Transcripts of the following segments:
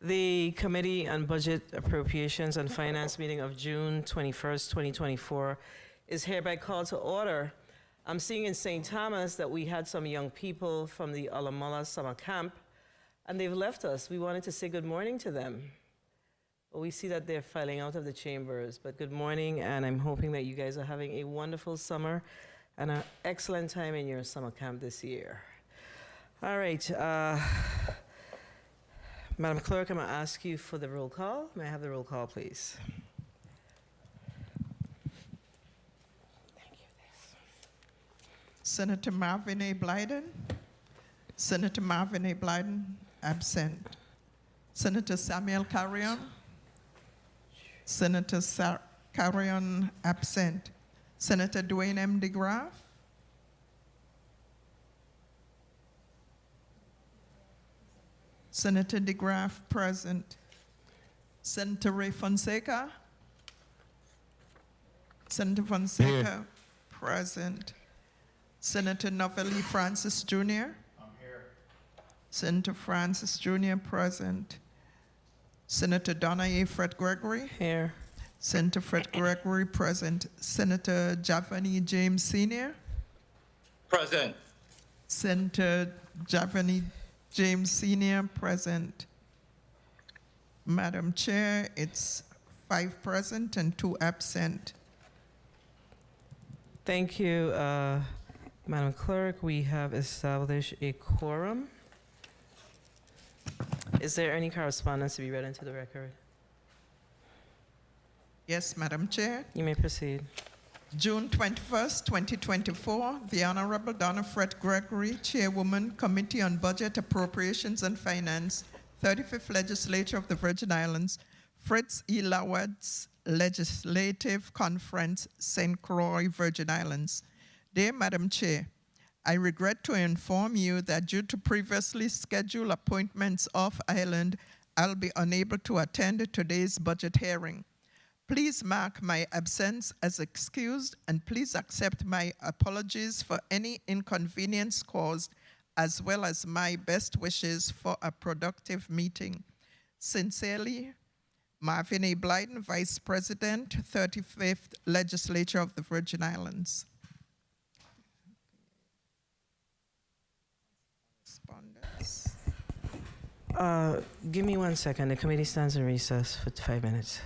The Committee on Budget, Appropriations and Finance meeting of June 21st, 2024 is hereby called to order. I'm seeing in St. Thomas that we had some young people from the Alamala Summer Camp, and they've left us. We wanted to say good morning to them. But we see that they're filing out of the chambers. But good morning, and I'm hoping that you guys are having a wonderful summer and an excellent time in your summer camp this year. All right. Madam Clerk, I'm going to ask you for the roll call. May I have the roll call, please? Senator Marvin A. Blyden. Senator Marvin A. Blyden, absent. Senator Samuel Carrion. Senator Carrion, absent. Senator Dwayne M. DeGraff. Senator DeGraff, present. Senator Ray Fonseca. Senator Fonseca, present. Senator Novelli Francis Jr. I'm here. Senator Francis Jr. present. Senator Donna A. Fred Gregory. Here. Senator Fred Gregory present. Senator Javani James Sr. Present. Senator Javani James Sr. present. Madam Chair, it's 5 present and 2 absent. Thank you, Madam Clerk. We have established a quorum. Is there any correspondence to be read into the record? Yes, Madam Chair. You may proceed. June 21st, 2024, the Honorable Donna Fred Gregory, Chairwoman, Committee on Budget, Appropriations and Finance, 35th Legislature of the Virgin Islands, Fritz E. Lawad's Legislative Conference, St. Croix, Virgin Islands. Dear Madam Chair, I regret to inform you that due to previously scheduled appointments off island, I'll be unable to attend today's budget hearing. Please mark my absence as excused, and please accept my apologies for any inconvenience caused, as well as my best wishes for a productive meeting. Sincerely, Marvin A. Blyden, Vice President, 35th Legislature of the Virgin Islands. Give me 1 second. The committee stands in recess for 5 minutes.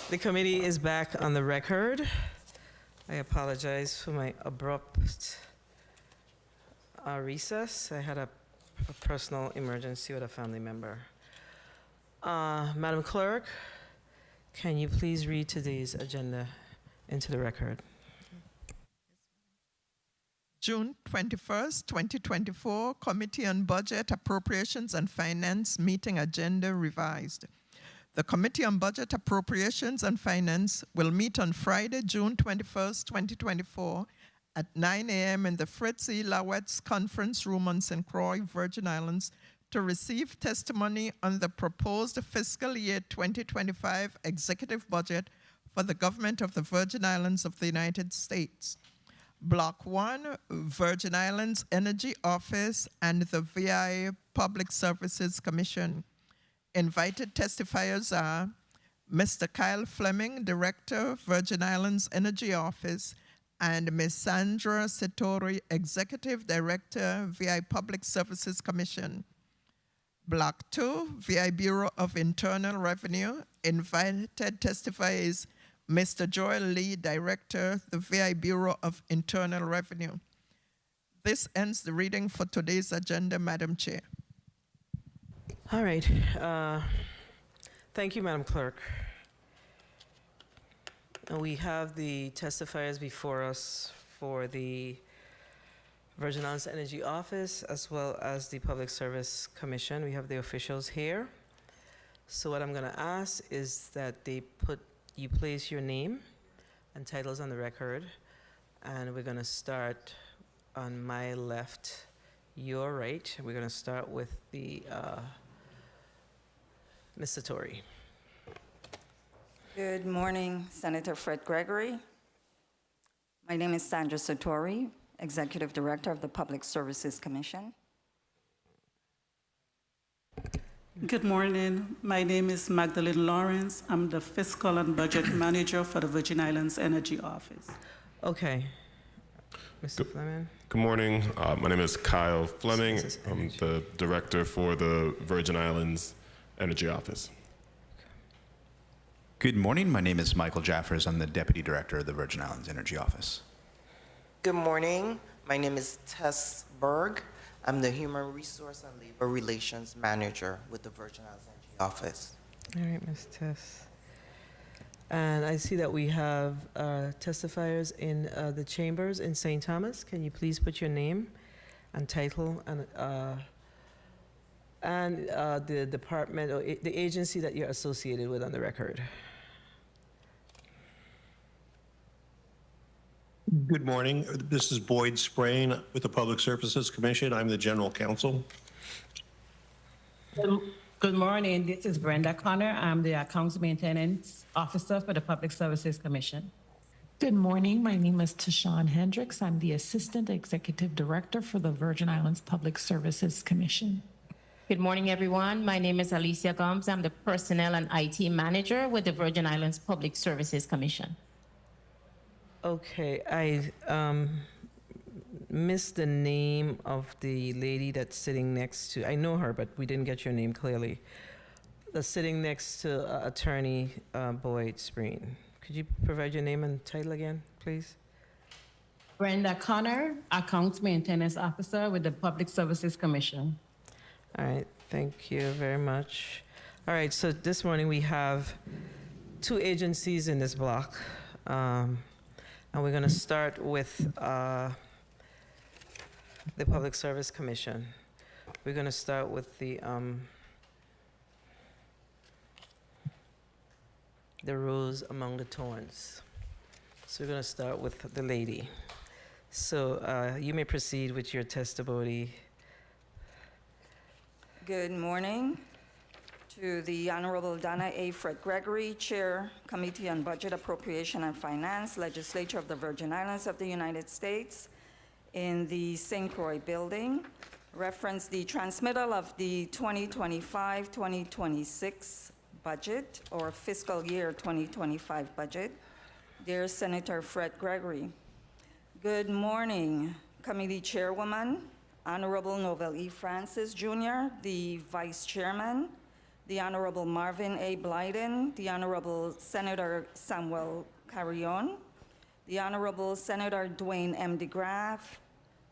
The committee is back on the record. I apologize for my abrupt recess. I had a personal emergency with a family member. Madam Clerk, can you please read today's agenda into the record? June 21st, 2024, Committee on Budget, Appropriations and Finance meeting agenda revised. The Committee on Budget, Appropriations and Finance will meet on Friday, June 21st, 2024 at 9 a.m. in the Fritz E. Lawetz Conference Room on St. Croix, Virgin Islands, to receive testimony on the proposed fiscal year 2025 executive budget for the government of the Virgin Islands of the United States. Block 1, Virgin Islands Energy Office and the VI Public Services Commission. Invited testifiers are Mr. Kyle Fleming, Director, Virgin Islands Energy Office, and Ms. Sandra Satori, Executive Director, VI Public Services Commission. Block 2, VI Bureau of Internal Revenue. Invited testifier is Mr. Joel Lee, Director, the VI Bureau of Internal Revenue. This ends the reading for today's agenda, Madam Chair. All right. Thank you, Madam Clerk. We have the testifiers before us for the Virgin Islands Energy Office as well as the Public Service Commission. We have the officials here. So what I'm going to ask is that you place your name and titles on the record, and we're going to start on my left, your right. We're going to start with the Ms. Satori. Good morning, Senator Fred Gregory. My name is Sandra Satori, Executive Director of the Public Services Commission. Good morning. My name is Magdalene Lawrence. I'm the Fiscal and Budget Manager for the Virgin Islands Energy Office. Okay. Mr. Fleming. Good morning. My name is Kyle Fleming. I'm the Director for the Virgin Islands Energy Office. Good morning. My name is Michael Jaffers. I'm the Deputy Director of the Virgin Islands Energy Office. Good morning. My name is Tess Berg. I'm the Human Resource and Labor Relations Manager with the Virgin Islands Energy Office. All right, Ms. Tess. And I see that we have testifiers in the chambers in St. Thomas. Can you please put your name and title and the department or the agency that you're associated with on the record? Good morning. This is Boyd Sprain with the Public Services Commission. I'm the General Counsel. Good morning. This is Brenda Connor. I'm the Accounts Maintenance Officer for the Public Services Commission. Good morning. My name is Tashawn Hendricks. I'm the Assistant Executive Director for the Virgin Islands Public Services Commission. Good morning, everyone. My name is Alicia Gomes. I'm the Personnel and IT Manager with the Virgin Islands Public Services Commission. Okay, I missed the name of the lady that's sitting next to, I know her, but we didn't get your name clearly. That's sitting next to Attorney Boyd Sprain. Could you provide your name and title again, please? Brenda Connor, Accounts Maintenance Officer with the Public Services Commission. All right, thank you very much. All right, so this morning we have two agencies in this block. And we're going to start with the Public Service Commission. We're going to start with the rose among the thorns. So we're going to start with the lady. So you may proceed with your testimony. Good morning to the Honorable Donna A. Fred Gregory, Chair, Committee on Budget, Appropriation and Finance, Legislature of the Virgin Islands of the United States, in the St. Croix building. Reference the transmittal of the 2025-2026 budget, or fiscal year 2025 budget. Dear Senator Fred Gregory, good morning, Committee Chairwoman, Honorable Novell E. Francis Jr., the Vice Chairman, the Honorable Marvin A. Blyden, the Honorable Senator Samuel Carrion, the Honorable Senator Dwayne M. DeGraff,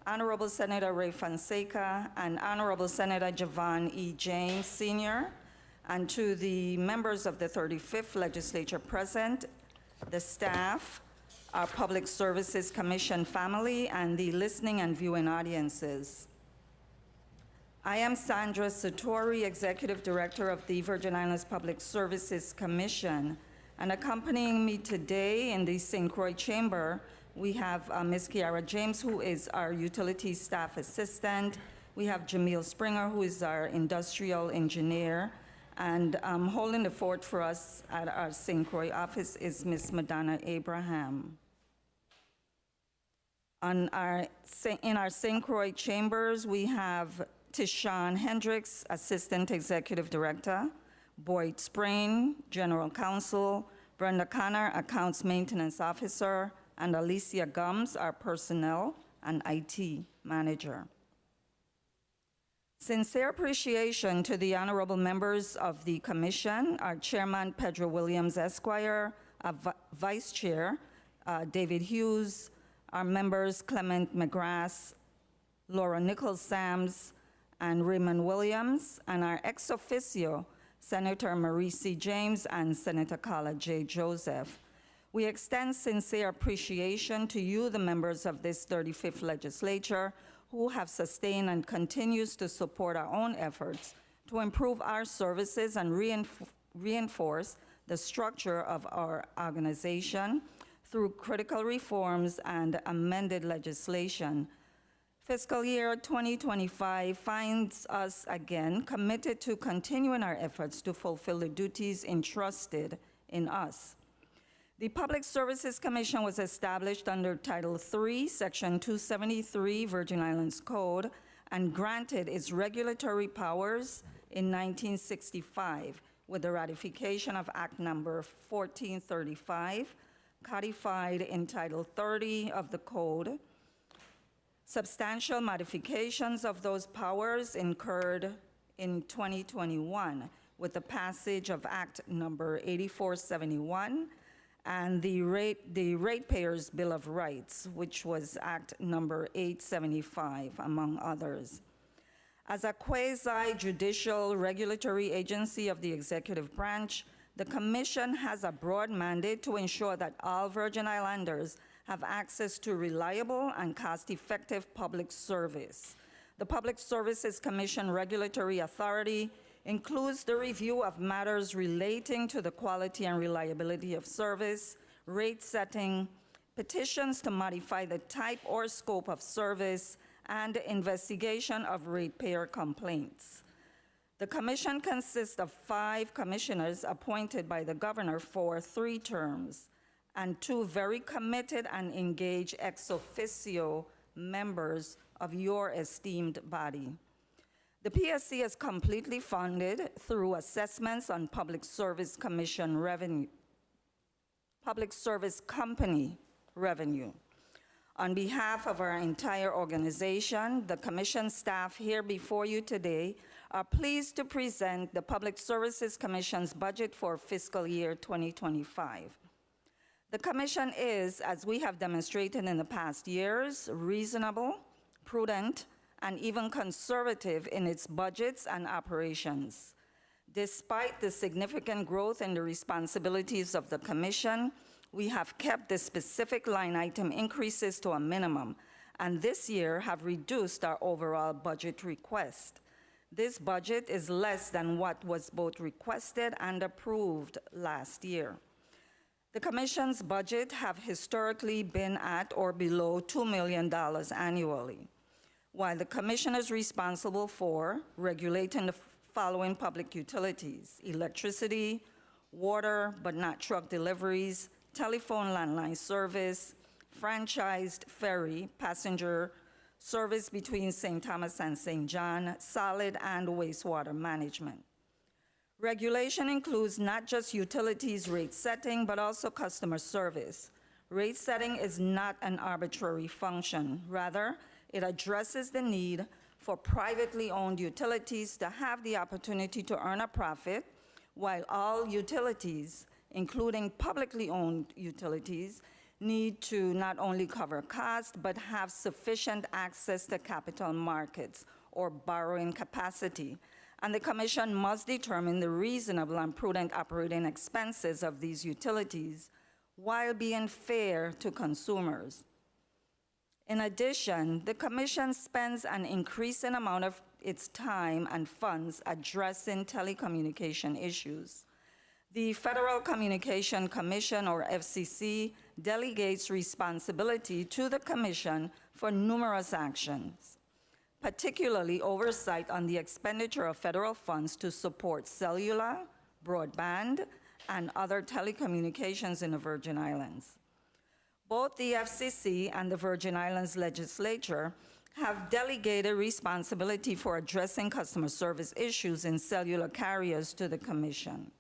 Honorable Senator Ray Fonseca, and Honorable Senator Javon E. James Sr., and to the members of the 35th Legislature present, the staff, our Public Services Commission family, and the listening and viewing audiences. I am Sandra Satori, Executive Director of the Virgin Islands Public Services Commission, and accompanying me today in the St. Croix Chamber, we have Ms. Kiara James, who is our Utility Staff Assistant. We have Jamil Springer, who is our Industrial Engineer, and holding the fort for us at our St. Croix office is Ms. Madonna Abraham. In our St. Croix chambers, we have Tishawn Hendricks, Assistant Executive Director, Boyd Sprain, General Counsel, Brenda Connor, Accounts Maintenance Officer, and Alicia Gums, our Personnel and IT Manager. Sincere appreciation to the honorable members of the Commission, our Chairman Pedro Williams Esquire, our Vice Chair David Hughes, our members Clement McGrath, Laura Nichols-Sams, and Raymond Williams, and our ex officio, Senator Marie C. James and Senator Carla J. Joseph. We extend sincere appreciation to you, the members of this 35th Legislature, who have sustained and continues to support our own efforts to improve our services and reinforce the structure of our organization through critical reforms and amended legislation. Fiscal year 2025 finds us again committed to continuing our efforts to fulfill the duties entrusted in us. The Public Services Commission was established under Title III, Section 273 Virgin Islands Code, and granted its regulatory powers in 1965 with the ratification of Act Number 1435, codified in Title 30 of the Code. Substantial modifications of those powers incurred in 2021 with the passage of Act Number 8471 and the Ratepayers Bill of Rights, which was Act Number 875, among others. As a quasi-judicial regulatory agency of the executive branch, the Commission has a broad mandate to ensure that all Virgin Islanders have access to reliable and cost-effective public service. The Public Services Commission regulatory authority includes the review of matters relating to the quality and reliability of service, rate setting, petitions to modify the type or scope of service, and investigation of ratepayer complaints. The Commission consists of 5 commissioners appointed by the Governor for 3 terms, and 2 very committed and engaged ex officio members of your esteemed body. The PSC is completely funded through assessments on Public Service Commission revenue, Public Service Company revenue. On behalf of our entire organization, the Commission staff here before you today are pleased to present the Public Services Commission's budget for fiscal year 2025. The Commission is, as we have demonstrated in the past years, reasonable, prudent, and even conservative in its budgets and operations. Despite the significant growth in the responsibilities of the Commission, we have kept the specific line item increases to a minimum, and this year have reduced our overall budget request. This budget is less than what was both requested and approved last year. The Commission's budget have historically been at or below $2 million annually. While the Commission is responsible for regulating the following public utilities: electricity, water, but not truck deliveries, telephone landline service, franchised ferry, passenger service between St. Thomas and St. John, solid and wastewater management. Regulation includes not just utilities rate setting, but also customer service. Rate setting is not an arbitrary function. Rather, it addresses the need for privately owned utilities to have the opportunity to earn a profit, while all utilities, including publicly owned utilities, need to not only cover costs, but have sufficient access to capital markets or borrowing capacity. And the Commission must determine the reasonable and prudent operating expenses of these utilities while being fair to consumers. In addition, the Commission spends an increasing amount of its time and funds addressing telecommunication issues. The Federal Communication Commission, or FCC, delegates responsibility to the Commission for numerous actions, particularly oversight on the expenditure of federal funds to support cellular, broadband, and other telecommunications in the Virgin Islands. Both the FCC and the Virgin Islands Legislature have delegated responsibility for addressing customer service issues in cellular carriers to the Commission.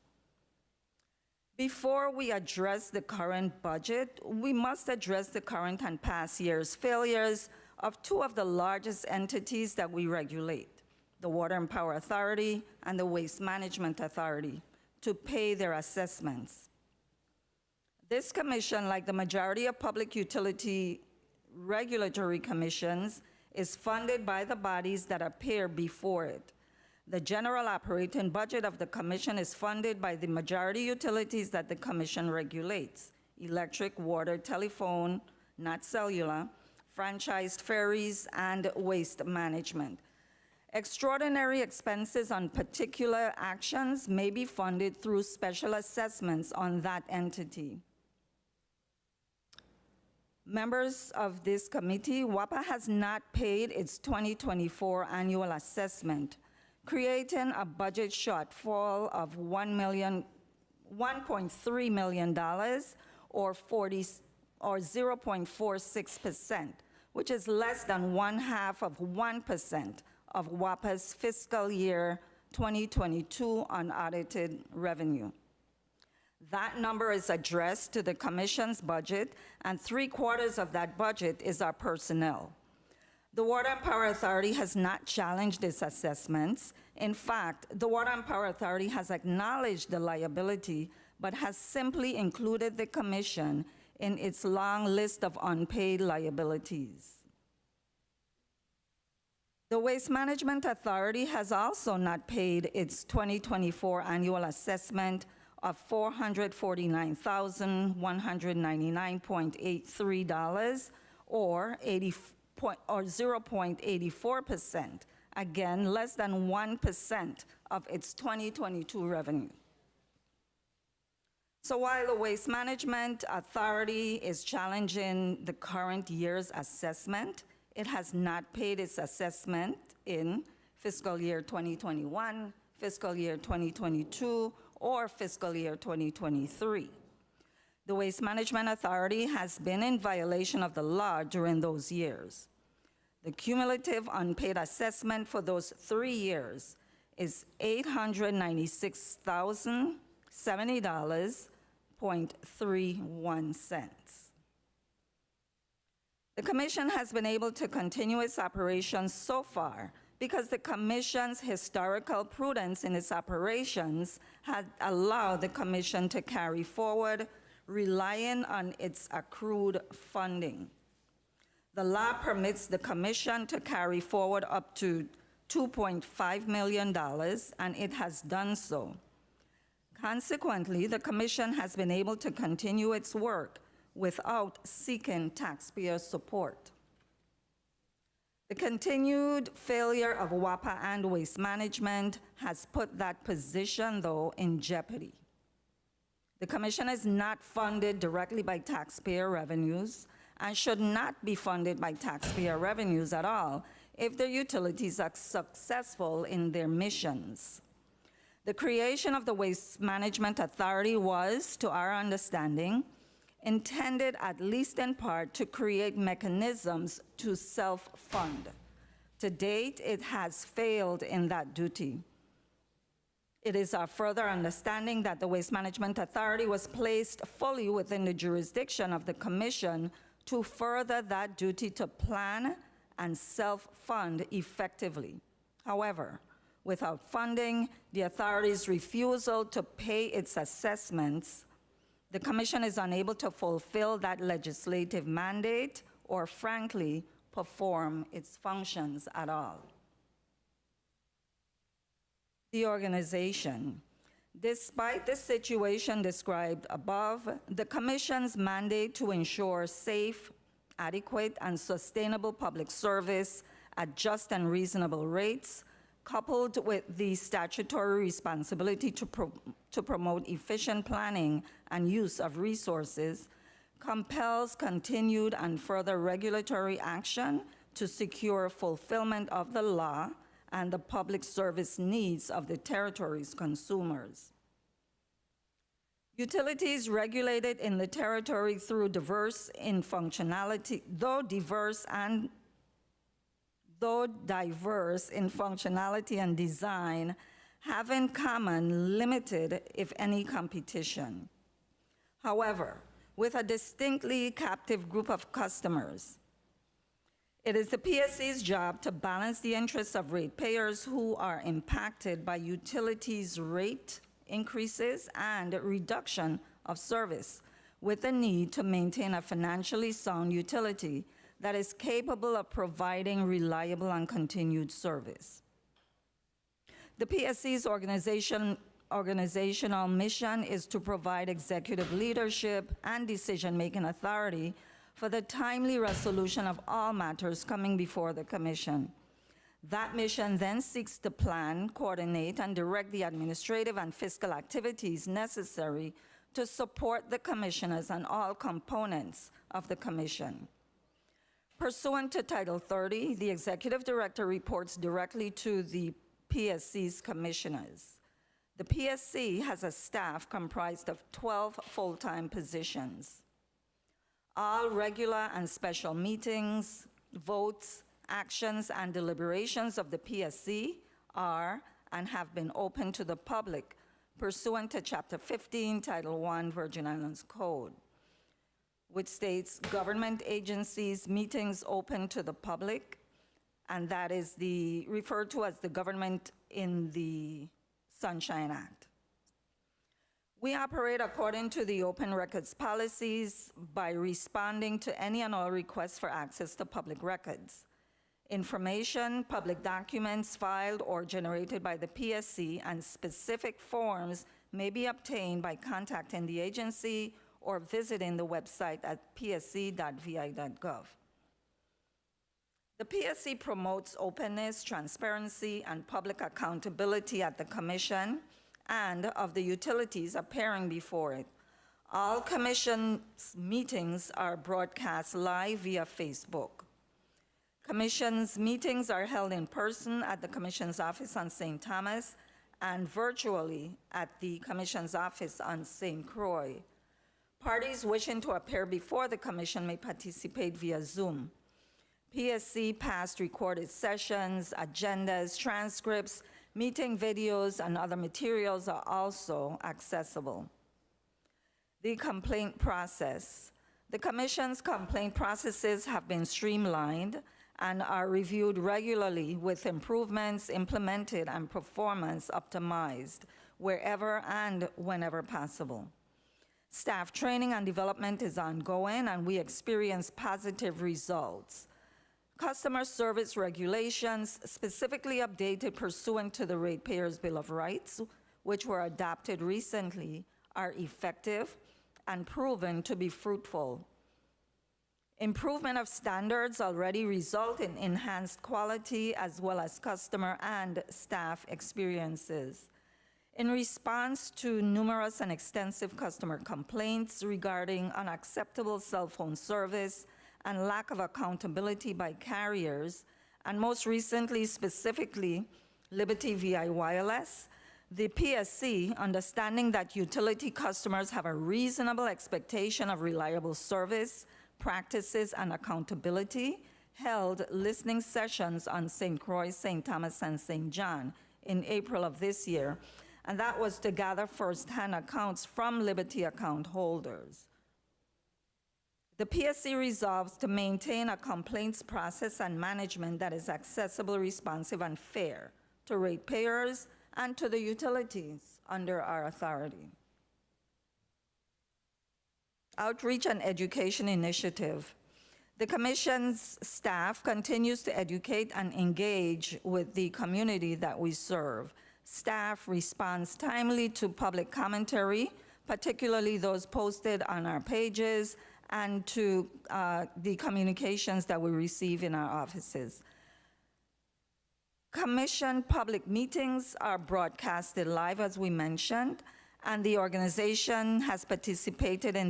Before we address the current budget, we must address the current and past year's failures of two of the largest entities that we regulate, the Water and Power Authority and the Waste Management Authority, to pay their assessments. This commission, like the majority of public utility regulatory commissions, is funded by the bodies that appear before it. The general operating budget of the commission is funded by the majority utilities that the commission regulates: electric, water, telephone, not cellular, franchised ferries, and waste management. Extraordinary expenses on particular actions may be funded through special assessments on that entity. Members of this committee, WAPA has not paid its 2024 annual assessment, creating a budget shortfall of $1.3 million or 0.46%, which is less than 0.5% of WAPA's fiscal year 2022 unaudited revenue. That number is addressed to the Commission's budget, and 3/4 of that budget is our personnel. The Water and Power Authority has not challenged its assessments. In fact, the Water and Power Authority has acknowledged the liability, but has simply included the Commission in its long list of unpaid liabilities. The Waste Management Authority has also not paid its 2024 annual assessment of $449,199.83 or 0.84%, again, less than 1% of its 2022 revenue. So while the Waste Management Authority is challenging the current year's assessment, it has not paid its assessment in fiscal year 2021, fiscal year 2022, or fiscal year 2023. The Waste Management Authority has been in violation of the law during those years. The cumulative unpaid assessment for those 3 years is $896,070.31. The Commission has been able to continue its operations so far because the Commission's historical prudence in its operations had allowed the Commission to carry forward, relying on its accrued funding. The law permits the Commission to carry forward up to $2.5 million, and it has done so. Consequently, the Commission has been able to continue its work without seeking taxpayer support. The continued failure of WAPA and Waste Management has put that position, though, in jeopardy. The Commission is not funded directly by taxpayer revenues and should not be funded by taxpayer revenues at all if the utilities are successful in their missions. The creation of the Waste Management Authority was, to our understanding, intended, at least in part, to create mechanisms to self-fund. To date, it has failed in that duty. It is our further understanding that the Waste Management Authority was placed fully within the jurisdiction of the Commission to further that duty to plan and self-fund effectively. However, without funding, the authority's refusal to pay its assessments, the Commission is unable to fulfill that legislative mandate or, frankly, perform its functions at all. The organization. Despite the situation described above, the Commission's mandate to ensure safe, adequate, and sustainable public service at just and reasonable rates, coupled with the statutory responsibility to promote efficient planning and use of resources, compels continued and further regulatory action to secure fulfillment of the law and the public service needs of the territory's consumers. Utilities regulated in the territory through diverse in functionality, though diverse in functionality and design, have in common limited, if any, competition. However, with a distinctly captive group of customers, it is the PSC's job to balance the interests of ratepayers who are impacted by utilities rate increases and reduction of service with the need to maintain a financially sound utility that is capable of providing reliable and continued service. The PSC's organizational mission is to provide executive leadership and decision-making authority for the timely resolution of all matters coming before the Commission. That mission then seeks to plan, coordinate, and direct the administrative and fiscal activities necessary to support the Commissioners and all components of the Commission. Pursuant to Title 30, the Executive Director reports directly to the PSC's Commissioners. The PSC has a staff comprised of 12 full-time positions. All regular and special meetings, votes, actions, and deliberations of the PSC are and have been open to the public pursuant to Chapter 15, Title 1, Virgin Islands Code, which states government agencies' meetings open to the public, and that is referred to as the government in the Sunshine Act. We operate according to the open records policies by responding to any and all requests for access to public records. Information, public documents filed or generated by the PSC, and specific forms may be obtained by contacting the agency or visiting the website at psc.vi.gov. The PSC promotes openness, transparency, and public accountability at the Commission and of the utilities appearing before it. All Commission meetings are broadcast live via Facebook. Commission's meetings are held in person at the Commission's office on St. Thomas and virtually at the Commission's office on St. Croix. Parties wishing to appear before the Commission may participate via Zoom. PSC past recorded sessions, agendas, transcripts, meeting videos, and other materials are also accessible. The complaint process. The Commission's complaint processes have been streamlined and are reviewed regularly with improvements implemented and performance optimized wherever and whenever possible. Staff training and development is ongoing, and we experience positive results. Customer service regulations, specifically updated pursuant to the Ratepayers Bill of Rights, which were adopted recently, are effective and proven to be fruitful. Improvement of standards already result in enhanced quality as well as customer and staff experiences. In response to numerous and extensive customer complaints regarding unacceptable cell phone service and lack of accountability by carriers, and most recently, specifically, Liberty VI Wireless, the PSC, understanding that utility customers have a reasonable expectation of reliable service, practices, and accountability, held listening sessions on St. Croix, St. Thomas, and St. John in April of this year, and that was to gather firsthand accounts from Liberty account holders. The PSC resolves to maintain a complaints process and management that is accessible, responsive, and fair to ratepayers and to the utilities under our authority. Outreach and Education Initiative. The Commission's staff continues to educate and engage with the community that we serve. Staff responds timely to public commentary, particularly those posted on our pages, and to the communications that we receive in our offices. Commission public meetings are broadcasted live, as we mentioned, and the organization has participated in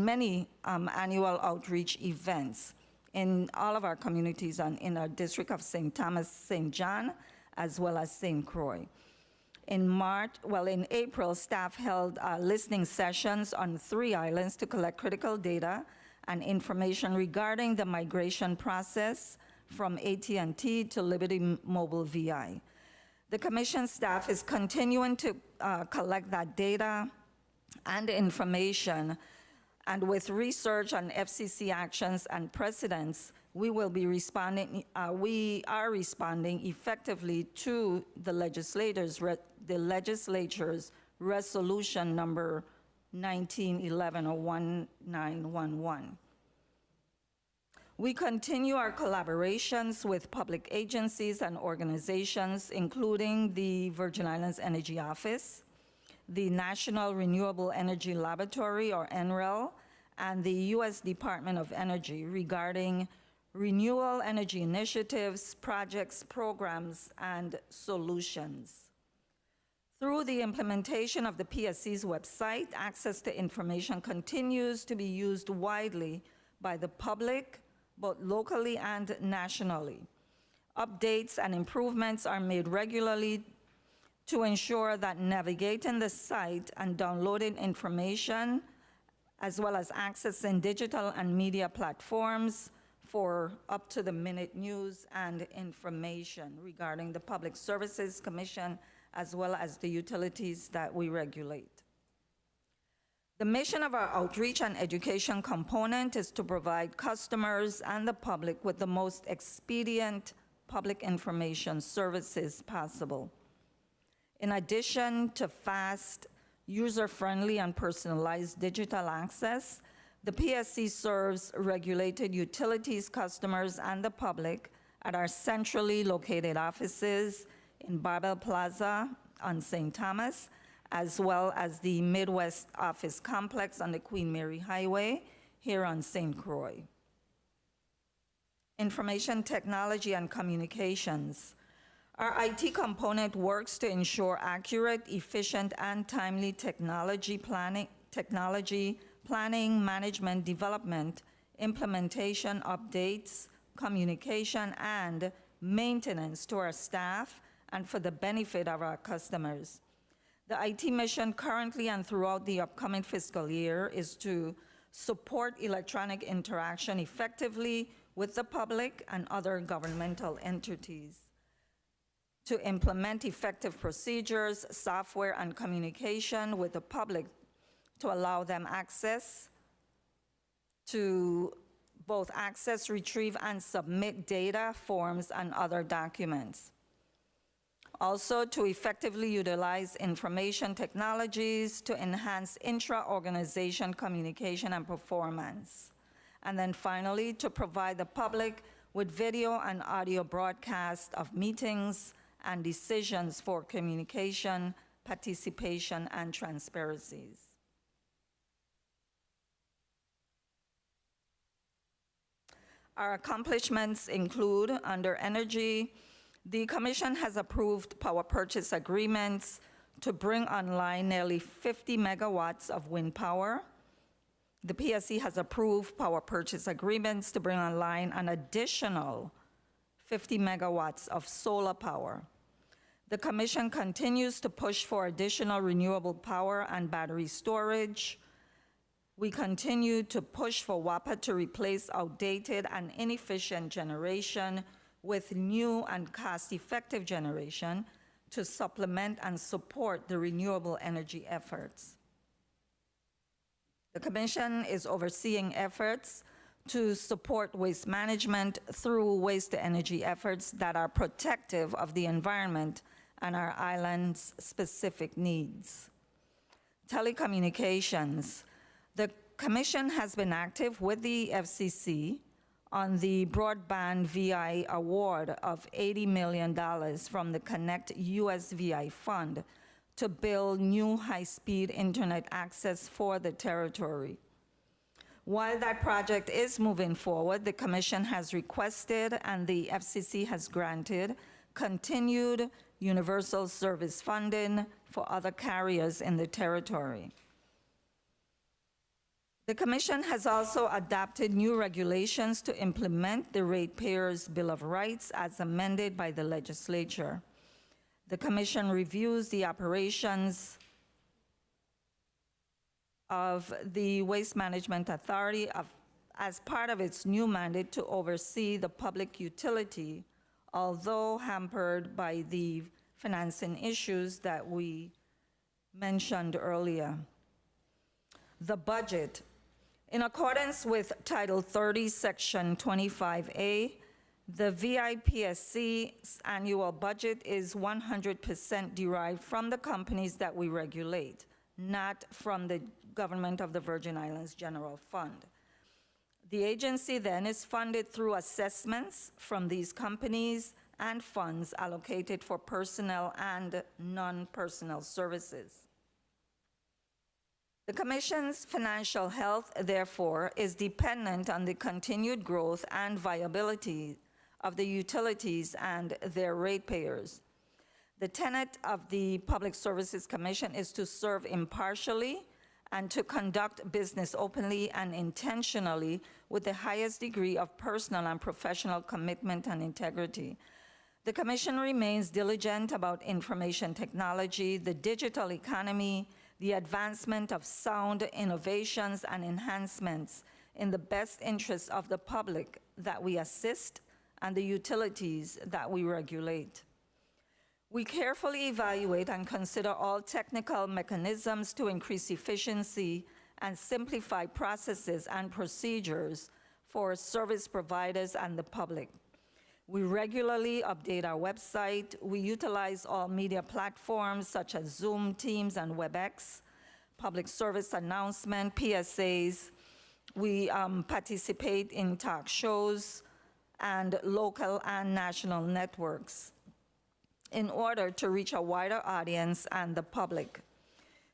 many annual outreach events in all of our communities in our district of St. Thomas, St. John, as well as St. Croix. In April, staff held listening sessions on 3 islands to collect critical data and information regarding the migration process from AT&T to Liberty Mobile VI. The Commission staff is continuing to collect that data and information, and with research on FCC actions and precedents, we are responding effectively to the legislature's resolution number 1911 or 1911. We continue our collaborations with public agencies and organizations, including the Virgin Islands Energy Office, the National Renewable Energy Laboratory, or NREL, and the U.S. Department of Energy regarding renewable energy initiatives, projects, programs, and solutions. Through the implementation of the PSC's website, access to information continues to be used widely by the public, both locally and nationally. Updates and improvements are made regularly to ensure that navigating the site and downloading information, as well as accessing digital and media platforms for up-to-the-minute news and information regarding the Public Services Commission, as well as the utilities that we regulate. The mission of our outreach and education component is to provide customers and the public with the most expedient public information services possible. In addition to fast, user-friendly, and personalized digital access, the PSC serves regulated utilities customers and the public at our centrally located offices in Barbell Plaza on St. Thomas, as well as the Midwest Office Complex on the Queen Mary Highway here on St. Croix. Information technology and communications. Our IT component works to ensure accurate, efficient, and timely technology planning, management, development, implementation, updates, communication, and maintenance to our staff and for the benefit of our customers. The IT mission currently and throughout the upcoming fiscal year is to support electronic interaction effectively with the public and other governmental entities, to implement effective procedures, software, and communication with the public to allow them access to both access, retrieve, and submit data, forms, and other documents. Also, to effectively utilize information technologies to enhance intra-organization communication and performance. And then finally, to provide the public with video and audio broadcast of meetings and decisions for communication, participation, and transparencies. Our accomplishments include, under energy, the Commission has approved power purchase agreements to bring online nearly 50 megawatts of wind power. The PSC has approved power purchase agreements to bring online an additional 50 megawatts of solar power. The Commission continues to push for additional renewable power and battery storage. We continue to push for WAPA to replace outdated and inefficient generation with new and cost-effective generation to supplement and support the renewable energy efforts. The Commission is overseeing efforts to support waste management through waste-to-energy efforts that are protective of the environment and our island's specific needs. Telecommunications. The Commission has been active with the FCC on the Broadband VI award of $80 million from the Connect USVI Fund to build new high-speed internet access for the territory. While that project is moving forward, the Commission has requested and the FCC has granted continued universal service funding for other carriers in the territory. The Commission has also adopted new regulations to implement the Ratepayers' Bill of Rights as amended by the legislature. The Commission reviews the operations of the Waste Management Authority as part of its new mandate to oversee the public utility, although hampered by the financing issues that we mentioned earlier. The budget. In accordance with Title 30, Section 25A, the VIPSC's annual budget is 100% derived from the companies that we regulate, not from the Government of the Virgin Islands General Fund. The agency then is funded through assessments from these companies and funds allocated for personnel and non-personnel services. The Commission's financial health, therefore, is dependent on the continued growth and viability of the utilities and their ratepayers. The tenet of the Public Services Commission is to serve impartially and to conduct business openly and intentionally with the highest degree of personal and professional commitment and integrity. The Commission remains diligent about information technology, the digital economy, the advancement of sound innovations and enhancements in the best interests of the public that we assist and the utilities that we regulate. We carefully evaluate and consider all technical mechanisms to increase efficiency and simplify processes and procedures for service providers and the public. We regularly update our website. We utilize all media platforms such as Zoom, Teams, and WebEx, public service announcement, PSAs. We participate in talk shows and local and national networks in order to reach a wider audience and the public.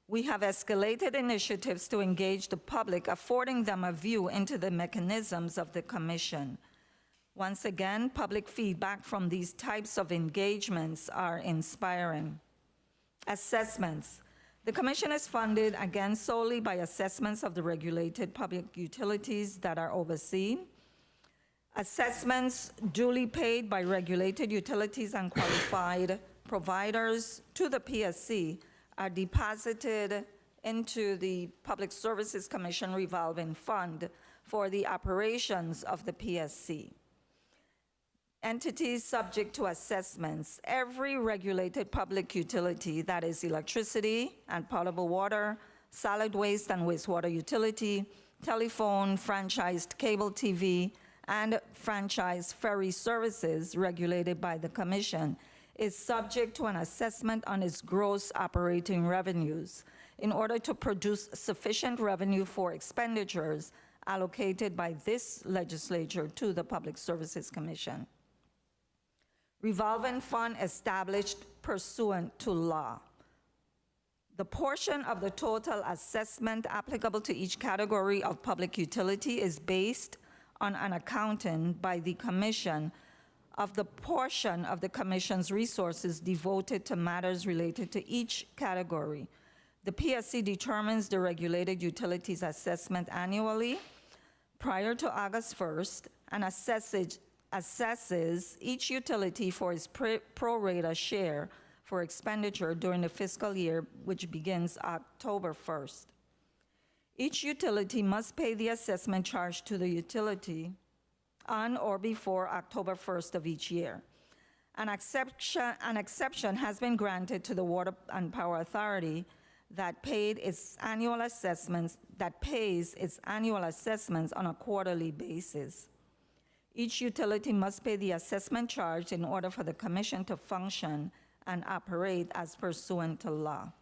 We have escalated initiatives to engage the public, affording them a view into the mechanisms of the Commission. Once again, public feedback from these types of engagements are inspiring. Assessments. The Commission is funded again solely by assessments of the regulated public utilities that are overseen. Assessments duly paid by regulated utilities and qualified providers to the PSC are deposited into the Public Services Commission revolving fund for the operations of the PSC. Entities subject to assessments. Every regulated public utility, that is electricity and potable water, solid waste and wastewater utility, telephone, franchised cable TV, and franchised ferry services regulated by the Commission, is subject to an assessment on its gross operating revenues in order to produce sufficient revenue for expenditures allocated by this legislature to the Public Services Commission. Revolving fund established pursuant to law. The portion of the total assessment applicable to each category of public utility is based on an accounting by the Commission of the portion of the Commission's resources devoted to matters related to each category. The PSC determines the regulated utilities assessment annually prior to August 1st and assesses each utility for its pro rata share for expenditure during the fiscal year, which begins October 1st. Each utility must pay the assessment charge to the utility on or before October 1st of each year. An exception has been granted to the Water and Power Authority that pays its annual assessments on a quarterly basis. Each utility must pay the assessment charge in order for the commission to function and operate as pursuant to law.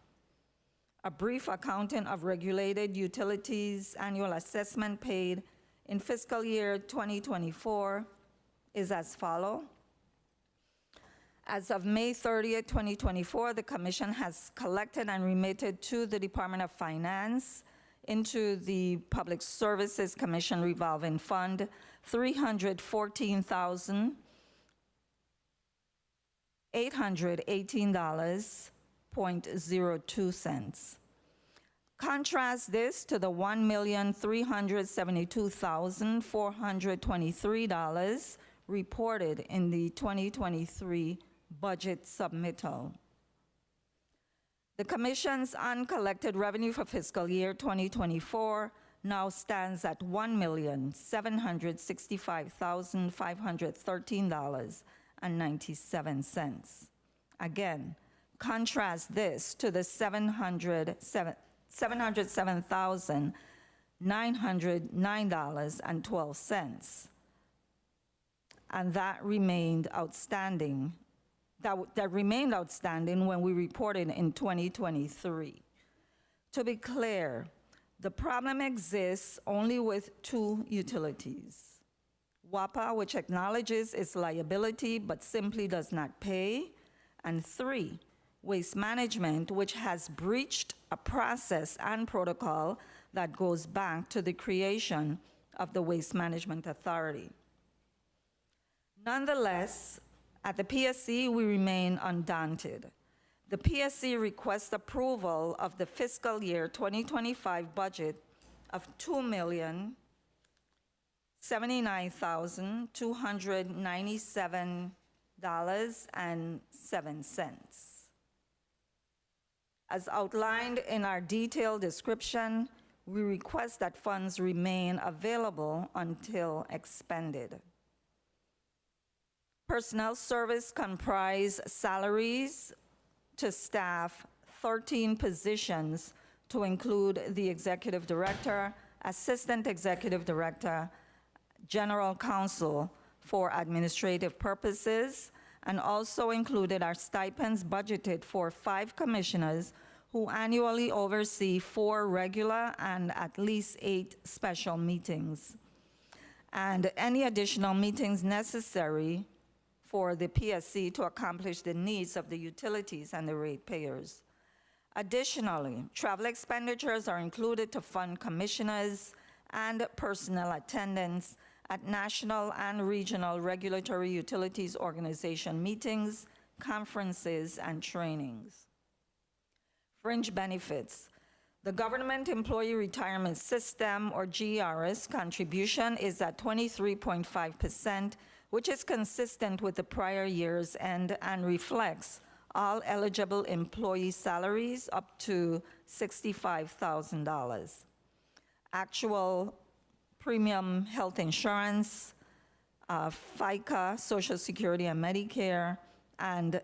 A brief accounting of regulated utilities' annual assessment paid in fiscal year 2024 is as follows. As of May 30th, 2024, the Commission has collected and remitted to the Department of Finance into the Public Services Commission revolving fund $314,818.02. Contrast this to the $1,372,423 reported in the 2023 budget submittal. The Commission's uncollected revenue for fiscal year 2024 now stands at $1,765,513.97. Again, contrast this to the $707,909.12, and that remained outstanding. That remained outstanding when we reported in 2023. To be clear, the problem exists only with two utilities. WAPA, which acknowledges its liability but simply does not pay, and 3, Waste Management, which has breached a process and protocol that goes back to the creation of the Waste Management Authority. Nonetheless, at the PSC, we remain undaunted. The PSC requests approval of the fiscal year 2025 budget of $2,079,297.07. As outlined in our detailed description, we request that funds remain available until expended. Personnel service comprise salaries to staff 13 positions to include the executive director, assistant executive director, general counsel for administrative purposes, and also included our stipends budgeted for 5 commissioners who annually oversee 4 regular and at least 8 special meetings, and any additional meetings necessary for the PSC to accomplish the needs of the utilities and the ratepayers. Additionally, travel expenditures are included to fund commissioners and personnel attendance at national and regional regulatory utilities organization meetings, conferences, and trainings. Fringe benefits. The Government Employee Retirement System, or GERS, contribution is at 23.5%, which is consistent with the prior year's end and reflects all eligible employee salaries up to $65,000. Actual premium health insurance, FICA, Social Security and Medicare, and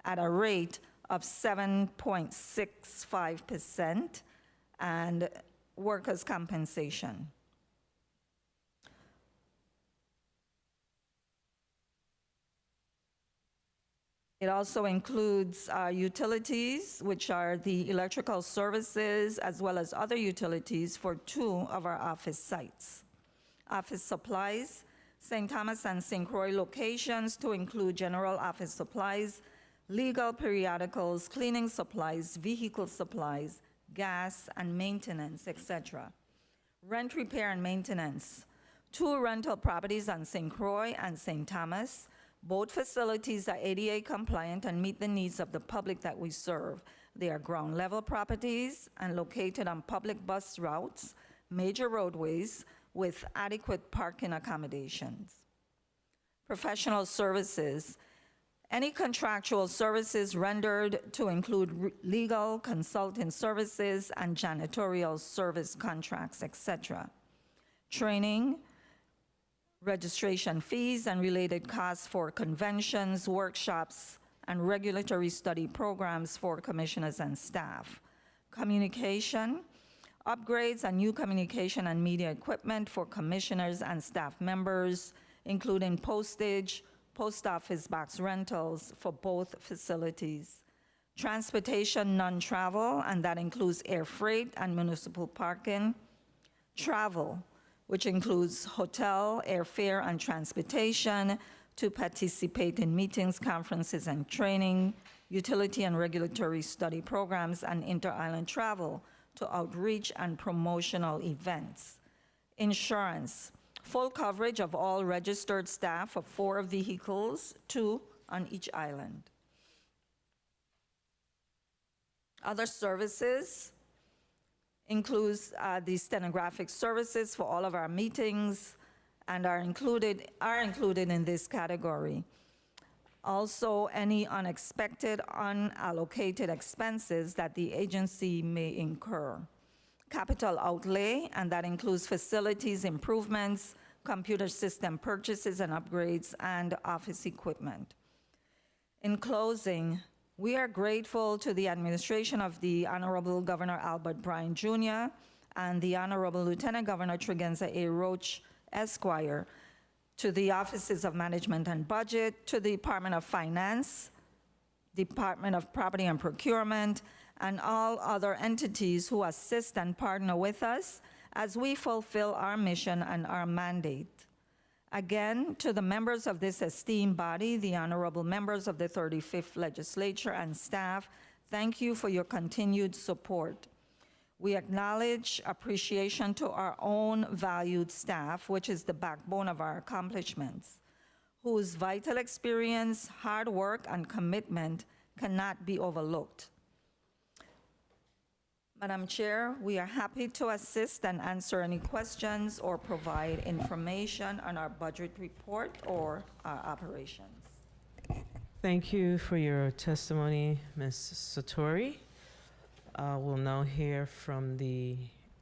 at a rate of 7.65%, and workers' compensation. It also includes utilities, which are the electrical services, as well as other utilities for 2 of our office sites. Office supplies, St. Thomas and St. Croix locations to include general office supplies, legal periodicals, cleaning supplies, vehicle supplies, gas and maintenance, etc. Rent, repair, and maintenance. 2 rental properties on St. Croix and St. Thomas. Both facilities are ADA compliant and meet the needs of the public that we serve. They are ground level properties and located on public bus routes, major roadways with adequate parking accommodations. Professional services. Any contractual services rendered to include legal, consulting services, and janitorial service contracts, etc. Training, registration fees, and related costs for conventions, workshops, and regulatory study programs for commissioners and staff. Communication, upgrades and new communication and media equipment for commissioners and staff members, including postage, post office box rentals for both facilities. Transportation, non-travel, and that includes air freight and municipal parking. Travel, which includes hotel, airfare, and transportation to participate in meetings, conferences, and training, utility and regulatory study programs, and inter-island travel to outreach and promotional events. Insurance, full coverage of all registered staff of 4 vehicles, 2 on each island. Other services includes the stenographic services for all of our meetings and are included in this category. Also, any unexpected, unallocated expenses that the agency may incur. Capital outlay, and that includes facilities improvements, computer system purchases and upgrades, and office equipment. In closing, we are grateful to the administration of the Honorable Governor Albert Bryan Jr. and the Honorable Lieutenant Governor Tregenza A. Roach, Esquire, to the Offices of Management and Budget, to the Department of Finance, Department of Property and Procurement, and all other entities who assist and partner with us as we fulfill our mission and our mandate. Again, to the members of this esteemed body, the honorable members of the 35th Legislature and staff, thank you for your continued support. We acknowledge appreciation to our own valued staff, which is the backbone of our accomplishments, whose vital experience, hard work, and commitment cannot be overlooked. Madam Chair, we are happy to assist and answer any questions or provide information on our budget report or our operations. Thank you for your testimony, Ms. Satori. We'll now hear from the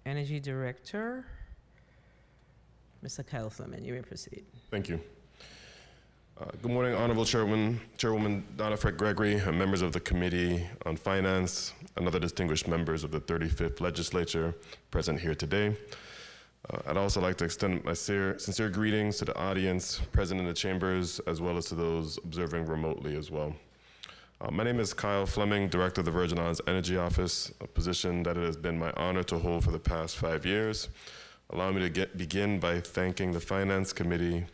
Energy Director, Mr. Kyle Fleming. You may proceed. Thank you. Good morning, Honorable Chairwoman Donna Fred Gregory, and members of the Committee on Finance, and other distinguished members of the 35th Legislature present here today. I'd also like to extend my sincere greetings to the audience present in the chambers, as well as to those observing remotely as well. My name is Kyle Fleming, Director of the Virgin Islands Energy Office, a position that it has been my honor to hold for the past 5 years. Allow me to begin by thanking the Finance Committee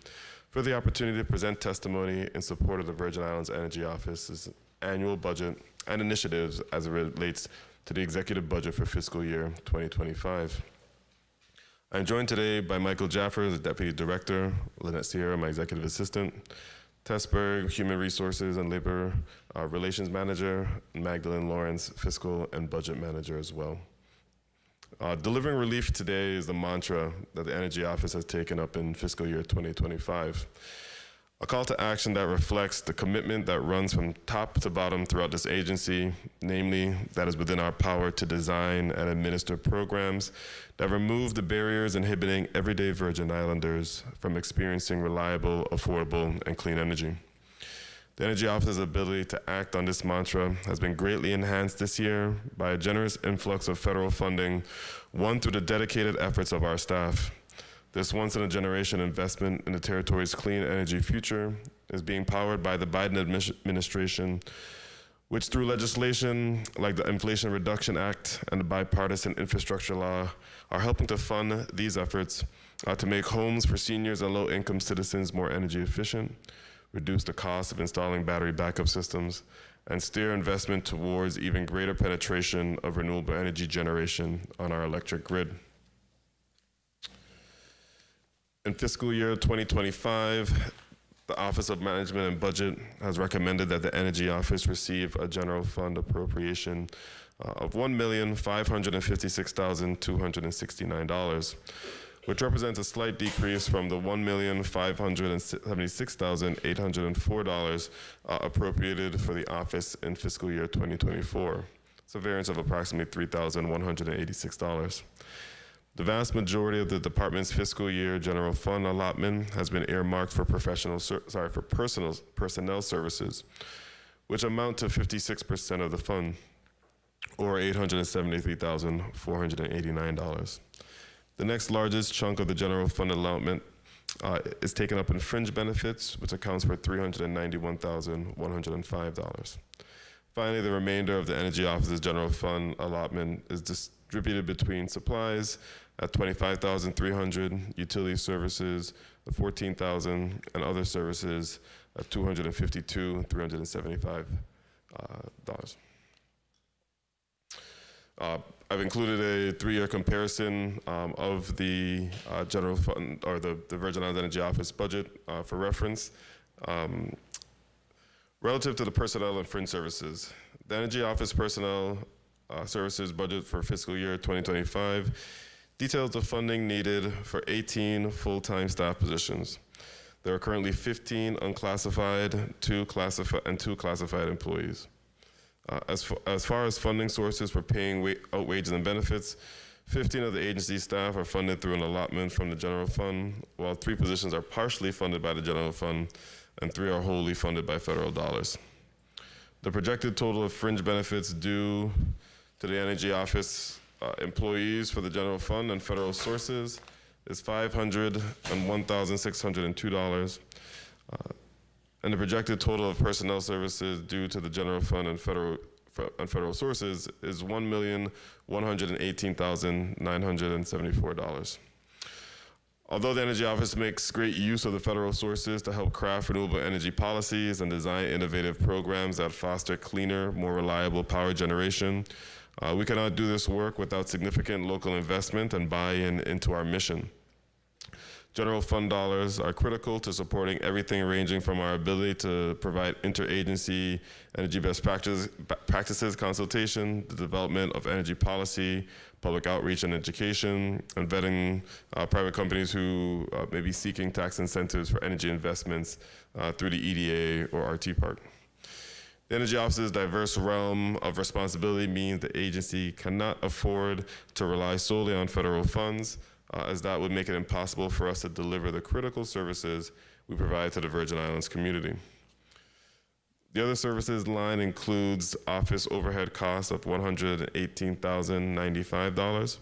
for the opportunity to present testimony in support of the Virgin Islands Energy Office's annual budget and initiatives as it relates to the executive budget for fiscal year 2025. I'm joined today by Michael Jaffer, the Deputy Director, Lynette Sierra, my Executive Assistant, Tess Berg, Human Resources and Labor Relations Manager, and Magdalene Lawrence, Fiscal and Budget Manager as well. Delivering relief today is the mantra that the Energy Office has taken up in fiscal year 2025. A call to action that reflects the commitment that runs from top to bottom throughout this agency, namely that is within our power to design and administer programs that remove the barriers inhibiting everyday Virgin Islanders from experiencing reliable, affordable, and clean energy. The Energy Office's ability to act on this mantra has been greatly enhanced this year by a generous influx of federal funding, one through the dedicated efforts of our staff. This once-in-a-generation investment in the territory's clean energy future is being powered by the Biden administration, which through legislation like the Inflation Reduction Act and the Bipartisan Infrastructure Law are helping to fund these efforts to make homes for seniors and low-income citizens more energy efficient, reduce the cost of installing battery backup systems, and steer investment towards even greater penetration of renewable energy generation on our electric grid. In fiscal year 2025, the Office of Management and Budget has recommended that the Energy Office receive a general fund appropriation of $1,556,269, which represents a slight decrease from the $1,576,804 appropriated for the office in fiscal year 2024. It's a variance of approximately $3,186. The vast majority of the department's fiscal year general fund allotment has been earmarked for personnel services, which amount to 56% of the fund. or $873,489. The next largest chunk of the general fund allotment is taken up in fringe benefits, which accounts for $391,105. Finally, the remainder of the Energy Office's general fund allotment is distributed between supplies at $25,300, utility services at $14,000, and other services at $252,375. I've included a 3-year comparison of the general fund, or the Virgin Islands Energy Office budget for reference. Relative to the personnel and fringe services, the Energy Office personnel services budget for fiscal year 2025 details the funding needed for 18 full-time staff positions. There are currently 15 unclassified, 2 classified employees. As far as funding sources for paying out wages and benefits, 15 of the agency staff are funded through an allotment from the general fund, while 3 positions are partially funded by the general fund and 3 are wholly funded by federal dollars. The projected total of fringe benefits due to the Energy Office employees for the general fund and federal sources is $501,602. And the projected total of personnel services due to the general fund and federal sources is $1,118,974. Although the Energy Office makes great use of the federal sources to help craft renewable energy policies and design innovative programs that foster cleaner, more reliable power generation, we cannot do this work without significant local investment and buy-in into our mission. General fund dollars are critical to supporting everything ranging from our ability to provide interagency energy best practices consultation, the development of energy policy, public outreach and education, and vetting private companies who may be seeking tax incentives for energy investments through the EDA or RT Park. The Energy Office's diverse realm of responsibility means the agency cannot afford to rely solely on federal funds, as that would make it impossible for us to deliver the critical services we provide to the Virgin Islands community. The other services line includes office overhead costs of $118,095,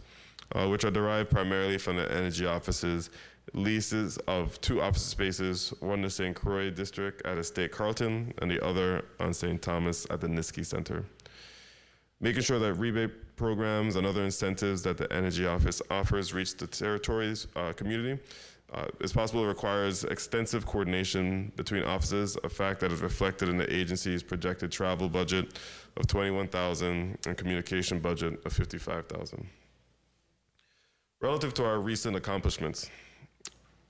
which are derived primarily from the Energy Office's leases of 2 office spaces, one in the St. Croix district at Estate Carlton and the other on St. Thomas at the Niski Center. Making sure that rebate programs and other incentives that the Energy Office offers reach the territory's community is possible. It requires extensive coordination between offices, a fact that is reflected in the agency's projected travel budget of $21,000 and communication budget of $55,000. Relative to our recent accomplishments,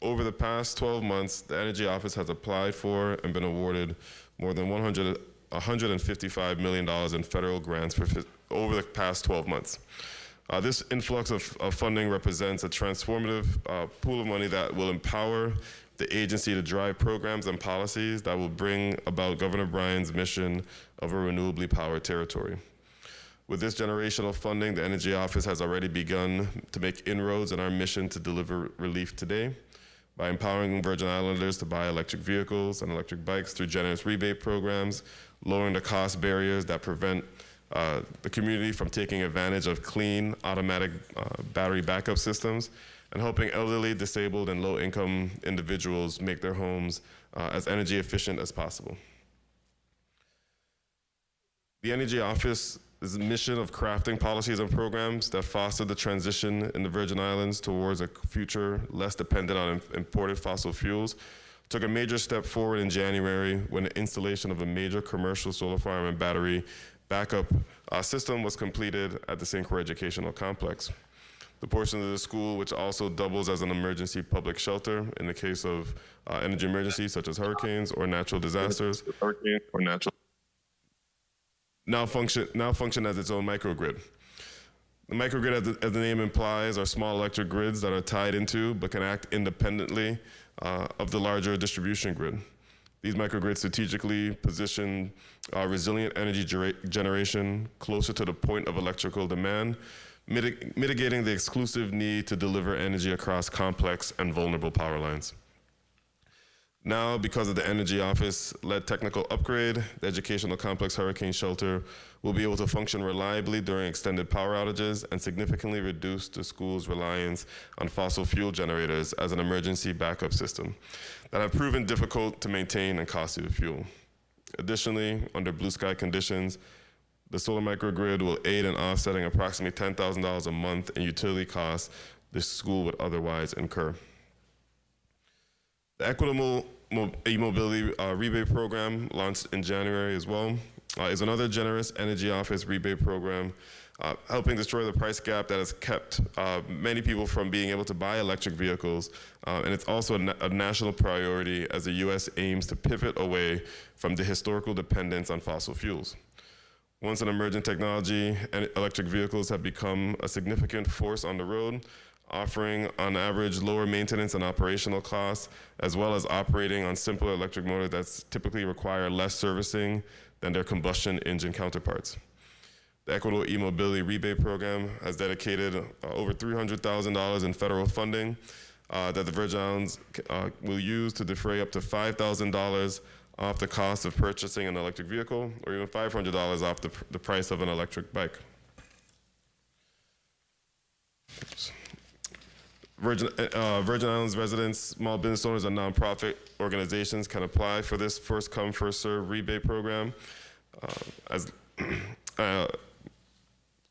over the past 12 months, the Energy Office has applied for and been awarded more than $155 million in federal grants over the past 12 months. This influx of funding represents a transformative pool of money that will empower the agency to drive programs and policies that will bring about Governor Bryan's mission of a renewably powered territory. With this generational funding, the Energy Office has already begun to make inroads in our mission to deliver relief today by empowering Virgin Islanders to buy electric vehicles and electric bikes through generous rebate programs, lowering the cost barriers that prevent the community from taking advantage of clean, automatic battery backup systems, and helping elderly, disabled, and low-income individuals make their homes as energy efficient as possible. The Energy Office's mission of crafting policies and programs that foster the transition in the Virgin Islands towards a future less dependent on imported fossil fuels took a major step forward in January when the installation of a major commercial solar farm and battery backup system was completed at the St. Croix Educational Complex. The portion of the school, which also doubles as an emergency public shelter in the case of energy emergencies such as hurricanes or natural disasters, now function as its own microgrid. The microgrid, as the name implies, are small electric grids that are tied into but can act independently of the larger distribution grid. These microgrids strategically position resilient energy generation closer to the point of electrical demand, mitigating the exclusive need to deliver energy across complex and vulnerable power lines. Now, because of the Energy Office-led technical upgrade, the Educational Complex Hurricane Shelter will be able to function reliably during extended power outages and significantly reduce the school's reliance on fossil fuel generators as an emergency backup system that have proven difficult to maintain and costly to fuel. Additionally, under blue sky conditions, the solar microgrid will aid in offsetting approximately $10,000 a month in utility costs the school would otherwise incur. The Equitable E-Mobility Rebate Program, launched in January as well, is another generous Energy Office rebate program helping destroy the price gap that has kept many people from being able to buy electric vehicles. And it's also a national priority as the U.S. aims to pivot away from the historical dependence on fossil fuels. Once an emerging technology, and electric vehicles have become a significant force on the road, offering on average lower maintenance and operational costs, as well as operating on simpler electric motors that typically require less servicing than their combustion engine counterparts. The Equitable E-Mobility Rebate Program has dedicated over $300,000 in federal funding that the Virgin Islands will use to defray up to $5,000 off the cost of purchasing an electric vehicle, or even $500 off the price of an electric bike. Oops. Virgin Islands residents, small business owners, and nonprofit organizations can apply for this first come, first serve rebate program.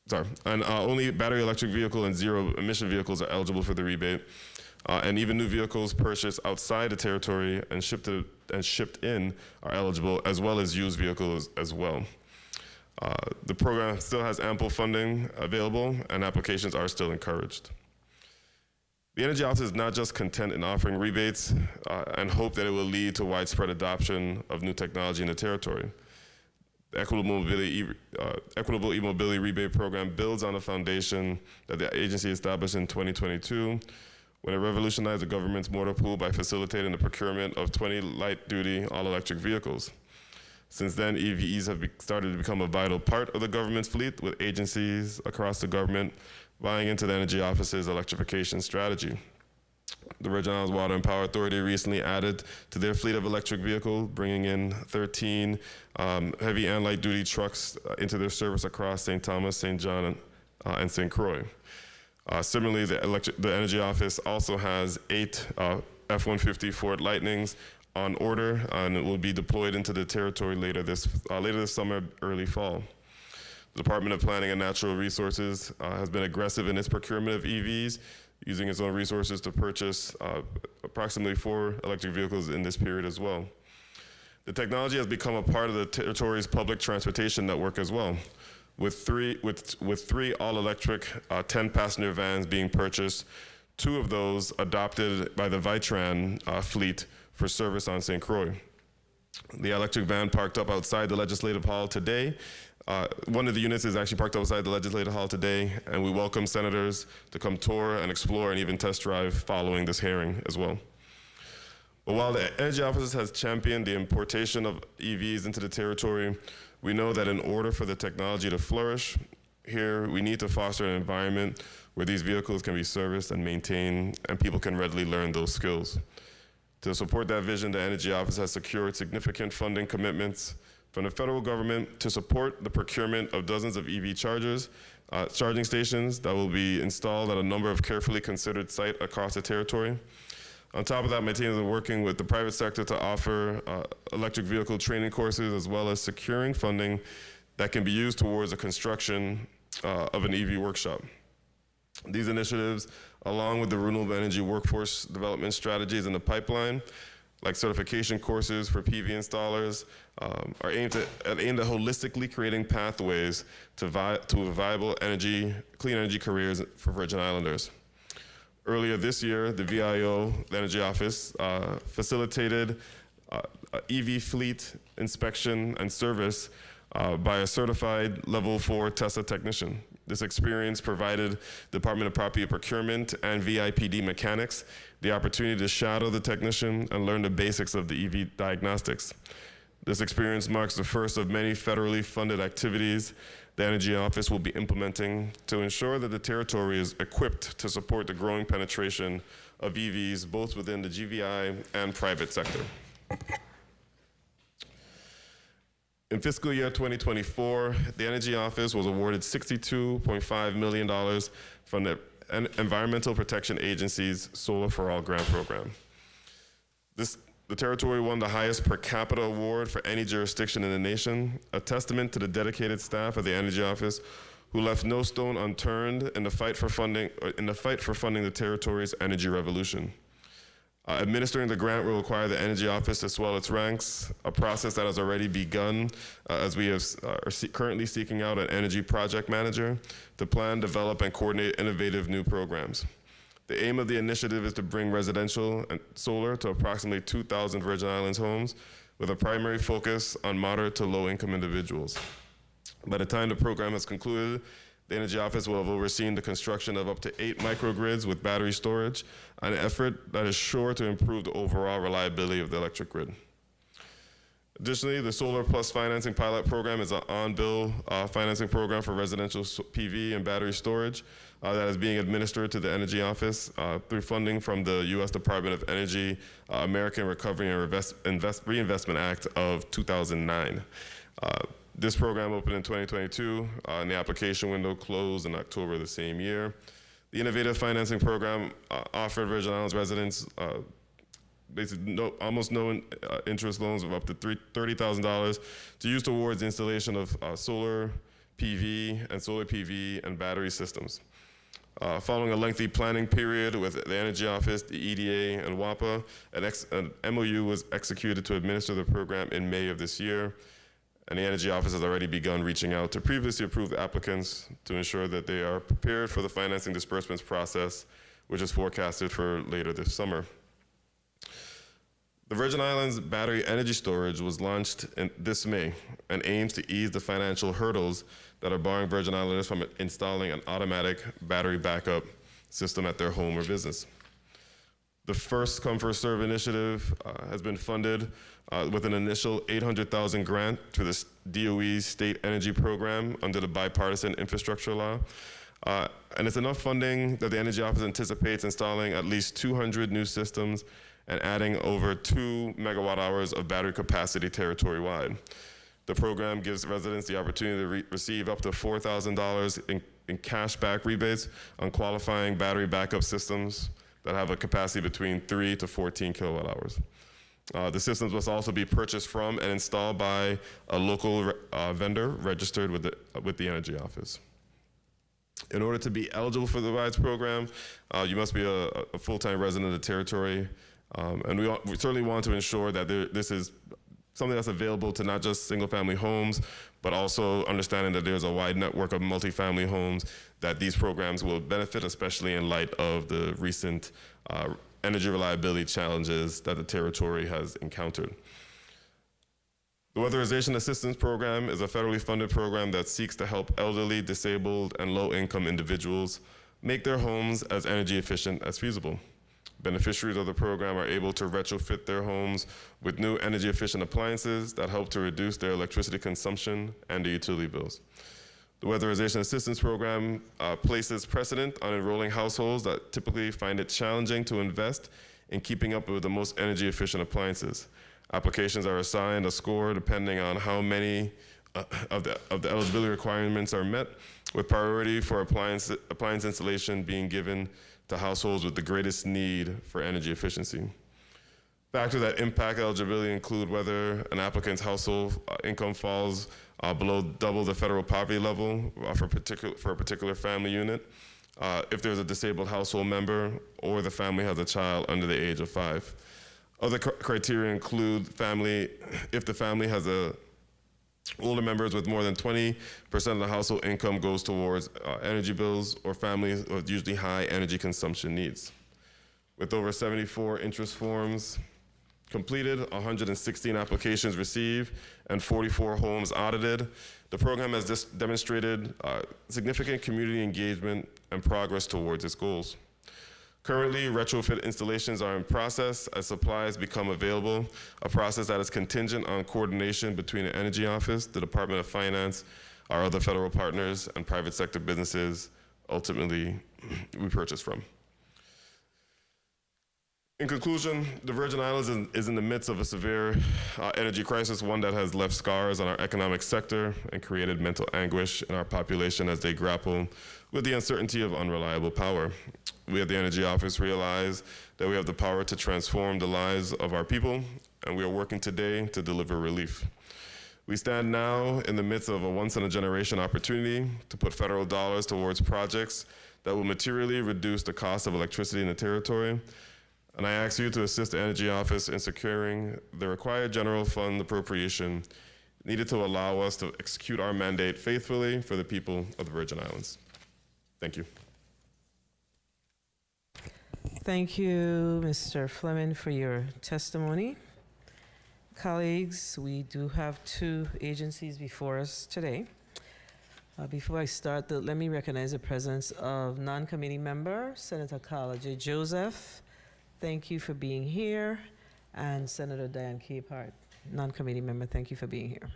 Only battery electric vehicle and zero emission vehicles are eligible for the rebate. And even new vehicles purchased outside the territory and shipped in are eligible, as well as used vehicles as well. The program still has ample funding available, and applications are still encouraged. The Energy Office is not just content in offering rebates and hope that it will lead to widespread adoption of new technology in the territory. The Equitable E-Mobility Rebate Program builds on a foundation that the agency established in 2022 when it revolutionized the government's motor pool by facilitating the procurement of 20 light-duty all-electric vehicles. Since then, EVs have started to become a vital part of the government's fleet, with agencies across the government buying into the Energy Office's electrification strategy. The Virgin Islands Water and Power Authority recently added to their fleet of electric vehicles, bringing in 13 heavy and light-duty trucks into their service across St. Thomas, St. John, and St. Croix. Similarly, the Energy Office also has 8 F-150 Ford Lightnings on order, and it will be deployed into the territory later this summer, early fall. The Department of Planning and Natural Resources has been aggressive in its procurement of EVs, using its own resources to purchase approximately 4 electric vehicles in this period as well. The technology has become a part of the territory's public transportation network as well, with three all-electric 10-passenger vans being purchased, 2 of those adopted by the Vitran fleet for service on St. Croix. The electric van parked up outside the Legislative Hall today. One of the units is actually parked outside the Legislative Hall today, and we welcome senators to come tour and explore and even test drive following this hearing as well. But while the Energy Office has championed the importation of EVs into the territory, we know that in order for the technology to flourish here, we need to foster an environment where these vehicles can be serviced and maintained, and people can readily learn those skills. To support that vision, the Energy Office has secured significant funding commitments from the federal government to support the procurement of dozens of EV charging stations that will be installed at a number of carefully considered sites across the territory. On top of that, my team is working with the private sector to offer electric vehicle training courses, as well as securing funding that can be used towards the construction of an EV workshop. These initiatives, along with the renewable energy workforce development strategies in the pipeline, like certification courses for PV installers, are aimed at holistically creating pathways to viable clean energy careers for Virgin Islanders. Earlier this year, the VIO, the Energy Office, facilitated EV fleet inspection and service by a certified level 4 Tesla technician. This experience provided Department of Property Procurement and VIPD mechanics the opportunity to shadow the technician and learn the basics of the EV diagnostics. This experience marks the first of many federally funded activities the Energy Office will be implementing to ensure that the territory is equipped to support the growing penetration of EVs, both within the GVI and private sector. In fiscal year 2024, the Energy Office was awarded $62.5 million from the Environmental Protection Agency's Solar for All grant program. The territory won the highest per capita award for any jurisdiction in the nation, a testament to the dedicated staff of the Energy Office who left no stone unturned in the fight for funding the territory's energy revolution. Administering the grant will require the Energy Office to swell its ranks, a process that has already begun as we are currently seeking out an energy project manager to plan, develop, and coordinate innovative new programs. The aim of the initiative is to bring residential and solar to approximately 2,000 Virgin Islands homes with a primary focus on moderate to low-income individuals. By the time the program has concluded, the Energy Office will have overseen the construction of up to 8 microgrids with battery storage, an effort that is sure to improve the overall reliability of the electric grid. Additionally, the Solar Plus Financing Pilot Program is an on-bill financing program for residential PV and battery storage that is being administered to the Energy Office through funding from the U.S. Department of Energy American Recovery and Reinvestment Act of 2009. This program opened in 2022, and the application window closed in October of the same year. The innovative financing program offered Virgin Islands residents basically almost no interest loans of up to $30,000 to use towards the installation of solar PV and battery systems. Following a lengthy planning period with the Energy Office, the EDA, and WAPA, an MOU was executed to administer the program in May of this year. And the Energy Office has already begun reaching out to previously approved applicants to ensure that they are prepared for the financing disbursements process, which is forecasted for later this summer. The Virgin Islands Battery Energy Storage was launched this May and aims to ease the financial hurdles that are barring Virgin Islanders from installing an automatic battery backup system at their home or business. The First Come First Serve initiative has been funded with an initial $800,000 grant through the DOE's State Energy Program under the Bipartisan Infrastructure Law. And it's enough funding that the Energy Office anticipates installing at least 200 new systems and adding over 2 megawatt hours of battery capacity territory-wide. The program gives residents the opportunity to receive up to $4,000 in cash back rebates on qualifying battery backup systems that have a capacity between 3 to 14 kilowatt hours. The systems must also be purchased from and installed by a local vendor registered with the Energy Office. In order to be eligible for the RIDES program, you must be a full-time resident of the territory. And we certainly want to ensure that this is something that's available to not just single-family homes, but also understanding that there's a wide network of multifamily homes that these programs will benefit, especially in light of the recent energy reliability challenges that the territory has encountered. The Weatherization Assistance Program is a federally funded program that seeks to help elderly, disabled, and low-income individuals make their homes as energy efficient as feasible. Beneficiaries of the program are able to retrofit their homes with new energy efficient appliances that help to reduce their electricity consumption and their utility bills. The Weatherization Assistance Program places precedent on enrolling households that typically find it challenging to invest in keeping up with the most energy efficient appliances. Applications are assigned a score depending on how many of the eligibility requirements are met, with priority for appliance installation being given to households with the greatest need for energy efficiency. Factors that impact eligibility include whether an applicant's household income falls below double the federal poverty level for a particular family unit, if there's a disabled household member, or the family has a child under the age of 5. Other criteria include if the family has older members with more than 20% of the household income goes towards energy bills, or families with usually high energy consumption needs. With over 74 interest forms completed, 116 applications received, and 44 homes audited, the program has demonstrated significant community engagement and progress towards its goals. Currently, retrofit installations are in process as supplies become available, a process that is contingent on coordination between the Energy Office, the Department of Finance, our other federal partners, and private sector businesses ultimately we purchase from. In conclusion, the Virgin Islands is in the midst of a severe energy crisis, one that has left scars on our economic sector and created mental anguish in our population as they grapple with the uncertainty of unreliable power. We at the Energy Office realize that we have the power to transform the lives of our people, and we are working today to deliver relief. We stand now in the midst of a once-in-a-generation opportunity to put federal dollars towards projects that will materially reduce the cost of electricity in the territory. And I ask you to assist the Energy Office in securing the required general fund appropriation needed to allow us to execute our mandate faithfully for the people of the Virgin Islands. Thank you. Thank you, Mr. Fleming, for your testimony. Colleagues, we do have two agencies before us today. Before I start, let me recognize the presence of non-committee member, Senator Carla J. Joseph. Thank you for being here. And Senator Diane Capehart, non-committee member, thank you for being here.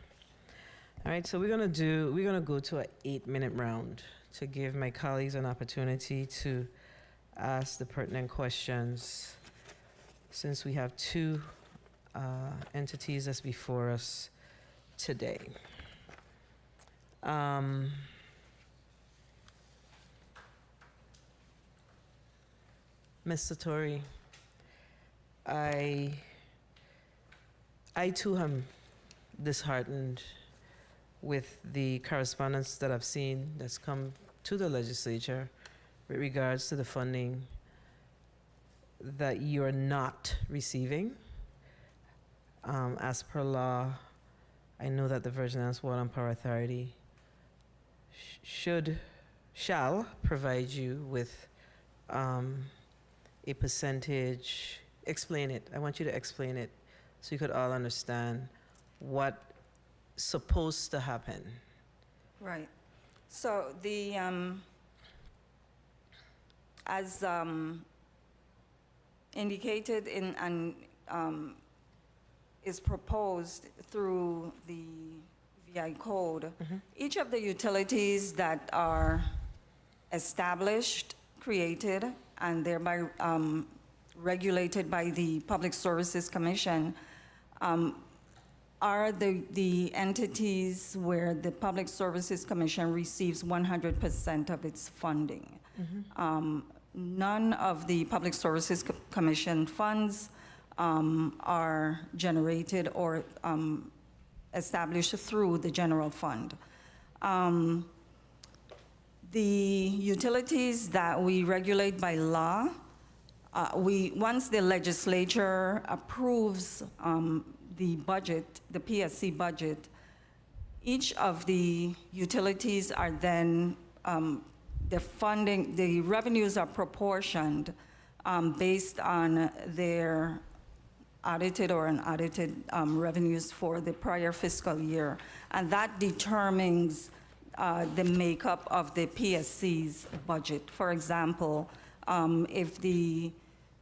All right, so we're gonna go to an 8-minute round to give my colleagues an opportunity to ask the pertinent questions, since we have two entities that's before us today. Mr. Torrey, I too am disheartened with the correspondence that I've seen that's come to the legislature with regards to the funding that you're not receiving. As per law, I know that the Virgin Islands Water and Power Authority shall provide you with a percentage. Explain it. I want you to explain it so you could all understand what's supposed to happen. Right. So the, as indicated in and is proposed through the VI code, each of the utilities that are established, created, and thereby regulated by the Public Services Commission are the entities where the Public Services Commission receives 100% of its funding. None of the Public Services Commission funds are generated or established through the general fund. The utilities that we regulate by law, once the legislature approves the budget, the PSC budget, each of the utilities are then, the revenues are proportioned based on their audited or unaudited revenues for the prior fiscal year. And that determines the makeup of the PSC's budget. For example, if the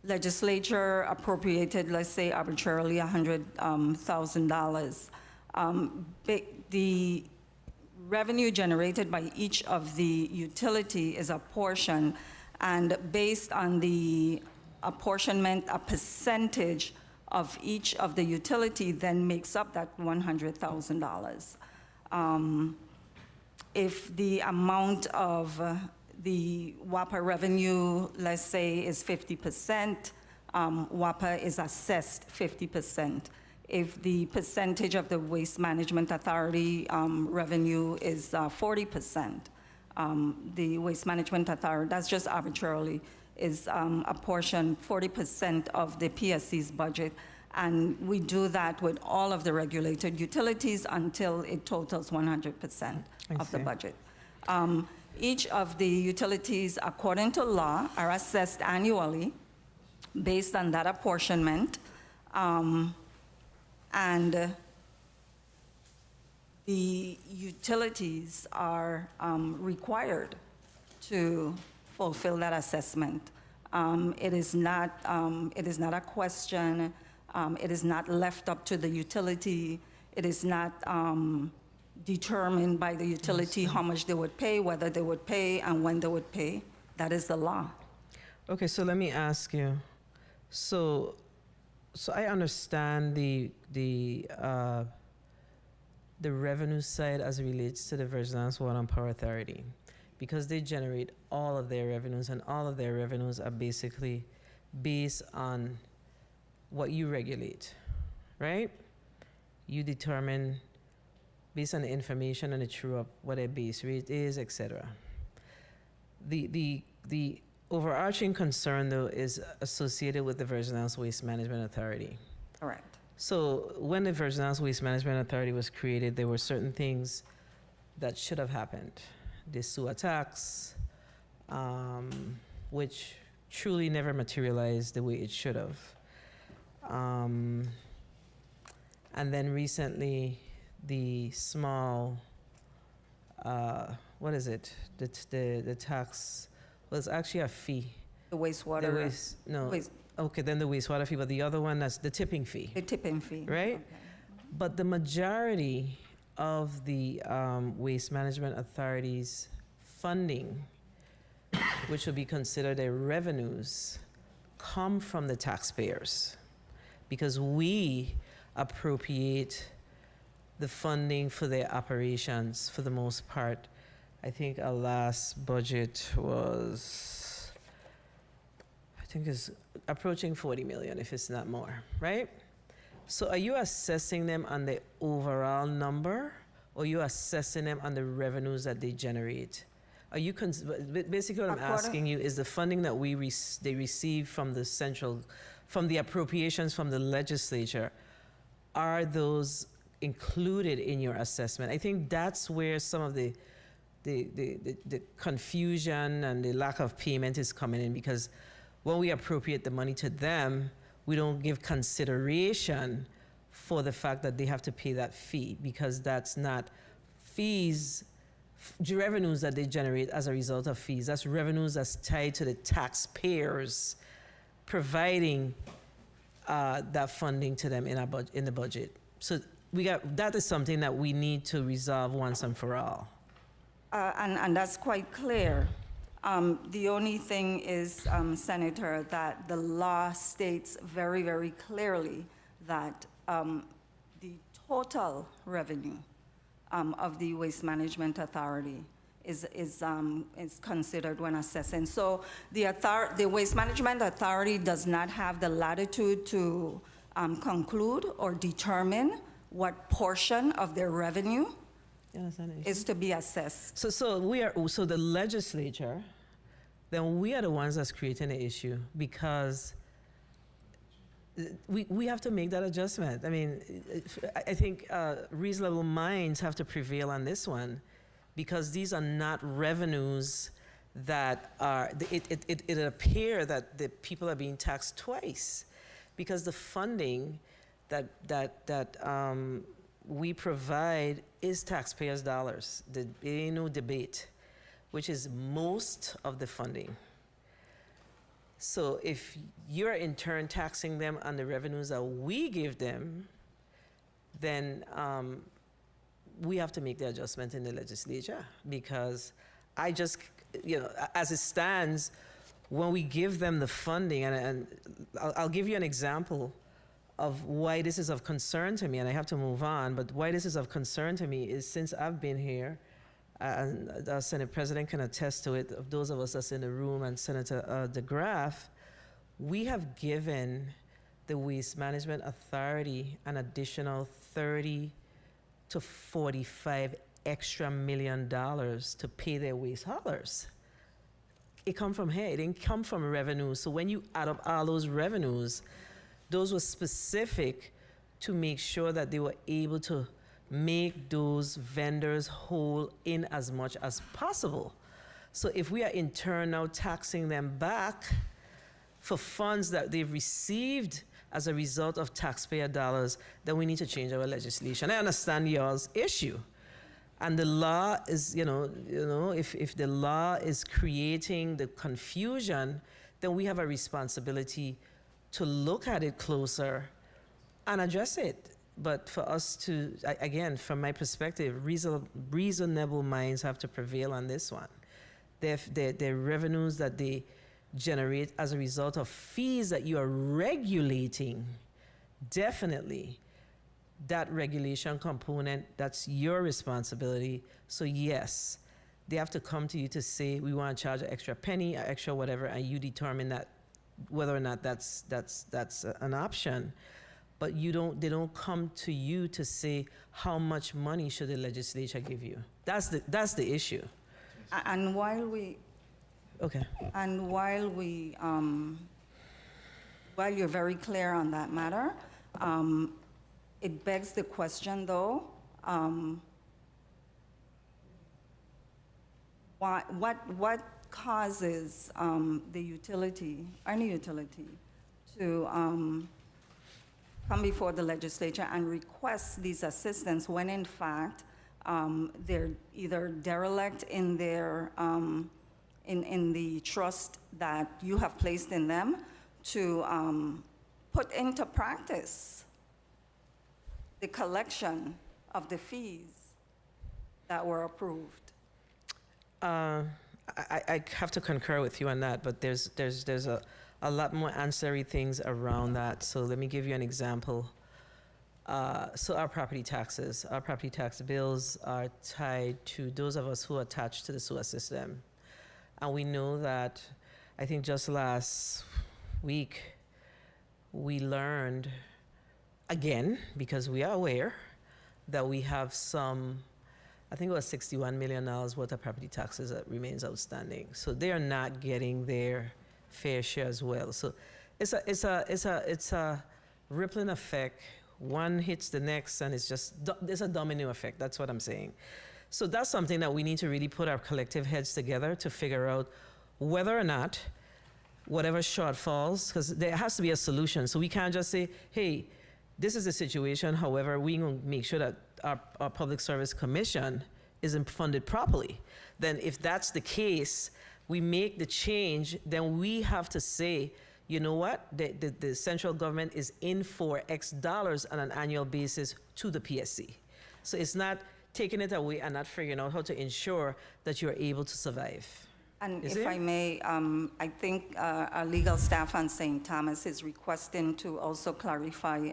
legislature appropriated, let's say arbitrarily $100,000, the revenue generated by each of the utility is apportioned, and based on the apportionment, a percentage of each of the utility then makes up that $100,000. If the amount of the WAPA revenue, let's say, is 50%, WAPA is assessed 50%. If the percentage of the Waste Management Authority revenue is 40%, the Waste Management Authority, that's just arbitrarily, is apportioned 40% of the PSC's budget. And we do that with all of the regulated utilities until it totals 100% of the budget. Each of the utilities, according to law, are assessed annually based on that apportionment. And the utilities are required to fulfill that assessment. It is not a question. It is not left up to the utility. It is not determined by the utility how much they would pay, whether they would pay, and when they would pay. That is the law. Okay, so let me ask you, So I understand the revenue side as it relates to the Virgin Islands Water and Power Authority, because they generate all of their revenues, and all of their revenues are basically based on what you regulate, right? You determine based on the information and the true up what their base rate is, etc. The overarching concern, though, is associated with the Virgin Islands Waste Management Authority. Correct. So when the Virgin Islands Waste Management Authority was created, there were certain things that should have happened. The sewer tax, which truly never materialized the way it should have. And then recently, the small, what is it? The tax was actually a fee. The wastewater. The waste, no. Waste. Okay, then the wastewater fee, but the other one, that's the tipping fee. The tipping fee. Right? Okay. But the majority of the Waste Management Authority's funding, which would be considered their revenues, come from the taxpayers, because we appropriate the funding for their operations for the most part. I think our last budget was, I think it's approaching 40 million, if it's not more, right? So are you assessing them on the overall number, or are you assessing them on the revenues that they generate? Are you, basically what I'm asking you is the funding that they receive from the central, from the appropriations from the legislature, are those included in your assessment? I think that's where some of the confusion and the lack of payment is coming in, because when we appropriate the money to them, we don't give consideration for the fact that they have to pay that fee, because that's not fees, revenues that they generate as a result of fees. That's revenues that's tied to the taxpayers providing that funding to them in the budget. So that is something that we need to resolve once and for all. And that's quite clear. The only thing is, Senator, that the law states very, very clearly that the total revenue of the Waste Management Authority is considered when assessing. So the Waste Management Authority does not have the latitude to conclude or determine what portion of their revenue is to be assessed. So the legislature, then we are the ones that's creating the issue, because we have to make that adjustment. I mean, I think reasonable minds have to prevail on this one, because these are not revenues that are, it appear that the people are being taxed twice, because the funding that we provide is taxpayers' dollars. There ain't no debate, which is most of the funding. So if you're in turn taxing them on the revenues that we give them, then we have to make the adjustment in the legislature, because I just, as it stands, when we give them the funding, and I'll give you an example of why this is of concern to me, and I have to move on, but why this is of concern to me is, since I've been here, and the Senate President can attest to it, of those of us that's in the room, and Senator DeGraff, we have given the Waste Management Authority an additional $30 to $45 extra million to pay their waste haulers. It come from here, it didn't come from revenue. So when you add up all those revenues, those were specific to make sure that they were able to make those vendors whole in as much as possible. So if we are in turn now taxing them back for funds that they've received as a result of taxpayer dollars, then we need to change our legislation. I understand y'all's issue. And the law is, if the law is creating the confusion, then we have a responsibility to look at it closer and address it. But for us to, again, from my perspective, reasonable minds have to prevail on this one. Their revenues that they generate as a result of fees that you are regulating, definitely that regulation component, that's your responsibility. So yes, they have to come to you to say, we want to charge an extra penny, an extra whatever, and you determine that whether or not that's an option. But they don't come to you to say how much money should the legislature give you. That's the issue. And while we, Okay. and while you're very clear on that matter, it begs the question though, what causes the utility, any utility, to come before the legislature and request these assistance when in fact they're either derelict in their in the trust that you have placed in them to put into practice the collection of the fees that were approved? I have to concur with you on that, but there's a lot more ancillary things around that. So let me give you an example. So our property tax bills are tied to those of us who are attached to the sewer system. And we know that, I think just last week, we learned again, because we are aware that we have some, I think it was $61 million worth of property taxes that remains outstanding. So they are not getting their fair share as well. So it's a rippling effect. One hits the next, and there's a domino effect. That's what I'm saying. So that's something that we need to really put our collective heads together to figure out whether or not whatever shortfalls, because there has to be a solution. So we can't just say, hey, this is the situation. However, we're going to make sure that our Public Service Commission isn't funded properly. Then if that's the case, we make the change, then we have to say, you know what, the central government is in for X dollars on an annual basis to the PSC. So it's not taking it away and not figuring out how to ensure that you're able to survive. And if I may, I think our legal staff on St. Thomas is requesting to also clarify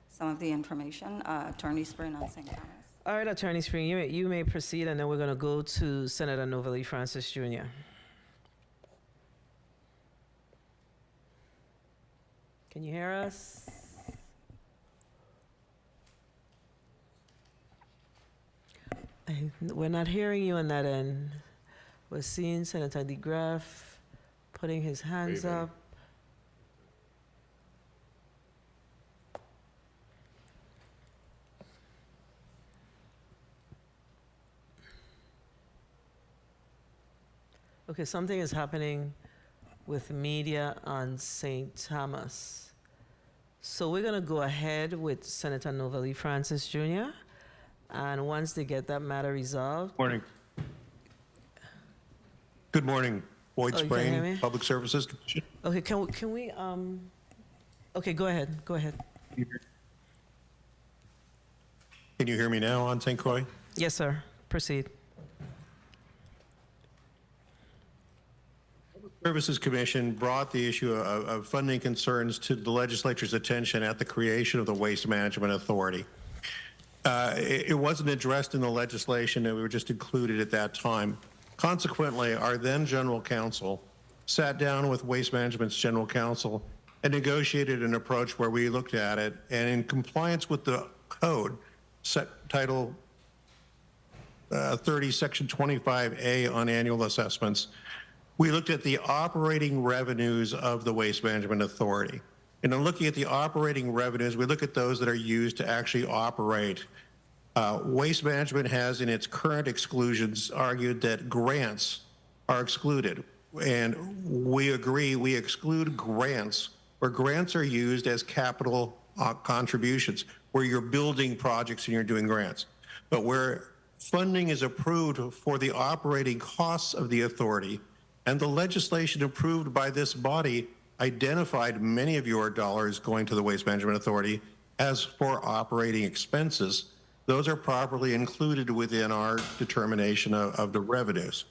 some of the information. Attorney Spring on St. Thomas. All right, Attorney Spring, you may proceed, and then we're going to go to Senator Novalee Francis Jr. Can you hear us? We're not hearing you on that end. We're seeing Senator DeGraff putting his hands up. Okay, something is happening with media on St. Thomas. So we're going to go ahead with Senator Novalee Francis Jr. And once they get that matter resolved. Morning. Good morning. Boyd Oh, you can hear Sprain, me? Public Services Commission. Okay, can we okay, go ahead. Can you hear me now on St. Croix? Yes, sir. Proceed. Services Commission brought the issue of funding concerns to the legislature's attention at the creation of the Waste Management Authority. It wasn't addressed in the legislation, and we were just included at that time. Consequently, our then General Counsel sat down with Waste Management's General Counsel and negotiated an approach where we looked at it, and in compliance with the code, Title 30, Section 25A on annual assessments, we looked at the operating revenues of the Waste Management Authority. And in looking at the operating revenues, we look at those that are used to actually operate. Waste Management has, in its current exclusions, argued that grants are excluded. And we agree, we exclude grants where grants are used as capital contributions, where you're building projects and you're doing grants. But where funding is approved for the operating costs of the authority, and the legislation approved by this body identified many of your dollars going to the Waste Management Authority as for operating expenses, those are properly included within our determination of the revenues.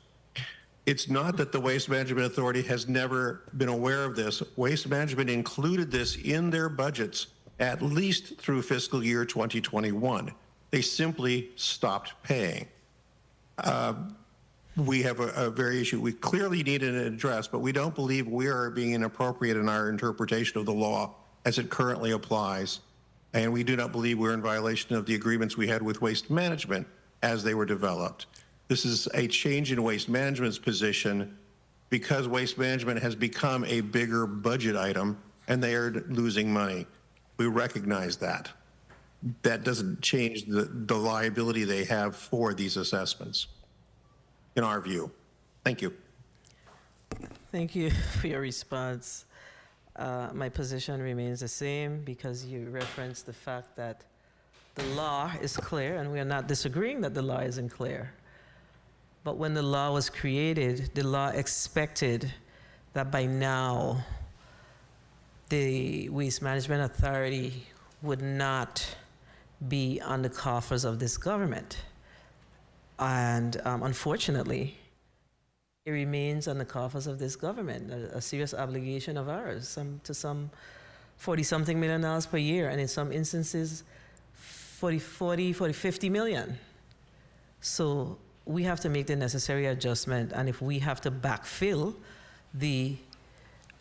It's not that the Waste Management Authority has never been aware of this. Waste Management included this in their budgets at least through fiscal year 2021. They simply stopped paying. We have a very issue we clearly need an address, but we don't believe we are being inappropriate in our interpretation of the law as it currently applies. And we do not believe we're in violation of the agreements we had with Waste Management as they were developed. This is a change in Waste Management's position because Waste Management has become a bigger budget item and they are losing money. We recognize that. That doesn't change the liability they have for these assessments, in our view. Thank you. Thank you for your response. My position remains the same because you referenced the fact that the law is clear, and we are not disagreeing that the law isn't clear. But when the law was created, the law expected that by now the Waste Management Authority would not be on the coffers of this government. And unfortunately, it remains on the coffers of this government, a serious obligation of ours, to some $40-something million per year, and in some instances, 50 million. So we have to make the necessary adjustment, and if we have to backfill the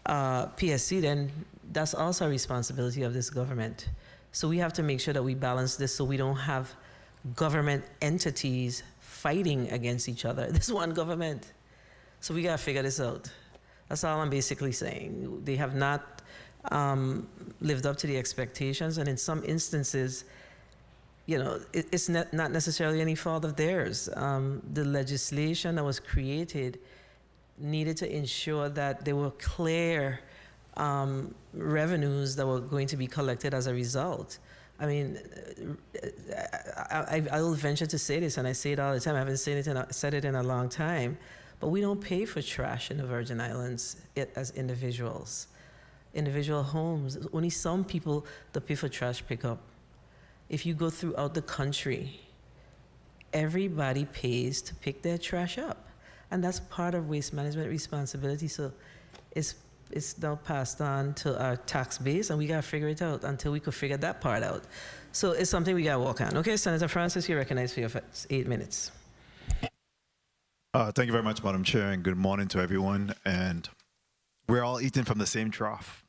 PSC, then that's also a responsibility of this government. So we have to make sure that we balance this so we don't have government entities fighting against each other. There's one government. So we gotta figure this out. That's all I'm basically saying. They have not lived up to the expectations, and in some instances, you know, it's not necessarily any fault of theirs. The legislation that was created needed to ensure that there were clear revenues that were going to be collected as a result. I mean, I will venture to say this, and I say it all the time. I haven't said it in a long time, but we don't pay for trash in the Virgin Islands as individuals. Individual homes, only some people that pay for trash pickup. If you go throughout the country, everybody pays to pick their trash up, and that's part of waste management responsibility. So it's now passed on to our tax base, and we gotta figure it out until we could figure that part out. So it's something we gotta work on. Okay, Senator Francis, you're recognized for your 8 minutes. Thank you very much, Madam Chair, and good morning to everyone. And we're all eating from the same trough.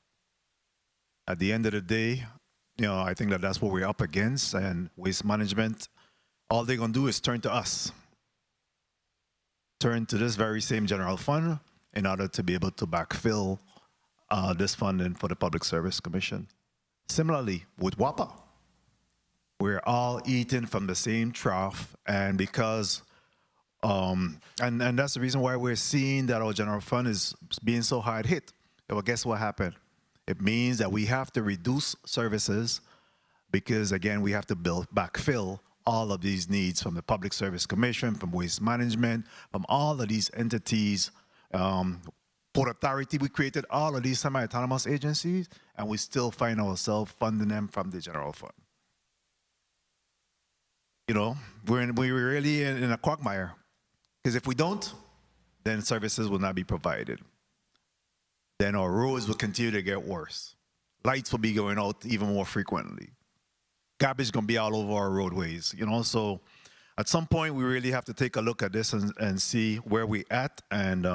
At the end of the day, you know, I think that that's what we're up against, and waste management, all they're gonna do is turn to us. Turn to this very same general fund in order to be able to backfill this funding for the Public Service Commission. Similarly, with WAPA, we're all eating from the same trough, and because, and that's the reason why we're seeing that our general fund is being so hard hit. Well, guess what happened? It means that we have to reduce services because, again, we have to backfill all of these needs from the Public Service Commission, from Waste Management, from all of these entities. Port Authority, we created all of these semi-autonomous agencies, and we still find ourselves funding them from the general fund. You know, we're really in a quagmire, because if we don't, then services will not be provided. Then our roads will continue to get worse. Lights will be going out even more frequently. Garbage is going to be all over our roadways, you know. So at some point, we really have to take a look at this and see where we're at, and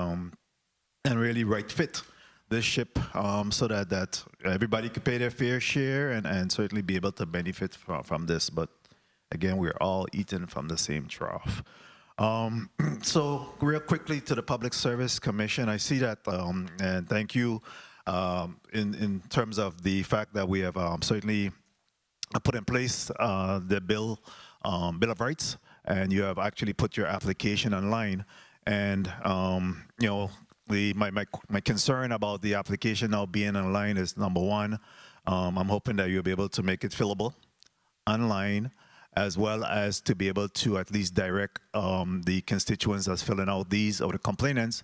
really right fit this ship so that everybody could pay their fair share and certainly be able to benefit from this. But again, we're all eating from the same trough. So real quickly to the Public Service Commission, I see that, and thank you in terms of the fact that we have certainly put in place the Bill of Rights, and you have actually put your application online. And you know, my concern about the application now being online is, number one, I'm hoping that you'll be able to make it fillable online, as well as to be able to at least direct the constituents that's filling out these, or the complainants,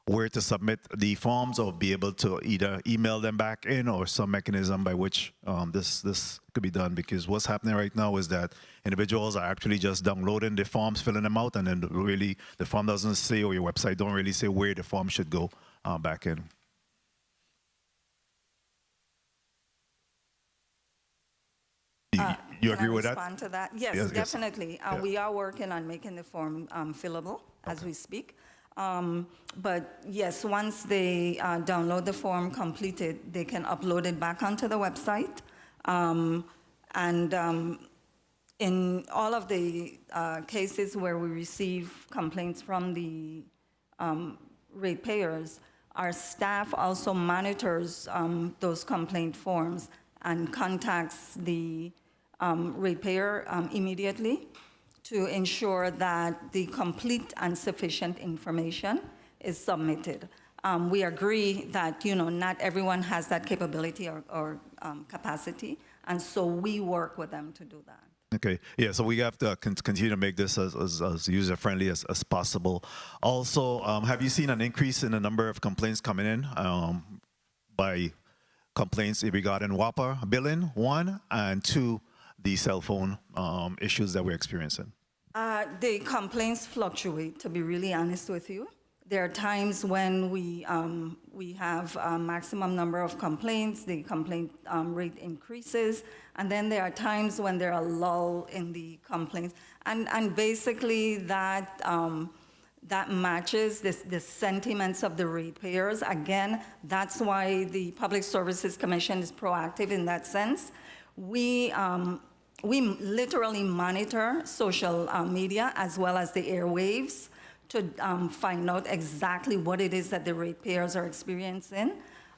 where to submit the forms or be able to either email them back in or some mechanism by which this could be done. Because what's happening right now is that individuals are actually just downloading the forms, filling them out, and then really the form doesn't say, or your website don't really say where the form should go back in. You agree with that? Can I respond to that? Yes, Yes, yes. definitely. Yeah. We are working on making the form fillable as we speak. But yes, once they download the form completed, they can upload it back onto the website. In all of the cases where we receive complaints from the ratepayers, our staff also monitors those complaint forms and contacts the ratepayer immediately to ensure that the complete and sufficient information is submitted. We agree that, not everyone has that capability or capacity, and so we work with them to do that. Okay, yeah, so we have to continue to make this as user-friendly as possible. Also, have you seen an increase in the number of complaints coming in by complaints regarding WAPA billing, one, and two, the cell phone issues that we're experiencing? The complaints fluctuate, to be really honest with you. There are times when we have a maximum number of complaints, the complaint rate increases, and then there are times when there are lull in the complaints. And basically that matches the sentiments of the ratepayers. Again, that's why the Public Services Commission is proactive in that sense. We literally monitor social media as well as the airwaves to find out exactly what it is that the ratepayers are experiencing.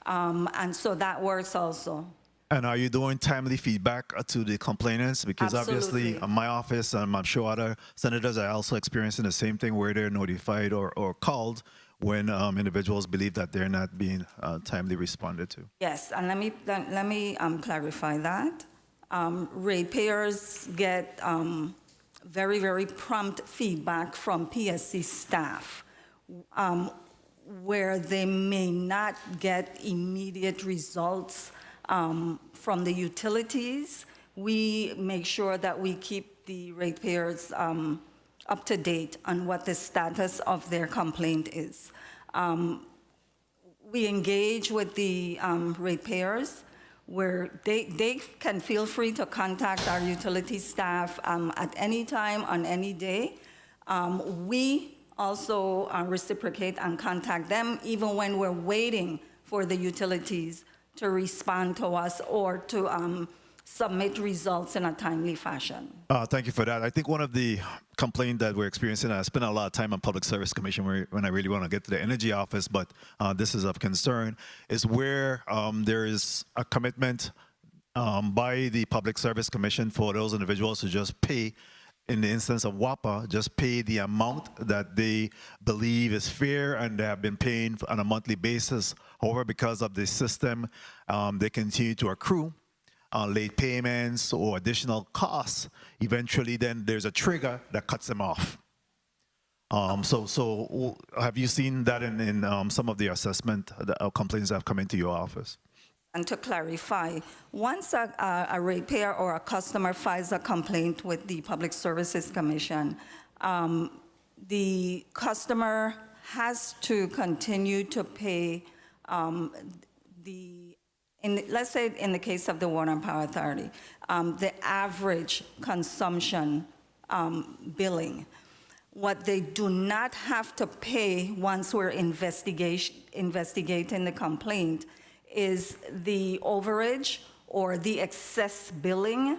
And so that works also. And are you doing timely feedback to the complainants? Because Absolutely. obviously, my office, and I'm sure other senators are also experiencing the same thing where they're notified or called when individuals believe that they're not being timely responded to. Yes, and let me clarify that. Ratepayers get very, very prompt feedback from PSC staff where they may not get immediate results from the utilities. We make sure that we keep the ratepayers up to date on what the status of their complaint is. We engage with the ratepayers where they can feel free to contact our utility staff at any time, on any day. We also reciprocate and contact them even when we're waiting for the utilities to respond to us or to submit results in a timely fashion. Thank you for that. I think one of the complaints that we're experiencing, I spend a lot of time on Public Service Commission when I really want to get to the Energy Office, but this is of concern, is where there is a commitment by the Public Service Commission for those individuals to just pay, in the instance of WAPA, just pay the amount that they believe is fair and they have been paying on a monthly basis. However, because of the system, they continue to accrue late payments or additional costs. Eventually, then there's a trigger that cuts them off. So have you seen that in some of the assessment complaints that have come into your office? And to clarify, once a ratepayer or a customer files a complaint with the Public Services Commission, the customer has to continue to pay let's say in the case of the Water and Power Authority, the average consumption billing. What they do not have to pay once we're investigating the complaint is the overage or the excess billing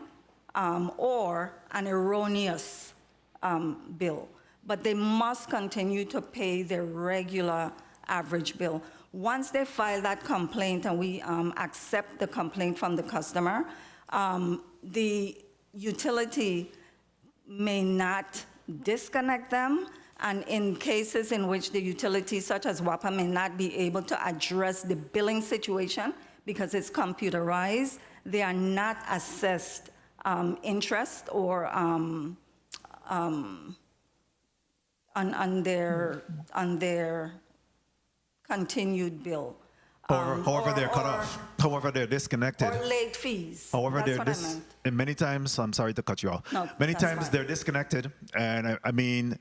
or an erroneous bill. But they must continue to pay their regular average bill. Once they file that complaint and we accept the complaint from the customer, the utility may not disconnect them, and in cases in which the utility, such as WAPA, may not be able to address the billing situation because it's computerized, they are not assessed interest or on their continued bill. However, they're cut off. However, they're disconnected. Or late fees. However, That's they're what I meant. and many times, I'm sorry to cut you off. No, many that's times fine. they're disconnected, and I mean,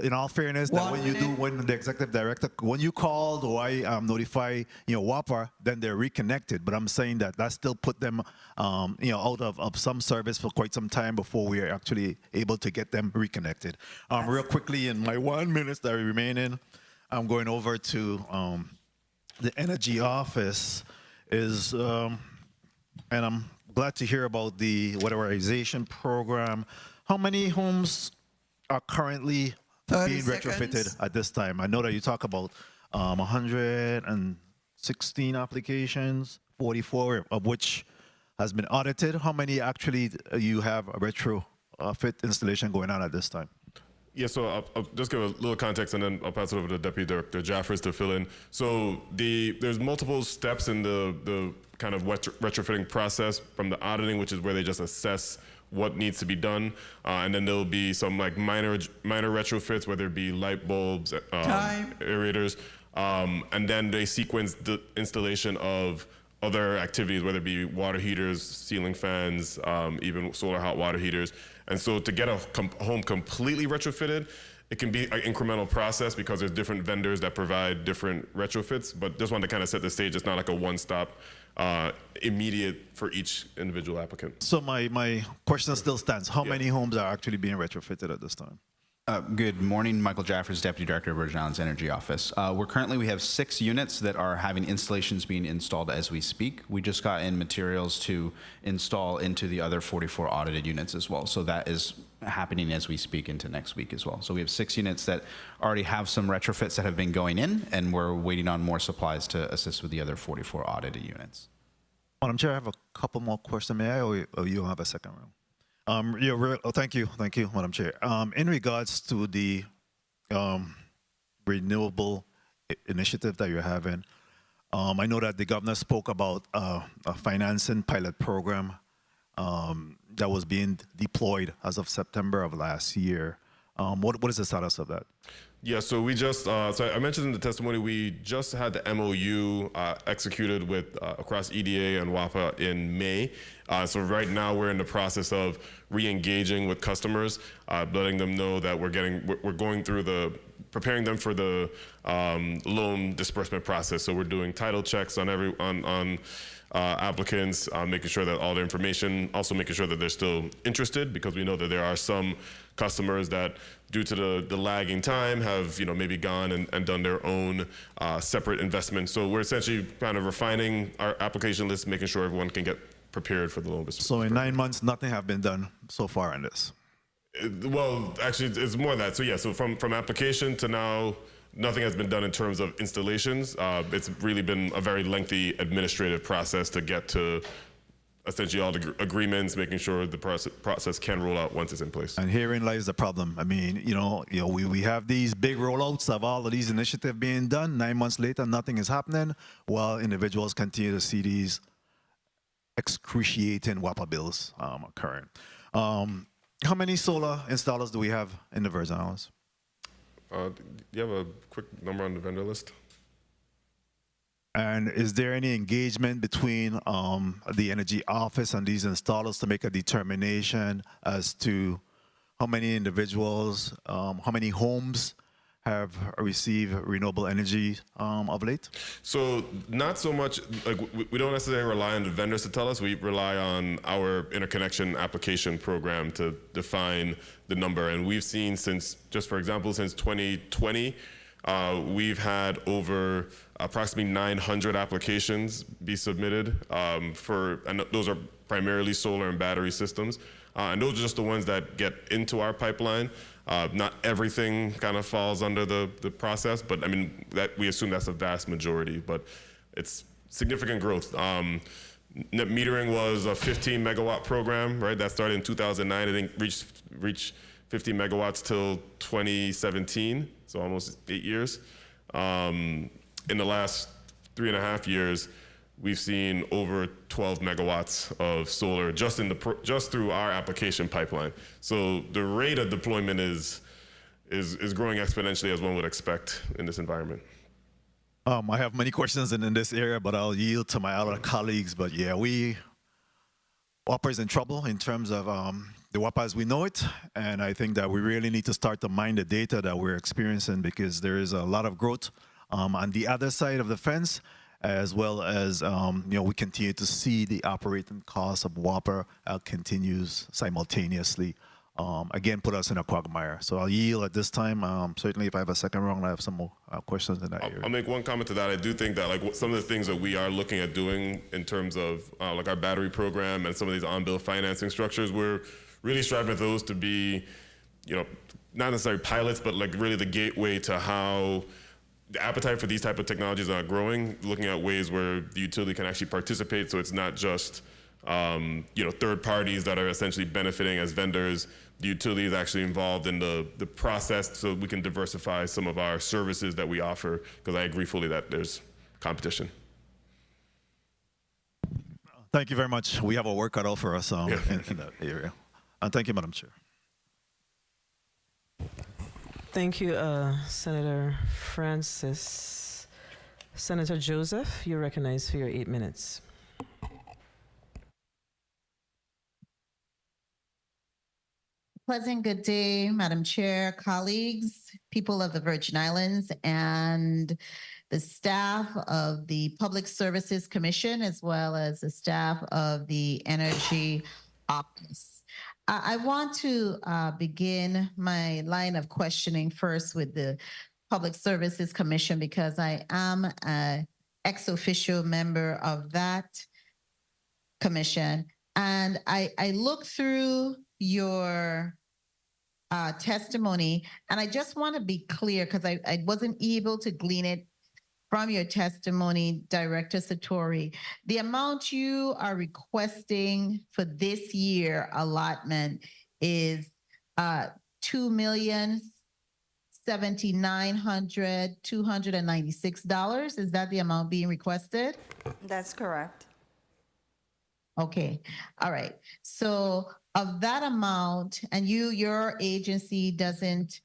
in all fairness, that when the executive director, when you called or I notify, WAPA, then they're reconnected. But I'm saying that still put them, out of some service for quite some time before we are actually able to get them reconnected. Real quickly, in my 1 minute that remain in, I'm going over to the energy office and I'm glad to hear about the weatherization program. How many homes are currently 30 being retrofitted seconds. at this time? I know that you talk about 116 applications, 44 of which has been audited. How many actually you have a retrofit installation going on at this time? Yeah, so I'll just give a little context and then I'll pass it over to Deputy Director Jaffers to fill in. So there's multiple steps in the kind of retrofitting process, from the auditing, which is where they just assess what needs to be done, and then there'll be some like minor retrofits, whether it be light bulbs, aerators, and then they sequence the installation of other activities, whether it be water heaters, ceiling fans, even solar hot water heaters. And so to get a home completely retrofitted, it can be an incremental process because there's different vendors that provide different retrofits, but just wanted to kind of set the stage. It's not like a one-stop, immediate for each individual applicant. So my question still stands. How many homes are actually being retrofitted at this time? Good morning, Michael Jaffers, Deputy Director of Virgin Islands Energy Office. We have 6 units that are having installations being installed as we speak. We just got in materials to install into the other 44 audited units as well. So that is happening as we speak into next week as well. So we have 6 units that already have some retrofits that have been going in, and we're waiting on more supplies to assist with the other 44 audited units. Madam Chair, I have a couple more questions. May I, or you have a second round? Thank you, Madam Chair. In regards to the renewable initiative that you're having, I know that the governor spoke about a financing pilot program that was being deployed as of September of last year. What is the status of that? Yeah, so we just, so I mentioned in the testimony, we just had the MOU executed with across EDA and WAPA in May. So right now we're in the process of re-engaging with customers, letting them know that we're going through preparing them for the loan disbursement process. So we're doing title checks on applicants, making sure that all the information, also making sure that they're still interested, because we know that there are some customers that, due to the lagging time, have maybe gone and done their own separate investments. So we're essentially kind of refining our application list, making sure everyone can get prepared for the loan disbursement. So in 9 months, nothing have been done so far on this? Well, actually, it's more than that. So yeah, so from application to now, nothing has been done in terms of installations. It's really been a very lengthy administrative process to get to essentially all the agreements, making sure the process can roll out once it's in place. And herein lies the problem. I mean, we have these big rollouts of all of these initiatives being done. 9 months later, nothing is happening, while individuals continue to see these excruciating WAPA bills occurring. How many solar installers do we have in the Virgin Islands? Do you have a quick number on the vendor list? And is there any engagement between the Energy Office and these installers to make a determination as to how many individuals, how many homes have received renewable energy of late? So not so much, like we don't necessarily rely on the vendors to tell us. We rely on our interconnection application program to define the number. And we've seen just for example, since 2020, we've had over approximately 900 applications be submitted and those are primarily solar and battery systems. And those are just the ones that get into our pipeline. Not everything kind of falls under the process, but I mean, we assume that's a vast majority, but it's significant growth. Net metering was a 15 megawatt program, right? That started in 2009. It didn't reach 50 megawatts till 2017, so almost 8 years. In the last 3.5 years, we've seen over 12 megawatts of solar just through our application pipeline. So the rate of deployment is growing exponentially, as one would expect in this environment. I have many questions in this area, but I'll yield to my other colleagues. But yeah, WAPA is in trouble in terms of the WAPA as we know it. And I think that we really need to start to mine the data that we're experiencing, because there is a lot of growth on the other side of the fence, as well as we continue to see the operating cost of WAPA continues simultaneously. Again, put us in a quagmire. So I'll yield at this time. Certainly, if I have a second round, I have some more questions in that area. I'll make one comment to that. I do think that some of the things that we are looking at doing in terms of like our battery program and some of these on-bill financing structures, we're really striving for those to be, not necessarily pilots, but like really the gateway to how the appetite for these type of technologies are growing, looking at ways where the utility can actually participate, so it's not just third parties that are essentially benefiting as vendors. The utility is actually involved in the process, so we can diversify some of our services that we offer, because I agree fully that there's competition. Thank you very much. We have a work cut out for us in that area. And thank you, Madam Chair. Thank you, Senator Francis. Senator Joseph, you're recognized for your 8 minutes. Pleasant good day, Madam Chair, colleagues, people of the Virgin Islands, and the staff of the Public Services Commission, as well as the staff of the Energy Office. I want to begin my line of questioning first with the Public Services Commission, because I am an ex officio member of that commission. And I looked through your testimony, and I just want to be clear, because I wasn't able to glean it from your testimony, Director Satori. The amount you are requesting for this year allotment is $2,079,296. Is that the amount being requested? That's correct. Okay, all right. So of that amount, and your agency doesn't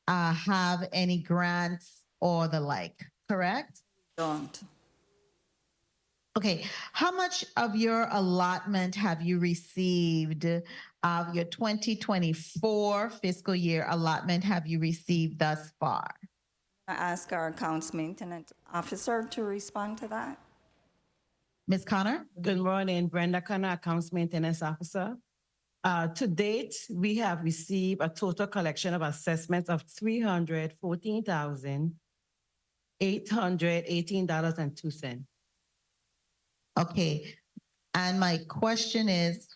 have any grants or the like, correct? Don't. Okay, how much of your allotment have you received of your 2024 fiscal year allotment have you received thus far? I ask our accounts maintenance officer to respond to that. Ms. Connor? Good morning, Brenda Connor, Accounts Maintenance Officer. To date, we have received a total collection of assessments of $314,818.02. Okay, and my question is,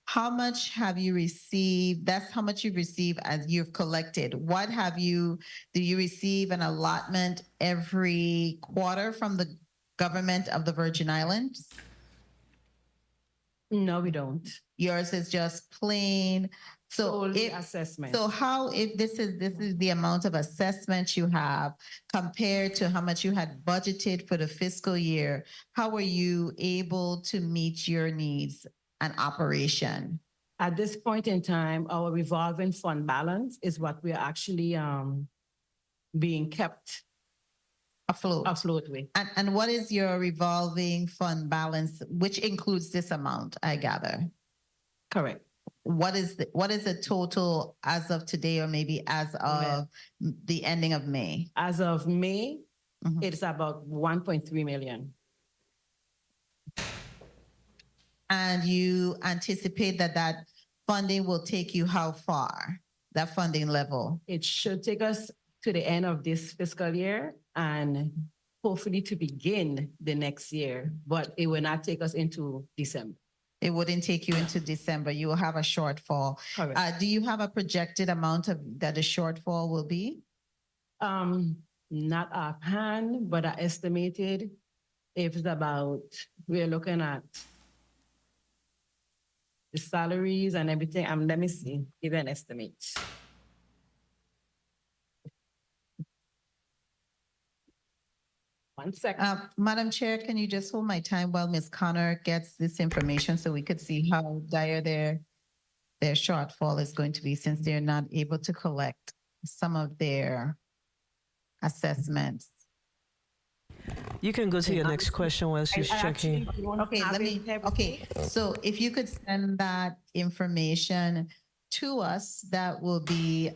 how much have you received? That's how much you've received as you've collected. Do you receive an allotment every quarter from the government of the Virgin Islands? No, we don't. Yours is just plain. Solely assessment. So how, if this is the amount of assessments you have compared to how much you had budgeted for the fiscal year, how were you able to meet your needs and operation? At this point in time, our revolving fund balance is what we are actually being kept afloat with. And what is your revolving fund balance, which includes this amount, I gather? Correct. What is the total as of today, or maybe as of the ending of May? As of May, it's about 1.3 million. And you anticipate that funding will take you how far, that funding level? It should take us to the end of this fiscal year and hopefully to begin the next year, but it will not take us into December. It wouldn't take you into December. You will have a shortfall. Correct. Do you have a projected amount that the shortfall will be? Not offhand, but I estimated if it's about, we're looking at the salaries and everything. Let me see, give an estimate. One second. Madam Chair, can you just hold my time while Ms. Connor gets this information so we could see how dire their shortfall is going to be, since they're not able to collect some of their assessments? You can go to your next question while she's checking. Okay, so if you could send that information to us, that will be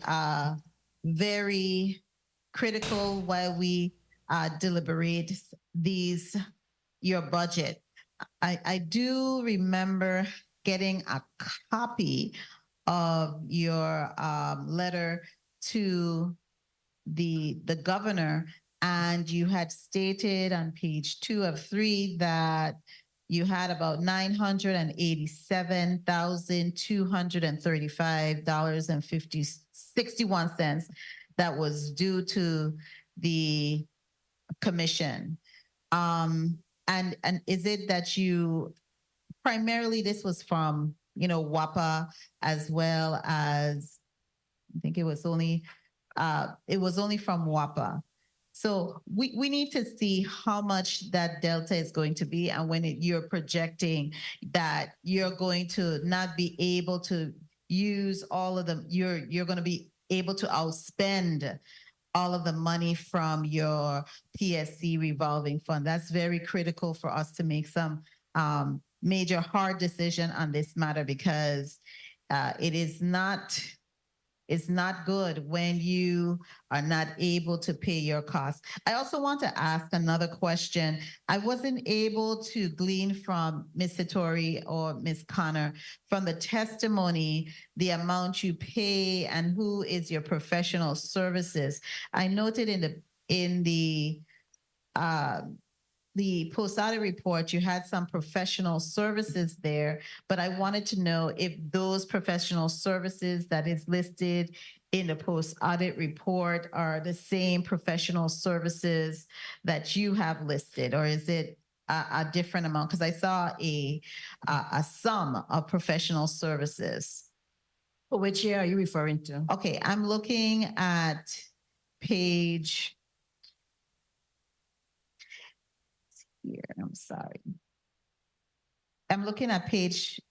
very critical while we deliberate your budget. I do remember getting a copy of your letter to the governor, and you had stated on page 2 of 3 that you had about $987,235.61 that was due to the commission. And is it that you primarily this was from WAPA, as well as I think it was only from WAPA. So we need to see how much that delta is going to be, and when you're projecting that you're going to not be able to use all of them, you're going to be able to outspend all of the money from your PSC revolving fund. That's very critical for us to make some major hard decision on this matter, because it's not good when you are not able to pay your costs. I also want to ask another question. I wasn't able to glean from Ms. Satori or Ms. Connor from the testimony the amount you pay and who is your professional services. I noted in the post-audit report, you had some professional services there, but I wanted to know if those professional services that is listed in the post-audit report are the same professional services that you have listed, or is it a different amount? Because I saw a sum of professional services. Which year are you referring to? Okay, I'm looking at page here. I'm sorry. I'm looking at page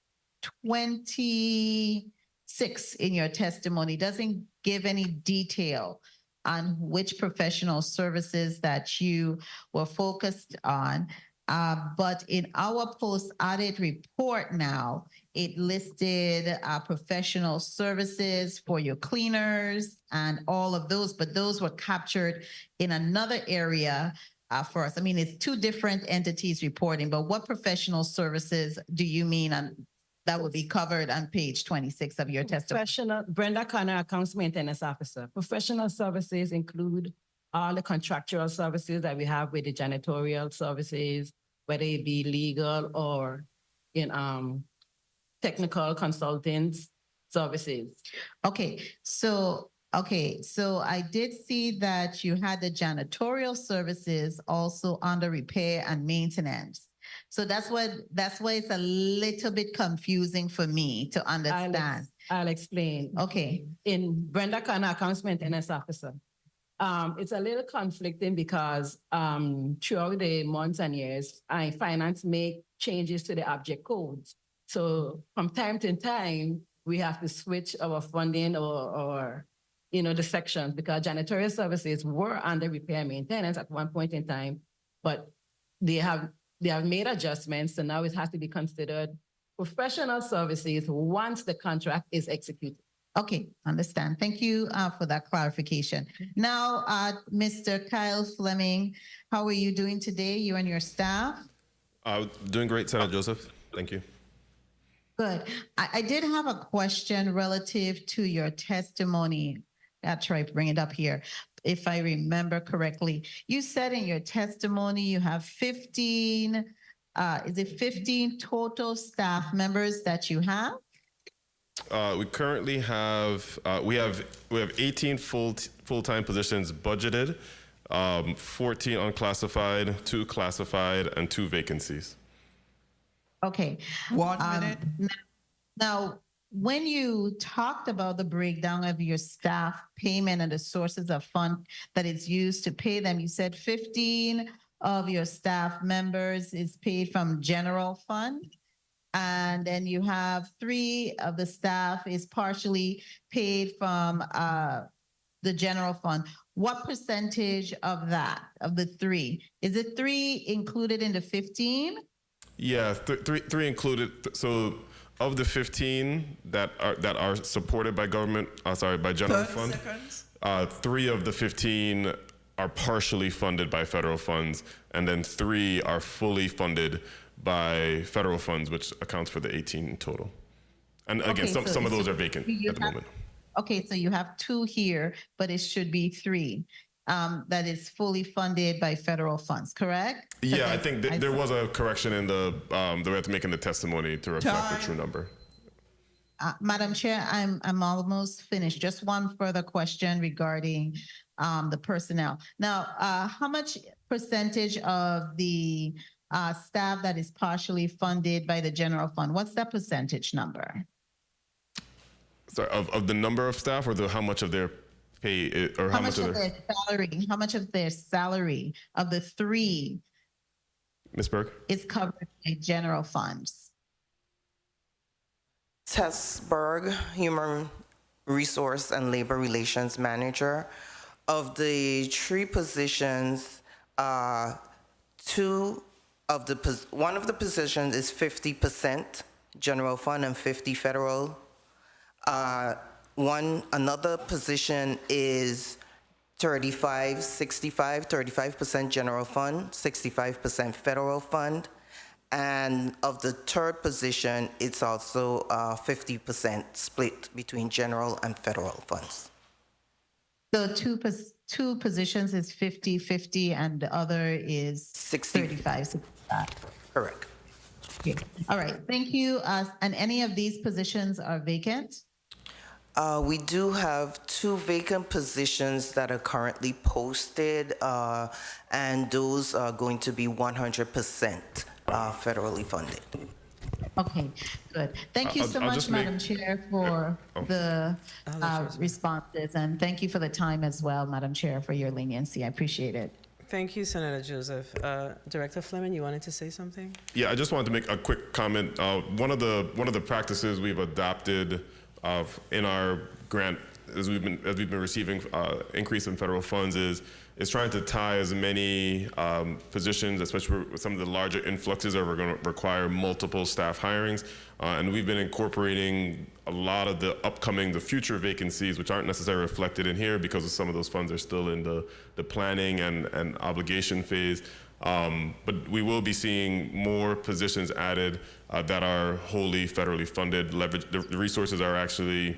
26 in your testimony. It doesn't give any detail on which professional services that you were focused on. But in our post-audit report now, it listed professional services for your cleaners and all of those, but those were captured in another area for us. I mean, it's two different entities reporting, but what professional services do you mean that would be covered on page 26 of your testimony? Brenda Connor, Accounts Maintenance Officer. Professional services include all the contractual services that we have with the janitorial services, whether it be legal or in technical consultants services. Okay, so I did see that you had the janitorial services also under repair and maintenance. So that's why it's a little bit confusing for me to understand. I'll explain. Okay. In Brenda Connor, Accounts Maintenance Officer, it's a little conflicting because throughout the months and years, finance make changes to the object codes. So from time to time, we have to switch our funding or the sections, because janitorial services were under repair and maintenance at one point in time, but they have made adjustments, so now it has to be considered professional services once the contract is executed. Okay, understand. Thank you for that clarification. Now, Mr. Kyle Fleming, how are you doing today, you and your staff? Doing great, Senator Joseph. Thank you. Good. I did have a question relative to your testimony. I'll try to bring it up here. If I remember correctly, you said in your testimony you have 15, is it 15 total staff members that you have? We currently have we have 18 full-time positions budgeted, 14 unclassified, 2 classified, and 2 vacancies. Okay. 1 minute. Now, when you talked about the breakdown of your staff payment and the sources of fund that is used to pay them, you said 15 of your staff members is paid from general fund. And then you have 3 of the staff is partially paid from the general fund. What percentage of that, of the 3? Is it 3 included in the 15? Yeah, three included. So of the 15 that are supported by government, by general 30 fund, seconds. 3 of the 15 are partially funded by federal funds, and then 3 are fully funded by federal funds, which accounts for the 18 in total. And again, Okay, some of those are vacant at the moment. Okay, so you have 2 here, but it should be 3 that is fully funded by federal funds, correct? Yeah, I think there was a correction in the that we had to make in the testimony to reflect the true number. Madam Chair, I'm almost finished. Just one further question regarding the personnel. Now, how much percentage of the staff that is partially funded by the general fund? What's that percentage number? Sorry, of the number of staff, or how much of their pay, or how much of their salary? How much of their salary of the 3? Ms. Berg? Is covered by general funds? Tess Berg, Human Resource and Labor Relations Manager. Of the 3 positions, one of the positions is 50% general fund and 50 federal. Another position is 35% general fund, 65% federal fund. And of the 3rd position, it's also 50% split between general and federal funds. So two positions is 50-50 and the other is 35-65. Correct. Okay. All right, thank you. And any of these positions are vacant? We do have 2 vacant positions that are currently posted, and those are going to be 100% federally funded. Okay, good. Thank you so much, Madam Chair, for the responses, and thank you for the time as well, Madam Chair, for your leniency. I appreciate it. Thank you, Senator Joseph. Director Fleming, you wanted to say something? Yeah, I just wanted to make a quick comment. One of the practices we've adopted in our grant, as we've been receiving increase in federal funds, is trying to tie as many positions, especially with some of the larger influxes that are going to require multiple staff hirings. And we've been incorporating a lot of the future vacancies, which aren't necessarily reflected in here because some of those funds are still in the planning and obligation phase. But we will be seeing more positions added that are wholly federally funded. The resources are actually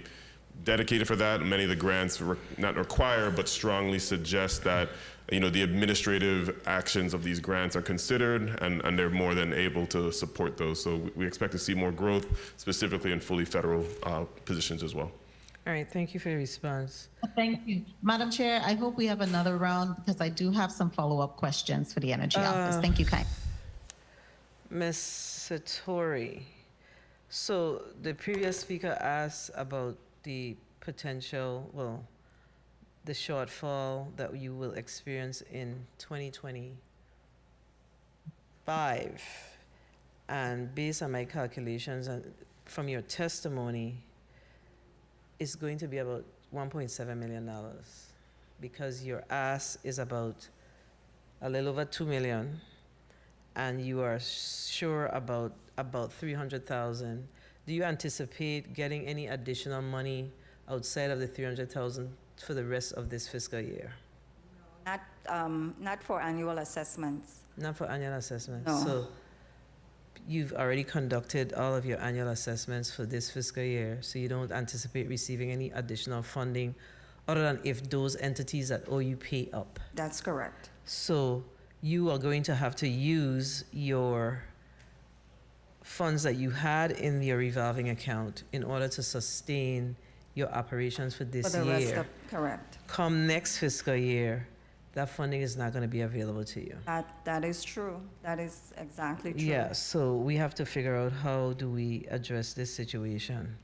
dedicated for that. Many of the grants not require, but strongly suggest that the administrative actions of these grants are considered, and they're more than able to support those. So we expect to see more growth, specifically in fully federal positions as well. All right, thank you for your response. Thank you. Madam Chair, I hope we have another round because I do have some follow-up questions for the Energy Office. Thank you, Kai. Ms. Satori, so the previous speaker asked about the potential, the shortfall that you will experience in 2025. And based on my calculations and from your testimony, it's going to be about $1.7 million because your ask is about a little over $2 million and you are sure about 300,000. Do you anticipate getting any additional money outside of the 300,000 for the rest of this fiscal year? Not for annual assessments. Not for annual assessments. No. So you've already conducted all of your annual assessments for this fiscal year, so you don't anticipate receiving any additional funding other than if those entities that owe you pay up. That's correct. So you are going to have to use your funds that you had in your revolving account in order to sustain your operations for this For the rest year. of, correct. Come next fiscal year, that funding is not going to be available to you. That is true. That is exactly true. Yeah, so we have to figure out how do we address this situation.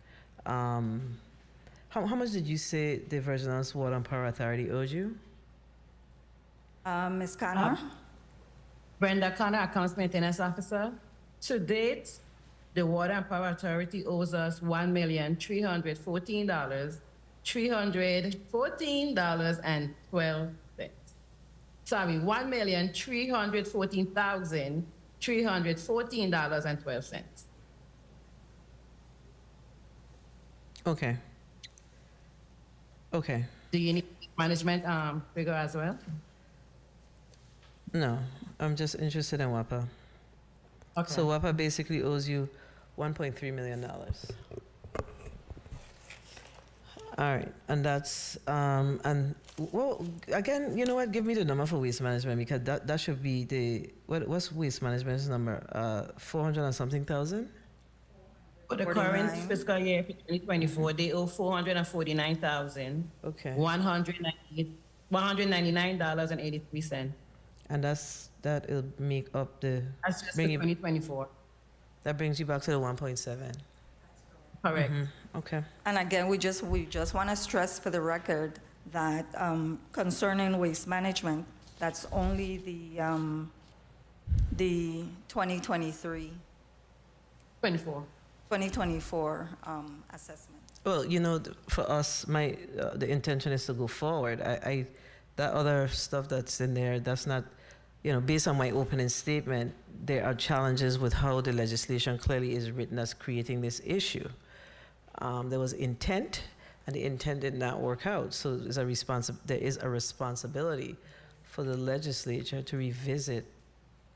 How much did you say the Virgin Islands Water and Power Authority owed you? Ms. Connor? Brenda Connor, Accounts Maintenance Officer. To date, the Water and Power Authority owes us $1,314,000 $314.12. Sorry, $1,314,314.12. Okay. Okay. Do you need management figure as well? No, I'm just interested in WAPA. Okay. So WAPA basically owes you $1.3 million. All right, and that's, and well, again, you know what, give me the number for waste management, because that should be what's waste management's number? 400 and something thousand? For the current 49. fiscal year for 2024, they owe Okay. $199.83. And that'll make up That's just for bring you, 2024. that brings you back to the 1.7. Correct. Okay. And again, we just want to stress for the record that concerning waste management, that's only the 2024 assessment. Well, you know, for us, the intention is to go forward. That other stuff that's in there, that's not, you know, based on my opening statement, there are challenges with how the legislation clearly is written as creating this issue. There was intent, and the intent did not work out. So there is a responsibility for the legislature to revisit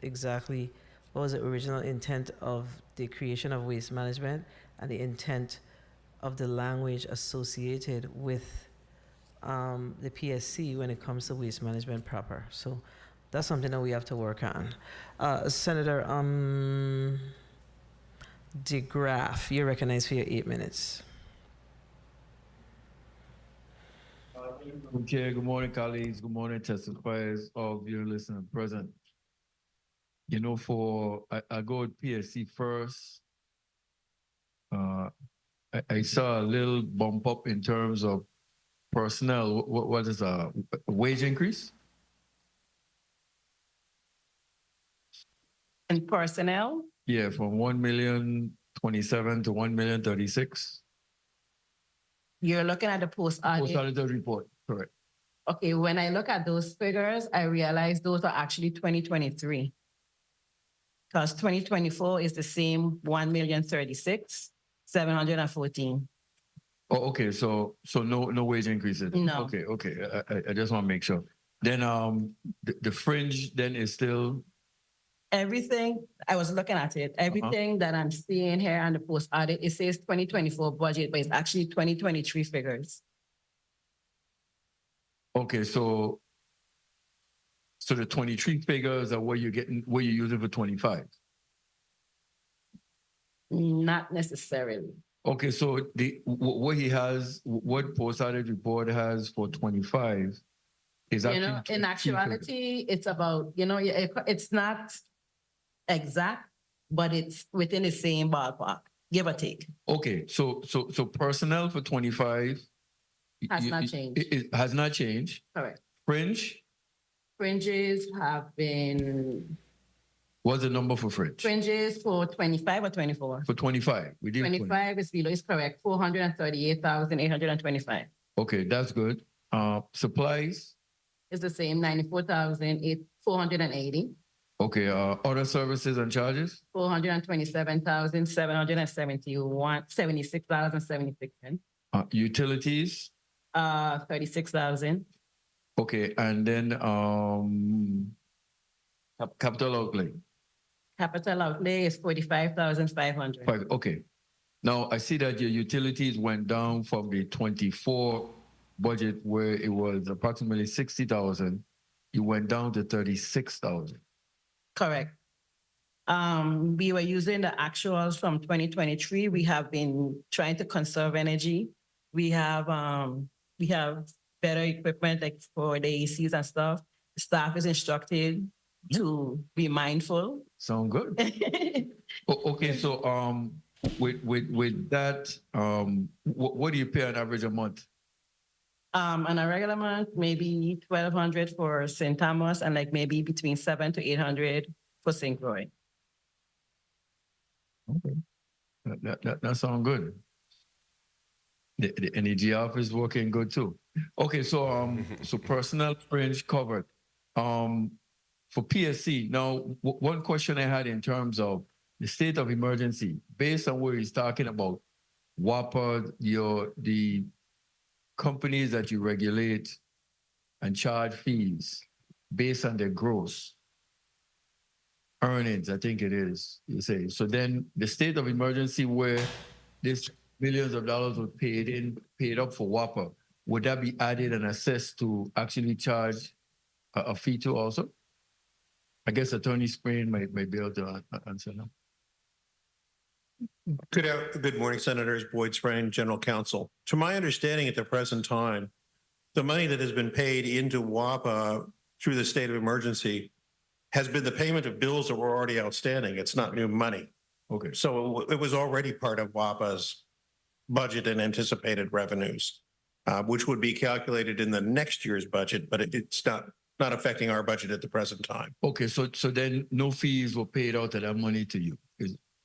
exactly what was the original intent of the creation of waste management and the intent of the language associated with the PSC when it comes to waste management proper. So that's something that we have to work on. Senator DeGraff, you're recognized for your 8 minutes. Chair, good morning, colleagues. Good morning, testifiers, all viewers, listeners, and present. You know, I go with PSC first. I saw a little bump up in terms of personnel. What is a wage increase? And personnel? Yeah, from 1,027,000 to 1,036,000. You're looking at the post-audit. Post-audit report, correct. Okay, when I look at those figures, I realize those are actually 2023. Because 2024 is the same 1,036,714. Oh, okay. So no wage increases. No. Okay. I just want to make sure. Then the fringe then is still. Everything, I was looking at it, everything that I'm seeing here on the post audit, it says 2024 budget, but it's actually 2023 figures. Okay, so the 23 figures are what you're using for 25. Not necessarily. Okay, so what post-audit report has for 25 is actually, you know, in actuality, it's about, you know, it's not exact, but it's within the same ballpark, give or take. Okay, so personnel for 25 has not changed. It has not changed. Correct. Fringe? Fringes have been. What's the number for fringe? Fringes for 25 or 24? For 25. We did 25 is below, is correct. 438,825. Okay, that's good. Supplies? It's the same, 94,480. Okay, other services and charges? 427,776.76. Utilities? 36,000. Okay, and then capital outlay? Capital outlay is 45,500. Okay. Now, I see that your utilities went down from the 24 budget where it was approximately 60,000. You went down to 36,000. Correct. We were using the actuals from 2023. We have been trying to conserve energy. We have better equipment like for the ACs and stuff. The staff is instructed to be mindful. Sound good. Okay, so with that, what do you pay on average a month? On a regular month, maybe 1,200 for St. Thomas and like maybe between 700 to 800 for St. Croix. Okay, that sounds good. The energy office working good too. Okay, so so personnel fringe covered. For PSC, now one question I had in terms of the state of emergency, based on where he's talking about WAPA, the companies that you regulate and charge fees based on their gross earnings, I think it is, you say. So then the state of emergency where this millions of dollars were paid up for WAPA, would that be added and assessed to actually charge a fee to also? I guess Attorney Sprain might be able to answer now. Good morning, Senators. Boyd Sprain, General Counsel. To my understanding at the present time, the money that has been paid into WAPA through the state of emergency has been the payment of bills that were already outstanding. It's not new money. Okay. So it was already part of WAPA's budget and anticipated revenues, which would be calculated in the next year's budget, but it's not affecting our budget at the present time. Okay, so then no fees were paid out of that money to you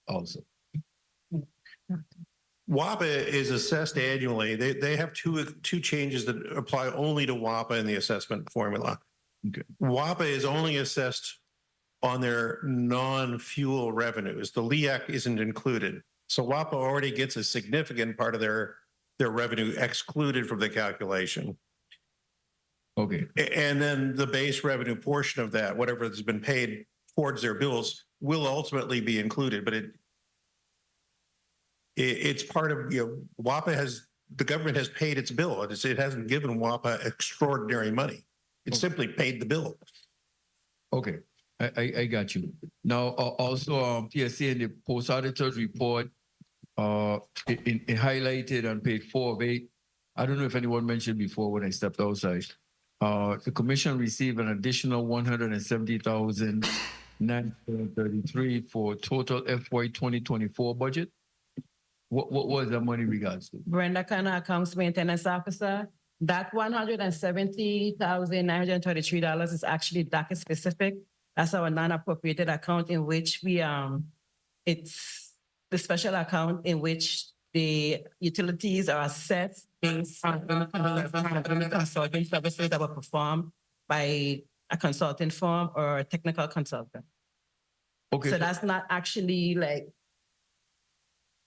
also? WAPA is assessed annually. They have two changes that apply only to WAPA in the assessment formula. Okay. WAPA is only assessed on their non-fuel revenues. The LEAC isn't included. So WAPA already gets a significant part of their revenue excluded from the calculation. Okay. And then the base revenue portion of that, whatever has been paid towards their bills, will ultimately be included. But it's part of, WAPA the government has paid its bill. It hasn't given WAPA extraordinary money. It simply paid the bill. Okay, I got you. Now, also, PSC in the post-auditor's report, it highlighted on page 4 of 8, I don't know if anyone mentioned before when I stepped outside, the commission received an additional $170,933 for total FY 2024 budget. What was that money regards to? Brenda Canna, Accounts Maintenance Officer. That $170,933 is actually DACA specific. That's our non-appropriated account in which it's the special account in which the utilities are assessed based on consulting services that were performed by a consulting firm or a technical consultant. Okay. So that's not actually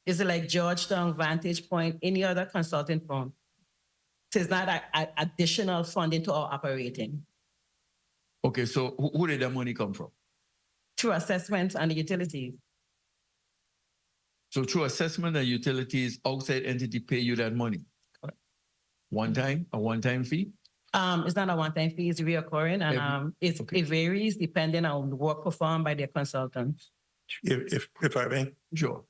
is it like Georgetown, Vantage Point, any other consulting firm? So it's not additional funding to our operating. Okay, so who did that money come from? Through assessments and the utilities. So through assessment and utilities, outside entity pay you that money? Correct. A one-time fee? It's not a one-time fee, it's reoccurring, and it varies depending on the work performed by their consultants. If I may? Sure.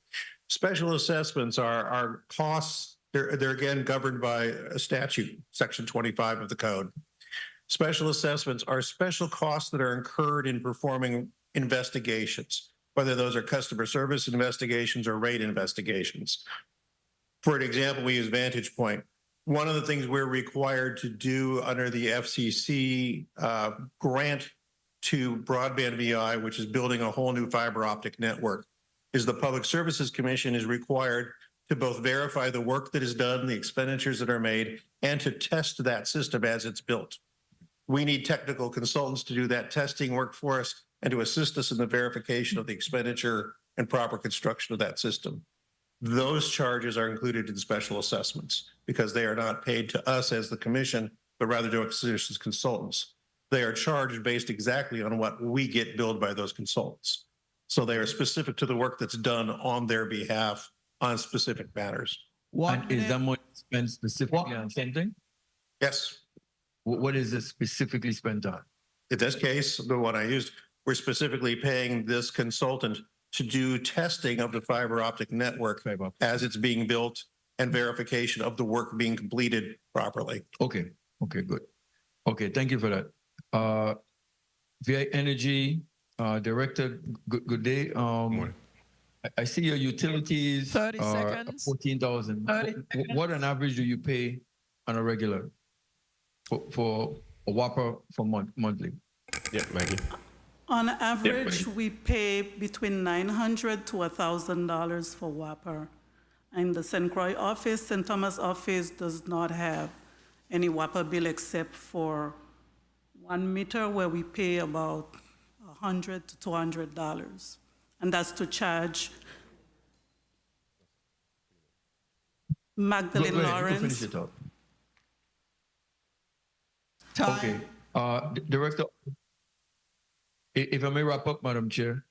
Special assessments are costs. They're again governed by a statute, Section 25 of the code. Special assessments are special costs that are incurred in performing investigations, whether those are customer service investigations or rate investigations. For an example, we use Vantage Point. One of the things we're required to do under the FCC grant to Broadband VI, which is building a whole new fiber optic network, is the Public Services Commission is required to both verify the work that is done, the expenditures that are made, and to test that system as it's built. We need technical consultants to do that testing work for us and to assist us in the verification of the expenditure and proper construction of that system. Those charges are included in special assessments because they are not paid to us as the commission, but rather to us as consultants. They are charged based exactly on what we get billed by those consultants. So they are specific to the work that's done on their behalf on specific matters. And is that money spent specifically on something? Yes. What is it specifically spent on? In this case, the one I used, we're specifically paying this consultant to do testing of the fiber optic network as it's being built and verification of the work being completed properly. Okay, good. Okay, thank you for that. VI Energy Director, good day. I see your utilities 30 are seconds. 14,000. What on average do you pay on a regular for a WAPA for monthly? Yeah, Maggie. On average, we pay between $900 to $1,000 for WAPR. In the St. Croix office, St. Thomas office does not have any WAPA bill except for 1 meter where we pay about $100 to $200. And that's to charge Magdalene Go ahead, you can Lawrence. finish it up. Time. Okay, Director, if I may wrap up, Madam Chair.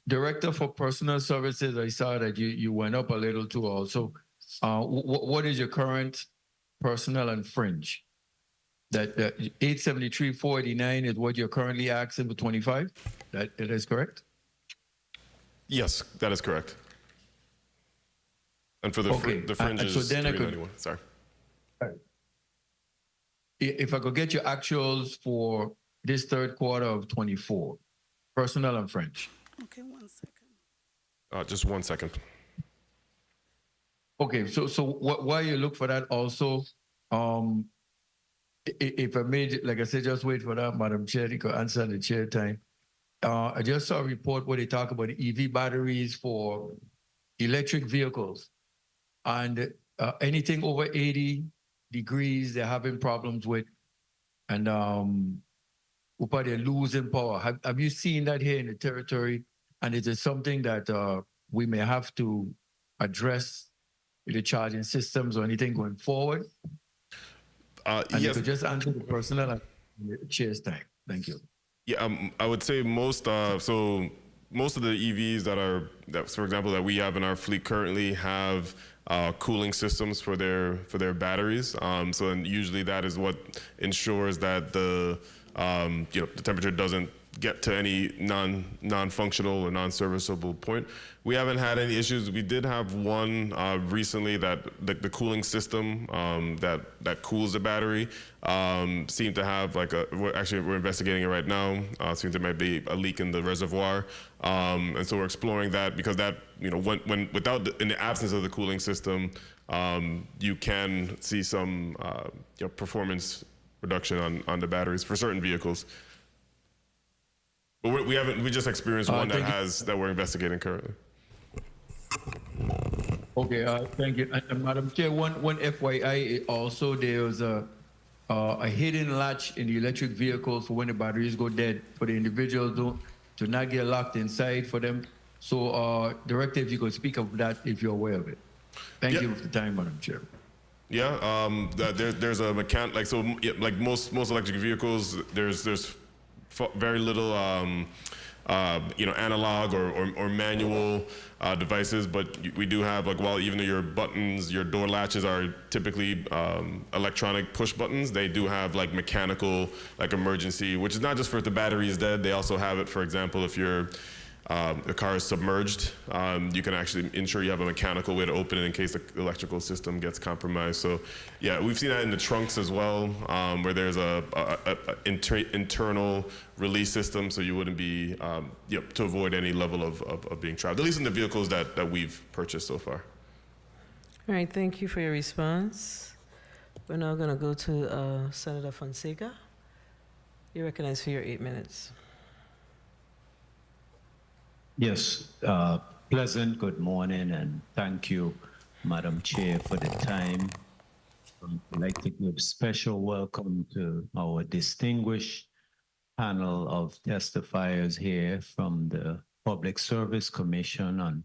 Director for Personal Services, I saw that you went up a little too also. What is your current personnel and fringe? That 873,489 is what you're currently asking for 25? That is correct? Yes, that is correct. And for the the fringe is so then I could, 391. Sorry. If I could get your actuals for this third quarter of 24, personnel and fringe. Okay, 1 second. Just 1 second. Okay, so while you look for that also, if I may, like I said, just wait for that, Madam Chair, you could answer in the chair time. I just saw a report where they talk about EV batteries for electric vehicles. And anything over 80 degrees, they're having problems with, and they're losing power. Have you seen that here in the territory? And is it something that we may have to address with the charging systems or anything going forward? And yes. you could just answer the personnel and the chair's time. Thank you. Yeah, I would say most of the EVs that for example, that we have in our fleet currently have cooling systems for their batteries. So and usually that is what ensures that the temperature doesn't get to any non-functional or non-serviceable point. We haven't had any issues. We did have one recently that the cooling system that cools the battery seemed to have we're investigating it right now. Seems there might be a leak in the reservoir, and so we're exploring that because that in the absence of the cooling system, you can see some performance reduction on the batteries for certain vehicles. But we just experienced one that we're investigating currently. Okay, thank you. And Madam Chair, one FYI, also there's a hidden latch in the electric vehicles for when the batteries go dead for the individuals to not get locked inside for them. So, Director, if you could speak of that if you're aware of it. Thank you for the time, Madam Chair. Yeah, there's a mechanic like most electric vehicles. There's very little analog or manual devices, but we do have while even though your door latches are typically electronic push buttons, they do have mechanical emergency, which is not just for if the battery is dead. They also have it, for example, if the car is submerged, you can actually ensure you have a mechanical way to open it in case the electrical system gets compromised. So yeah, we've seen that in the trunks as well, where there's a internal release system, so you wouldn't be, to avoid any level of being trapped, at least in the vehicles that we've purchased so far. All right, thank you for your response. We're now going to go to Senator Fonseca. You're recognized for your 8 minutes. Yes, pleasant good morning, and thank you, Madam Chair, for the time. I'd like to give special welcome to our distinguished panel of testifiers here from the Public Service Commission,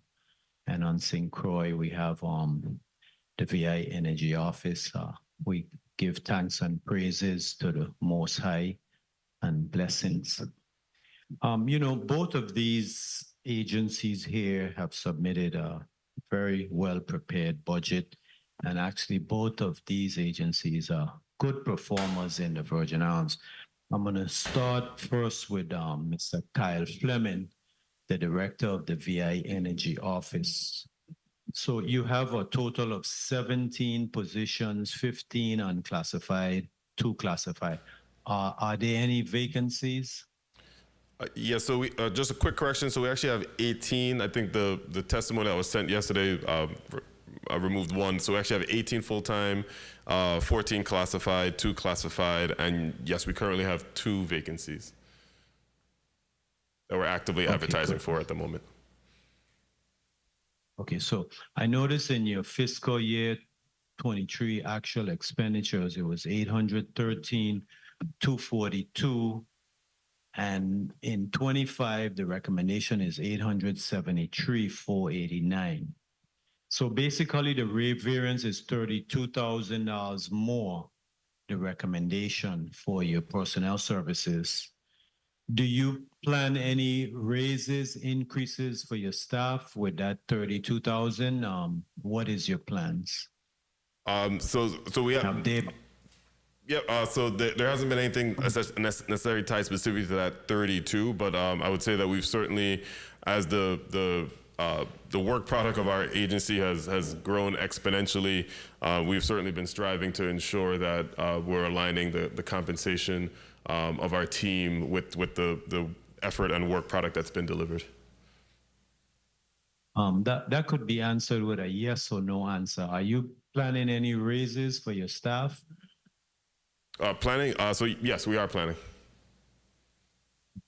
and on St. Croix we have the VI Energy Office. We give thanks and praises to the Most High and blessings. Both of these agencies here have submitted a very well-prepared budget, and actually both of these agencies are good performers in the Virgin Islands. I'm going to start first with Mr. Kyle Fleming, the director of the VI Energy Office. So you have a total of 17 positions, 15 unclassified, 2 classified. Are there any vacancies? Yeah, so we, just a quick correction. So we actually have 18. I think the testimony that was sent yesterday removed 1. So we actually have 18 full-time, 14 classified, 2 classified, and yes, we currently have 2 vacancies that we're actively advertising for at the moment. Okay, so I noticed in your fiscal year 23 actual expenditures, it was 813,242. And in 25, the recommendation is 873,489. So basically the rate variance is $32,000 more, the recommendation for your personnel services. Do you plan any raises, increases for your staff with that 32,000? What is your plans? So we have. Have they Yeah, so there hasn't been anything necessarily tied specifically to that 32, but I would say that we've certainly, as the work product of our agency has grown exponentially, we've certainly been striving to ensure that we're aligning the compensation of our team with the effort and work product that's been delivered. That could be answered with a yes or no answer. Are you planning any raises for your staff? Planning? So yes, we are planning.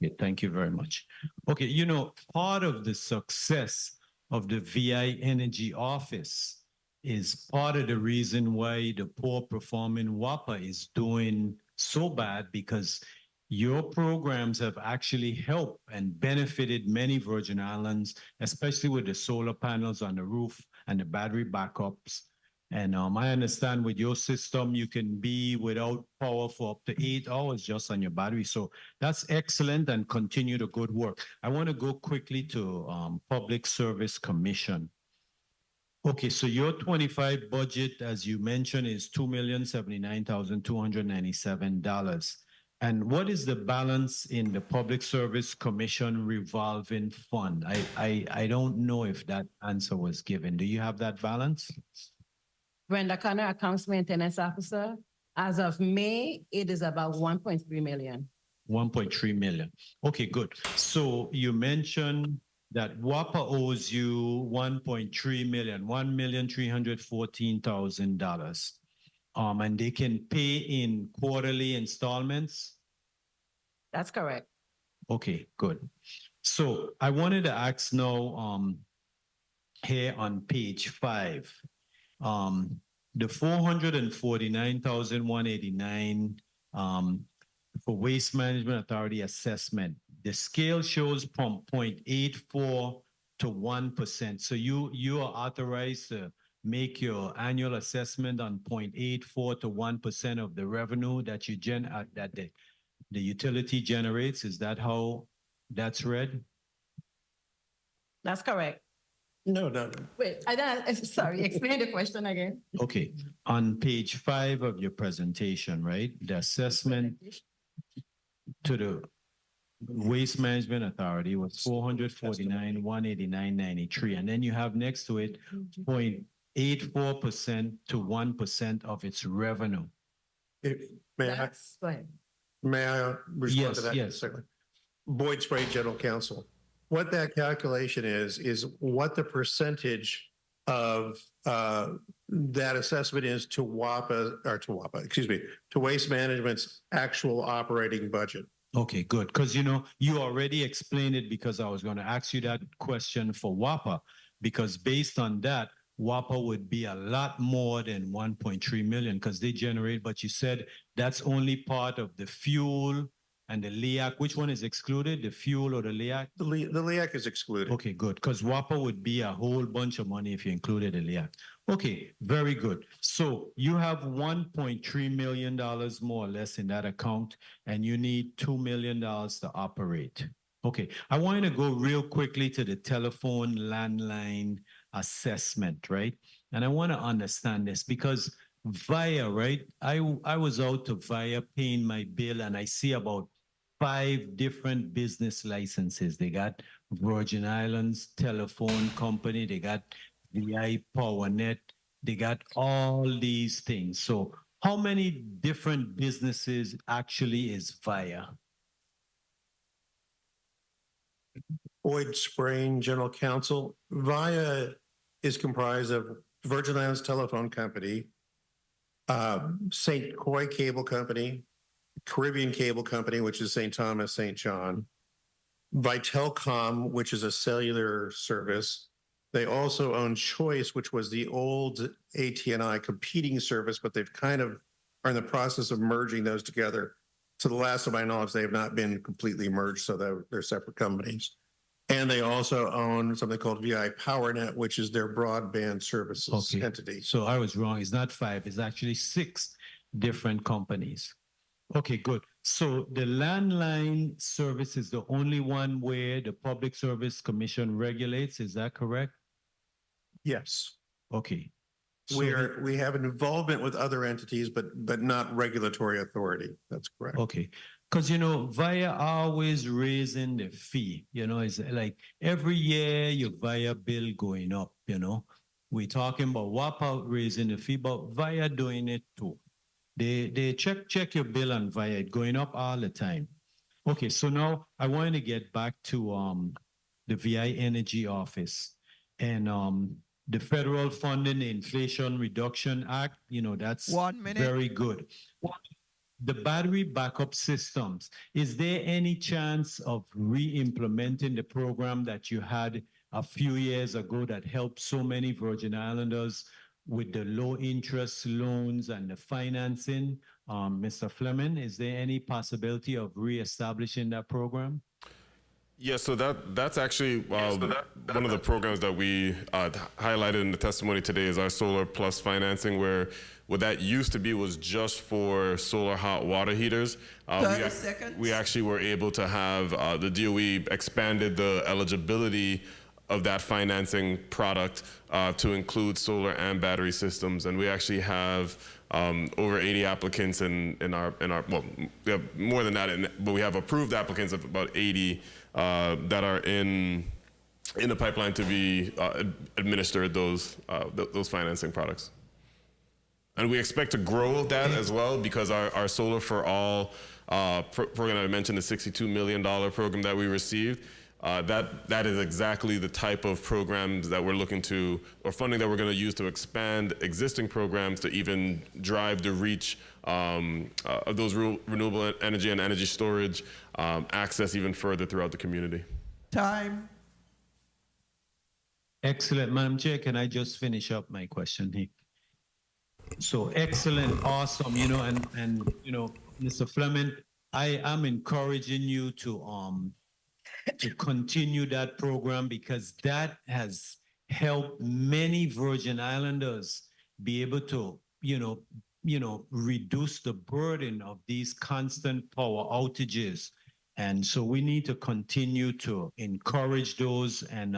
Okay, thank you very much. Okay, you know, part of the success of the VI Energy Office is part of the reason why the poor performing WAPA is doing so bad, because your programs have actually helped and benefited many Virgin Islands, especially with the solar panels on the roof and the battery backups. And I understand with your system, you can be without power for up to 8 hours just on your battery. So that's excellent, and continue the good work. I want to go quickly to Public Service Commission. Okay, so your 25 budget, as you mentioned, is $2,079,297. And what is the balance in the Public Service Commission revolving fund? I don't know if that answer was given. Do you have that balance? Brenda Connor, Accounts Maintenance Officer. As of May, it is about 1.3 million. 1.3 million. Okay, good. So you mentioned that WAPA owes you 1.3 million, $1,314,000. And they can pay in quarterly installments? That's correct. Okay, good. So I wanted to ask now, here on page 5, the 449,189 for Waste Management Authority assessment, the scale shows from 0.84 to 1%. So you are authorized to make your annual assessment on 0.84 to 1% of the revenue that you that the utility generates. Is that how that's read? That's correct. No. Wait, sorry, explain the question again. Okay, on page 5 of your presentation, right? The assessment to the Waste Management Authority was 449,189.93, and then you have next to it 0.84% to 1% of its revenue. May I respond to that? Yes. Boyd Spray, General Counsel. What that calculation is what the percentage of that assessment is to to Waste Management's actual operating budget. Okay, good. Because, you know, you already explained it, because I was going to ask you that question for WAPA, because based on that, WAPA would be a lot more than 1.3 million because they generate, but you said that's only part of the fuel and the LEAC. Which one is excluded, the fuel or the LEAC? The LEAC is excluded. Okay, good. Because WAPA would be a whole bunch of money if you included the LEAC. Okay, very good. So you have $1.3 million more or less in that account, and you need $2 million to operate. Okay, I want to go real quickly to the telephone landline assessment, right? And I want to understand this because VIA, right? I was out to VIA paying my bill, and I see about 5 different business licenses. They got Virgin Islands Telephone Company, they got VI PowerNet, they got all these things. So how many different businesses actually is VIA? Boyd Sprain, General Counsel. VIA is comprised of Virgin Islands Telephone Company, St. Croix Cable Company, Caribbean Cable Company, which is St. Thomas, St. John, Vitelcom, which is a cellular service, They also own Choice, which was the old AT&I competing service, but they've kind of are in the process of merging those together. To the last of my knowledge, they have not been completely merged, so they're separate companies. And they also own something called VI PowerNet, which is their broadband services entity. So I was wrong. It's not 5. It's actually 6 different companies. Okay, good. So the landline service is the only one where the Public Service Commission regulates. Is that correct? Yes. Okay. So We have an involvement with other entities, but not regulatory authority. That's correct. okay. Because, you know, VIA always raising the fee, you know, it's like every year your VIA bill going up, you know. We're talking about WAPA raising the fee, but VIA doing it too. They check your bill on VIA, it going up all the time. Okay, so now I want to get back to the VI Energy Office and the federal funding, the Inflation Reduction Act, you know, that's 1 minute. very good. The battery backup systems, is there any chance of re-implementing the program that you had a few years ago that helped so many Virgin Islanders with the low interest loans and the financing? Mr. Fleming, is there any possibility of re-establishing that program? Yeah, so that's actually one of the programs that we highlighted in the testimony today is our Solar Plus financing, where what that used to be was just for solar hot water heaters. 30 seconds. We actually were able to have the DOE expanded the eligibility of that financing product to include solar and battery systems, and we actually have over 80 applicants in our well, we have more than that, but we have approved applicants of about 80 that are in the pipeline to be administered those financing products. And we expect to grow that as well, because our Solar for All program I mentioned, the $62 million program that we received, that is exactly the type of programs that we're looking to, or funding that we're going to use to expand existing programs to even drive the reach of those renewable energy and energy storage access even further throughout the community. Time. Excellent. Madam Chair, can I just finish up my question here? So excellent, awesome, you know, and you know, Mr. Fleming, I am encouraging you to continue that program, because that has helped many Virgin Islanders be able to, you know, reduce the burden of these constant power outages. And so we need to continue to encourage those. And,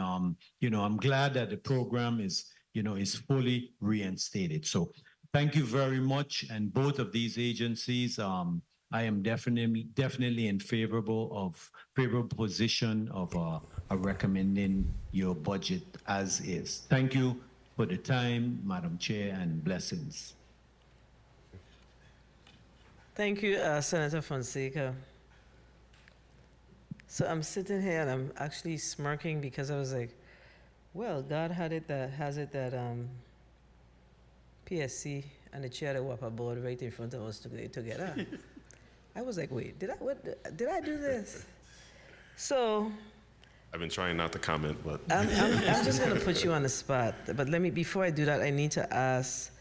you know, I'm glad that the program is, you know, is fully reinstated. So thank you very much. And both of these agencies, I am definitely in favorable position of recommending your budget as is. Thank you for the time, Madam Chair, and blessings. Thank you, Senator Fonseca. So I'm sitting here and I'm actually smirking because I was like, well, God has it that PSC and the chair of the WAPA board right in front of us together. I was like, wait, did I do this? So I've been trying not to comment, but I'm just going to put you on the spot. But before I do that, I need to ask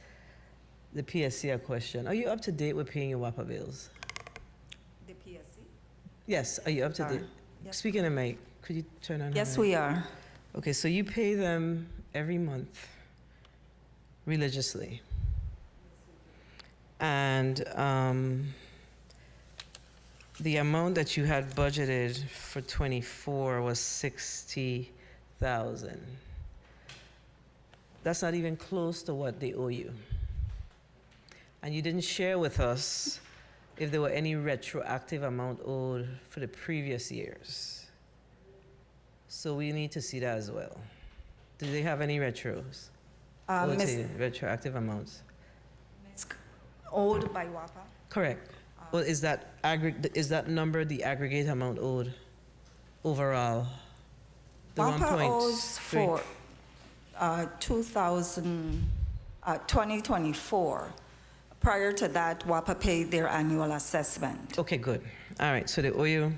the PSC a question. Are you up to date with paying your WAPA bills? The PSC? Yes, are you up to date? Yes. Speaking of Mike, could you turn on her Yes, mic? we are. Okay, so you pay them every month religiously. And the amount that you had budgeted for 24 was $60,000. That's not even close to what they owe you. And you didn't share with us if there were any retroactive amount owed for the previous years. So we need to see that as well. Do they have any retros? Retroactive amounts? Owed by WAPA? Correct. Well, is that number the aggregate amount owed overall? The WAPA owes 1.3. for 2024. Prior to that, WAPA paid their annual assessment. Okay, good. All right, so they owe you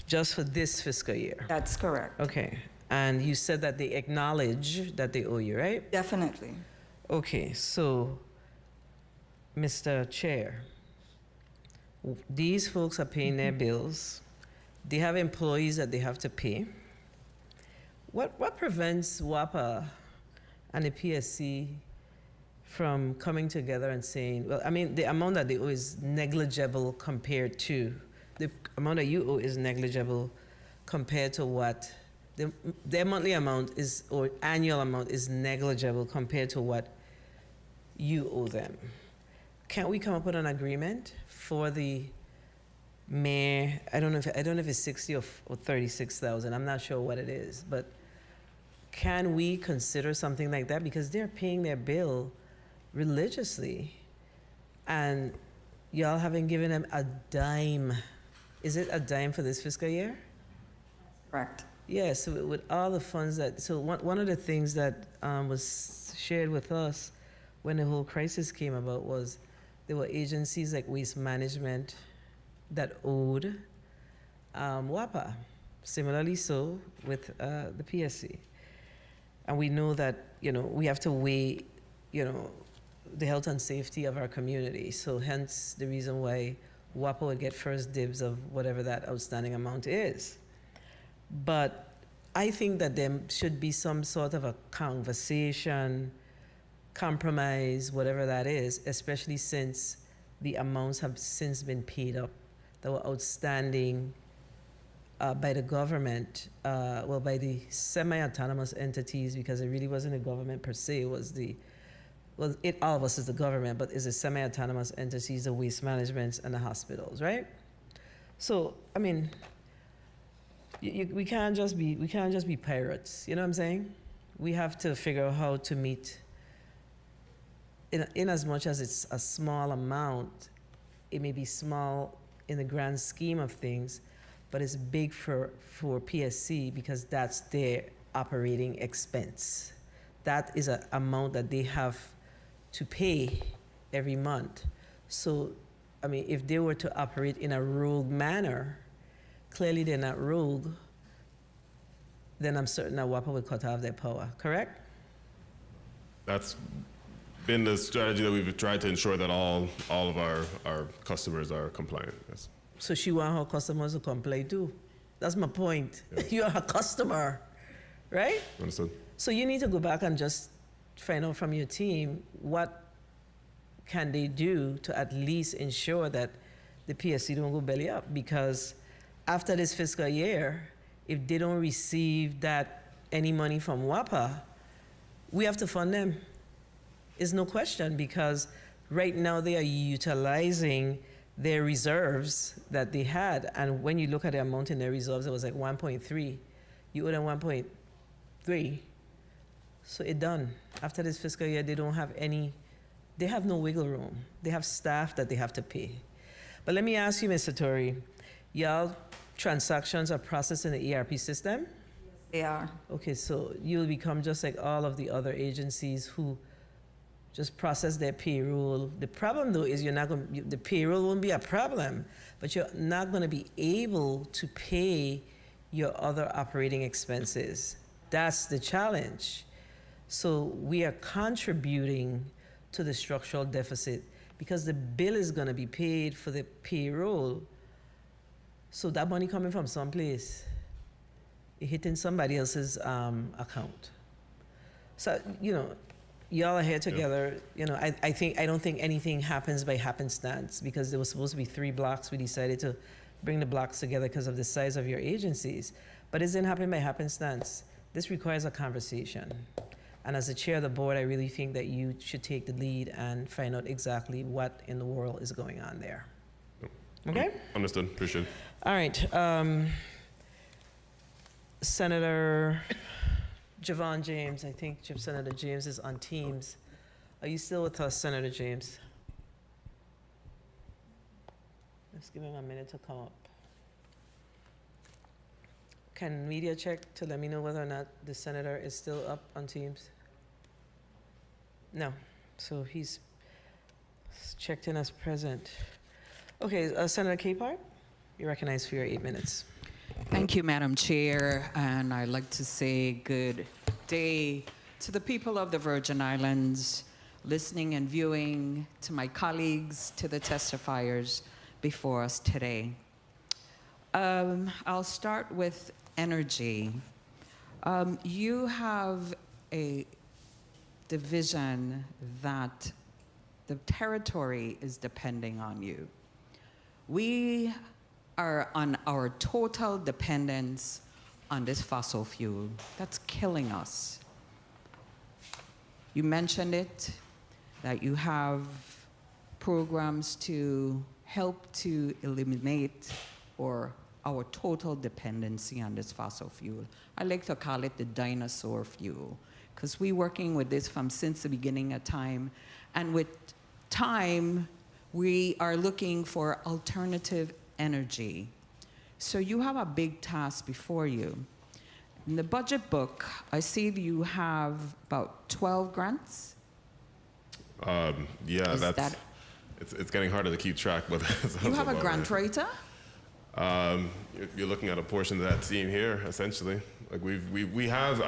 just for this fiscal year. That's correct. Okay. And you said that they acknowledge that they owe you, right? Definitely. Okay, so, Mr. Chair, these folks are paying their bills. They have employees that they have to pay. What prevents WAPA and the PSC from coming together and saying, well, I mean, the amount that they owe is negligible compared to, the amount that you owe is negligible compared to what, their monthly amount is, or annual amount is negligible compared to what you owe them. Can't we come up with an agreement for the mayor? I don't know if it's 60 or 36,000. I'm not sure what it is, but can we consider something like that? Because they're paying their bill religiously, and y'all haven't given them a dime. Is it a dime for this fiscal year? Correct. Yeah, so with all the funds that, so one of the things that was shared with us when the whole crisis came about was there were agencies like Waste Management that owed WAPA. Similarly so with the PSC. And we know that, we have to weigh, the health and safety of our community. So hence the reason why WAPA would get first dibs of whatever that outstanding amount is. But I think that there should be some sort of a conversation, compromise, whatever that is, especially since the amounts have since been paid up that were outstanding by the government, by the semi-autonomous entities, because it really wasn't a government per se, it was all of us is the government, but it's the semi-autonomous entities, the waste management and the hospitals, right? So, I mean, we can't just be pirates, you know what I'm saying? We have to figure out how to meet, in as much as it's a small amount, it may be small in the grand scheme of things, but it's big for PSC because that's their operating expense. That is an amount that they have to pay every month. So, I mean, if they were to operate in a rogue manner, clearly they're not rogue, then I'm certain that WAPA would cut off their power, correct? That's been the strategy that we've tried to ensure that all of our customers are compliant. Yes. So she wants her customers to comply too. That's my point. Yeah. You're a customer, right? Understood. So you need to go back and just find out from your team what can they do to at least ensure that the PSC don't go belly up, because after this fiscal year, if they don't receive any money from WAPA, we have to fund them. It's no question, because right now they are utilizing their reserves that they had, and when you look at the amount in their reserves, it was like 1.3. You owe them 1.3. So it's done. After this fiscal year, they don't have they have no wiggle room. They have staff that they have to pay. But let me ask you, Mr. Torrey, y'all transactions are processed in the ERP system? They are. Okay, so you'll become just like all of the other agencies who just process their payroll. The problem though is the payroll won't be a problem, but you're not gonna be able to pay your other operating expenses. That's the challenge. So we are contributing to the structural deficit because the bill is gonna be paid for the payroll. So that money coming from someplace, it hitting somebody else's account. So, y'all are here together. I don't think anything happens by happenstance, because there was supposed to be 3 blocks. We decided to bring the blocks together because of the size of your agencies. But it didn't happen by happenstance. This requires a conversation. And as the chair of the board, I really think that you should take the lead and find out exactly what in the world is going on there. Okay? Understood. Appreciate it. All right. Senator Javon James, I think Senator James is on Teams. Are you still with us, Senator James? Let's give him a minute to come up. Can media check to let me know whether or not the senator is still up on Teams? No, so he's checked in as present. Okay, Senator Capehart, you're recognized for your 8 minutes. Thank you, Madam Chair, and I'd like to say good day to the people of the Virgin Islands, listening and viewing, to my colleagues, to the testifiers before us today. I'll start with energy. You have a division that the territory is depending on you. We are on our total dependence on this fossil fuel. That's killing us. You mentioned it, that you have programs to help to eliminate our total dependency on this fossil fuel. I like to call it the dinosaur fuel, because we're working with this since the beginning of time. And with time, we are looking for alternative energy. So you have a big task before you. In the budget book, I see that you have about 12 grants. Yeah, it's getting harder to keep track, but you have a grant writer? You're looking at a portion of that team here, essentially. Like we have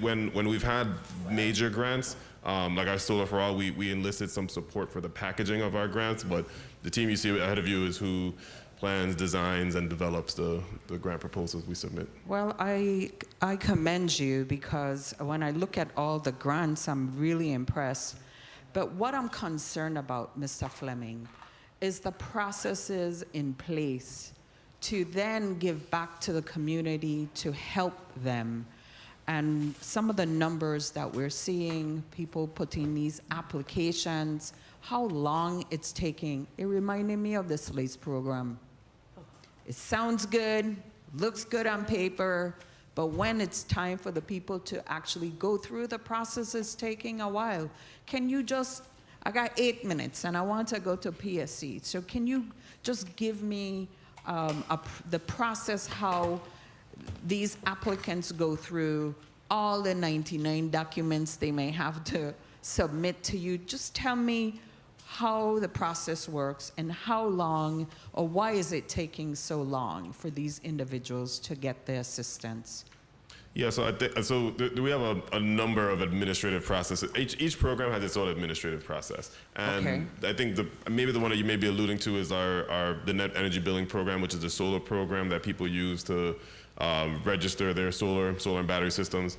when we've had major grants, like our Solar for All, we enlisted some support for the packaging of our grants, but the team you see ahead of you is who plans, designs, and develops the grant proposals we submit. Well, I commend you, because when I look at all the grants, I'm really impressed. But what I'm concerned about, Mr. Fleming, is the processes in place to then give back to the community to help them. And some of the numbers that we're seeing, people putting these applications, how long it's taking. It reminded me of the SLACE program. It sounds good, looks good on paper, but when it's time for the people to actually go through the process, it's taking a while. Can you just, I got 8 minutes and I want to go to PSC. So can you just give me the process, how these applicants go through all the 99 documents they may have to submit to you? Just tell me how the process works and how long, or why is it taking so long for these individuals to get the assistance? Yeah, so we have a number of administrative processes. Each program has its own administrative process, and Okay. I think maybe the one that you may be alluding to is the net energy billing program, which is a solar program that people use to register their solar and battery systems.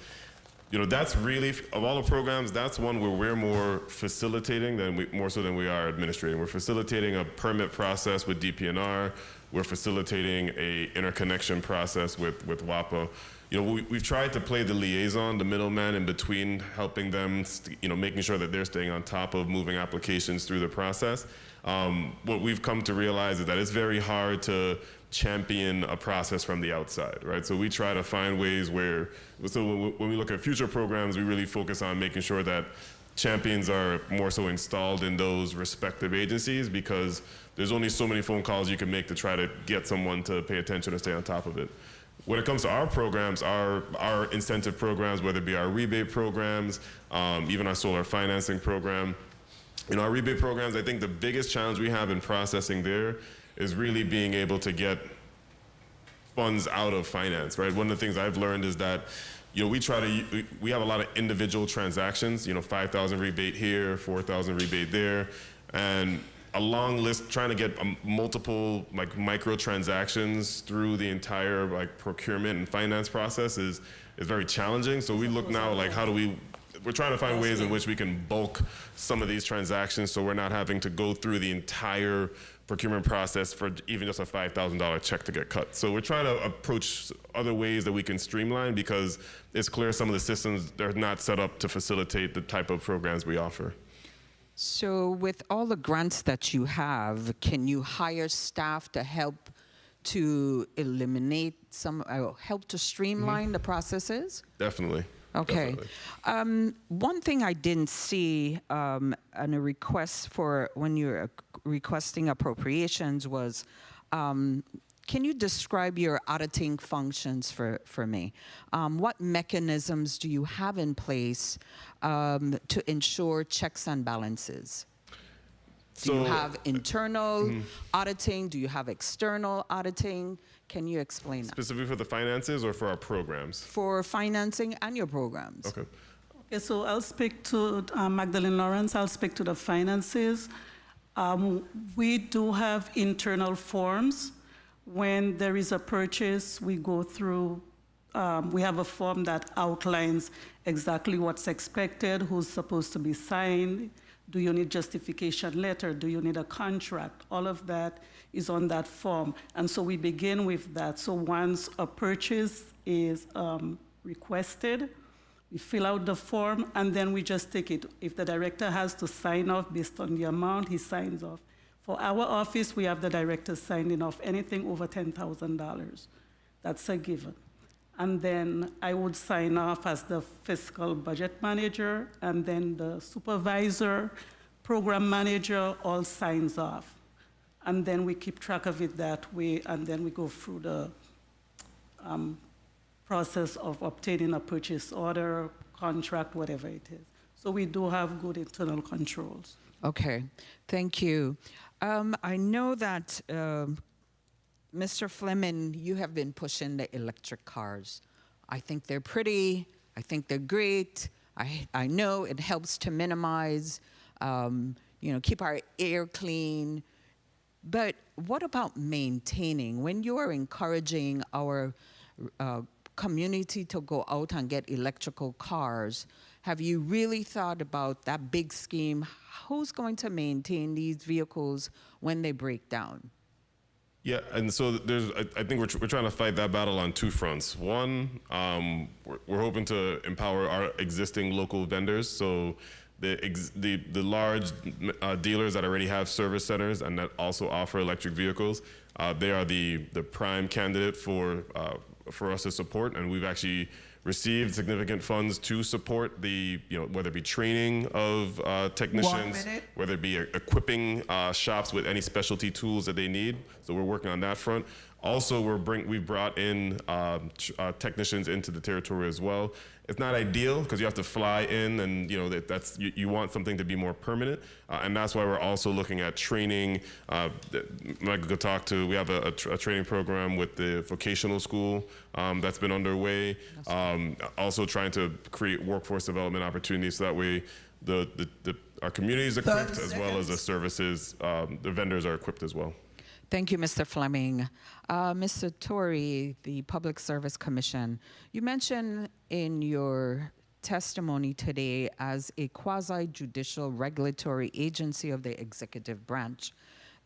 You know, that's really, of all the programs, that's one where we're more facilitating more so than we are administrating. We're facilitating a permit process with DPNR. We're facilitating a interconnection process with WAPA. You know, we've tried to play the liaison, the middleman in between, helping them, making sure that they're staying on top of moving applications through the process. What we've come to realize is that it's very hard to champion a process from the outside, right? So we try to find ways when we look at future programs, we really focus on making sure that champions are more so installed in those respective agencies, because there's only so many phone calls you can make to try to get someone to pay attention and stay on top of it. When it comes to our programs, our incentive programs, whether it be our rebate programs, even our solar financing program, our rebate programs, I think the biggest challenge we have in processing there is really being able to get funds out of finance, right? One of the things I've learned is that, we have a lot of individual transactions, 5,000 rebate here, 4,000 rebate there, and a long list, trying to get multiple micro transactions through the entire procurement and finance process is very challenging. So we look now we're trying to find ways in which we can bulk some of these transactions so we're not having to go through the entire procurement process for even just a $5,000 check to get cut. So we're trying to approach other ways that we can streamline, because it's clear some of the systems, they're not set up to facilitate the type of programs we offer. So with all the grants that you have, can you hire staff to help to eliminate help to streamline the processes? Definitely. Okay. Definitely. One thing I didn't see on a request for when you're requesting appropriations was, can you describe your auditing functions for me? What mechanisms do you have in place to ensure checks and balances? Do you So- have internal auditing? Do you have external auditing? Can you explain that? Specifically for the finances or for our programs? For financing and your programs. Okay. Okay, so I'll speak to Magdalene Lawrence. I'll speak to the finances. We do have internal forms. When there is a purchase, we go through, we have a form that outlines exactly what's expected, who's supposed to be signed. Do you need justification letter? Do you need a contract? All of that is on that form. And so we begin with that. So once a purchase is requested, we fill out the form, and then we just take it. If the director has to sign off based on the amount, he signs off. For our office, we have the director signing off anything over $10,000. That's a given. And then I would sign off as the fiscal budget manager, and then the supervisor, program manager, all signs off. And then we keep track of it that way, and then we go through the process of obtaining a purchase order, contract, whatever it is. So we do have good internal controls. Okay, thank you. I know that, Mr. Fleming, you have been pushing the electric cars. I think they're pretty. I think they're great. I know it helps to minimize, keep our air clean. But what about maintaining? When you are encouraging our community to go out and get electrical cars, have you really thought about that big scheme? Who's going to maintain these vehicles when they break down? Yeah, and so I think we're trying to fight that battle on two fronts. One, we're hoping to empower our existing local vendors. So the large dealers that already have service centers and that also offer electric vehicles, they are the prime candidate for us to support, and we've actually received significant funds to support whether it be training of technicians, whether it be equipping shops with any specialty tools that they need. So we're working on that front. Also, we've brought in technicians into the territory as well. It's not ideal because you have to fly in, and you want something to be more permanent, and that's why we're also looking at training. Michael could talk to. We have a training program with the vocational school that's been underway. Also trying to create workforce development opportunities so that way our community is equipped as well as the services. The vendors are equipped as well. Thank you, Mr. Fleming. Mr. Torrey, the Public Service Commission, you mentioned in your testimony today as a quasi-judicial regulatory agency of the executive branch,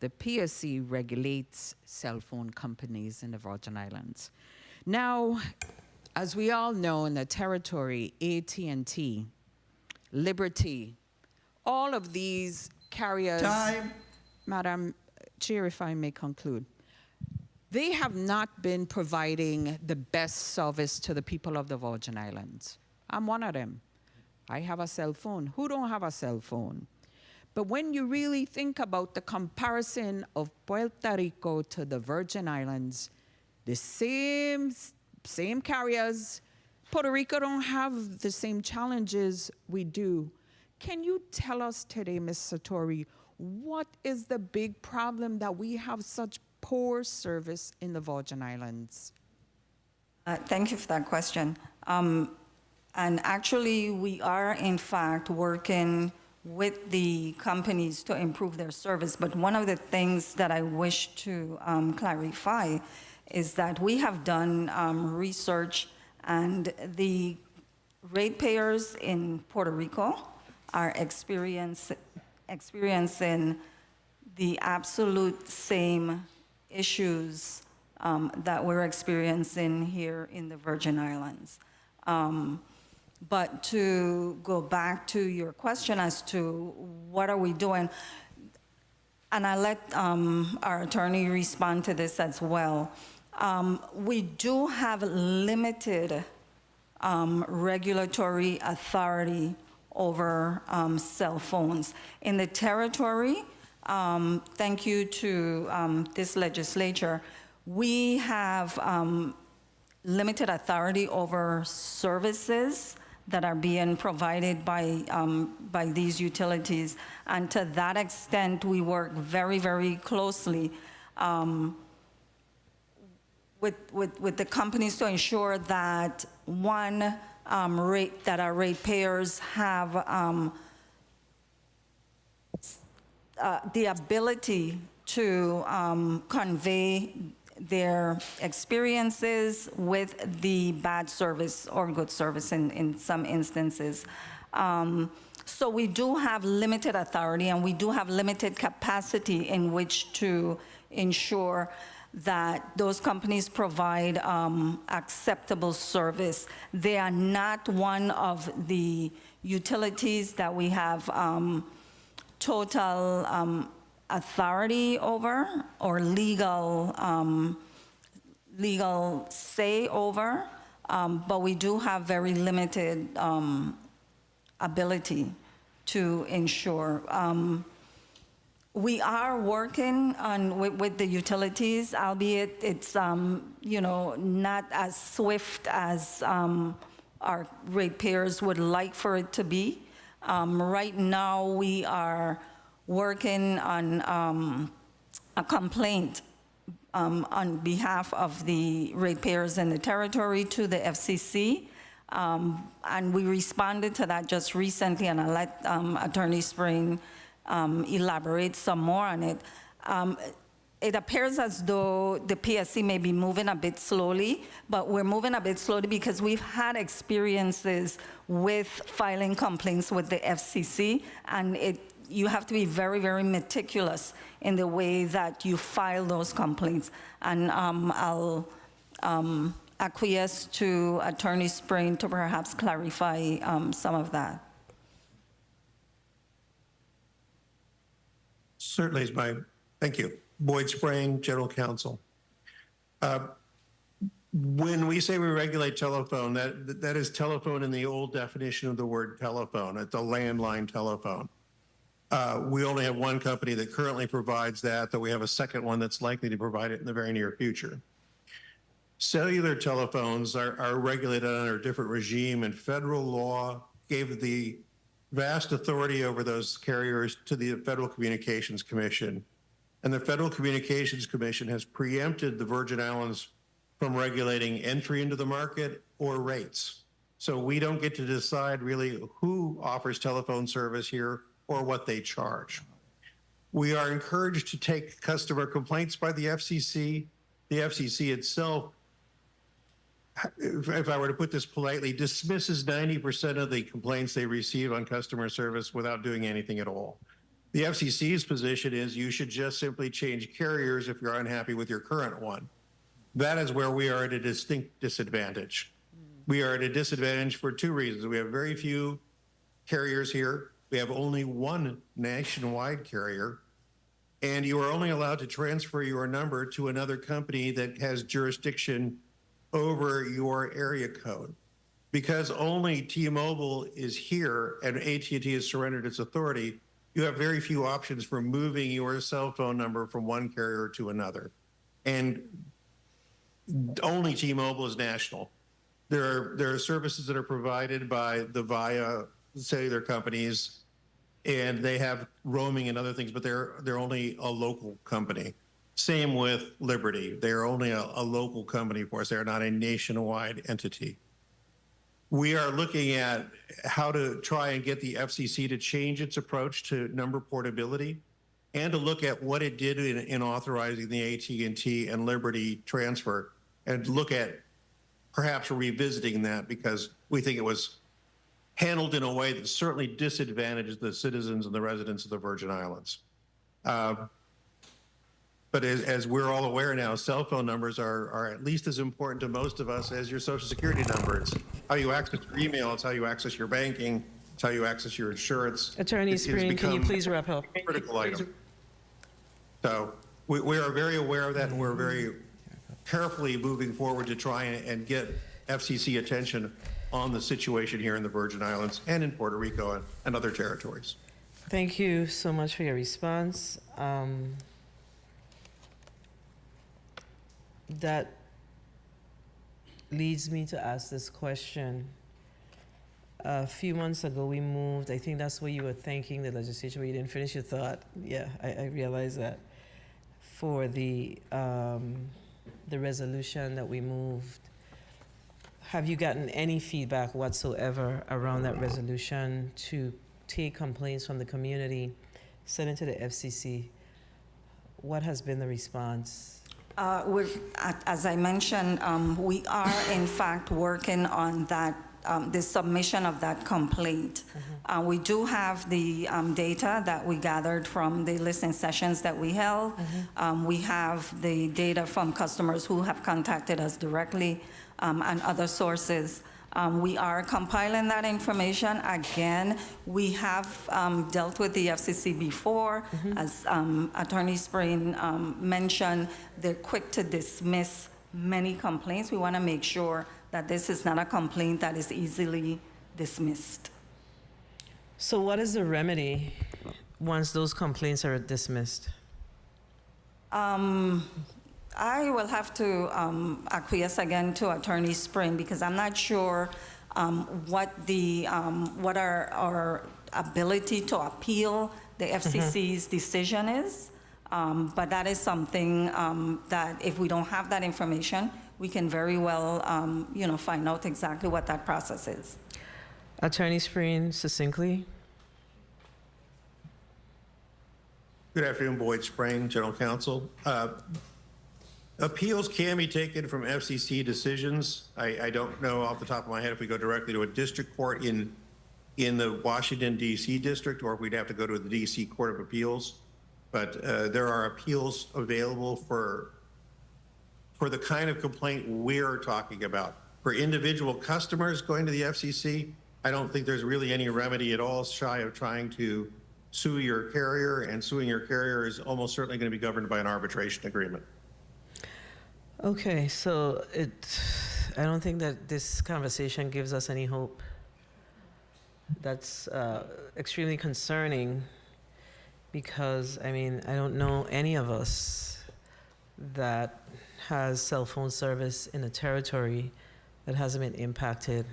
the PSC regulates cell phone companies in the Virgin Islands. Now, as we all know in the territory, AT&T, Liberty, all of these carriers... Time. Madam Chair, if I may conclude. They have not been providing the best service to the people of the Virgin Islands. I'm one of them. I have a cell phone. Who don't have a cell phone? But when you really think about the comparison of Puerto Rico to the Virgin Islands, the same carriers, Puerto Rico don't have the same challenges we do. Can you tell us today, Ms. Satori, what is the big problem that we have such poor service in the Virgin Islands? Thank you for that question. And actually, we are, in fact, working with the companies to improve their service. But one of the things that I wish to clarify is that we have done research, and the ratepayers in Puerto Rico are experiencing the absolute same issues that we're experiencing here in the Virgin Islands. But to go back to your question as to what are we doing, and I let our attorney respond to this as well. We do have limited regulatory authority over cell phones. In the territory, thank you to this legislature, we have limited authority over services that are being provided by these utilities. And to that extent, we work very, very closely with the companies to ensure that, one, that our ratepayers have the ability to convey their experiences with the bad service or good service in some instances. So we do have limited authority and we do have limited capacity in which to ensure that those companies provide acceptable service. They are not one of the utilities that we have total authority over or legal say over, but we do have very limited ability to ensure. We are working with the utilities, albeit it's not as swift as our ratepayers would like for it to be. Right now, we are working on a complaint on behalf of the ratepayers in the territory to the FCC. And we responded to that just recently, and I'll let Attorney Spring elaborate some more on it. It appears as though the PSC may be moving a bit slowly, but we're moving a bit slowly because we've had experiences with filing complaints with the FCC, and you have to be very, very meticulous in the way that you file those complaints. And I'll acquiesce to Attorney Spring to perhaps clarify some of that. Certainly is thank you. Boyd Spring, General Counsel. When we say we regulate telephone, that is telephone in the old definition of the word telephone. It's a landline telephone. We only have one company that currently provides that, though we have a second one that's likely to provide it in the very near future. Cellular telephones are regulated under a different regime, and federal law gave the vast authority over those carriers to the Federal Communications Commission. And the Federal Communications Commission has preempted the Virgin Islands from regulating entry into the market or rates. So we don't get to decide really who offers telephone service here or what they charge. We are encouraged to take customer complaints by the FCC. The FCC itself, if I were to put this politely, dismisses 90% of the complaints they receive on customer service without doing anything at all. The FCC's position is you should just simply change carriers if you're unhappy with your current one. That is where we are at a distinct disadvantage. We are at a disadvantage for two reasons. We have very few carriers here. We have only one nationwide carrier, and you are only allowed to transfer your number to another company that has jurisdiction over your area code. Because only T-Mobile is here and AT&T has surrendered its authority, you have very few options for moving your cell phone number from one carrier to another. And only T-Mobile is national. There are services that are provided by the VIA cellular companies, and they have roaming and other things, but they're only a local company. Same with Liberty. They're only a local company for us. They're not a nationwide entity. We are looking at how to try and get the FCC to change its approach to number portability and to look at what it did in authorizing the AT&T and Liberty transfer, and look at perhaps revisiting that because we think it was handled in a way that certainly disadvantaged the citizens and the residents of the Virgin Islands. But as we're all aware now, cell phone numbers are at least as important to most of us as your social security number. It's how you access your email, it's how you access your banking, it's how you access your insurance. Attorney Spring, can you please wrap up? Critical item. So we are very aware of that, and we're very carefully moving forward to try and get FCC attention on the situation here in the Virgin Islands and in Puerto Rico and other territories. Thank you so much for your response. That leads me to ask this question. A few months ago, we moved, I think that's where you were thanking the legislature, but you didn't finish your thought. Yeah, I realize that. For the resolution that we moved, have you gotten any feedback whatsoever around that resolution to take complaints from the community, send it to the FCC? What has been the response? As I mentioned, we are in fact working on that, the submission of that complaint. We do have the data that we gathered from the listening sessions that we held. We have the data from customers who have contacted us directly and other sources. We are compiling that information. Again, we have dealt with the FCC before. As Attorney Sprain mentioned, they're quick to dismiss many complaints. We want to make sure that this is not a complaint that is easily dismissed. So what is the remedy once those complaints are dismissed? I will have to acquiesce again to Attorney Spring because I'm not sure what our ability to appeal the FCC's decision is. But that is something that if we don't have that information, we can very well, find out exactly what that process is. Attorney Spring, succinctly. Good afternoon, Boyd Spring, General Counsel. Appeals can be taken from FCC decisions. I don't know off the top of my head if we go directly to a district court in the Washington, D.C. district, or if we'd have to go to the D.C. Court of Appeals. But there are appeals available for the kind of complaint we're talking about. For individual customers going to the FCC, I don't think there's really any remedy at all shy of trying to sue your carrier, and suing your carrier is almost certainly going to be governed by an arbitration agreement. Okay, so I don't think that this conversation gives us any hope. That's extremely concerning because, I mean, I don't know any of us that has cell phone service in a territory that hasn't been impacted.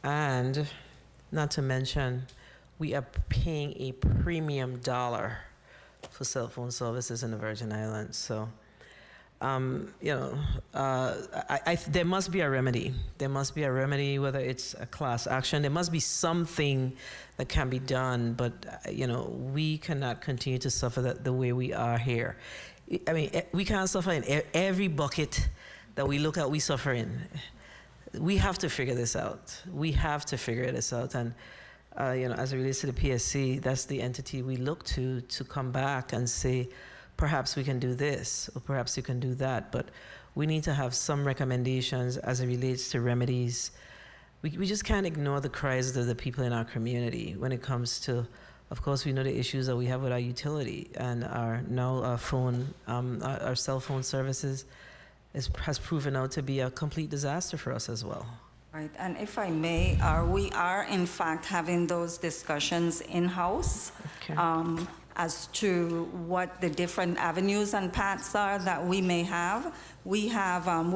And not to mention, we are paying a premium dollar for cell phone services in the Virgin Islands. So, there must be a remedy. There must be a remedy, whether it's a class action. There must be something that can be done, but, we cannot continue to suffer the way we are here. I mean, we can't suffer in every bucket that we look at, we suffer in. We have to figure this out. We have to figure this out. And, as it relates to the PSC, that's the entity we look to come back and say, perhaps we can do this, or perhaps you can do that. But we need to have some recommendations as it relates to remedies. We just can't ignore the cries of the people in our community when it comes to, of course, we know the issues that we have with our utility and our cell phone services has proven out to be a complete disaster for us as well. Right, and if I may, we are in fact having those discussions in-house. Okay. As to what the different avenues and paths are that we may have. We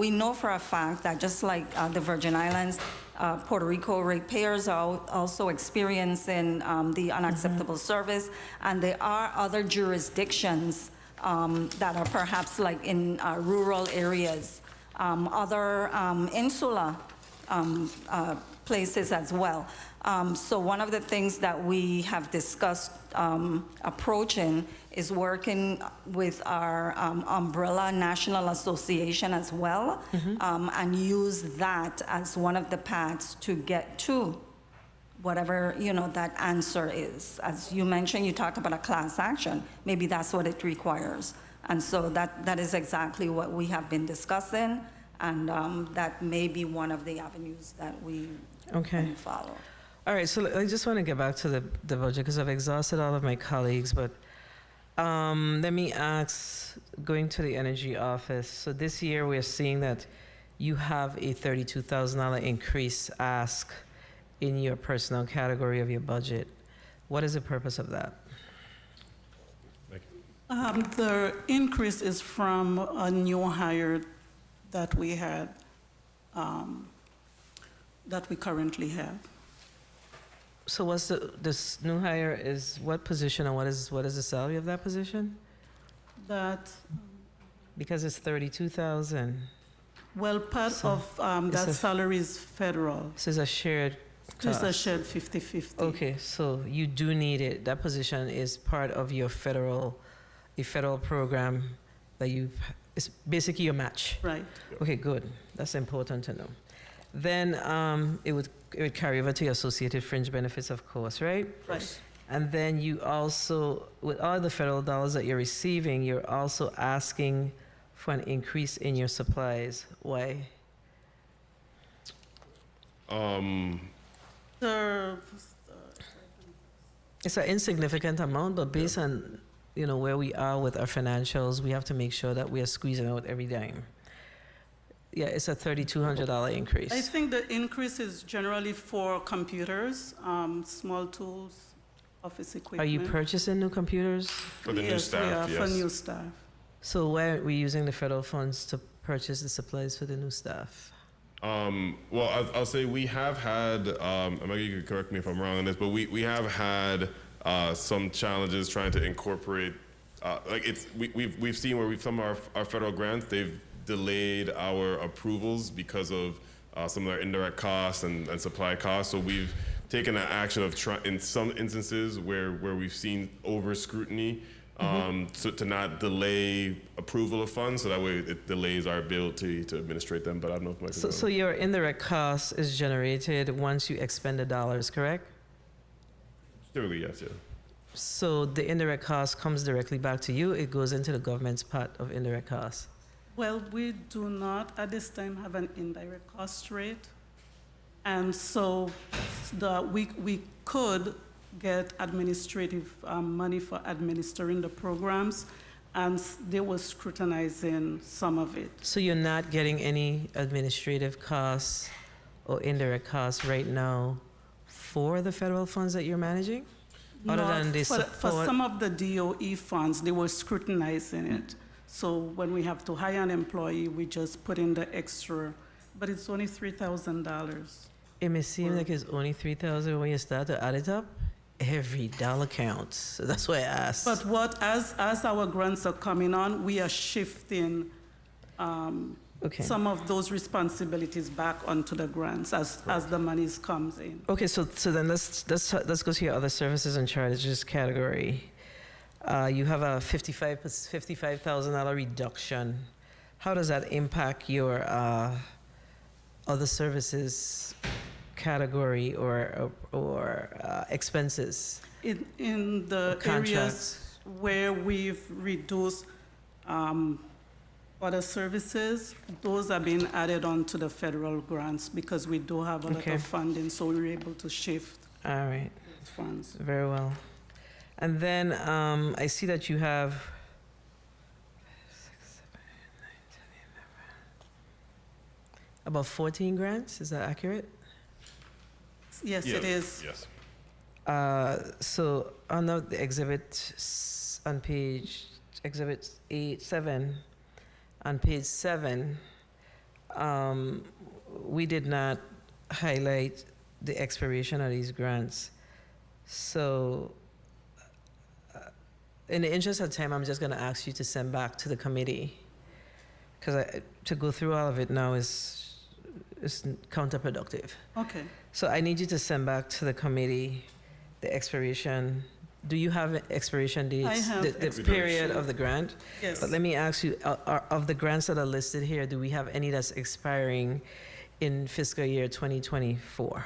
know for a fact that just like the Virgin Islands, Puerto Rico ratepayers are also experiencing the unacceptable service, and there are other jurisdictions that are perhaps like in rural areas, other insular places as well. So one of the things that we have discussed approaching is working with our umbrella national association as well, and use that as one of the paths to get to whatever that answer is. As you mentioned, you talked about a class action. Maybe that's what it requires. And so that is exactly what we have been discussing, and that may be one of the avenues that we can follow. All right, so I just want to get back to the budget because I've exhausted all of my colleagues, but let me ask, going to the energy office, so this year we're seeing that you have a $32,000 increase ask in your personnel category of your budget. What is the purpose of that? The increase is from a new hire that we had, that we currently have. So what's this new hire is what position and what is the salary of that position? That, Because it's 32,000. well, part So of that salary is federal. This is a shared It's a cost. shared 50-50. Okay, so you do need it. That position is part of your federal program that it's basically your match. Right. Okay, good. That's important to know. Then it would carry over to your associated fringe benefits, of course, right? Right. And then you also, with all the federal dollars that you're receiving, you're also asking for an increase in your supplies. Why? It's an insignificant amount, but based on where we are with our financials, we have to make sure that we are squeezing out every dime. Yeah, it's a $3,200 increase. I think the increase is generally for computers, small tools, office equipment. Are you purchasing new computers? For the new Yes, we staff, are, yes. for new staff. So why aren't we using the federal funds to purchase the supplies for the new staff? Well, I'll say we have had, Maggie, you can correct me if I'm wrong on this, but we have had some challenges trying to incorporate, we've seen where some of our federal grants, they've delayed our approvals because of some of our indirect costs and supply costs. So we've taken an action of in some instances where we've seen over scrutiny, so to not delay approval of funds, so that way it delays our ability to administrate them. But I don't know if Michael. So your indirect cost is generated once you expend the dollars, correct? Typically, yes, yeah. So the indirect cost comes directly back to you. It goes into the government's part of indirect costs. Well, we do not at this time have an indirect cost rate. And so we could get administrative money for administering the programs, and they were scrutinizing some of it. So you're not getting any administrative costs or indirect costs right now for the federal funds that you're managing? Other Not than this for some of the DOE funds, they were scrutinizing it. So when we have to hire an employee, we just put in the extra, but it's only $3,000. It may seem like it's only $3,000 when you start to add it up. Every dollar counts. So that's why I asked. But as our grants are coming on, we are shifting some of those responsibilities back onto the grants as the monies comes in. Okay, so then let's go to your other services and charges category. You have a $55,000 reduction. How does that impact your other services category or expenses? In the areas where we've reduced other services, those are being added on to the federal grants because we do have a lot of funding, so we're able to shift All right. those funds. Very well. And then I see that you have 6, 7, 8, 9, 10, 11. About 14 grants, is that accurate? Yes, it is. Yes. So on the exhibit on page, exhibit 7, on page 7, we did not highlight the expiration of these grants. So in the interest of time, I'm just going to ask you to send back to the committee, because to go through all of it now is counterproductive. Okay. So I need you to send back to the committee the expiration. Do you have expiration dates? I have the period of the grant? Yes. But let me ask you, of the grants that are listed here, do we have any that's expiring in fiscal year 2024?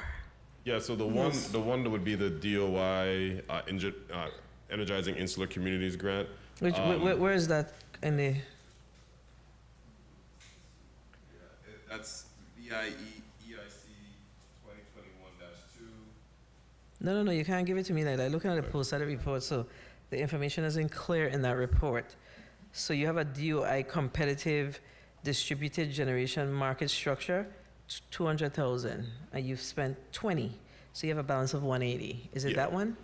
Yeah, so the one that would be the DOI Energizing Insular Communities Grant. Where is that in the? That's EIC 2021-2. No, you can't give it to me like that. Looking at the post-audit report, so the information isn't clear in that report. So you have a DOI competitive distributed generation market structure, 200,000, and you've spent 20. So you have a balance of 180. Is it that one?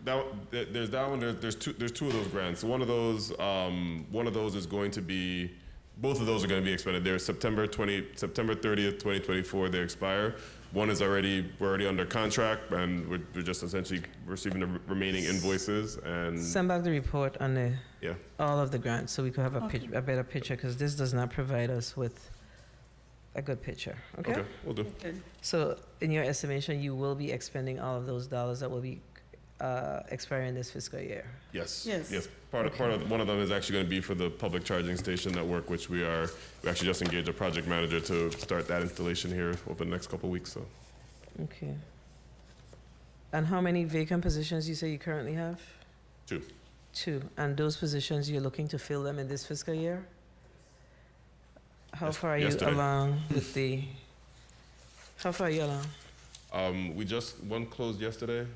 There's that one. There's two of those grants. One of those is going to be both of those are going to be expended. They're September 30th, 2024, they expire. One is we're already under contract, and we're just essentially receiving the remaining invoices. And Send back the report on yeah, all of the grants so we could have a better picture, because this does not provide us with a good picture. Okay? okay, we'll do. So in your estimation, you will be expending all of those dollars that will be expiring this fiscal year? Yes. Yes. Part of one of them is actually going to be for the public charging station network, which we actually just engaged a project manager to start that installation here over the next couple of weeks. So. Okay. And how many vacant positions you say you currently have? 2. 2. And those positions, you're looking to fill them in this fiscal year? How far are you along with the? How far are you along? One closed yesterday.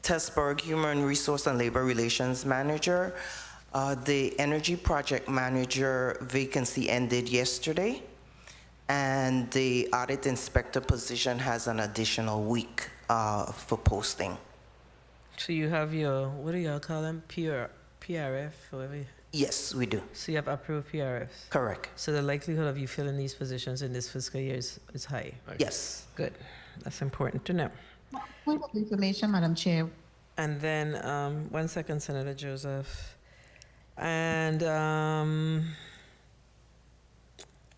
Tessberg, Human Resource and Labor Relations Manager. The Energy Project Manager vacancy ended yesterday, and the Audit Inspector position has an additional week for posting. So you have your, what do y'all call them? PRF, whatever. Yes, we do. So you have approved PRFs? Correct. So the likelihood of you filling these positions in this fiscal year is high? Yes. Good. That's important to know. Point of information, Madam Chair. And then, 1 second, Senator Joseph. And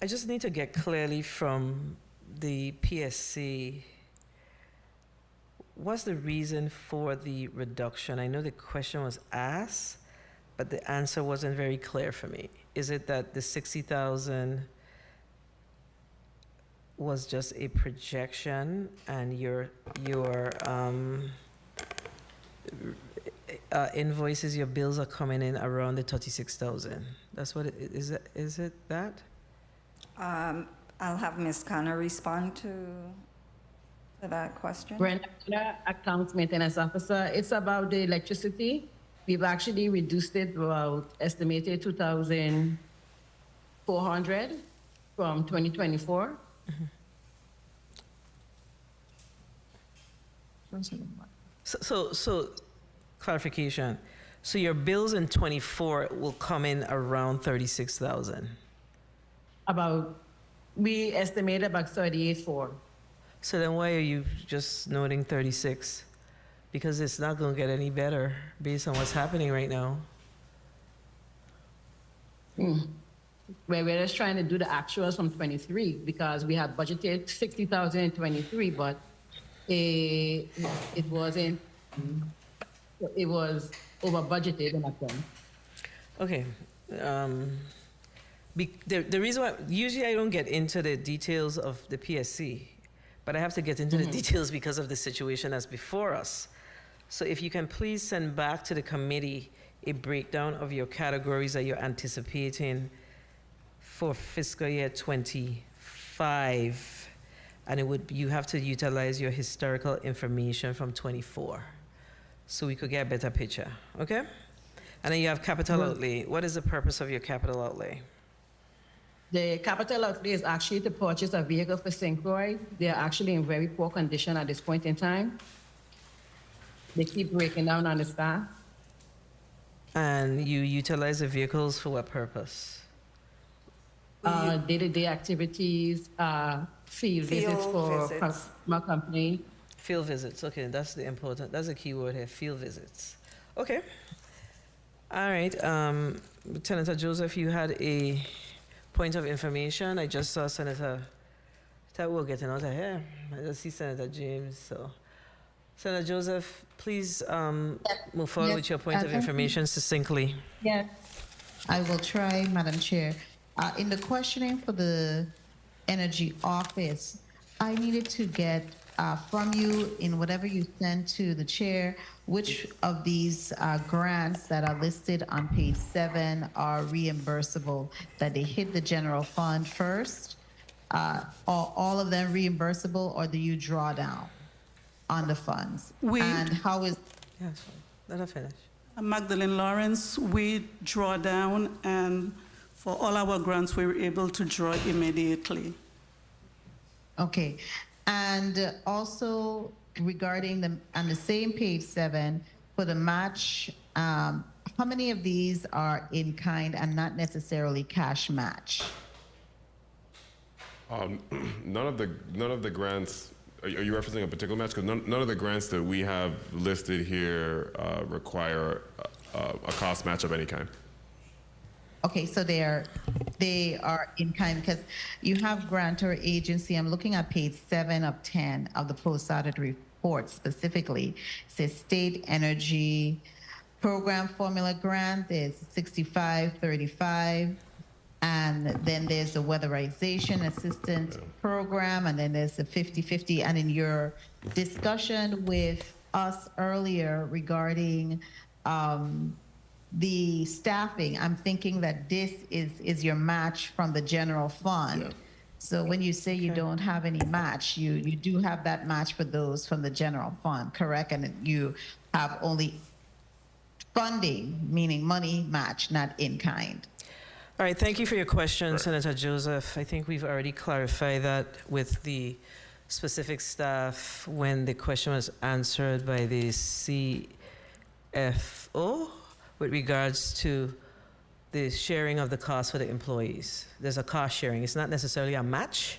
I just need to get clearly from the PSC, what's the reason for the reduction? I know the question was asked, but the answer wasn't very clear for me. Is it that the 60,000 was just a projection, and your invoices, your bills are coming in around the 36,000? That's what it is. Is it that? I'll have Ms. Connor respond to that question. Brenda, Accounts Maintenance Officer. It's about the electricity. We've actually reduced it about estimated 2,400 from 2024. So clarification. So your bills in 24 will come in around 36,000. We estimate about 38.4. So then why are you just noting 36? Because it's not going to get any better based on what's happening right now. We're just trying to do the actuals from 23, because we had budgeted 60,000 in 23, but it wasn't. It was over budgeted in a sense. Okay. The reason why, usually I don't get into the details of the PSC, but I have to get into the details because of the situation that's before us. So if you can please send back to the committee a breakdown of your categories that you're anticipating for fiscal year 25, and you have to utilize your historical information from 24, so we could get a better picture, okay? And then you have capital outlay. What is the purpose of your capital outlay? The capital outlay is actually to purchase a vehicle for St. Croix. They are actually in very poor condition at this point in time. They keep breaking down on the staff. And you utilize the vehicles for what purpose? Day-to-day activities, field visits for my company. Field visits, okay, that's the key word here, field visits. Okay. All right, Senator Joseph, you had a point of information. I just saw Senator, that we're getting out of here. I just see Senator James, so. Senator Joseph, please move forward with your point of information succinctly. Yes, I will try, Madam Chair. In the questioning for the Energy Office, I needed to get from you, in whatever you send to the chair, which of these grants that are listed on page 7 are reimbursable, that they hit the general fund first? Are all of them reimbursable, or do you draw down on the funds? And how is... Yes, let her finish. Magdalene Lawrence, we draw down, and for all our grants, we were able to draw immediately. Okay. And also regarding on the same page 7, for the match, how many of these are in kind and not necessarily cash match? None of the grants. Are you referencing a particular match? Because none of the grants that we have listed here require a cost match of any kind. Okay, so they are in kind because you have grantor agency. I'm looking at page 7 of 10 of the post-audit report specifically. It says state energy program formula grant is 6535, and then there's the weatherization assistance program, and then there's the 50/50. And in your discussion with us earlier regarding the staffing, I'm thinking that this is your match from the general fund. Yeah. So when you say you don't have any match, you do have that match for those from the general fund, correct? And you have only funding, meaning money match, not in kind. All right, thank you for your question, Senator Joseph. I think we've already clarified that with the specific staff when the question was answered by the CFO with regards to the sharing of the cost for the employees. There's a cost sharing. It's not necessarily a match,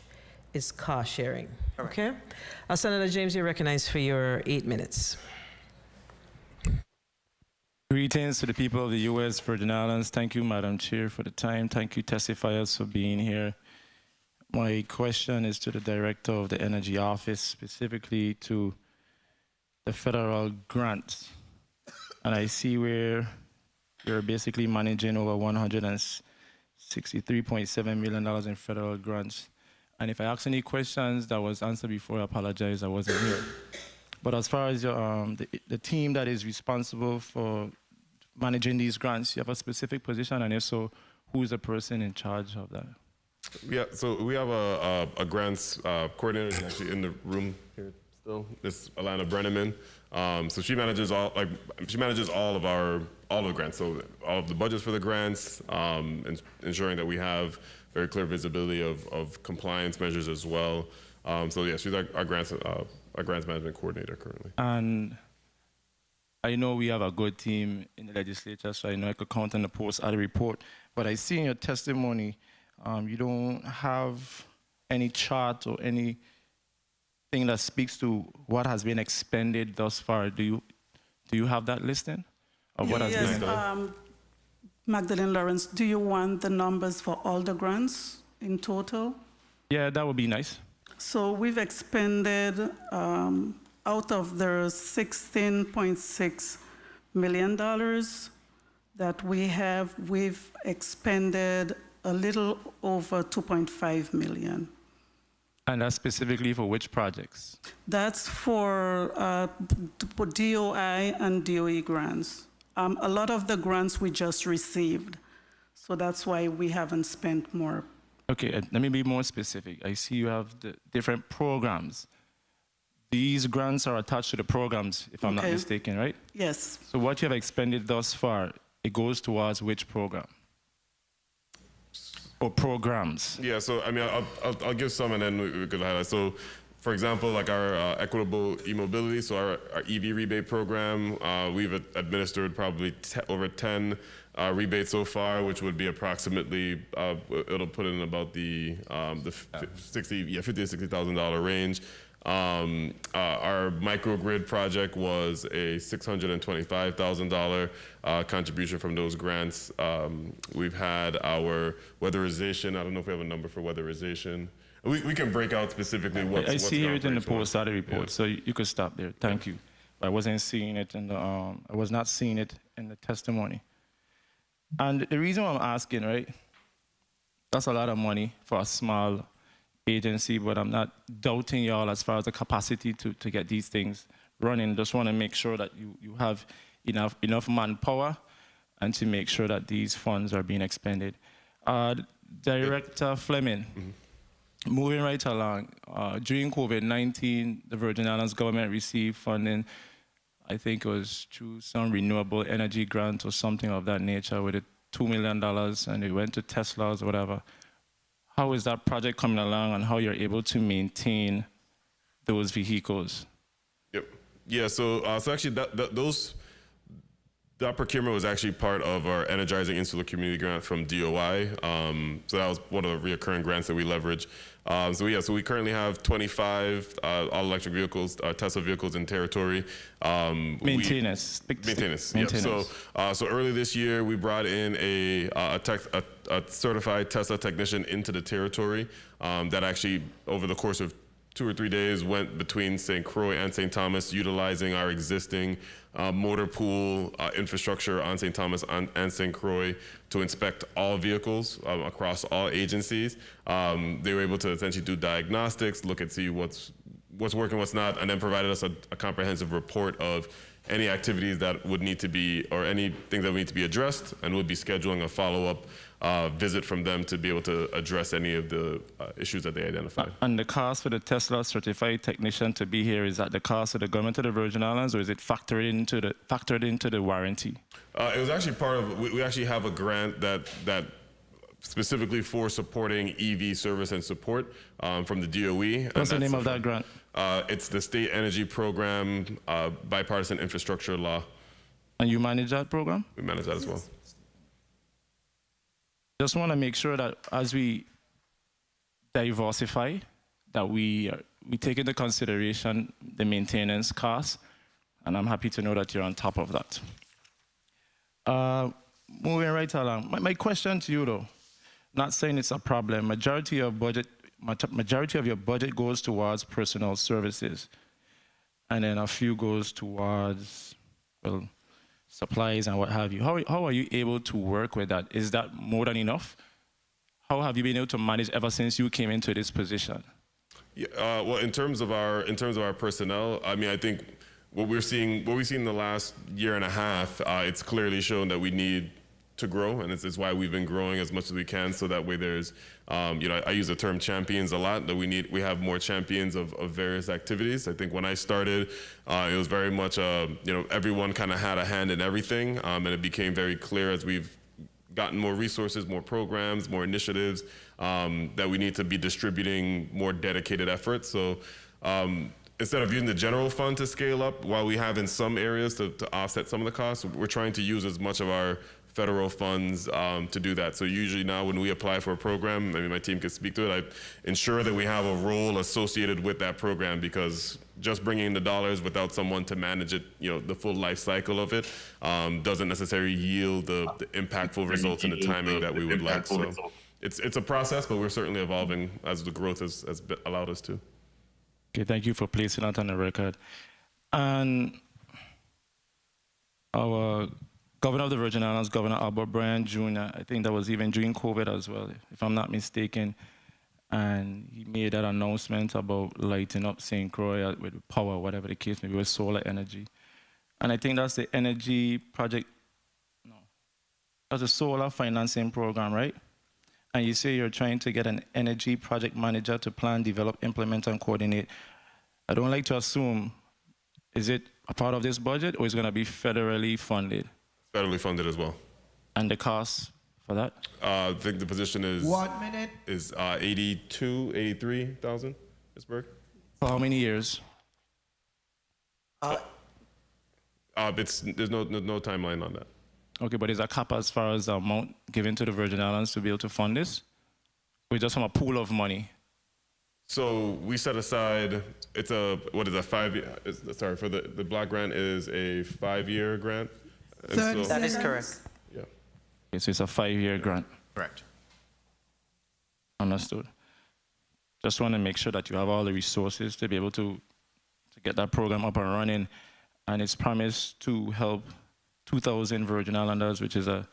it's cost sharing. Okay? Senator James, you're recognized for your 8 minutes. Greetings to the people of the U.S. Virgin Islands. Thank you, Madam Chair, for the time. Thank you, testifiers, for being here. My question is to the Director of the Energy Office, specifically to the federal grants. And I see where you're basically managing over $163.7 million in federal grants. And if I ask any questions that was answered before, I apologize, I wasn't here. But as far as the team that is responsible for managing these grants, you have a specific position, and if so, who is the person in charge of that? Yeah, so we have a grants coordinator who's actually in the room here still. It's Alana Brenneman. So she manages all of the grants. So all of the budgets for the grants, and ensuring that we have very clear visibility of compliance measures as well. So yeah, she's our grants management coordinator currently. And I know we have a good team in the legislature, so I know I could count on the post-audit report. But I see in your testimony, you don't have any chart or anything that speaks to what has been expended thus far. Do you have that listing of what has been done? Magdalene Lawrence, do you want the numbers for all the grants in total? Yeah, that would be nice. So we've expended, out of the $16.6 million that we have, we've expended a little over $2.5 million. And that's specifically for which projects? That's for DOI and DOE grants. A lot of the grants we just received, so that's why we haven't spent more. Okay, let me be more specific. I see you have the different programs. These grants are attached to the programs, if I'm not mistaken, right? Yes. So what you have expended thus far, it goes towards which program? Or programs? Yeah, so I mean, I'll give some and then we could highlight. So, for example, like our equitable e-mobility, so our EV rebate program, we've administered probably over 10 rebates so far, which would be approximately, it'll put in about the $50,000 to $60,000 range. Our microgrid project was a $625,000 contribution from those grants. We've had our weatherization. I don't know if we have a number for weatherization. We can break out specifically what's I see it in the post-audit report, yeah. so you could stop there. Thank you. I wasn't seeing it in the. I was not seeing it in the testimony. And the reason why I'm asking, right? That's a lot of money for a small agency, but I'm not doubting y'all as far as the capacity to get these things running. Just want to make sure that you have enough manpower and to make sure that these funds are being expended. Director Fleming, moving right along, during COVID-19, the Virgin Islands government received funding, I think it was through some renewable energy grant or something of that nature with $2 million, and it went to Teslas or whatever. How is that project coming along and how you're able to maintain those vehicles? Yep. Yeah, so actually That procurement was actually part of our Energizing Insular Community grant from DOI. So that was one of the reoccurring grants that we leverage. So we currently have 25 all-electric vehicles, Tesla vehicles in territory. Maintenance. Yep. So early this year, we brought in a certified Tesla technician into the territory that actually, over the course of 2 or 3 days, went between St. Croix and St. Thomas, utilizing our existing motor pool infrastructure on St. Thomas and St. Croix to inspect all vehicles across all agencies. They were able to essentially do diagnostics, look and see what's working, what's not, and then provided us a comprehensive report of any activities that would need to be, or any things that would need to be addressed, and would be scheduling a follow-up visit from them to be able to address any of the issues that they identified. And the cost for the Tesla certified technician to be here, is that the cost of the government of the Virgin Islands, or is it factored into the warranty? It was actually part of, we actually have a grant that specifically for supporting EV service and support from the DOE. What's the name of that grant? It's the State Energy Program, Bipartisan Infrastructure Law. And you manage that program? We manage that as well. Just want to make sure that as we diversify, that we take into consideration the maintenance costs, and I'm happy to know that you're on top of that. Moving right along, my question to you though, not saying it's a problem, majority of your budget goes towards personal services, and then a few goes towards, well, supplies and what have you. How are you able to work with that? Is that more than enough? How have you been able to manage ever since you came into this position? Yeah, well, in terms of our personnel, I mean, I think what we've seen in the last year and a half, it's clearly shown that we need to grow, and it's why we've been growing as much as we can, so that way there's, I use the term champions a lot, that we have more champions of various activities. I think when I started, it was very much, everyone kind of had a hand in everything, and it became very clear as we've gotten more resources, more programs, more initiatives, that we need to be distributing more dedicated efforts. So instead of using the general fund to scale up, while we have in some areas to offset some of the costs, we're trying to use as much of our federal funds to do that. So usually now when we apply for a program, maybe my team could speak to it, I ensure that we have a role associated with that program, because just bringing in the dollars without someone to manage it, the full life cycle of it, doesn't necessarily yield the impactful results and the timing that we would like. So it's a process, but we're certainly evolving as the growth has allowed us to. Okay, thank you for placing that on the record. And our Governor of the Virgin Islands, Governor Albert Bryan Jr., I think that was even during COVID as well, if I'm not mistaken, and he made that announcement about lighting up St. Croix with power, whatever the case may be, with solar energy. And I think that's the energy project, that's a solar financing program, right? And you say you're trying to get an energy project manager to plan, develop, implement, and coordinate. I don't like to assume, is it a part of this budget, or is it going to be federally funded? Federally funded as well. And the cost for that? I think the position is 1 minute. Is 83,000, Pittsburgh. For how many years? There's no timeline on that. Okay, but is there a cap as far as the amount given to the Virgin Islands to be able to fund this? Or just from a pool of money? So we set aside, it's a 5-year, for the block grant is a 5-year grant. And that is correct. Yeah. Okay, so it's a 5-year grant. Correct. Understood. Just want to make sure that you have all the resources to be able to get that program up and running. And it's promised to help 2,000 Virgin Islanders, which is a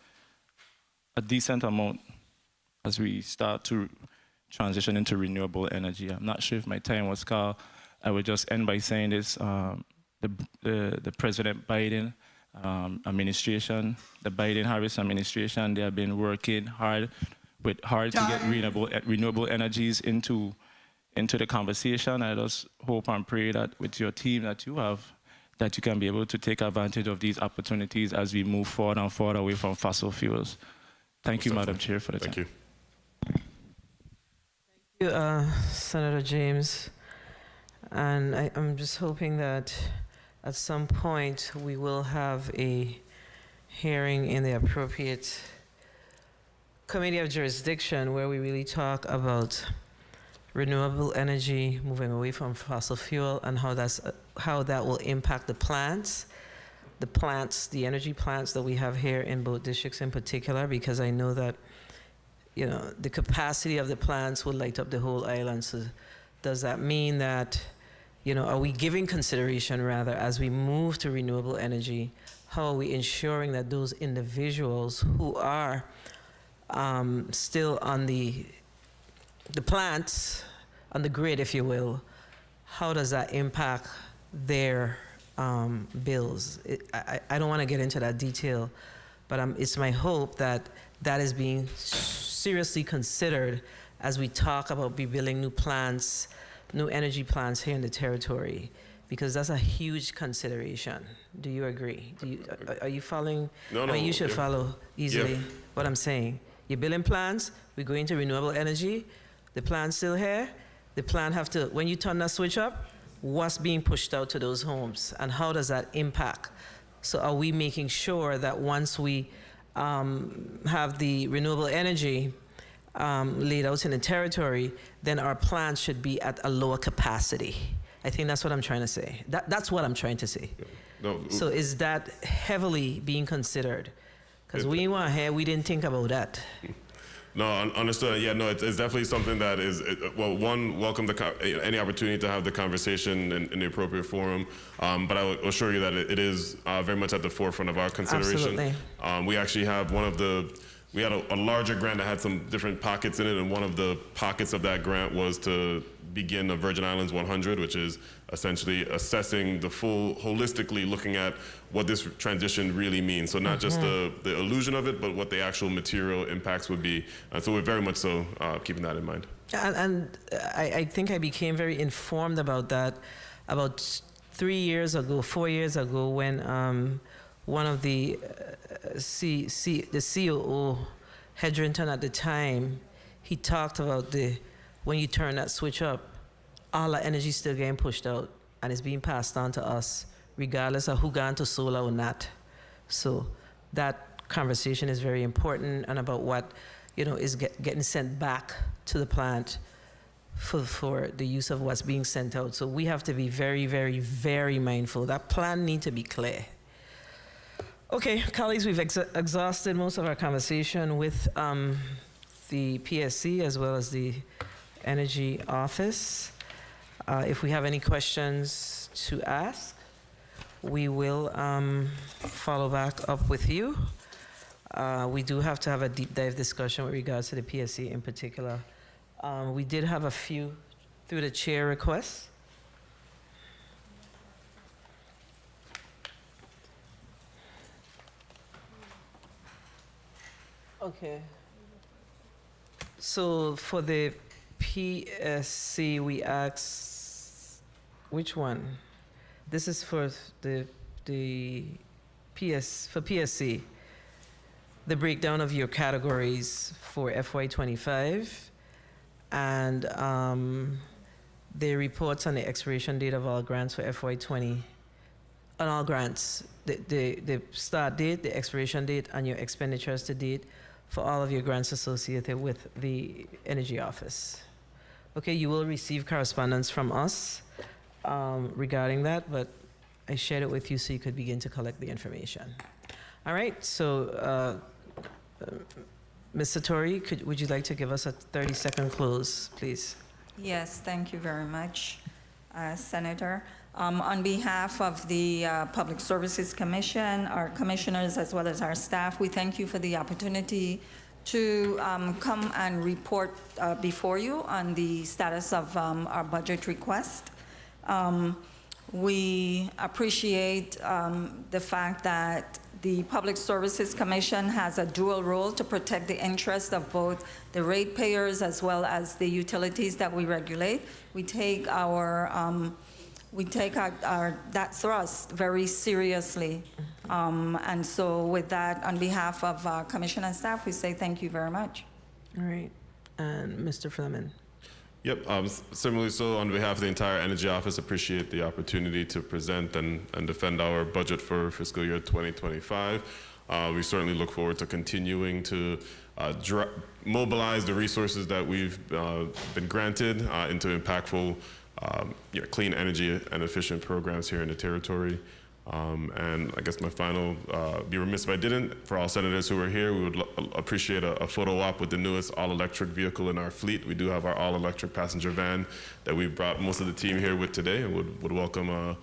decent amount as we start to transition into renewable energy. I'm not sure if my time was called. I would just end by saying this. The President Biden administration, the Biden-Harris administration, they have been working hard to get renewable energies into the conversation. I just hope and pray that with your team that you have, that you can be able to take advantage of these opportunities as we move forward and forward away from fossil fuels. Thank you, Madam Chair, for the time. Thank you. Thank you, Senator James. And I'm just hoping that at some point we will have a hearing in the appropriate committee of jurisdiction where we really talk about renewable energy, moving away from fossil fuel, and how that will impact the energy plants that we have here in both districts in particular, because I know that, you know, the capacity of the plants will light up the whole island. So does that mean that, you know, are we giving consideration rather as we move to renewable energy? How are we ensuring that those individuals who are still on the plants, on the grid, if you will, how does that impact their bills? I don't want to get into that detail, but it's my hope that that is being seriously considered as we talk about building new plants, new energy plants here in the territory, because that's a huge consideration. Do you agree? Are you following? No, I mean, you should yeah. follow easily what I'm saying. You're building plants, we're going to renewable energy, the plant's still here, the plant have to, when you turn that switch up, what's being pushed out to those homes and how does that impact? So are we making sure that once we have the renewable energy laid out in the territory, then our plants should be at a lower capacity? I think that's what I'm trying to say. That's what I'm trying to say. No, So is that heavily being considered? Because we weren't here, we didn't think about that. No, understood. Yeah, no, it's definitely something that is, well, one, welcome any opportunity to have the conversation in the appropriate forum, but I will assure you that it is very much at the forefront of our consideration. Absolutely. We actually have we had a larger grant that had some different pockets in it, and one of the pockets of that grant was to begin a Virgin Islands 100, which is essentially assessing the full, holistically looking at what this transition really means. So not just the illusion of it, but what the actual material impacts would be. So we're very much so keeping that in mind. And I think I became very informed about that about 4 years ago, when one of the COO, Hedrington at the time, he talked about when you turn that switch up, all the energy is still getting pushed out and it's being passed on to us, regardless of who gone to solar or not. So that conversation is very important, and about what, you know, is getting sent back to the plant for the use of what's being sent out. So we have to be very, very, very mindful. That plan needs to be clear. Okay, colleagues, we've exhausted most of our conversation with the PSC as well as the Energy Office. If we have any questions to ask, we will follow back up with you. We do have to have a deep dive discussion with regards to the PSC in particular. We did have a few through the chair requests. Okay. So for the PSC, we asked, which one? This is for the PSC, the breakdown of your categories for FY25, and the reports on the expiration date of all grants for FY20, on all grants, the start date, the expiration date, and your expenditures to date for all of your grants associated with the Energy Office. Okay, you will receive correspondence from us regarding that, but I shared it with you so you could begin to collect the information. All right, so Ms. Satori, would you like to give us a 30-second close, please? Yes, thank you very much, Senator. On behalf of the Public Services Commission, our commissioners, as well as our staff, we thank you for the opportunity to come and report before you on the status of our budget request. We appreciate the fact that the Public Services Commission has a dual role to protect the interests of both the ratepayers as well as the utilities that we regulate. We take that thrust very seriously. And so with that, on behalf of our commission and staff, we say thank you very much. All right, and Mr. Fleming. Yep, similarly so, on behalf of the entire Energy Office, appreciate the opportunity to present and defend our budget for fiscal year 2025. We certainly look forward to continuing to mobilize the resources that we've been granted into impactful clean energy and efficient programs here in the territory. And I guess my final, be remiss if I didn't, for all senators who are here, we would appreciate a photo op with the newest all-electric vehicle in our fleet. We do have our all-electric passenger van that we brought most of the team here with today, and would welcome a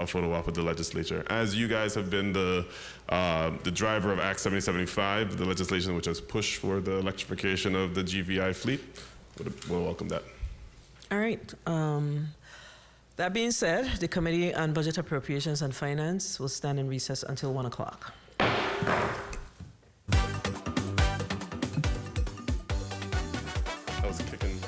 photo op with the legislature. As you guys have been the driver of Act 7075, the legislation which has pushed for the electrification of the GVI fleet, we'll welcome that. All right. That being said, the Committee on Budget Appropriations and Finance will stand in recess until 1 o'clock. That was kicking.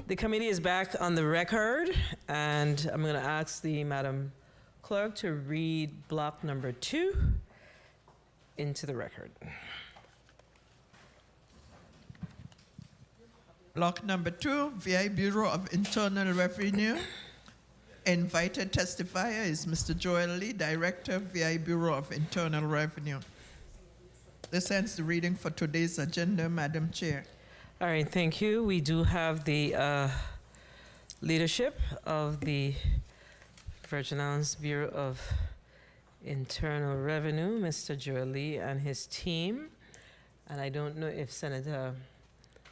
The committee is back on the record, and I'm going to ask the Madam Clerk to read block number 2 into the record. Block number 2, VI Bureau of Internal Revenue. Invited testifier is Mr. Joel Lee, Director, VI Bureau of Internal Revenue. This ends the reading for today's agenda, Madam Chair. All right, thank you. We do have the leadership of the Virgin Islands Bureau of Internal Revenue, Mr. Joel Lee and his team. And I don't know if Senator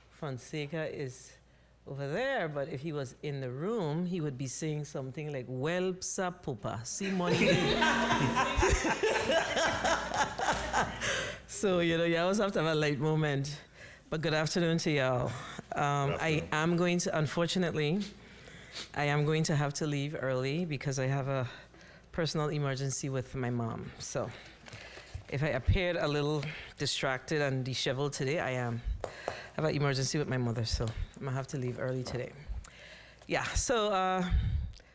Fonseca is over there, but if he was in the room, he would be saying something like, "Well, Sapupa, see money." So, you always have to have a light moment. But good afternoon to y'all. I am going to, unfortunately, I am going to have to leave early because I have a personal emergency with my mom. So if I appeared a little distracted and disheveled today, I am. I have an emergency with my mother, so I'm gonna have to leave early today. Yeah, so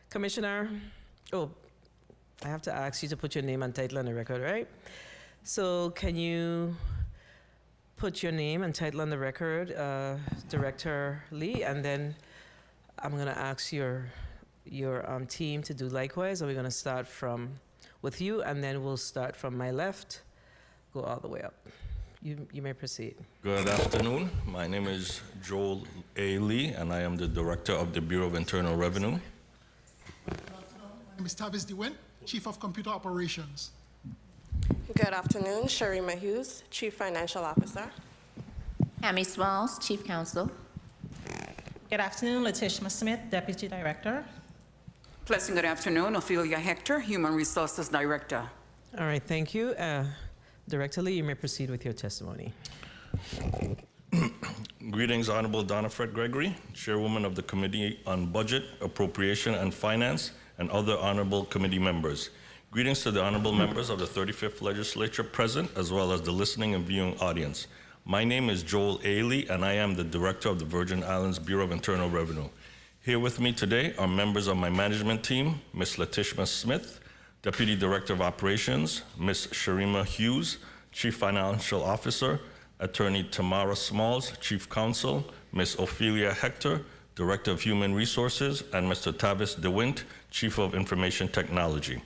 Commissioner, I have to ask you to put your name and title on the record, right? So can you put your name and title on the record, Director Lee, and then I'm gonna ask your team to do likewise. Are we gonna start with you, and then we'll start from my left, go all the way up. You may proceed. Good afternoon. My name is Joel A. Lee, and I am the Director of the Bureau of Internal Revenue. My name is Tavis DeWin, Chief of Computer Operations. Good afternoon, Sharima Hughes, Chief Financial Officer. Hammy Smalls, Chief Counsel. Good afternoon, Letitia Smith, Deputy Director. Pleasant good afternoon, Ophelia Hector, Human Resources Director. All right, thank you. Director Lee, you may proceed with your testimony. Greetings, Honorable Donna Fred Gregory, Chairwoman of the Committee on Budget, Appropriation and Finance, and other honorable committee members. Greetings to the honorable members of the 35th Legislature present, as well as the listening and viewing audience. My name is Joel Ailey, and I am the Director of the Virgin Islands Bureau of Internal Revenue. Here with me today are members of my management team, Ms. Letitia Smith, Deputy Director of Operations, Ms. Sharima Hughes, Chief Financial Officer, Attorney Tamara Smalls, Chief Counsel, Ms. Ophelia Hector, Director of Human Resources, and Mr. Tavis DeWint, Chief of Information Technology.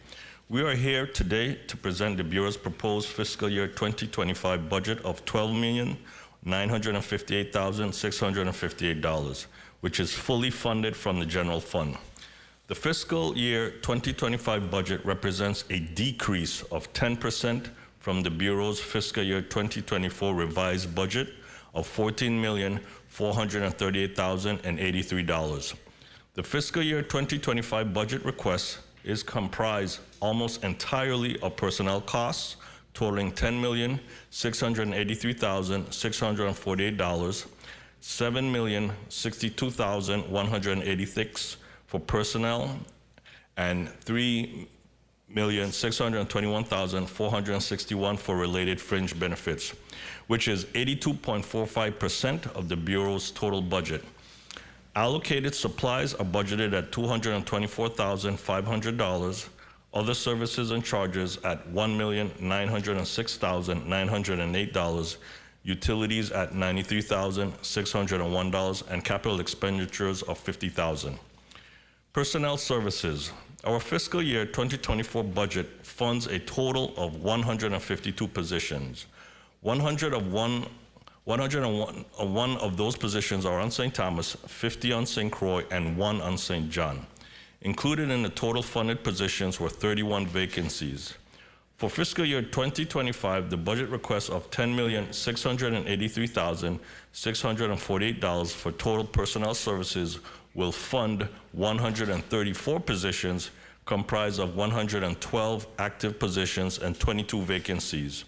We are here today to present the Bureau's proposed fiscal year 2025 budget of $12,958,658, which is fully funded from the general fund. The fiscal year 2025 budget represents a decrease of 10% from the Bureau's fiscal year 2024 revised budget of $14,438,083. The fiscal year 2025 budget request is comprised almost entirely of personnel costs totaling $10,683,648, $7,062,186 for personnel, and $3,621,461 for related fringe benefits, which is 82.45% of the Bureau's total budget. Allocated supplies are budgeted at $224,500, other services and charges at $1,906,908, utilities at $93,601, and capital expenditures of $50,000. Personnel services. Our fiscal year 2024 budget funds a total of 152 positions. 101 of those positions are on St. Thomas, 50 on St. Croix, and 1 on St. John. Included in the total funded positions were 31 vacancies. For fiscal year 2025, the budget request of $10,683,648 for total personnel services will fund 134 positions comprised of 112 active positions and 22 vacancies,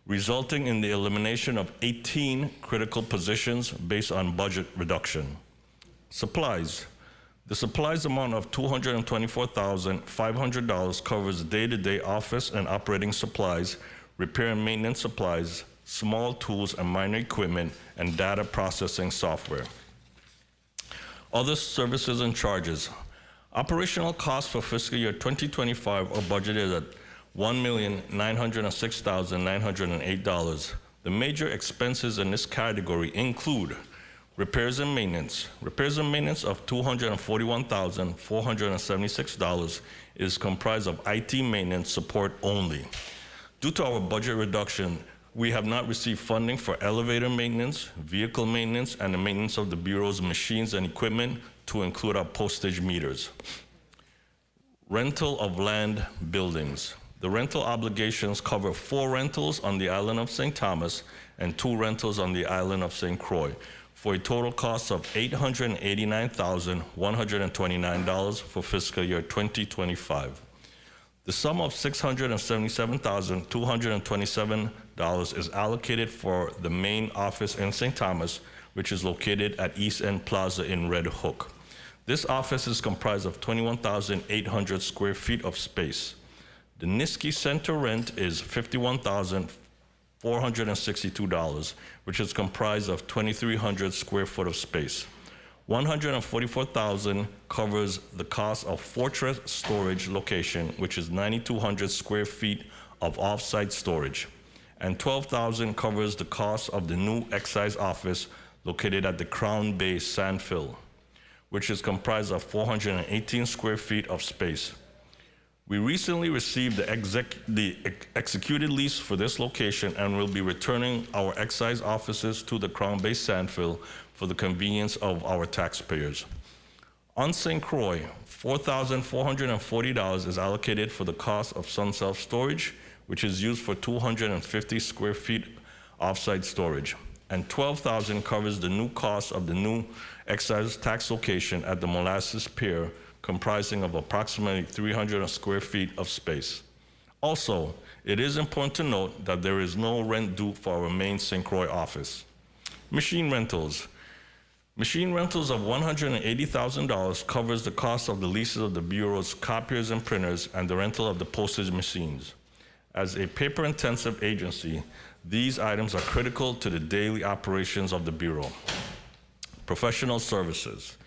resulting in the elimination of 18 critical positions based on budget reduction. Supplies. The supplies amount of $224,500 covers day-to-day office and operating supplies, repair and maintenance supplies, small tools and minor equipment, and data processing software. Other services and charges. Operational costs for fiscal year 2025 are budgeted at $1,906,908. The major expenses in this category include repairs and maintenance. Repairs and maintenance of $241,476 is comprised of IT maintenance support only. Due to our budget reduction, we have not received funding for elevator maintenance, vehicle maintenance, and the maintenance of the Bureau's machines and equipment to include our postage meters. Rental of land buildings. The rental obligations cover 4 rentals on the island of St. Thomas and 2 rentals on the island of St. Croix, for a total cost of $889,129 for fiscal year 2025. The sum of $677,227 is allocated for the main office in St. Thomas, which is located at East End Plaza in Red Hook. This office is comprised of 21,800 square feet of space. The Niski Center rent is $51,462, which is comprised of 2,300 square foot of space. $144,000 covers the cost of Fortress Storage location, which is 9,200 square feet of off-site storage. And $12,000 covers the cost of the new excise office located at the Crown Bay Sandfill, which is comprised of 418 square feet of space. We recently received the executed lease for this location and will be returning our excise offices to the Crown Bay Sandfill for the convenience of our taxpayers. On St. Croix, $4,440 is allocated for the cost of Sun Self-Storage, which is used for 250 square feet off-site storage. And $12,000 covers the new cost of the new excise tax location at the Molasses Pier, comprising of approximately 300 square feet of space. Also, it is important to note that there is no rent due for our main St. Croix office. Machine rentals. Machine rentals of $180,000 covers the cost of the leases of the Bureau's copiers and printers and the rental of the postage machines. As a paper-intensive agency, these items are critical to the daily operations of the Bureau. Professional services.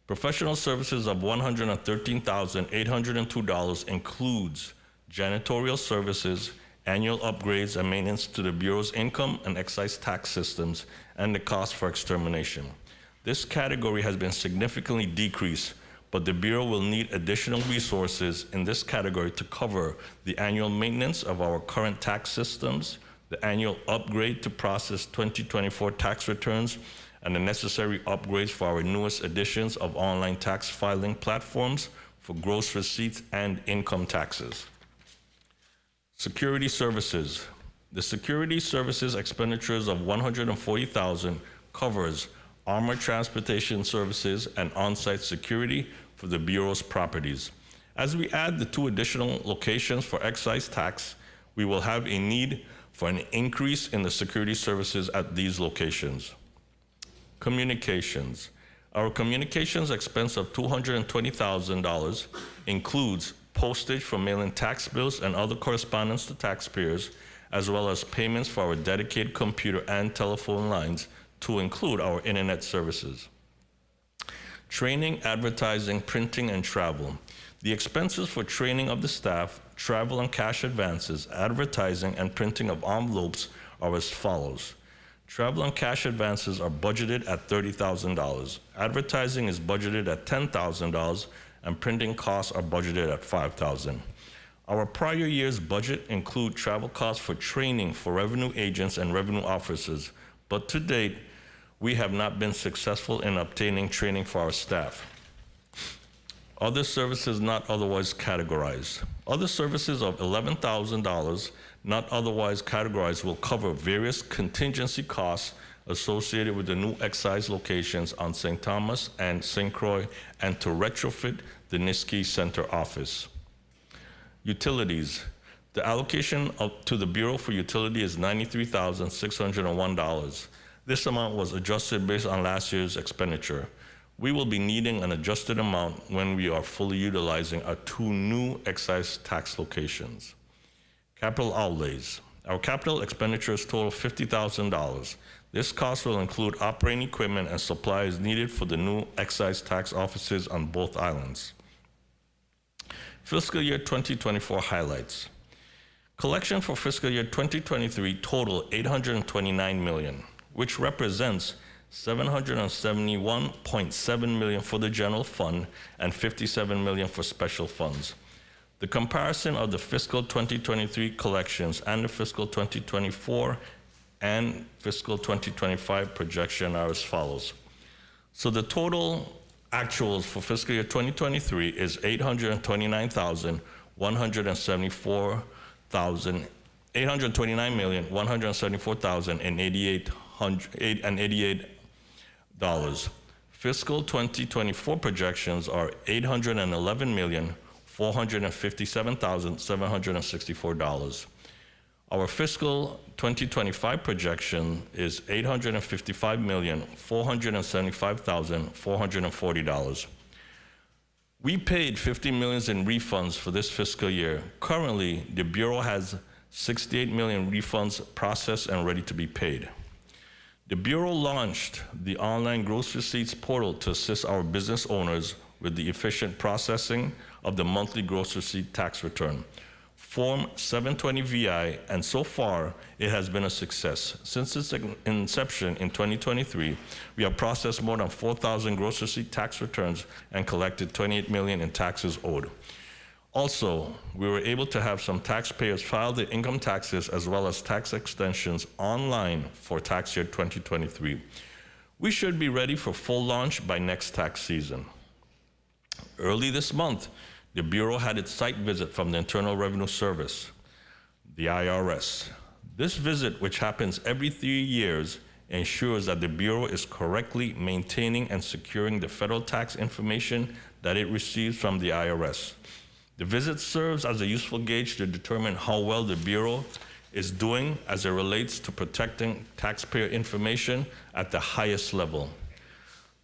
Professional services of $113,802 includes janitorial services, annual upgrades and maintenance to the Bureau's income and excise tax systems, and the cost for extermination. This category has been significantly decreased, but the Bureau will need additional resources in this category to cover the annual maintenance of our current tax systems, the annual upgrade to process 2024 tax returns, and the necessary upgrades for our newest editions of online tax filing platforms for gross receipts and income taxes. Security services. The security services expenditures of $140,000 covers armored transportation services and on-site security for the Bureau's properties. As we add the 2 additional locations for excise tax, we will have a need for an increase in the security services at these locations. Communications. Our communications expense of $220,000 includes postage for mailing tax bills and other correspondence to taxpayers, as well as payments for our dedicated computer and telephone lines to include our internet services. Training, advertising, printing, and travel. The expenses for training of the staff, travel and cash advances, advertising, and printing of envelopes are as follows. Travel and cash advances are budgeted at $30,000. Advertising is budgeted at $10,000, and printing costs are budgeted at $5,000. Our prior year's budget include travel costs for training for revenue agents and revenue officers, but to date, we have not been successful in obtaining training for our staff. Other services not otherwise categorized. Other services of $11,000 not otherwise categorized will cover various contingency costs associated with the new excise locations on St. Thomas and St. Croix and to retrofit the Niski Center office. Utilities. The allocation to the Bureau for utility is $93,601. This amount was adjusted based on last year's expenditure. We will be needing an adjusted amount when we are fully utilizing our 2 new excise tax locations. Capital outlays. Our capital expenditures total $50,000. This cost will include operating equipment and supplies needed for the new excise tax offices on both islands. Fiscal year 2024 highlights. Collection for fiscal year 2023 total $829 million, which represents $771.7 million for the general fund and $57 million for special funds. The comparison of the fiscal 2023 collections and the fiscal 2024 and fiscal 2025 projection are as follows. So the total actuals for fiscal year 2023 is $829,174,088. Fiscal 2024 projections are $811,457,764. Our fiscal 2025 projection is $855,475,440. We paid $50 million in refunds for this fiscal year. Currently, the Bureau has 68 million refunds processed and ready to be paid. The Bureau launched the online gross receipts portal to assist our business owners with the efficient processing of the monthly gross receipt tax return, Form 720VI, and so far it has been a success. Since its inception in 2023, we have processed more than 4,000 gross receipt tax returns and collected $28 million in taxes owed. Also, we were able to have some taxpayers file their income taxes as well as tax extensions online for tax year 2023. We should be ready for full launch by next tax season. Early this month, the Bureau had its site visit from the Internal Revenue Service, the IRS. This visit, which happens every 3 years, ensures that the Bureau is correctly maintaining and securing the federal tax information that it receives from the IRS. The visit serves as a useful gauge to determine how well the Bureau is doing as it relates to protecting taxpayer information at the highest level.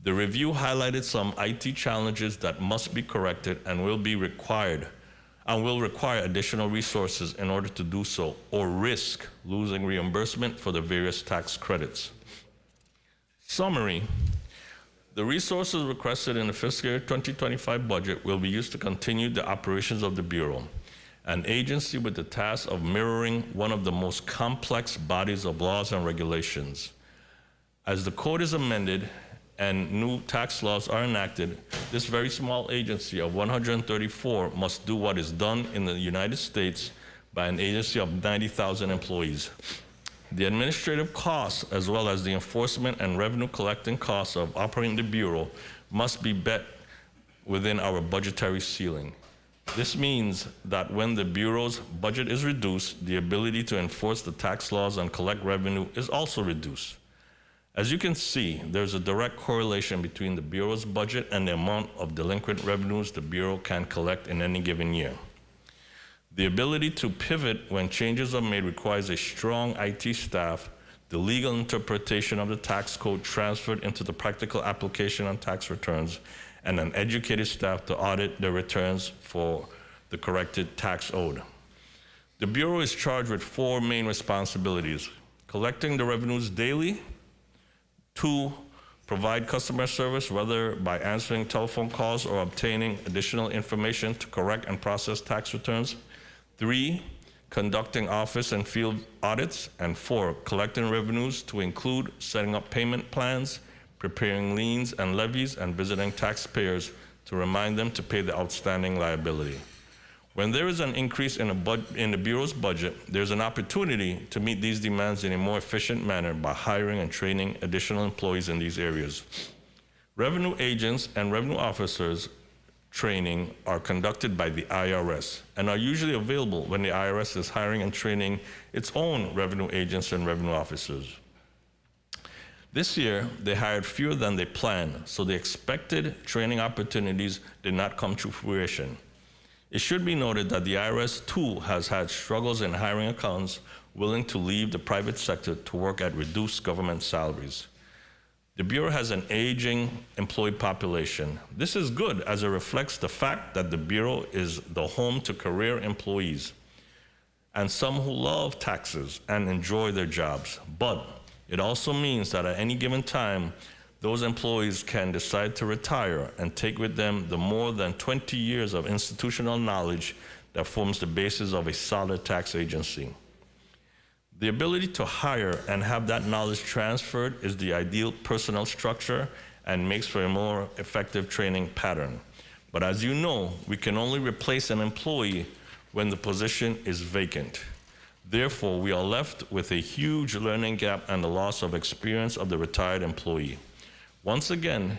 The review highlighted some IT challenges that must be corrected and will require additional resources in order to do so, or risk losing reimbursement for the various tax credits. Summary. The resources requested in the fiscal year 2025 budget will be used to continue the operations of the Bureau, an agency with the task of mirroring one of the most complex bodies of laws and regulations. As the code is amended and new tax laws are enacted, this very small agency of 134 must do what is done in the United States by an agency of 90,000 employees. The administrative costs, as well as the enforcement and revenue collecting costs of operating the Bureau, must be met within our budgetary ceiling. This means that when the Bureau's budget is reduced, the ability to enforce the tax laws and collect revenue is also reduced. As you can see, there's a direct correlation between the Bureau's budget and the amount of delinquent revenues the Bureau can collect in any given year. The ability to pivot when changes are made requires a strong IT staff, the legal interpretation of the tax code transferred into the practical application on tax returns, and an educated staff to audit the returns for the corrected tax owed. The Bureau is charged with 4 main responsibilities: collecting the revenues daily, 2, provide customer service, whether by answering telephone calls or obtaining additional information to correct and process tax returns, 3, conducting office and field audits, and 4, collecting revenues to include setting up payment plans, preparing liens and levies, and visiting taxpayers to remind them to pay the outstanding liability. When there is an increase in the Bureau's budget, there's an opportunity to meet these demands in a more efficient manner by hiring and training additional employees in these areas. Revenue agents and revenue officers training are conducted by the IRS and are usually available when the IRS is hiring and training its own revenue agents and revenue officers. This year, they hired fewer than they planned, so the expected training opportunities did not come to fruition. It should be noted that the IRS, too, has had struggles in hiring accountants willing to leave the private sector to work at reduced government salaries. The Bureau has an aging employee population. This is good, as it reflects the fact that the Bureau is the home to career employees and some who love taxes and enjoy their jobs. But It also means that at any given time, those employees can decide to retire and take with them the more than 20 years of institutional knowledge that forms the basis of a solid tax agency. The ability to hire and have that knowledge transferred is the ideal personnel structure and makes for a more effective training pattern. But as you know, we can only replace an employee when the position is vacant. Therefore, we are left with a huge learning gap and the loss of experience of the retired employee. Once again,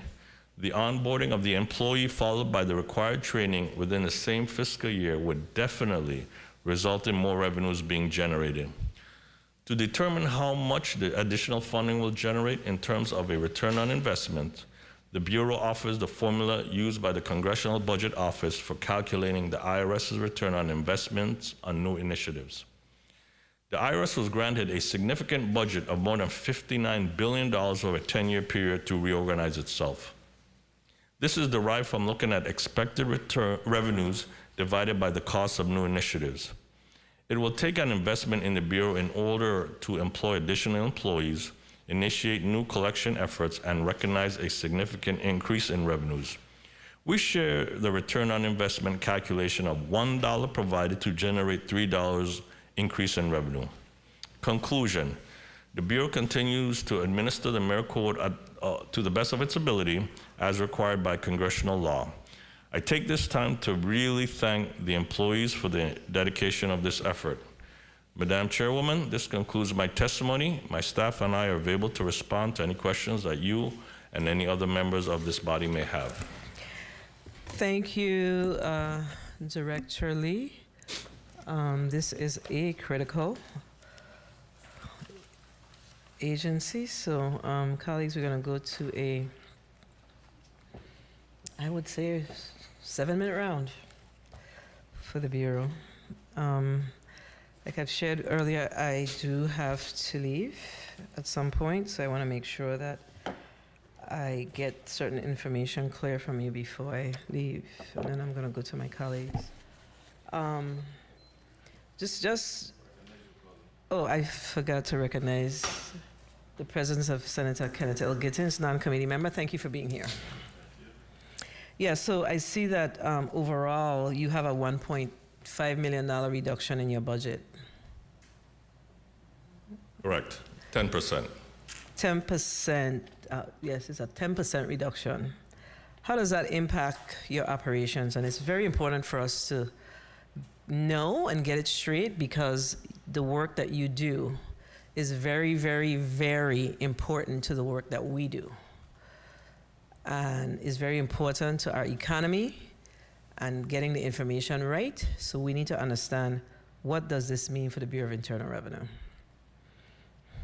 the onboarding of the employee followed by the required training within the same fiscal year would definitely result in more revenues being generated. To determine how much the additional funding will generate in terms of a return on investment, the Bureau offers the formula used by the Congressional Budget Office for calculating the IRS's return on investments on new initiatives. The IRS was granted a significant budget of more than $59 billion over a 10-year period to reorganize itself. This is derived from looking at expected revenues divided by the cost of new initiatives. It will take an investment in the Bureau in order to employ additional employees, initiate new collection efforts, and recognize a significant increase in revenues. We share the return on investment calculation of $1 provided to generate $3 increase in revenue. Conclusion, the Bureau continues to administer the Merit Code to the best of its ability as required by congressional law. I take this time to really thank the employees for the dedication of this effort. Madam Chairwoman, this concludes my testimony. My staff and I are available to respond to any questions that you and any other members of this body may have. Thank you, Director Lee. This is a critical agency, so colleagues, we're going to go to a, I would say, 7-minute round for the Bureau. Like I've shared earlier, I do have to leave at some point, so I want to make sure that I get certain information clear from you before I leave, and then I'm going to go to my colleagues. Oh, I forgot to recognize the presence of Senator Kenneth L. Gittins, non-committee member. Thank you for being here. Yeah, so I see that overall you have a $1.5 million reduction in your budget. Correct, 10%. 10%, yes, it's a 10% reduction. How does that impact your operations? And it's very important for us to know and get it straight, because the work that you do is very, very, very important to the work that we do, and is very important to our economy and getting the information right. So we need to understand, what does this mean for the Bureau of Internal Revenue?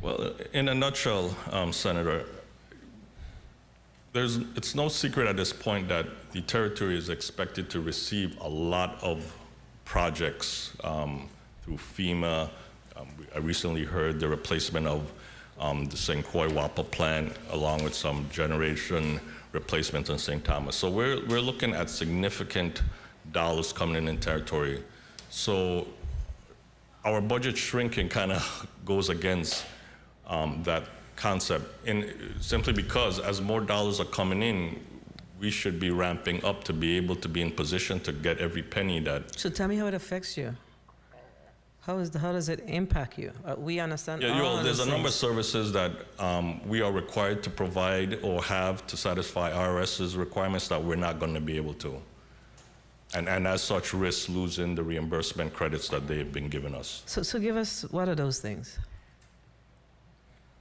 Well, in a nutshell, Senator, it's no secret at this point that the territory is expected to receive a lot of projects through FEMA. I recently heard the replacement of the St. Croix WAPA plant, along with some generation replacements in St. Thomas. So we're looking at significant dollars coming in territory. So our budget shrinking kind of goes against that concept, simply because as more dollars are coming in, we should be ramping up to be able to be in position to get every penny that. So tell me how it affects you. How does it impact you? We understand. Yeah, there's a number of services that we are required to provide or have to satisfy IRS's requirements that we're not going to be able to. And as such, risk losing the reimbursement credits that they've been giving us. So give us, what are those things?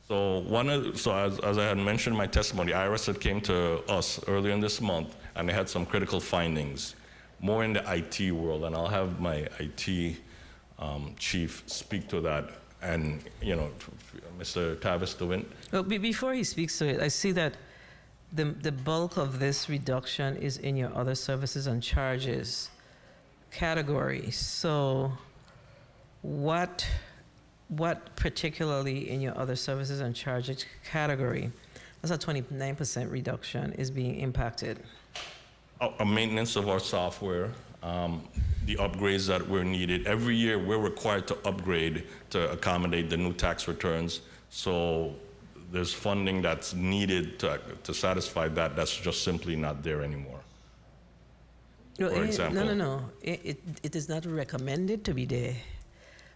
So as I had mentioned in my testimony, IRS had came to us earlier in this month, and they had some critical findings, more in the IT world, and I'll have my IT chief speak to that. And, Mr. Tavis DeWint. Well, before he speaks to it, I see that the bulk of this reduction is in your other services and charges category. So what particularly in your other services and charges category, that's a 29% reduction, is being impacted? A maintenance of our software, the upgrades that were needed. Every year we're required to upgrade to accommodate the new tax returns. So there's funding that's needed to satisfy that. That's just simply not there anymore. No, For example. no. It is not recommended to be there,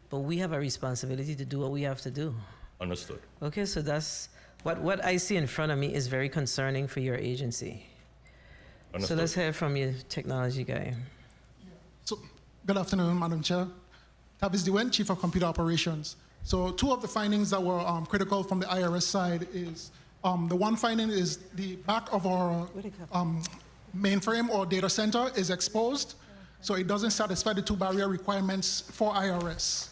but we have a responsibility to do what we have to do. Understood. Okay, so that's what I see in front of me is very concerning for your agency. Understood. So let's hear from your technology guy. So, good afternoon, Madam Chair. Tavis Diwen, Chief of Computer Operations. So two of the findings that were critical from the IRS side is, the one finding is the back of our mainframe or data center is exposed, so it doesn't satisfy the two barrier requirements for IRS.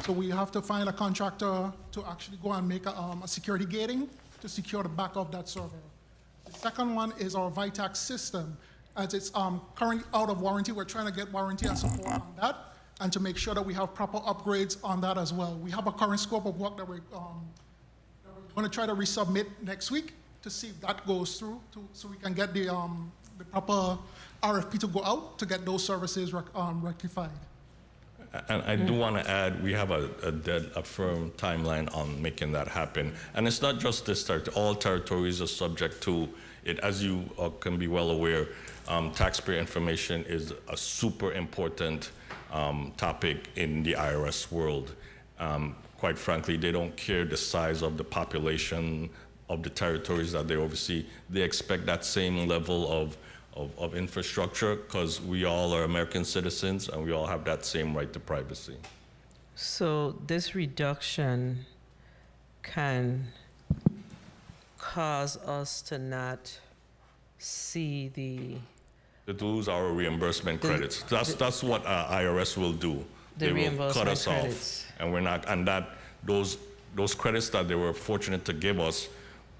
So we have to find a contractor to actually go and make a security gating to secure the back of that server. The second one is our VITAX system. As it's currently out of warranty, we're trying to get warranty and support on that, and to make sure that we have proper upgrades on that as well. We have a current scope of work that we're going to try to resubmit next week to see if that goes through, so we can get the proper RFP to go out to get those services rectified. And I do want to add, we have a firm timeline on making that happen. And it's not just this territory. All territories are subject to it. As you can be well aware, taxpayer information is a super important topic in the IRS world. Quite frankly, they don't care the size of the population of the territories that they oversee. They expect that same level of infrastructure because we all are American citizens and we all have that same right to privacy. So this reduction can cause us to not see To lose our reimbursement credits. That's what IRS will do. They will cut us off, and we're not. And those credits that they were fortunate to give us,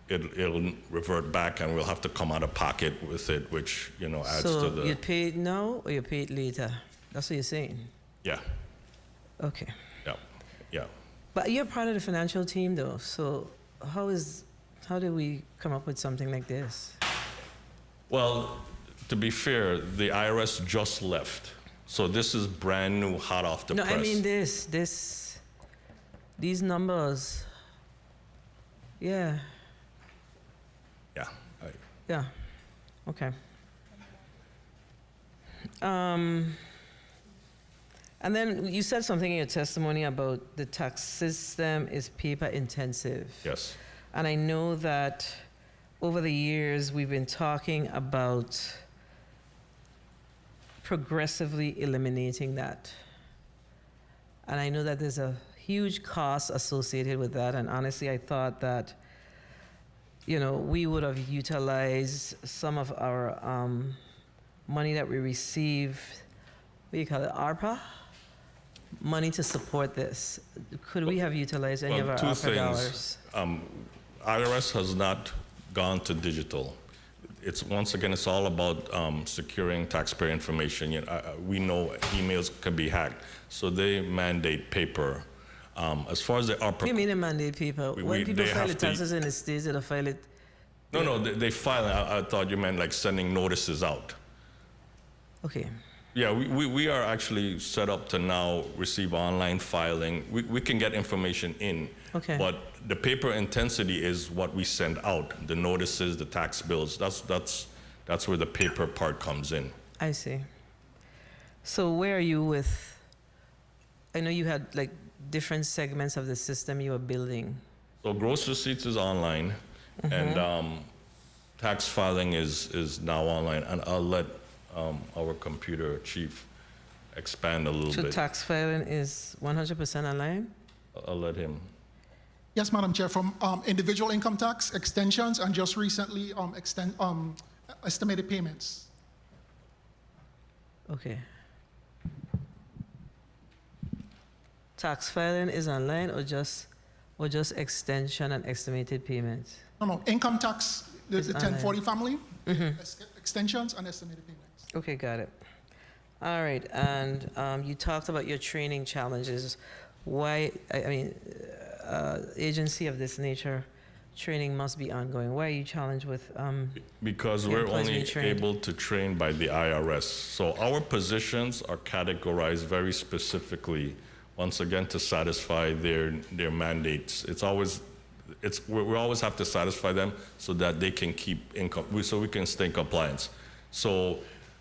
it'll revert back, and we'll have to come out of pocket with it, which adds to the. So you pay it now or you pay it later? That's what you're saying. Yeah. Okay. Yeah. But you're part of the financial team, though. So how did we come up with something like this? Well, to be fair, the IRS just left, so this is brand new, hot off the press. No, I mean these numbers. Yeah. Yeah. Yeah. Okay. And then you said something in your testimony about the tax system is paper intensive. Yes. And I know that over the years we've been talking about progressively eliminating that. And I know that there's a huge cost associated with that. And honestly, I thought that, we would have utilized some of our money that we received, what do you call it, ARPA? Money to support this. Could we have utilized any of our ARPA dollars? IRS has not gone to digital. Once again, it's all about securing taxpayer information. We know emails can be hacked, so they mandate paper. As far as the ARPA, What do you mean they mandate paper? When people file the taxes in the States, they'll file it. No, they file it. I thought you meant like sending notices out. Okay. Yeah, we are actually set up to now receive online filing. We can get information in, okay. But the paper intensity is what we send out, the notices, the tax bills. That's where the paper part comes in. I see. So where are you with, I know you had like different segments of the system you were building. So gross receipts is online, and tax filing is now online, and I'll let our computer chief expand a little So bit. tax filing is 100% online? I'll let him. Yes, Madam Chair, from individual income tax extensions and just recently estimated payments. Okay. Tax filing is online or just extension and estimated payments? No, income tax, the It's 1040 online. family, extensions and estimated payments. Okay, got it. All right, and you talked about your training challenges. Why, agency of this nature, training must be ongoing. Why are you challenged with Because your we're employees only being trained? able to train by the IRS. So our positions are categorized very specifically, once again, to satisfy their mandates. It's always we always have to satisfy them so that they can keep income, so we can stay in compliance. So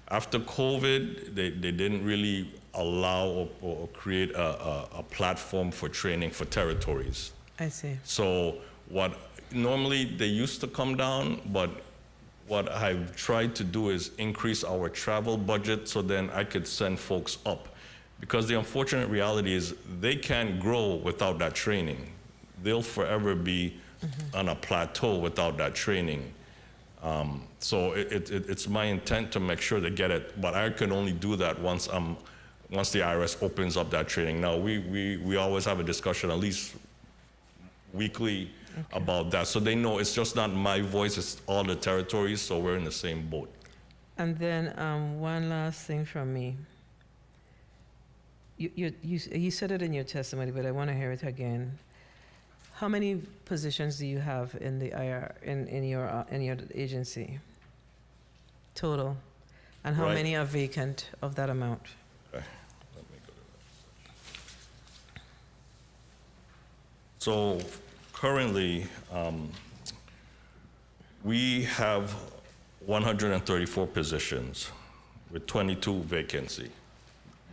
after COVID, they didn't really allow or create a platform for training for territories. I see. So what normally they used to come down, but what I've tried to do is increase our travel budget so then I could send folks up. Because the unfortunate reality is they can't grow without that training. They'll forever be on a plateau without that training. So it's my intent to make sure they get it, but I can only do that once the IRS opens up that training. Now, we always have a discussion at least weekly about that, so they know it's just not my voice, it's all the territories, so we're in the same boat. And then one last thing from me. You said it in your testimony, but I want to hear it again. How many positions do you have in the in your agency total, and how many are vacant of that amount? Okay. Let me go to that. So currently, we have 134 positions with 22 vacancy,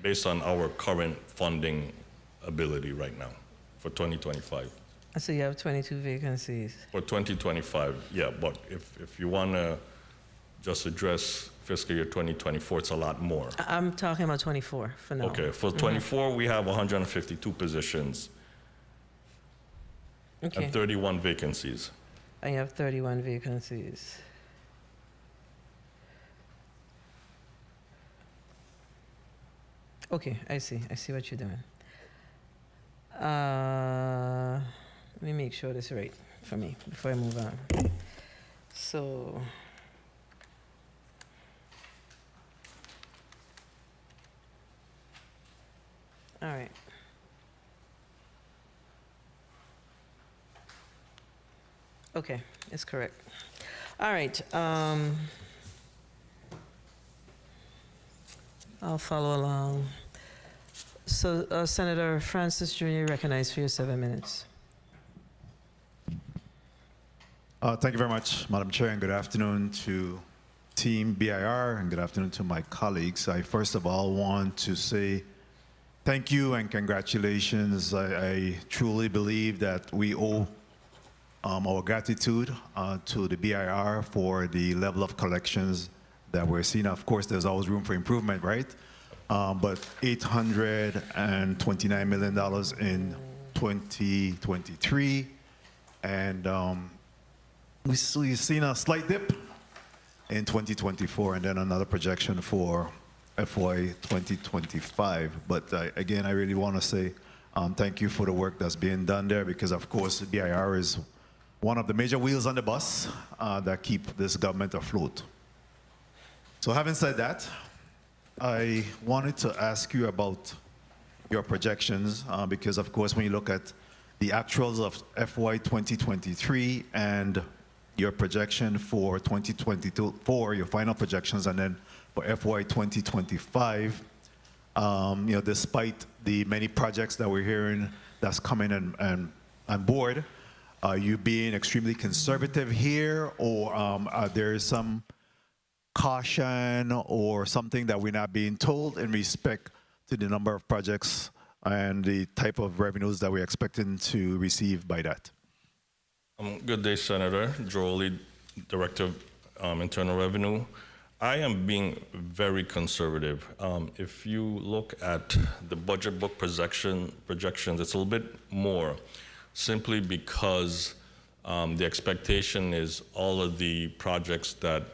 based on our current funding ability right now for 2025. So you have 22 vacancies. For 2025, yeah, but if you want to just address fiscal year 2024, it's a lot more. I'm talking about 24 for now. Okay, for 24, we have 152 positions and 31 vacancies. I have 31 vacancies. Okay, I see what you're doing. Let me make sure this is right for me before I move on. So, all right. Okay, it's correct. All right. I'll follow along. So, Senator Francis Jr., recognized for your 7 minutes. Thank you very much, Madam Chair, and good afternoon to Team BIR, and good afternoon to my colleagues. I first of all want to say thank you and congratulations. I truly believe that we owe our gratitude to the BIR for the level of collections that we're seeing. Of course, there's always room for improvement, right? But $829 million in 2023, and we've seen a slight dip in 2024, and then another projection for FY 2025. But again, I really want to say thank you for the work that's being done there, because of course BIR is one of the major wheels on the bus that keep this government afloat. So having said that, I wanted to ask you about your projections, because of course when you look at the actuals of FY 2023 and your projection for 2022, for your final projections, and then for FY 2025, despite the many projects that we're hearing that's coming and on board, are you being extremely conservative here, or are there some caution or something that we're not being told in respect to the number of projects and the type of revenues that we're expecting to receive by that? Good day, Senator. Jolie, Director of Internal Revenue. I am being very conservative. If you look at the budget book projections, it's a little bit more, simply because the expectation is all of the projects that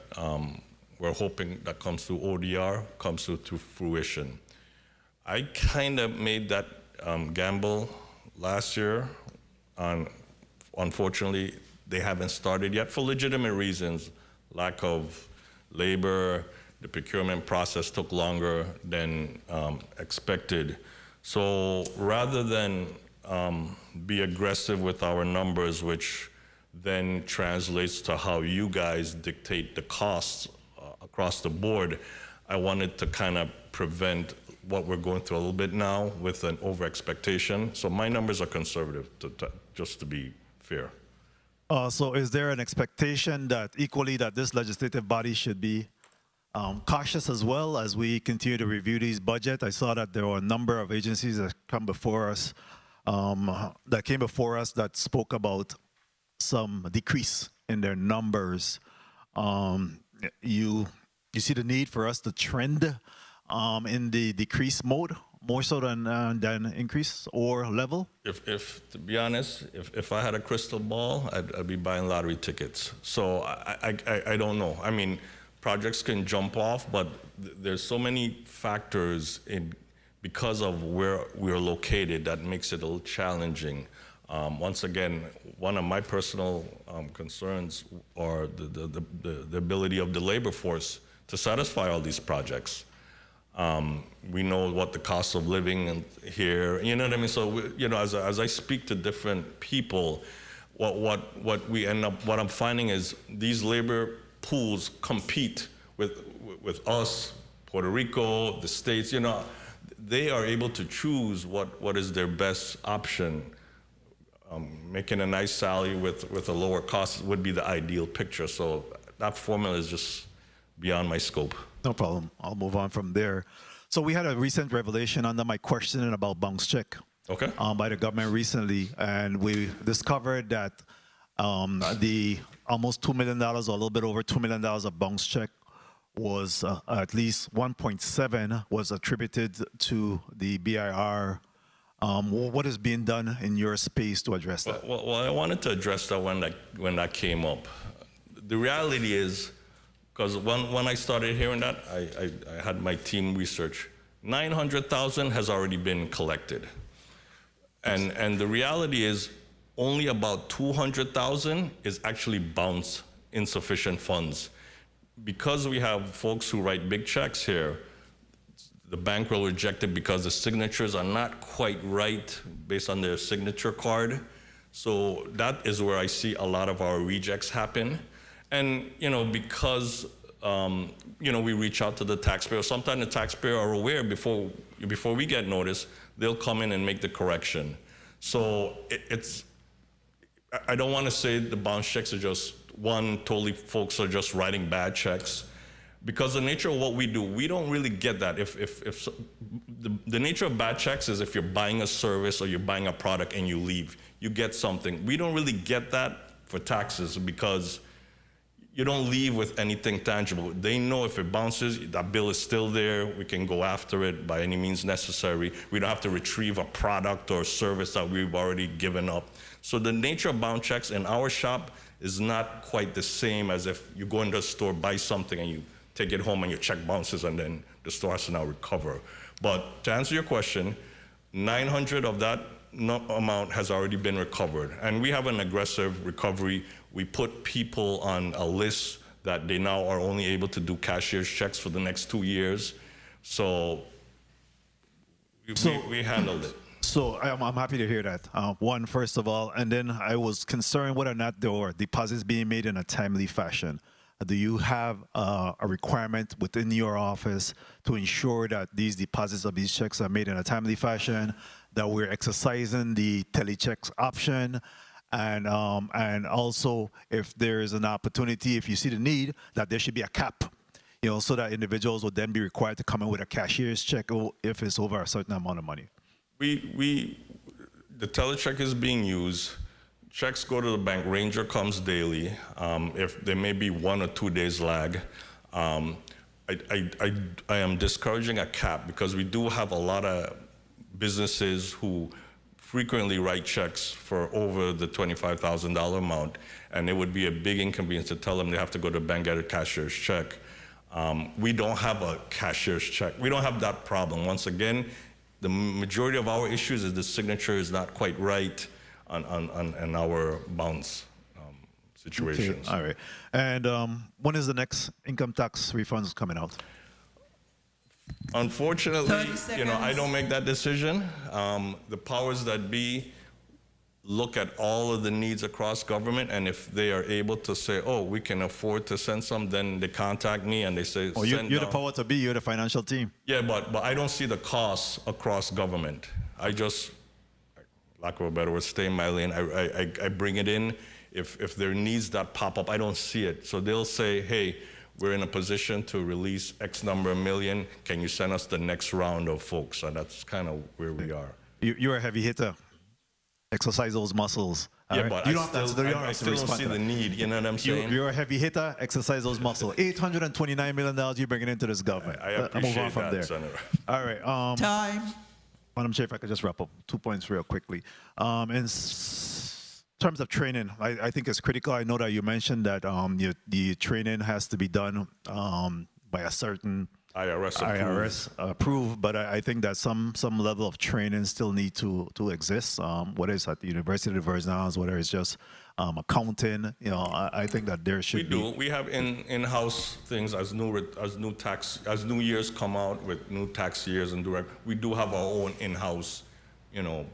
we're hoping that comes through ODR comes to fruition. I kind of made that gamble last year. Unfortunately, they haven't started yet for legitimate reasons. Lack of labor, the procurement process took longer than expected. So rather than be aggressive with our numbers, which then translates to how you guys dictate the costs across the board, I wanted to kind of prevent what we're going through a little bit now with an over expectation. So my numbers are conservative, just to be fair. So is there an expectation that equally that this legislative body should be cautious as well as we continue to review these budgets? I saw that there were a number of agencies that come before us, that spoke about some decrease in their numbers. You see the need for us to trend in the decrease mode more so than increase or level? If to be honest, if I had a crystal ball, I'd be buying lottery tickets. So I don't know. I mean, projects can jump off, but there's so many factors because of where we're located that makes it a little challenging. Once again, one of my personal concerns are the ability of the labor force to satisfy all these projects. We know what the cost of living here, you know what I mean? So, as I speak to different people, what I'm finding is these labor pools compete with us, Puerto Rico, the States, they are able to choose what is their best option. Making a nice salary with a lower cost would be the ideal picture. So that formula is just beyond my scope. No problem. I'll move on from there. So we had a recent revelation under my questioning about bounce check by the government recently, and we discovered that the almost $2 million or a little bit over $2 million of bounce check was at least 1.7 was attributed to the BIR. What is being done in your space to address that? Well, I wanted to address that when that came up. The reality is, because when I started hearing that, I had my team research. 900,000 has already been collected. And the reality is only about 200,000 is actually bounce insufficient funds. Because we have folks who write big checks here, the bank will reject it because the signatures are not quite right based on their signature card. So that is where I see a lot of our rejects happen. And, because, we reach out to the taxpayer, sometimes the taxpayer are aware before we get notice, they'll come in and make the correction. So I don't want to say the bounce checks are just totally folks are just writing bad checks. Because the nature of what we do, we don't really get that. The nature of bad checks is if you're buying a service or you're buying a product and you leave, you get something. We don't really get that for taxes because you don't leave with anything tangible. They know if it bounces, that bill is still there. We can go after it by any means necessary. We don't have to retrieve a product or service that we've already given up. So the nature of bounce checks in our shop is not quite the same as if you go into a store, buy something, and you take it home and your check bounces and then the store has to now recover. But to answer your question, 900 of that amount has already been recovered. And we have an aggressive recovery. We put people on a list that they now are only able to do cashier's checks for the next 2 years. So we handled it. So I'm happy to hear that. One, first of all, and then I was concerned whether or not there were deposits being made in a timely fashion. Do you have a requirement within your office to ensure that these deposits of these checks are made in a timely fashion, that we're exercising the telechecks option, and also if there is an opportunity, if you see the need, that there should be a cap, so that individuals would then be required to come in with a cashier's check if it's over a certain amount of money? The telecheck is being used. Checks go to the bank. Ranger comes daily. If there may be 1 or 2 days lag, I am discouraging a cap because we do have a lot of businesses who frequently write checks for over the $25,000 amount, and it would be a big inconvenience to tell them they have to go to the bank and get a cashier's check. We don't have a cashier's check. We don't have that problem. Once again, the majority of our issues is the signature is not quite right on our bounce situations. Okay. All right. And when is the next income tax refunds coming out? Unfortunately, I don't make that decision. The powers that be look at all of the needs across government, and if they are able to say, oh, we can afford to send some, then they contact me and they say, oh, you're the power to be, you're the financial team. Yeah, but I don't see the costs across government. I just, lack of a better word, stay in my lane. I bring it in. if there are needs that pop up, I don't see it. So they'll say, hey, we're in a position to release X number of million. Can you send us the next round of folks? And that's kind of where we are. You're a heavy hitter. Exercise those muscles. Yeah, right? but You I don't have to answer. You don't I have to still don't respond see to the that. need, you know what I'm saying? You're a heavy hitter. Exercise those muscles. $829 million you're bringing into this government. I appreciate move on from that, there. Senator. All right. Time. Madam Chair, if I could just wrap up 2 points real quickly. In terms of training, I think it's critical. I know that you mentioned that the training has to be done by a certain IRS approved, but I think that some level of training still need to exist, whether it's at the University of the Virgin Islands, whether it's just accounting. I think that there should be. We have in-house things as new years come out with new tax years and direct. We do have our own in-house,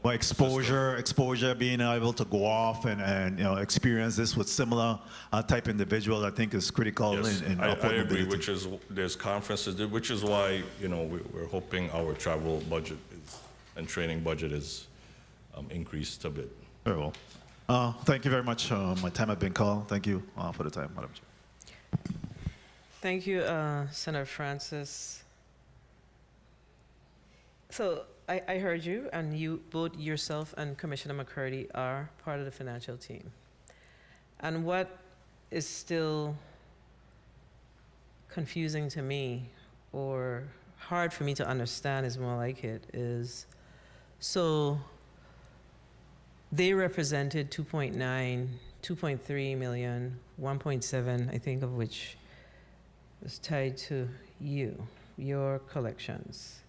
But exposure, being able to go off and experience this with similar type individuals, I think is critical. Yes, in I upward agree. mobility. There's conferences, which is why we're hoping our travel budget and training budget is increased a bit. Very well. Thank you very much. My time has been called. Thank you for the time, Madam Chair. Thank you, Senator Francis. So I heard you, and you, both yourself and Commissioner McCurdy, are part of the financial team. And what is still confusing to me, or hard for me to understand is more like it, is so they represented 2.9, 2.3 million, 1.7, I think, of which was tied to your collections.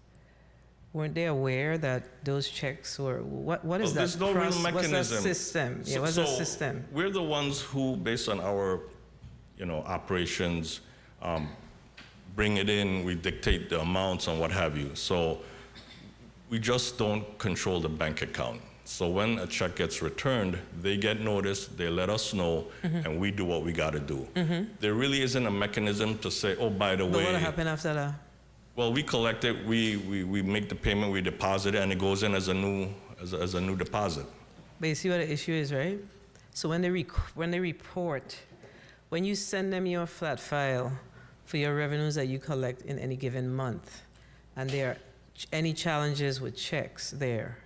Weren't they aware that those checks were, what is that? There's no real mechanism. What's that system? Yeah, what's that system? We're the ones who, based on our, operations, bring it in, we dictate the amounts and what have you. So we just don't control the bank account. So when a check gets returned, they get notice, they let us know, and we do what we got to do. There really isn't a mechanism to say, oh, by the way. But what happened after that? Well, we collect it, we make the payment, we deposit it, and it goes in as a new deposit. But you see what the issue is, right? So when they report, when you send them your flat file for your revenues that you collect in any given month, and there are any challenges with checks there,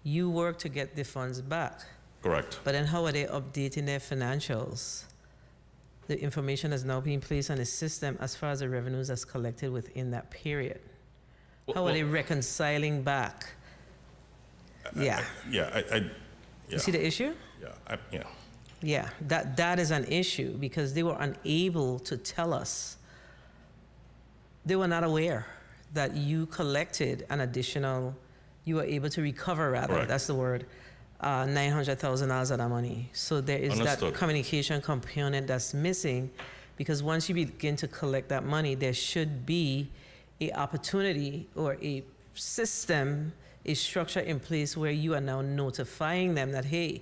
you work to get the funds back. Correct. But then how are they updating their financials? The information has now been placed on the system as far as the revenues that's collected within that period. How are they reconciling back? Yeah. You see the issue? Yeah. Yeah, that is an issue because they were unable to tell us. They were not aware that you collected an additional, you were able to recover, rather, Correct. that's the word, $900,000 of that money. So there is Understood. that communication component that's missing, because once you begin to collect that money, there should be a opportunity or a system, a structure in place where you are now notifying them that, hey,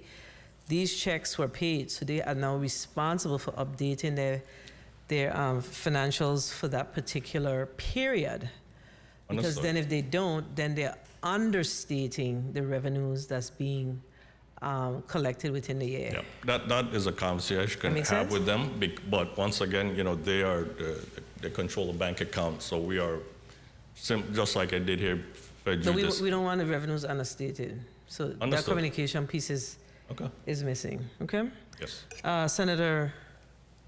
these checks were paid, so they are now responsible for updating their financials for that particular period. Because Understood. then if they don't, then they're understating the revenues that's being collected within the year. Yeah, that is a conversation you can makes have sense? with them. But once again, they control the bank account, so we are just like I did here. So we don't want the revenues understated. So that Understood. communication piece is missing. Okay. Yes. Senator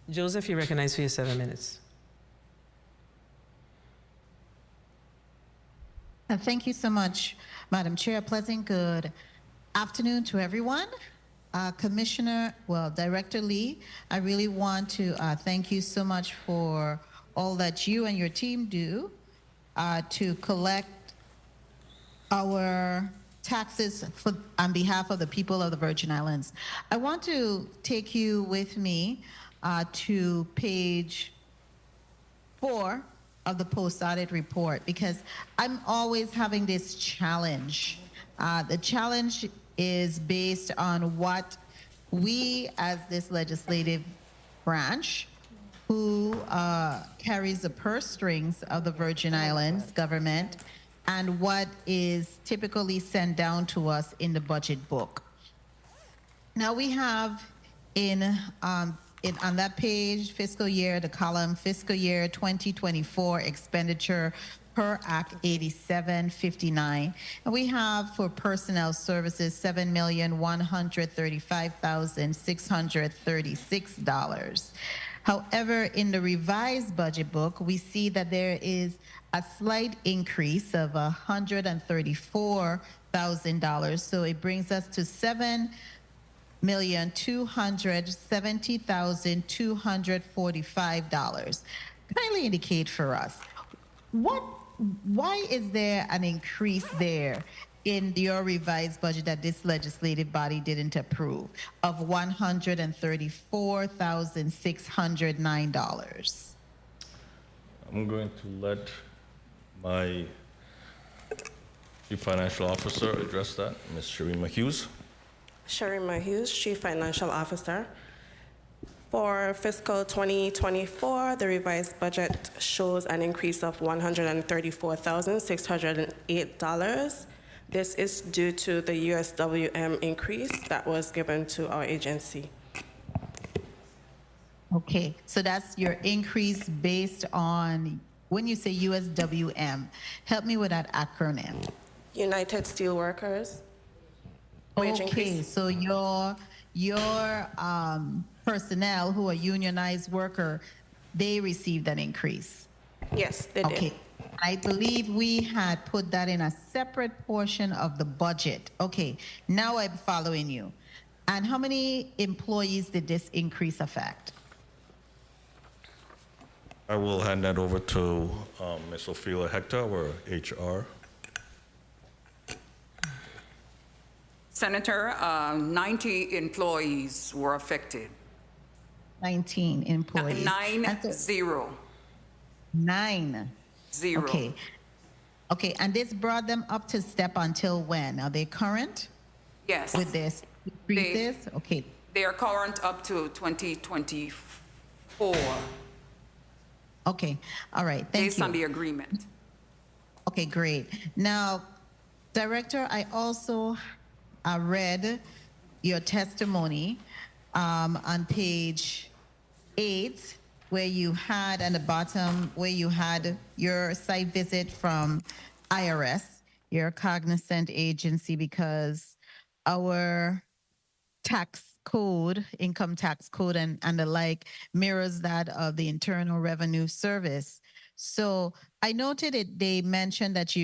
Joseph, you recognize for your 7 minutes. Thank you so much, Madam Chair. Pleasant good afternoon to everyone. Director Lee, I really want to thank you so much for all that you and your team do to collect our taxes on behalf of the people of the Virgin Islands. I want to take you with me to page 4 of the post-audit report, because I'm always having this challenge. The challenge is based on what we as this legislative branch, who carries the purse strings of the Virgin Islands government, and what is typically sent down to us in the budget book. Now we have on that page, fiscal year, the column fiscal year 2024 expenditure per Act 8759. And we have for personnel services $7,135,636. However, in the revised budget book, we see that there is a slight increase of $134,000. So it brings us to $7,270,245. Kindly indicate for us, why is there an increase there in your revised budget that this legislative body didn't approve of $134,609? I'm going to let my Chief Financial Officer address that, Ms. Sharima Hughes. Sharima Hughes, Chief Financial Officer. For fiscal 2024, the revised budget shows an increase of $134,608. This is due to the USWM increase that was given to our agency. Okay, so that's your increase based on, when you say USWM, help me with that acronym. United Steelworkers. Wage Okay, increase. so your personnel who are unionized worker, they received an increase. Yes, they did. Okay, I believe we had put that in a separate portion of the budget. Okay, now I'm following you. And how many employees did this increase affect? I will hand that over to Ms. Ophelia Hector, our HR. Senator, 90 employees were affected. 19 employees. 9-0. 9. 0. Okay. Okay, and this brought them up to step until when? Are they current? Yes. With this increases? Okay. They are current up to 2024. Okay. All right. Thank you. Based on the agreement. Okay, great. Now, Director, I also read your testimony on page 8, where you had at the bottom, where you had your site visit from IRS. You're a cognizant agency because our tax code, income tax code and the like mirrors that of the Internal Revenue Service. So I noted they mentioned that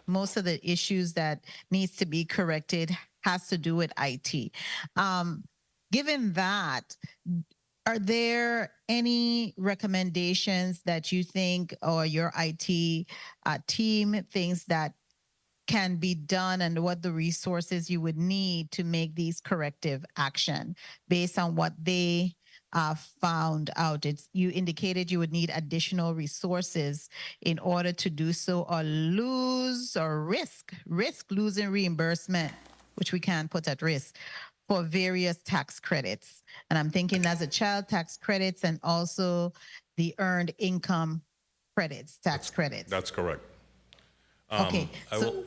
most of the issues that needs to be corrected has to do with IT. Given that, are there any recommendations that you think or your IT team thinks that can be done and what the resources you would need to make these corrective action based on what they found out? You indicated you would need additional resources in order to do so, or risk losing reimbursement, which we can put at risk, for various tax credits. And I'm thinking that's the child tax credits and also the earned income credits, tax credits. That's correct. Okay, so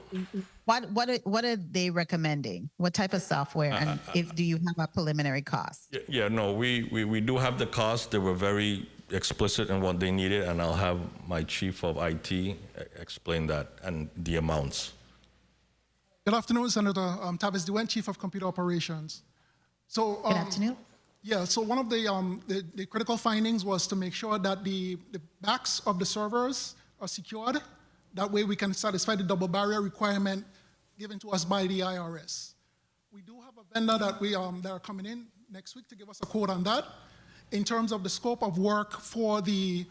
what are they recommending? What type of software, and do you have a preliminary cost? Yeah, no, we do have the cost. They were very explicit in what they needed, and I'll have my chief of IT explain that and the amounts. Good afternoon, Senator Tavis Duen, Chief of Computer Operations. So, good afternoon. Yeah, so one of the critical findings was to make sure that the backs of the servers are secured. That way we can satisfy the double barrier requirement given to us by the IRS. We do have a vendor that that are coming in next week to give us a quote on that. In terms of the scope of work for the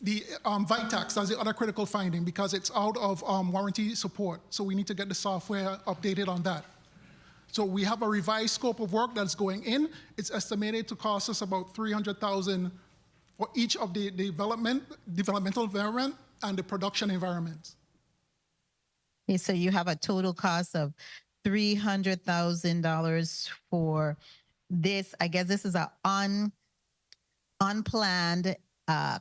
VITAX, that's the other critical finding, because it's out of warranty support. So we need to get the software updated on that. So we have a revised scope of work that's going in. It's estimated to cost us about $300,000 for each of the developmental environment and the production environment. Okay, so you have a total cost of $300,000 for this. I guess this is an unplanned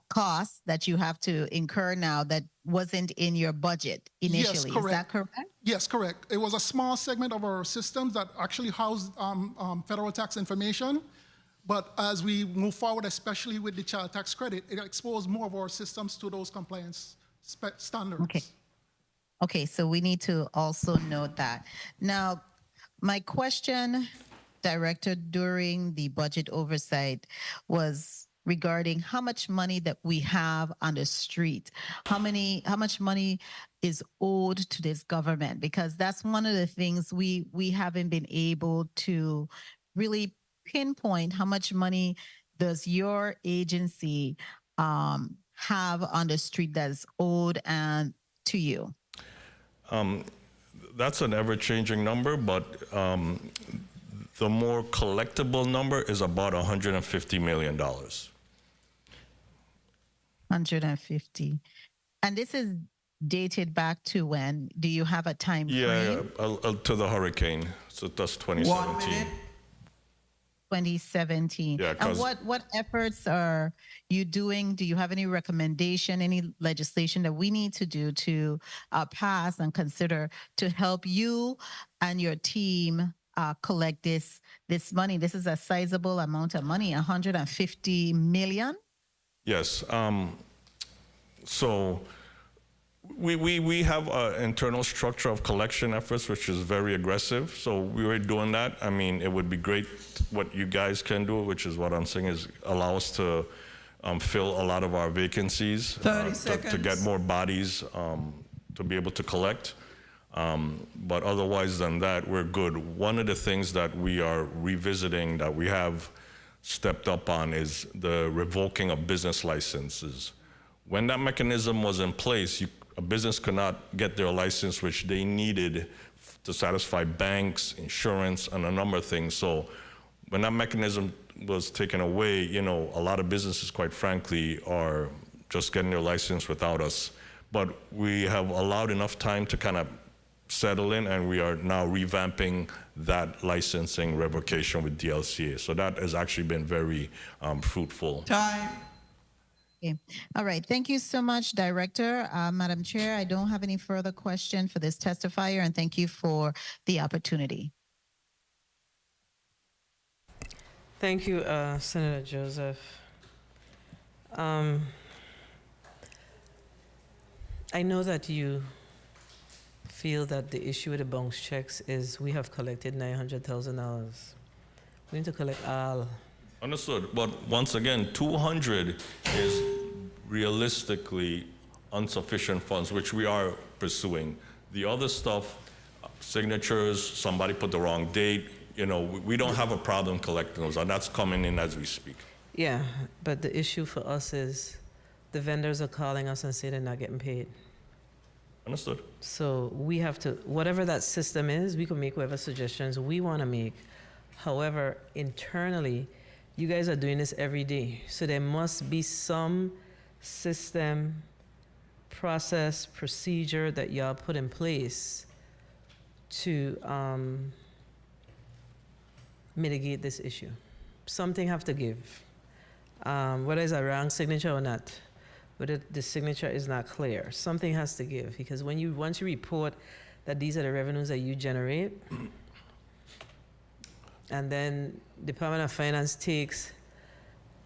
cost that you have to incur now that wasn't in your budget initially. Yes, correct. Is that correct? Yes, correct. It was a small segment of our systems that actually housed federal tax information, But as we move forward, especially with the child tax credit, it exposed more of our systems to those compliance standards. Okay. Okay, so we need to also note that. Now, my question, Director, during the budget oversight was regarding how much money that we have on the street. How much money is owed to this government? Because that's one of the things we haven't been able to really pinpoint. How much money does your agency have on the street that's owed and to you? That's an ever-changing number, but the more collectible number is about $150 million. 150. And this is dated back to when? Do you have a time frame? To the hurricane. So that's 2017. 2017. Yeah, and what efforts are you doing? Do you have any recommendation, any legislation that we need to do to pass and consider to help you and your team collect this money? This is a sizable amount of money, 150 million. Yes. So we have an internal structure of collection efforts, which is very aggressive. So we were doing that. I mean, it would be great what you guys can do, which is what I'm saying is allow us to fill a lot of our vacancies. 30 seconds. To get more bodies to be able to collect. But otherwise than that, we're good. One of the things that we are revisiting that we have stepped up on is the revoking of business licenses. When that mechanism was in place, a business could not get their license, which they needed to satisfy banks, insurance, and a number of things. So when that mechanism was taken away, you know, a lot of businesses, quite frankly, are just getting their license without us. But we have allowed enough time to kind of settle in, and we are now revamping that licensing revocation with DLCA. So that has actually been very fruitful. Time. Okay. All right. Thank you so much, Director. Madam Chair, I don't have any further question for this testifier, and thank you for the opportunity. Thank you, Senator Joseph. I know that you feel that the issue with the bounce checks is we have collected $900,000. We need to collect all. Understood, but once again, 200 is realistically insufficient funds, which we are pursuing. The other stuff, signatures, somebody put the wrong date, you know, we don't have a problem collecting those, and that's coming in as we speak. Yeah, but the issue for us is the vendors are calling us and saying they're not getting paid. Understood. So we have to, whatever that system is, we can make whatever suggestions we want to make. However, internally, you guys are doing this every day. So there must be some system, process, procedure that y'all put in place to mitigate this issue. Something have to give. Whether it's a wrong signature or not, whether the signature is not clear, something has to give, because once you report that these are the revenues that you generate, and then Department of Finance takes,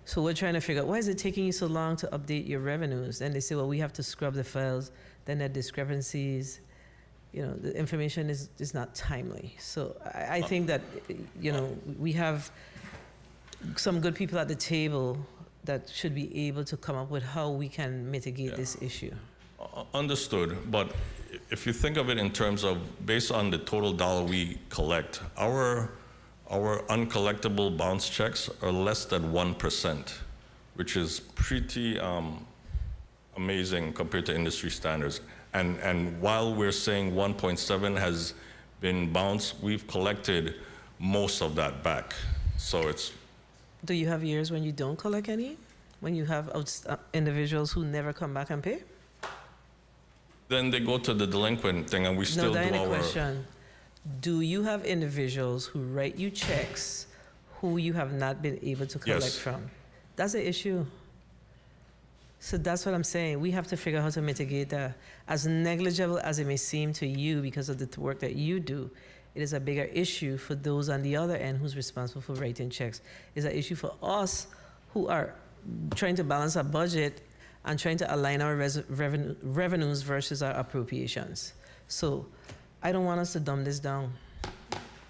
so we're trying to figure out, why is it taking you so long to update your revenues? And they say, well, we have to scrub the files, then there are discrepancies, you know, the information is not timely. So I think that, you know, we have some good people at the table that should be able to come up with how we can mitigate this issue. Understood, but if you think of it in terms of, based on the total dollar we collect, our uncollectible bounce checks are less than 1%, which is pretty amazing compared to industry standards. And while we're saying 1.7 has been bounced, we've collected most of that back. So it's. Do you have years when you don't collect any? When you have individuals who never come back and pay? Then they go to the delinquent thing, and we still do our. No, question. Do you have individuals who write you checks who you have not been able to collect from? That's the issue. So that's what I'm saying. We have to figure out how to mitigate that. As negligible as it may seem to you because of the work that you do, It is a bigger issue for those on the other end who's responsible for writing checks. It's an issue for us who are trying to balance our budget and trying to align our revenues versus our appropriations. So I don't want us to dumb this down.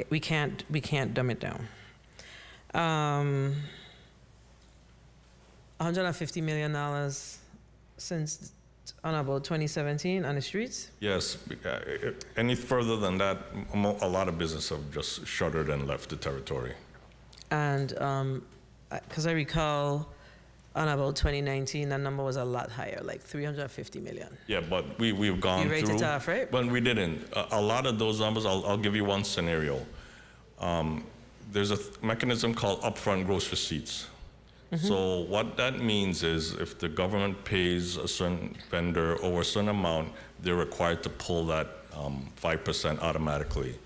We can't dumb it down. $150 million since on about 2017 on the streets. Yes, any further than that, a lot of businesses have just shuttered and left the territory. And because I recall on about 2019, that number was a lot higher, like 350 million. Yeah, but we've gone through. You rated off, right? But we didn't. A lot of those numbers, I'll give you one scenario. There's a mechanism called upfront gross receipts. So what that means is if the government pays a certain vendor over a certain amount, they're required to pull that 5% automatically.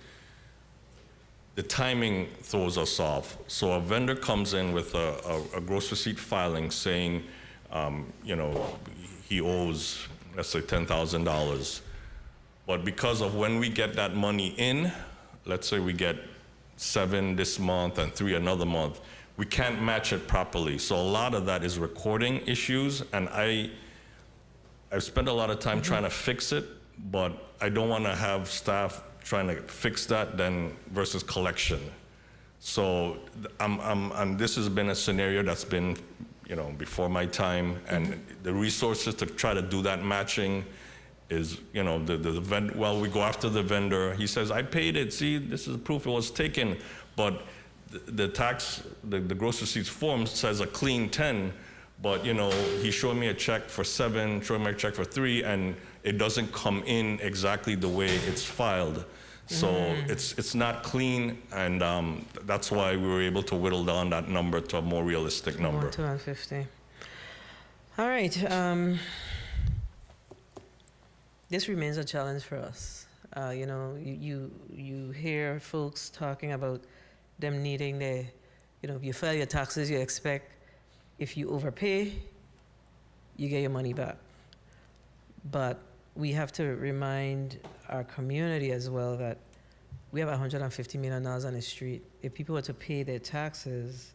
The timing throws us off. So a vendor comes in with a gross receipt filing saying, he owes, let's say, $10,000. But because of when we get that money in, let's say we get 7 this month and 3 another month, we can't match it properly. So a lot of that is recording issues, and I've spent a lot of time trying to fix it, but I don't want to have staff trying to fix that then versus collection. So and this has been a scenario that's been, before my time, and the resources to try to do that matching is, the vendor, well, we go after the vendor. He says, I paid it. See, this is proof it was taken. But the gross receipts form says a clean 10, but he showed me a check for 7, showed me a check for 3, and it doesn't come in exactly the way it's filed. So it's not clean, and that's why we were able to whittle down that number to a more realistic number. 250. All right. This remains a challenge for us. You hear folks talking about them needing you file your taxes, you expect if you overpay, you get your money back. But we have to remind our community as well that we have $150 million on the street. If people were to pay their taxes,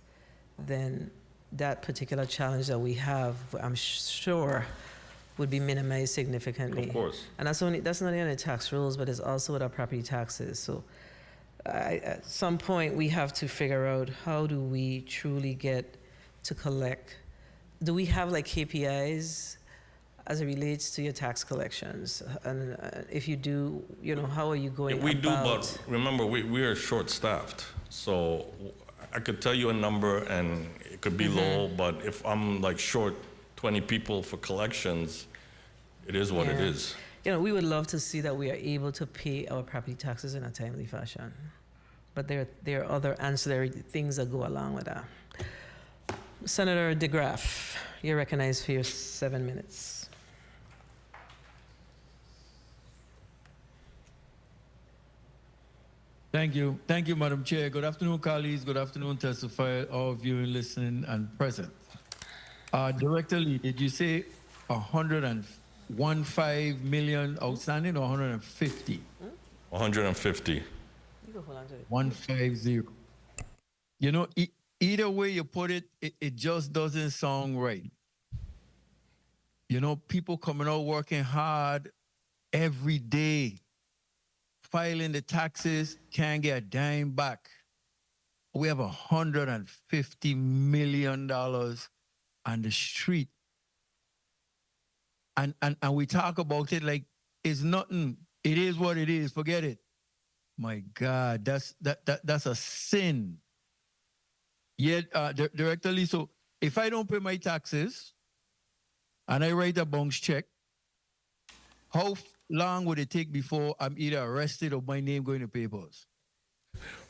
then that particular challenge that we have, I'm sure, would be minimized significantly. Of course. And that's not only the tax rules, but it's also with our property taxes. So at some point, we have to figure out how do we truly get to collect. Do we have like KPIs as it relates to your tax collections? And if you do, how are you going We about? do, but remember, we are short-staffed. So I could tell you a number, and it could be low, but if I'm like short 20 people for collections, it is what it is. We would love to see that we are able to pay our property taxes in a timely fashion. But there are other ancillary things that go along with that. Senator DeGraff, you're recognized for your 7 minutes. Thank you. Thank you, Madam Chair. Good afternoon, colleagues. Good afternoon, testifiers, all viewing, listening, and present. Director Lee, did you say 115 million outstanding or 150? 150. 150. Either way you put it, it just doesn't sound right. People coming out working hard every day, filing the taxes, can't get a dime back. We have $150 million on the street. And we talk about it like it's nothing. It is what it is. Forget it. My God, that's a sin. Yet, Director Lee, so if I don't pay my taxes and I write a bounce check, how long would it take before I'm either arrested or my name going to papers?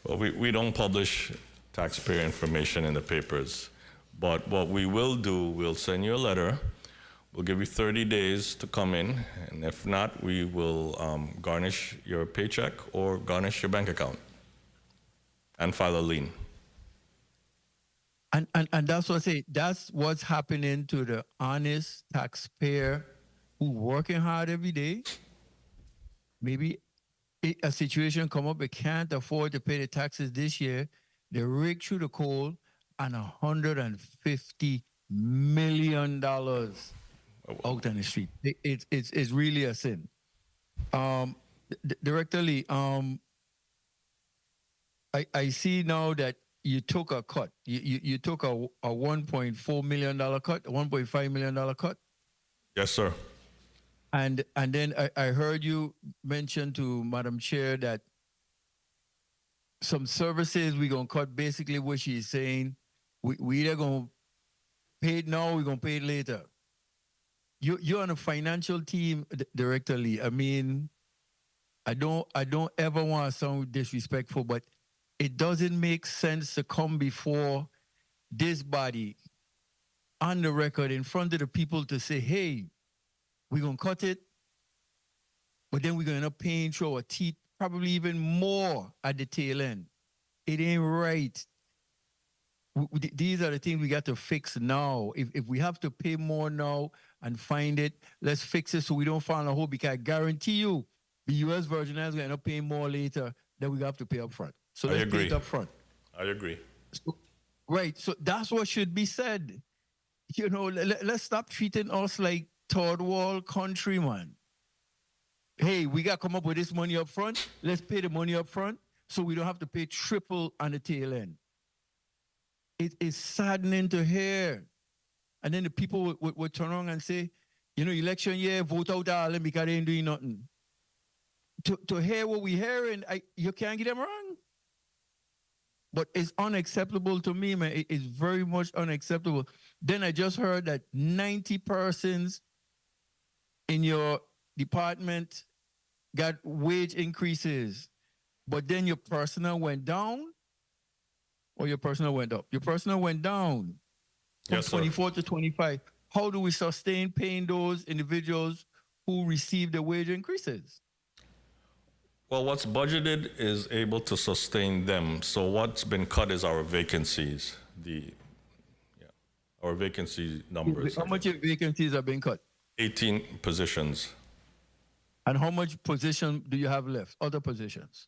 Well, we don't publish taxpayer information in the papers, but what we will do, we'll send you a letter. We'll give you 30 days to come in, and if not, we will garnish your paycheck or garnish your bank account and file a lien. And that's what I say, that's what's happening to the honest taxpayer who working hard every day, maybe a situation come up, they can't afford to pay the taxes this year, they rake through the coal and $150 million out on the street. It's really a sin. Director Lee, I see now that you took a cut. You took a $1.4 million cut, $1.5 million cut. Yes, sir. And then I heard you mention to Madam Chair that some services we're going to cut, basically what she's saying, we either going to pay it now or we're going to pay it later. You're on a financial team, Director Lee. I mean, I don't ever want to sound disrespectful, but it doesn't make sense to come before this body on the record in front of the people to say, hey, we're going to cut it, but then we're going to end up paying through our teeth, probably even more at the tail end. It ain't right. These are the things we got to fix now. If we have to pay more now and find it, let's fix it so we don't fall in a hole, because I guarantee you, the U.S. Virgin Islands will end up paying more later than we have to pay up front. So let's pay it up front. I agree. So, right. So that's what should be said. You know, let's stop treating us like third world countrymen. Hey, we got to come up with this money up front. Let's pay the money up front so we don't have to pay triple on the tail end. It is saddening to hear. And then the people would turn around and say, you know, election year, vote out all them because they ain't doing nothing. To hear what we're hearing, you can't get them wrong. But it's unacceptable to me, man. It is very much unacceptable. Then I just heard that 90 persons in your department got wage increases, but then your personnel went down or your personnel went up? Your personnel went down from Yes, sir. 24 to 25. How do we sustain paying those individuals who receive the wage increases? Well, what's budgeted is able to sustain them. So what's been cut is our vacancies, our vacancy numbers. How much vacancies are being cut? 18 positions. And how much position do you have left? Other positions?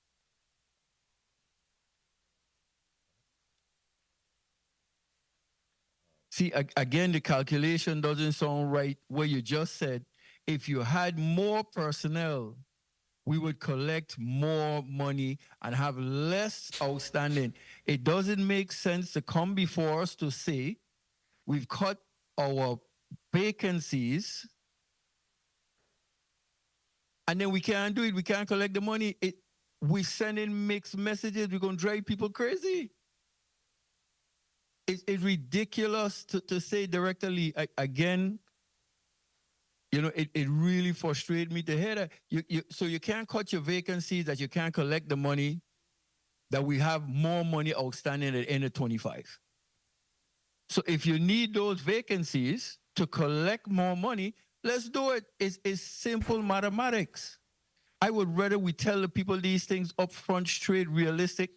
See, again, the calculation doesn't sound right where you just said, if you had more personnel, we would collect more money and have less outstanding. It doesn't make sense to come before us to say, we've cut our vacancies, and then we can't do it. We can't collect the money. We send in mixed messages. We're going to drive people crazy. It's ridiculous to say directly. Again, you know, it really frustrates me to hear that. So you can't cut your vacancies, that you can't collect the money, that we have more money outstanding at the end of 25. So if you need those vacancies to collect more money, let's do it. It's simple mathematics. I would rather we tell the people these things up front, straight, realistic,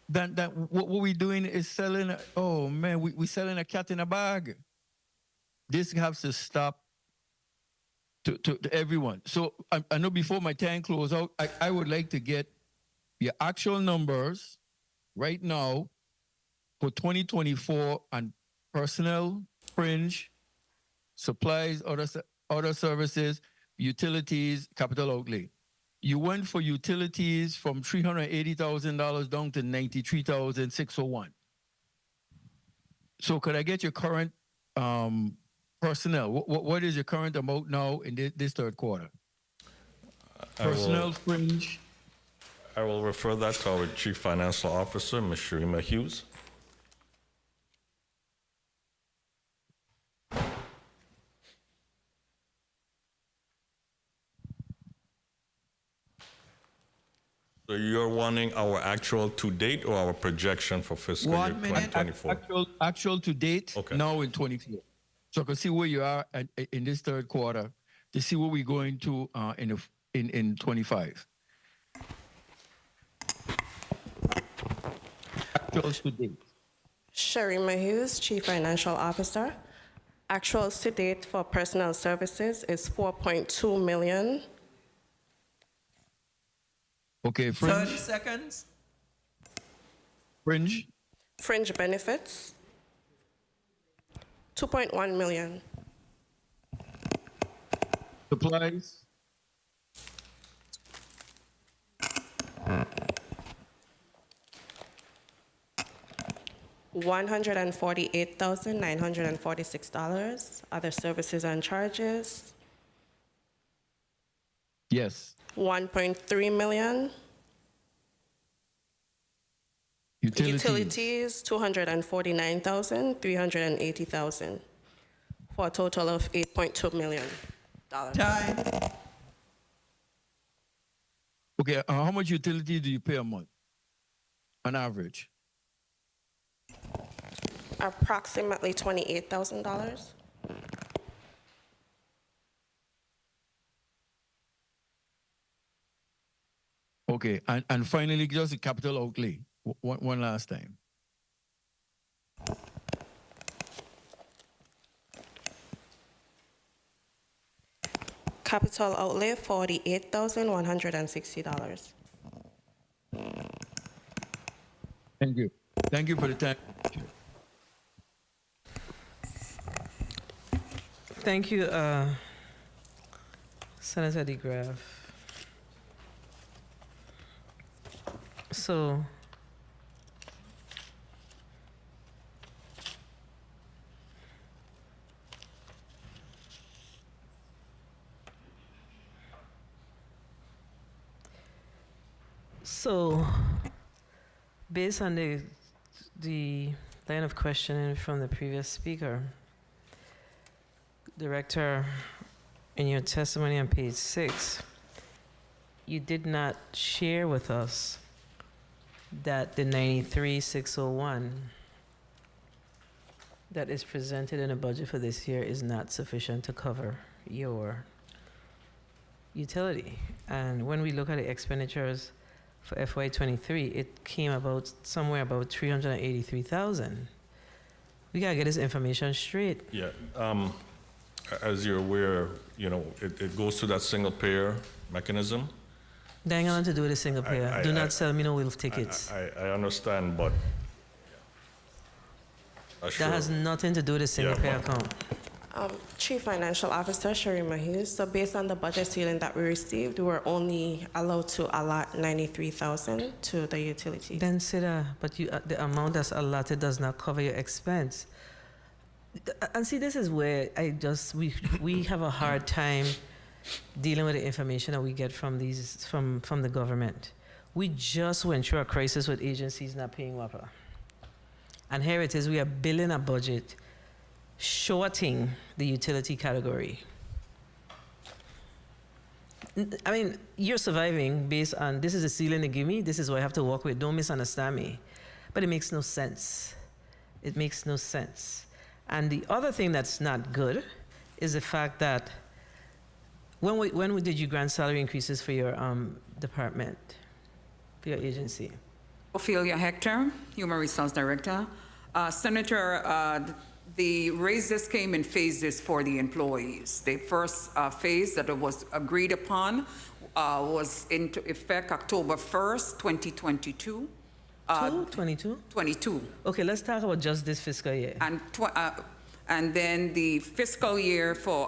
than what we're doing is selling, oh man, we're selling a cat in a bag. This has to stop to everyone. So I know before my time close out, I would like to get your actual numbers right now for 2024 on personnel, fringe, supplies, other services, utilities, capital outlay. You went for utilities from $380,000 down to $93,601. So could I get your current personnel? What is your current amount now in this third quarter? Personnel fringe. I will refer that to our Chief Financial Officer, Ms. Sharima Hughes. So you're wanting our actual to date or our projection for fiscal year 2024? Actual to date, now in 24. So I can see where you are in this third quarter to see what we're going to in 25. Actual to date. Sharima Hughes, Chief Financial Officer. Actual to date for personnel services is $4.2 million. Okay, 30 fringe. seconds. Fringe. Fringe benefits, 2.1 million. Supplies. $148,946. Other services and charges, Yes. 1.3 million. Utilities, 249,380,000, for a total of $8.2 million. Time. Okay, how much utility do you pay a month? On average? Approximately $28,000. Okay, and finally, just the capital outlay. One last time. Capital outlay, $48,160. Thank you. Thank you for the time. Thank you, Senator DeGraff. So, based on the line of questioning from the previous speaker, Director, in your testimony on page 6, you did not share with us that the 93,601 that is presented in a budget for this year is not sufficient to cover your utility. And when we look at the expenditures for FY23, it came about somewhere about 383,000. We gotta get this information straight. Yeah. As you're aware, it goes to that single payer mechanism. That ain't got nothing to do with a single payer. Do not sell me no Wilf tickets. I understand, but That has nothing to do with a single payer account. Chief Financial Officer Sherry Mahuse. So based on the budget ceiling that we received, we were only allowed to allot 93,000 to the utilities. Then say that, but the amount that's allotted does not cover your expense. And see, this is where we have a hard time dealing with the information that we get from the government. We just went through a crisis with agencies not paying WAPA. And here it is, we are billing a budget shorting the utility category. I mean, you're surviving based on, this is the ceiling they give me, this is what I have to work with, don't misunderstand me. But it makes no sense. It makes no sense. And the other thing that's not good is the fact that when did you grant salary increases for your department, for your agency? Ophelia Hector, Human Resource Director. Senator, the raises came in phases for the employees. The first phase that was agreed upon was into effect October 1st, 2022. 22? 22. Okay, let's talk about just this fiscal year. And then the fiscal year for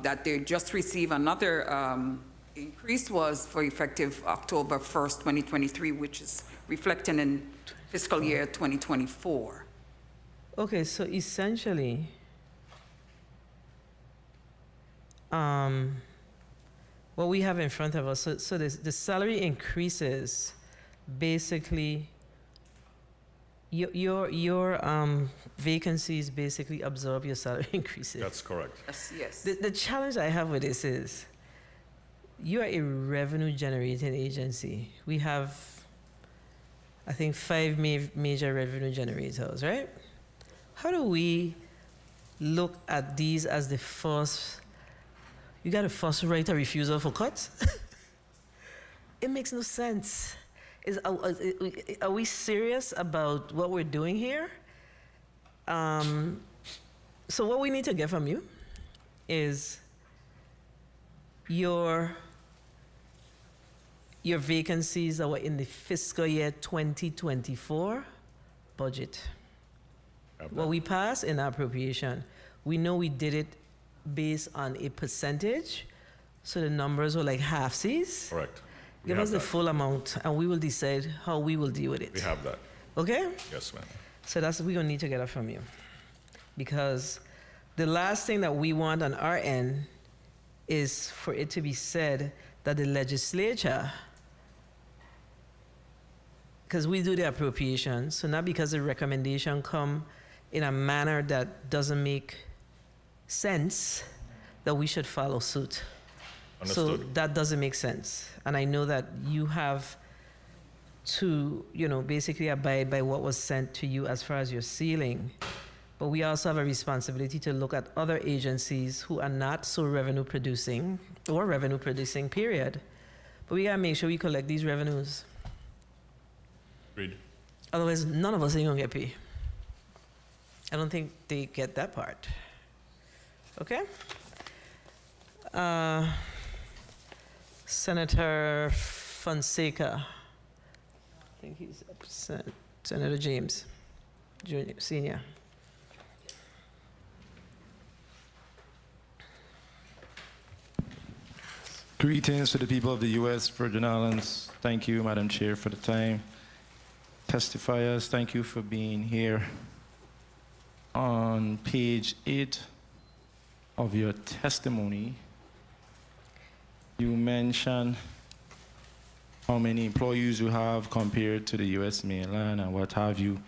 that they just received another increase was for effective October 1st, 2023, which is reflected in fiscal year 2024. Okay, so essentially, what we have in front of us, so the salary increases, basically, your vacancies basically absorb your salary increases. that's correct. Yes. The challenge I have with this is, you are a revenue generating agency. We have, I think, 5 major revenue generators, right? How do we look at these as the first, you got a first right of refusal for cuts? It makes no sense. Are we serious about what we're doing here? So what we need to get from you is your your vacancies that were in the fiscal year 2024 budget. What we passed in appropriation, we know we did it based on a percentage, so the numbers were like half-seas. Correct. We Give have us the that. full amount, and we will decide how we will deal with it. We have that. Okay? Yes, ma'am. So that's we're gonna need to get that from you, because the last thing that we want on our end is for it to be said that the legislature, because we do the appropriations, so not because the recommendation come in a manner that doesn't make sense, that we should follow suit. So Understood. that doesn't make sense. And I know that you have to, basically abide by what was sent to you as far as your ceiling. But we also have a responsibility to look at other agencies who are not so revenue producing or revenue producing, period. But we gotta make sure we collect these revenues. Agreed. Otherwise, none of us ain't gonna get paid. I don't think they get that part. Okay? Senator Fonseca. I think he's absent. Senator James, Junior, Senior. Greetings to the people of the U.S. Virgin Islands. Thank you, Madam Chair, for the time. Testifiers, thank you for being here. On page 8 of your testimony, you mentioned how many employees you have compared to the U.S. mainland and what have you.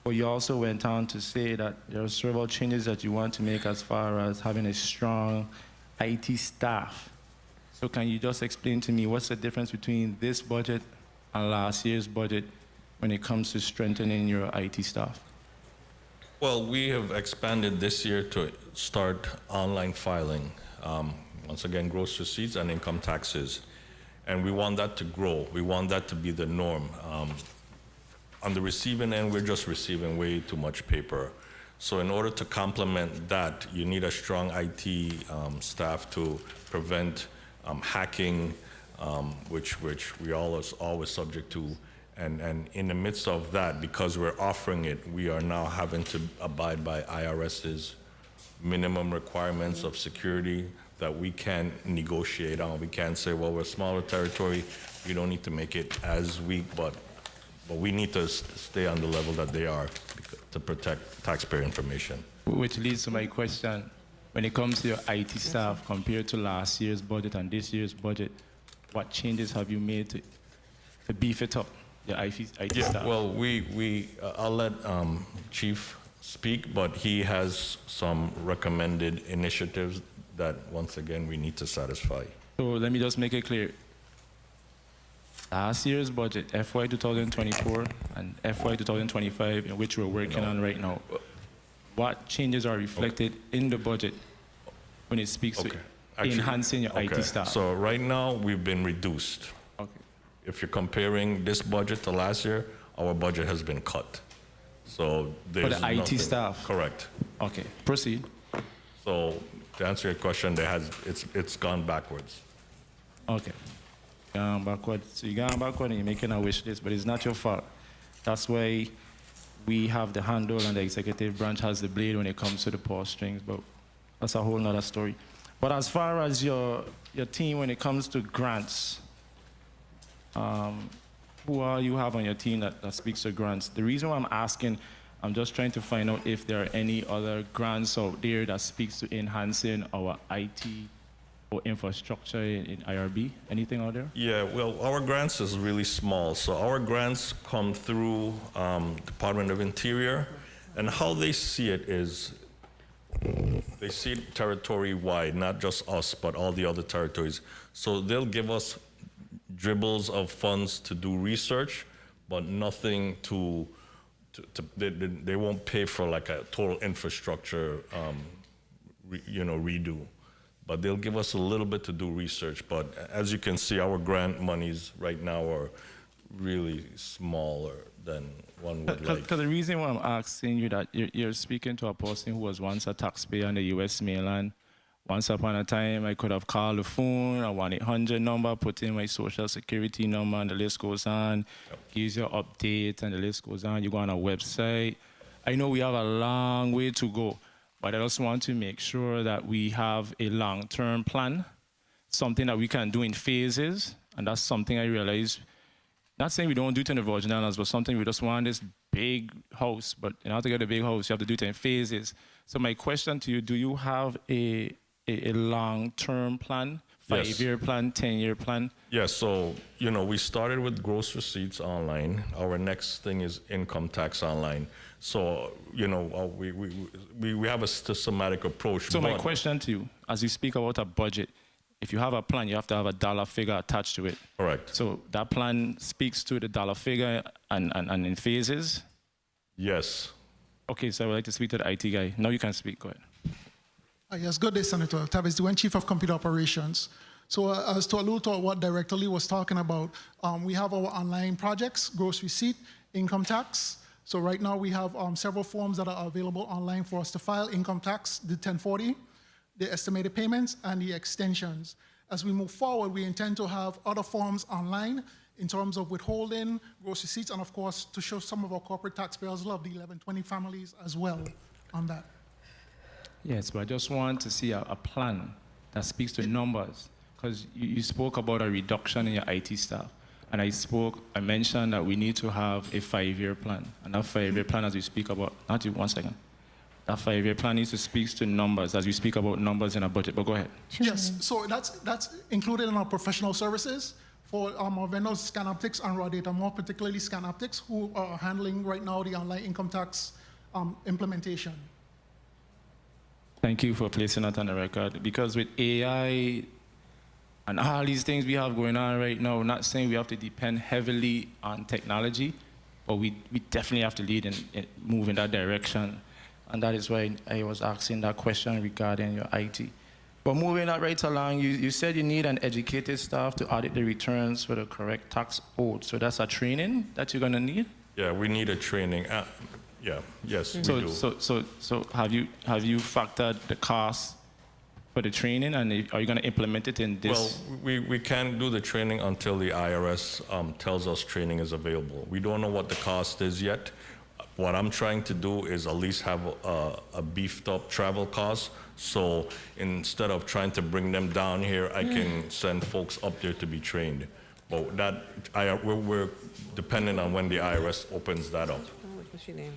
But you also went on to say that there are several changes that you want to make as far as having a strong IT staff. So can you just explain to me what's the difference between this budget and last year's budget when it comes to strengthening your IT staff? Well, we have expanded this year to start online filing. Once again, gross receipts and income taxes. And we want that to grow. We want that to be the norm. On the receiving end, we're just receiving way too much paper. So in order to complement that, you need a strong IT staff to prevent hacking, which we always subject to. And in the midst of that, because we're offering it, we are now having to abide by IRS's minimum requirements of security that we can't negotiate on. We can't say, well, we're a smaller territory, we don't need to make it as weak, but we need to stay on the level that they are to protect taxpayer information. Which leads to my question. When it comes to your IT staff compared to last year's budget and this year's budget, what changes have you made to beef it up, your IT staff? Well, I'll let Chief speak, but he has some recommended initiatives that, once again, we need to satisfy. So let me just make it clear. Last year's budget, FY 2024 and FY 2025, in which we're working on right now, what changes are reflected in the budget when it speaks to enhancing your IT staff? So right now, we've been reduced. Okay. If you're comparing this budget to last year, our budget has been cut. So there's For the IT nothing- staff? Correct. Okay, proceed. So to answer your question, it's gone backwards. Okay. Backward. So you're going backward and you're making a wish list, but it's not your fault. That's why we have the handle and the executive branch has the blade when it comes to the purse strings, but that's a whole nother story. But as far as your team, when it comes to grants, who are you have on your team that speaks to grants? The reason why I'm asking, I'm just trying to find out if there are any other grants out there that speaks to enhancing our IT or infrastructure in IRB. Anything out there? Yeah, well, our grants is really small. So our grants come through Department of Interior, and how they see it is they see it territory-wide, not just us, but all the other territories. So they'll give us dribbles of funds to do research, but nothing they won't pay for like a total infrastructure, redo. But they'll give us a little bit to do research. But as you can see, our grant monies right now are really smaller than one would like. Because the reason why I'm asking you that, you're speaking to a person who was once a taxpayer on the U.S. mainland, Once upon a time, I could have called the phone, a 1-800 number, put in my social security number, and the list goes on. Gives you an update, and the list goes on. You go on a website. I know we have a long way to go, but I also want to make sure that we have a long-term plan, something that we can do in phases, and that's something I realize. Not saying we don't do it in the Virgin Islands, but something we just want this big house. But in order to get a big house, you have to do it in phases. So my question to you, do you have a long-term plan, 5-year plan, 10-year plan? Yes, so, we started with gross receipts online. Our next thing is income tax online. So, we have a systematic approach. So my question to you, as you speak about a budget, if you have a plan, you have to have a dollar figure attached to it. Correct. So that plan speaks to the dollar figure and in phases? Yes. Okay, so I would like to speak to the IT guy. Now you can speak, go ahead. Yes, good day, Senator. Tavis Duen, Chief of Computer Operations. So as to allude to what Director Lee was talking about, we have our online projects, gross receipt, income tax. So right now we have several forms that are available online for us to file: income tax, the 1040, the estimated payments, and the extensions. As we move forward, we intend to have other forms online in terms of withholding, gross receipts, and of course, to show some of our corporate taxpayers love, the 1120 families as well on that. Yes, but I just want to see a plan that speaks to numbers, because you spoke about a reduction in your IT staff. And I mentioned that we need to have a 5-year plan. And that 5-year plan, as we speak about, that 5-year plan needs to speak to numbers, as we speak about numbers in a budget. But go ahead. Yes, so that's included in our professional services for our vendors, ScanOptics and Raw Data, more particularly ScanOptics, who are handling right now the online income tax implementation. Thank you for placing that on the record, because with AI and all these things we have going on right now, not saying we have to depend heavily on technology, but we definitely have to lead and move in that direction. And that is why I was asking that question regarding your IT. But moving that right along, you said you need an educated staff to audit the returns for the correct tax owed. So that's a training that you're gonna need? Yeah, we need a training. Yes, we do. So have you factored the cost for the training, and are you going to implement it in this? Well, we can't do the training until the IRS tells us training is available. We don't know what the cost is yet. What I'm trying to do is at least have a beefed up travel cost. So instead of trying to bring them down here, I can send folks up there to be trained. But we're dependent on when the IRS opens that up. What's your name?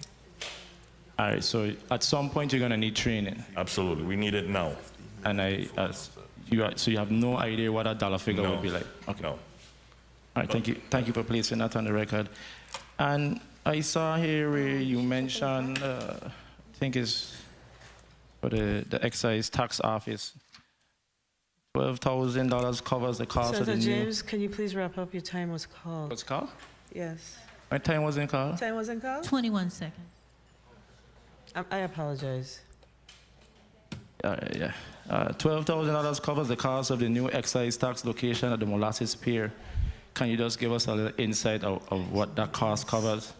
All right, so at some point you're going to need training. Absolutely, we need it now. And so you have no idea what a dollar figure would be like? Okay. No. All right, thank you. Thank you for placing that on the record. And I saw here where you mentioned, I think it's for the excise tax office, $12,000 covers the cost Senator of the James, can you please wrap up? Your time was called. What's called? Yes. My time wasn't called? Time wasn't called? 21 seconds. I apologize. Yeah. $12,000 covers the cost of the new excise tax location at the Molasses Pier. Can you just give us a little insight of what that cost covers?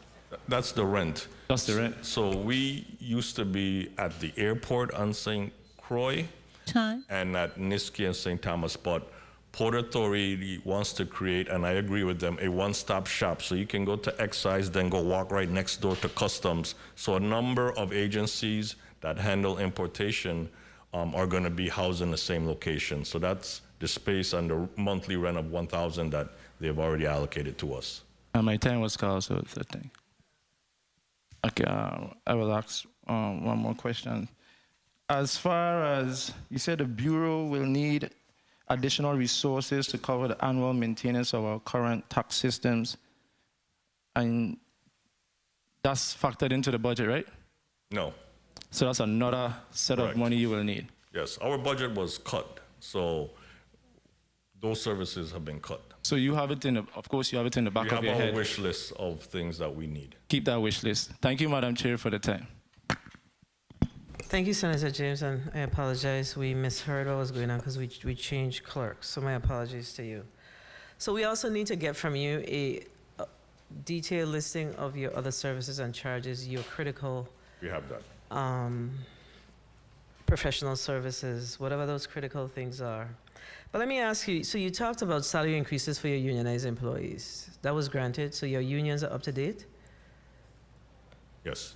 That's the rent. That's the rent. So we used to be at the airport on St. Croix and at Niski and St. Thomas, but Port Authority wants to create, and I agree with them, a one-stop shop. So you can go to excise, then go walk right next door to customs. So a number of agencies that handle importation are going to be housed in the same location. So that's the space and the monthly rent of $1,000 that they've already allocated to us. And my time was called, so it's a thing. Okay, I will ask one more question. As far as you said, the Bureau will need additional resources to cover the annual maintenance of our current tax systems, and that's factored into the budget, right? No. So that's another set Correct. of money you will need. Yes, our budget was cut, so those services have been cut. So you have it of course you have it in the back of your head. We have our wish list of things that we need. Keep that wish list. Thank you, Madam Chair, for the time. Thank you, Senator James, and I apologize. We misheard what was going on because we changed clerks, so my apologies to you. So we also need to get from you a detailed listing of your other services and charges, your critical We have that. professional services, whatever those critical things are. But let me ask you, so you talked about salary increases for your unionized employees. That was granted, so your unions are up to date? Yes.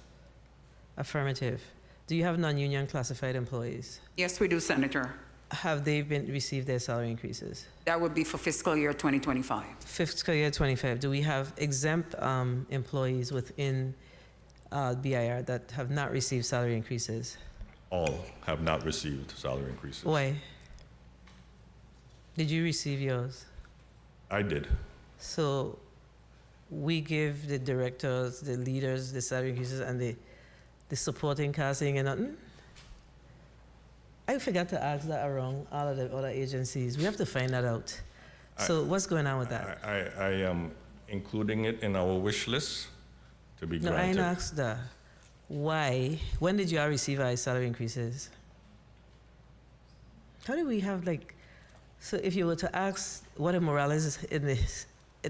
Affirmative. Do you have non-union classified employees? Yes, we do, Senator. Have they received their salary increases? That would be for fiscal year 2025. Fiscal year 25, do we have exempt employees within BIR that have not received salary increases? All have not received salary increases. Why? Did you receive yours? I did. So we give the directors, the leaders, the salary increases, and the supporting casting and nothing? I forgot to ask that around all of the other agencies. We have to find that out. So what's going on with that? I am including it in our wish list to be No, I granted. ain't asked that. Why? When did you all receive our salary increases? How do we have like, so if you were to ask what the morale is in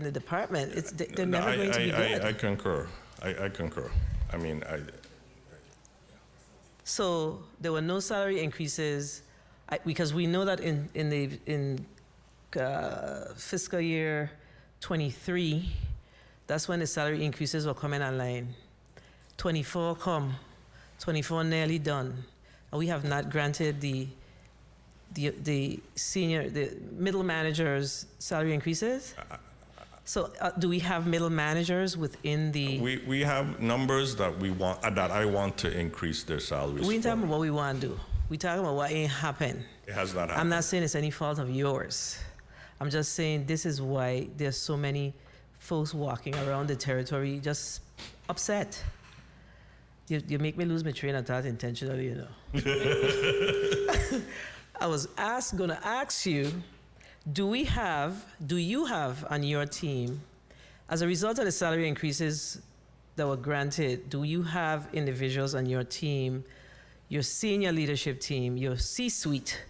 the department, they're No, never going to be good. I concur. I concur. I mean, So there were no salary increases because we know that in fiscal year 23, that's when the salary increases were coming online. 24 come, 24 nearly done, and we have not granted the middle managers salary increases. So do we have middle managers within the? we have numbers that we want that I want to increase their salaries. We ain't for. talking about what we want to do. We talking about what ain't happened. It has not happened. I'm not saying it's any fault of yours. I'm just saying this is why there's so many folks walking around the territory just upset. You make me lose my train of thought intentionally, you know. I was gonna ask you, do you have on your team, as a result of the salary increases that were granted, do you have individuals on your team, your senior leadership team, your C-suite,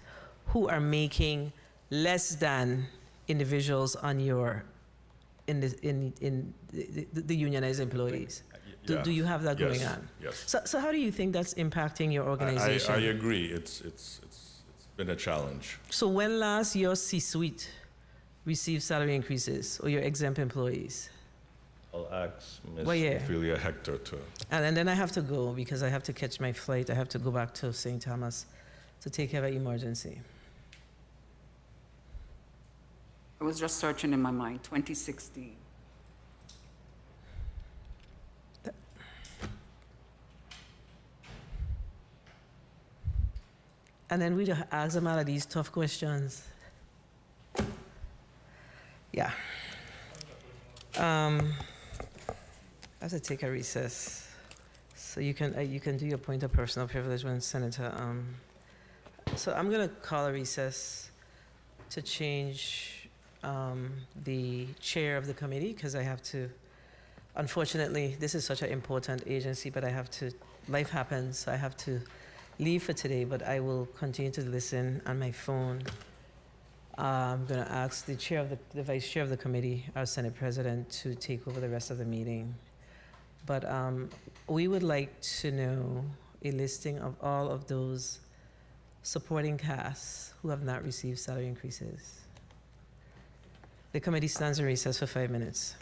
who are making less than individuals on your in the unionized employees? Do you have that going on? Yes. So how do you think that's impacting your organization? I agree. It's been a challenge. So when last your C-suite received salary increases, or your exempt employees? I'll ask Ms. Well, yeah. Ophelia Hector to. And then I have to go because I have to catch my flight. I have to go back to St. Thomas to take care of an emergency. I was just searching in my mind, 2016. And then we just ask them all of these tough questions. Yeah. I have to take a recess. So you can do your point of personal privilege when Senator. So I'm gonna call a recess to change the chair of the committee because I have to. Unfortunately, this is such an important agency, but I have to. Life happens, so I have to leave for today. But I will continue to listen on my phone. I'm gonna ask the chair of the vice chair of the committee, our Senate President, to take over the rest of the meeting. But we would like to know a listing of all of those supporting casts who have not received salary increases. The committee stands in recess for 5 minutes.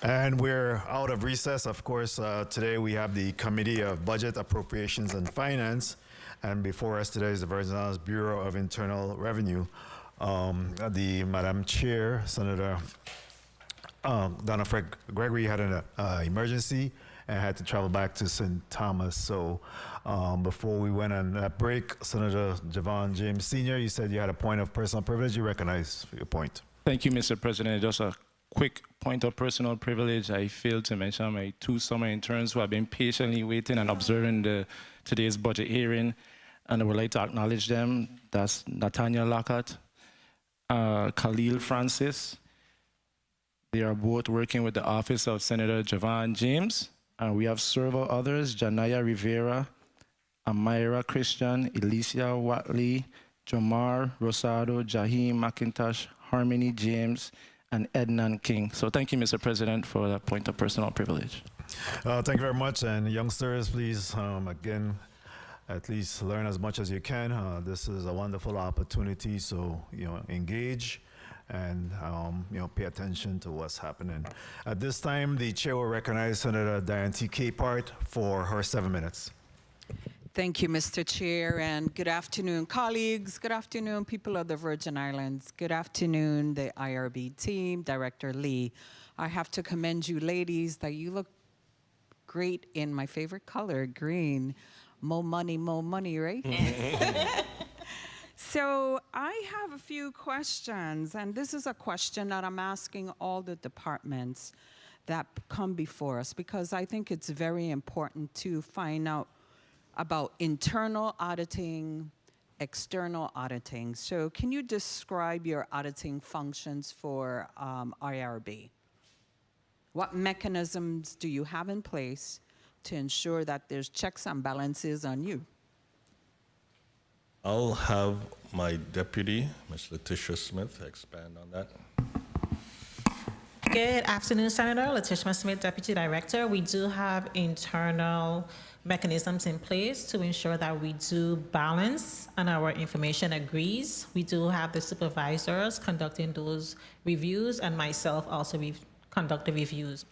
And we're out of recess. Of course, today we have the Committee of Budget, Appropriations and Finance. And before us today is the Virgin Islands Bureau of Internal Revenue. The Madam Chair, Senator Donna Fred Gregory, had an emergency and had to travel back to St. Thomas. So before we went on that break, Senator Javon James Sr., you said you had a point of personal privilege. You recognize your point. Thank you, Mr. President. Just a quick point of personal privilege. I failed to mention my 2 summer interns who have been patiently waiting and observing today's budget hearing, and I would like to acknowledge them. That's Nathaniel Lockhart, Khalil Francis. They are both working with the office of Senator Javon James, and we have several others: Janaya Rivera, Amira Christian, Alicia Watley, Jomar Rosado, Jaheem McIntosh, Harmony James, and Ednan King. So thank you, Mr. President, for that point of personal privilege. Thank you very much. And youngsters, please, again, at least learn as much as you can. This is a wonderful opportunity, so, engage and, pay attention to what's happening. At this time, the chair will recognize Senator Diane T. Capehart for her 7 minutes. Thank you, Mr. Chair, and good afternoon, colleagues. Good afternoon, people of the Virgin Islands. Good afternoon, the IRB team, Director Lee. I have to commend you ladies that you look great in my favorite color, green. More money, right? So I have a few questions, and this is a question that I'm asking all the departments that come before us, because I think it's very important to find out about internal auditing, external auditing. So can you describe your auditing functions for IRB? What mechanisms do you have in place to ensure that there's checks and balances on you? I'll have my deputy, Ms. Letitia Smith, expand on that. Good afternoon, Senator. Letitia Smith, Deputy Director. We do have internal mechanisms in place to ensure that we do balance and our information agrees. We do have the supervisors conducting those reviews, and myself also conduct the reviews.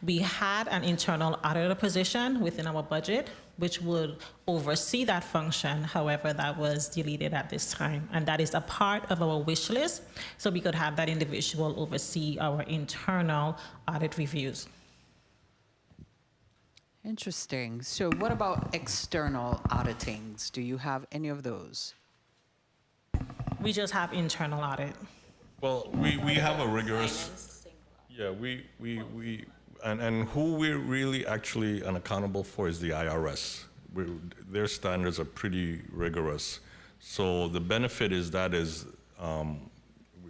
We had an internal auditor position within our budget, which would oversee that function. However, that was deleted at this time, and that is a part of our wish list, so we could have that individual oversee our internal audit reviews. Interesting. So what about external auditings? Do you have any of those? We just have internal audit. Well, we have a rigorous, and who we're really actually accountable for is the IRS. Their standards are pretty rigorous. So the benefit is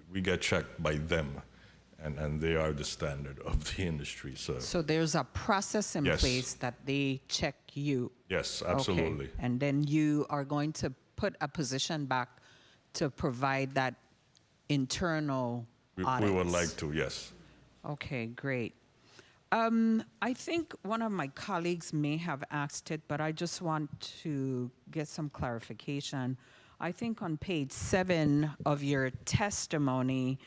we get checked by them, and they are the standard of the industry. So there's a process in place that they check you. Yes, absolutely. Okay. And then you are going to put a position back to provide that internal audit. We would like to, yes. Okay, great. I think one of my colleagues may have asked it, but I just want to get some clarification. I think on page 7 of your testimony,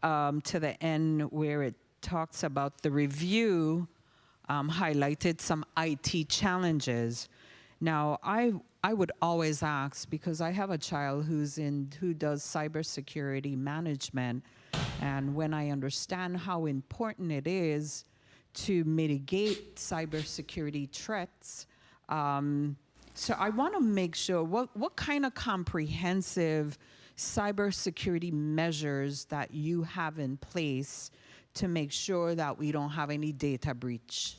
to the end where it talks about the review, highlighted some IT challenges. Now, I would always ask, because I have a child who does cybersecurity management, and when I understand how important it is to mitigate cybersecurity threats, so I want to make sure what kind of comprehensive cybersecurity measures that you have in place to make sure that we don't have any data breach.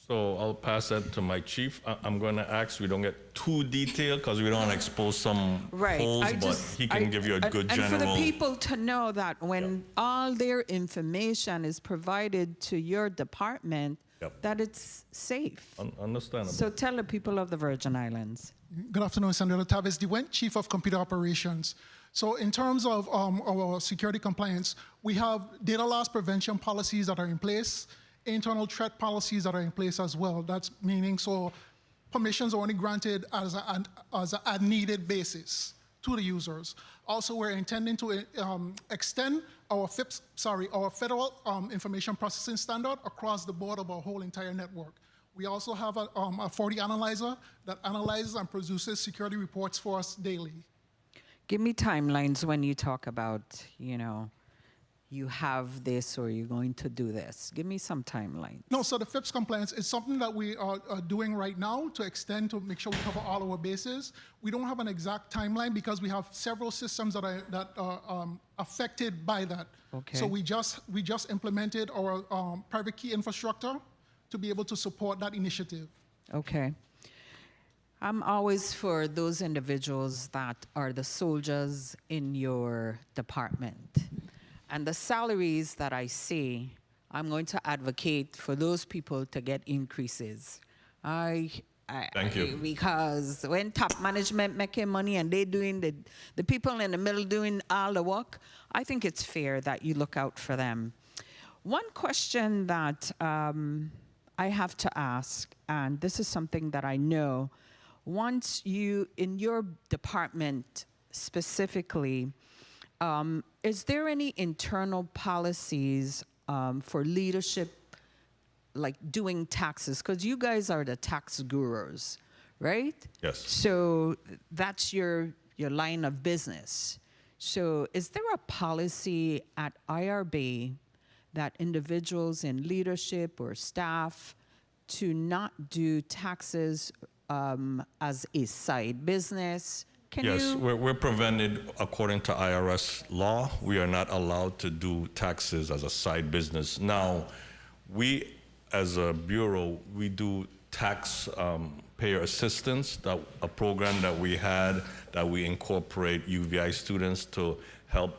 So I'll pass that to my chief. I'm going to ask we don't get too detailed because we don't want to expose some holes, but he can give you a good general. And for the people to know that when all their information is provided to your department, that it's safe. Understandable. So tell the people of the Virgin Islands. Good afternoon, Senator Tavis DeWent, Chief of Computer Operations. So in terms of our security compliance, we have data loss prevention policies that are in place, internal threat policies that are in place as well. That's meaning so permissions are only granted as a needed basis to the users. Also, we're intending to extend our FIPS, our Federal Information Processing Standard across the board of our whole entire network. We also have a 40 analyzer that analyzes and produces security reports for us daily. Give me timelines when you talk about, you know, you have this or you're going to do this. Give me some timelines. No, so the FIPS compliance is something that we are doing right now to extend to make sure we cover all our bases. We don't have an exact timeline because we have several systems that are affected by that. Okay. So we just implemented our private key infrastructure to be able to support that initiative. Okay. I'm always for those individuals that are the soldiers in your department. And the salaries that I see, I'm going to advocate for those people to get increases. Thank you. Because when top management making money and they doing the people in the middle doing all the work, I think it's fair that you look out for them. One question that I have to ask, and this is something that I know, once you, in your department specifically, is there any internal policies for leadership, like doing taxes? Because you guys are the tax gurus, right? Yes. So that's your line of business. So is there a policy at IRB that individuals in leadership or staff to not do taxes as a side business? Yes, we're prevented according to IRS law. We are not allowed to do taxes as a side business. Now, we as a bureau, we do tax payer assistance, a program that we had that we incorporate UVI students to help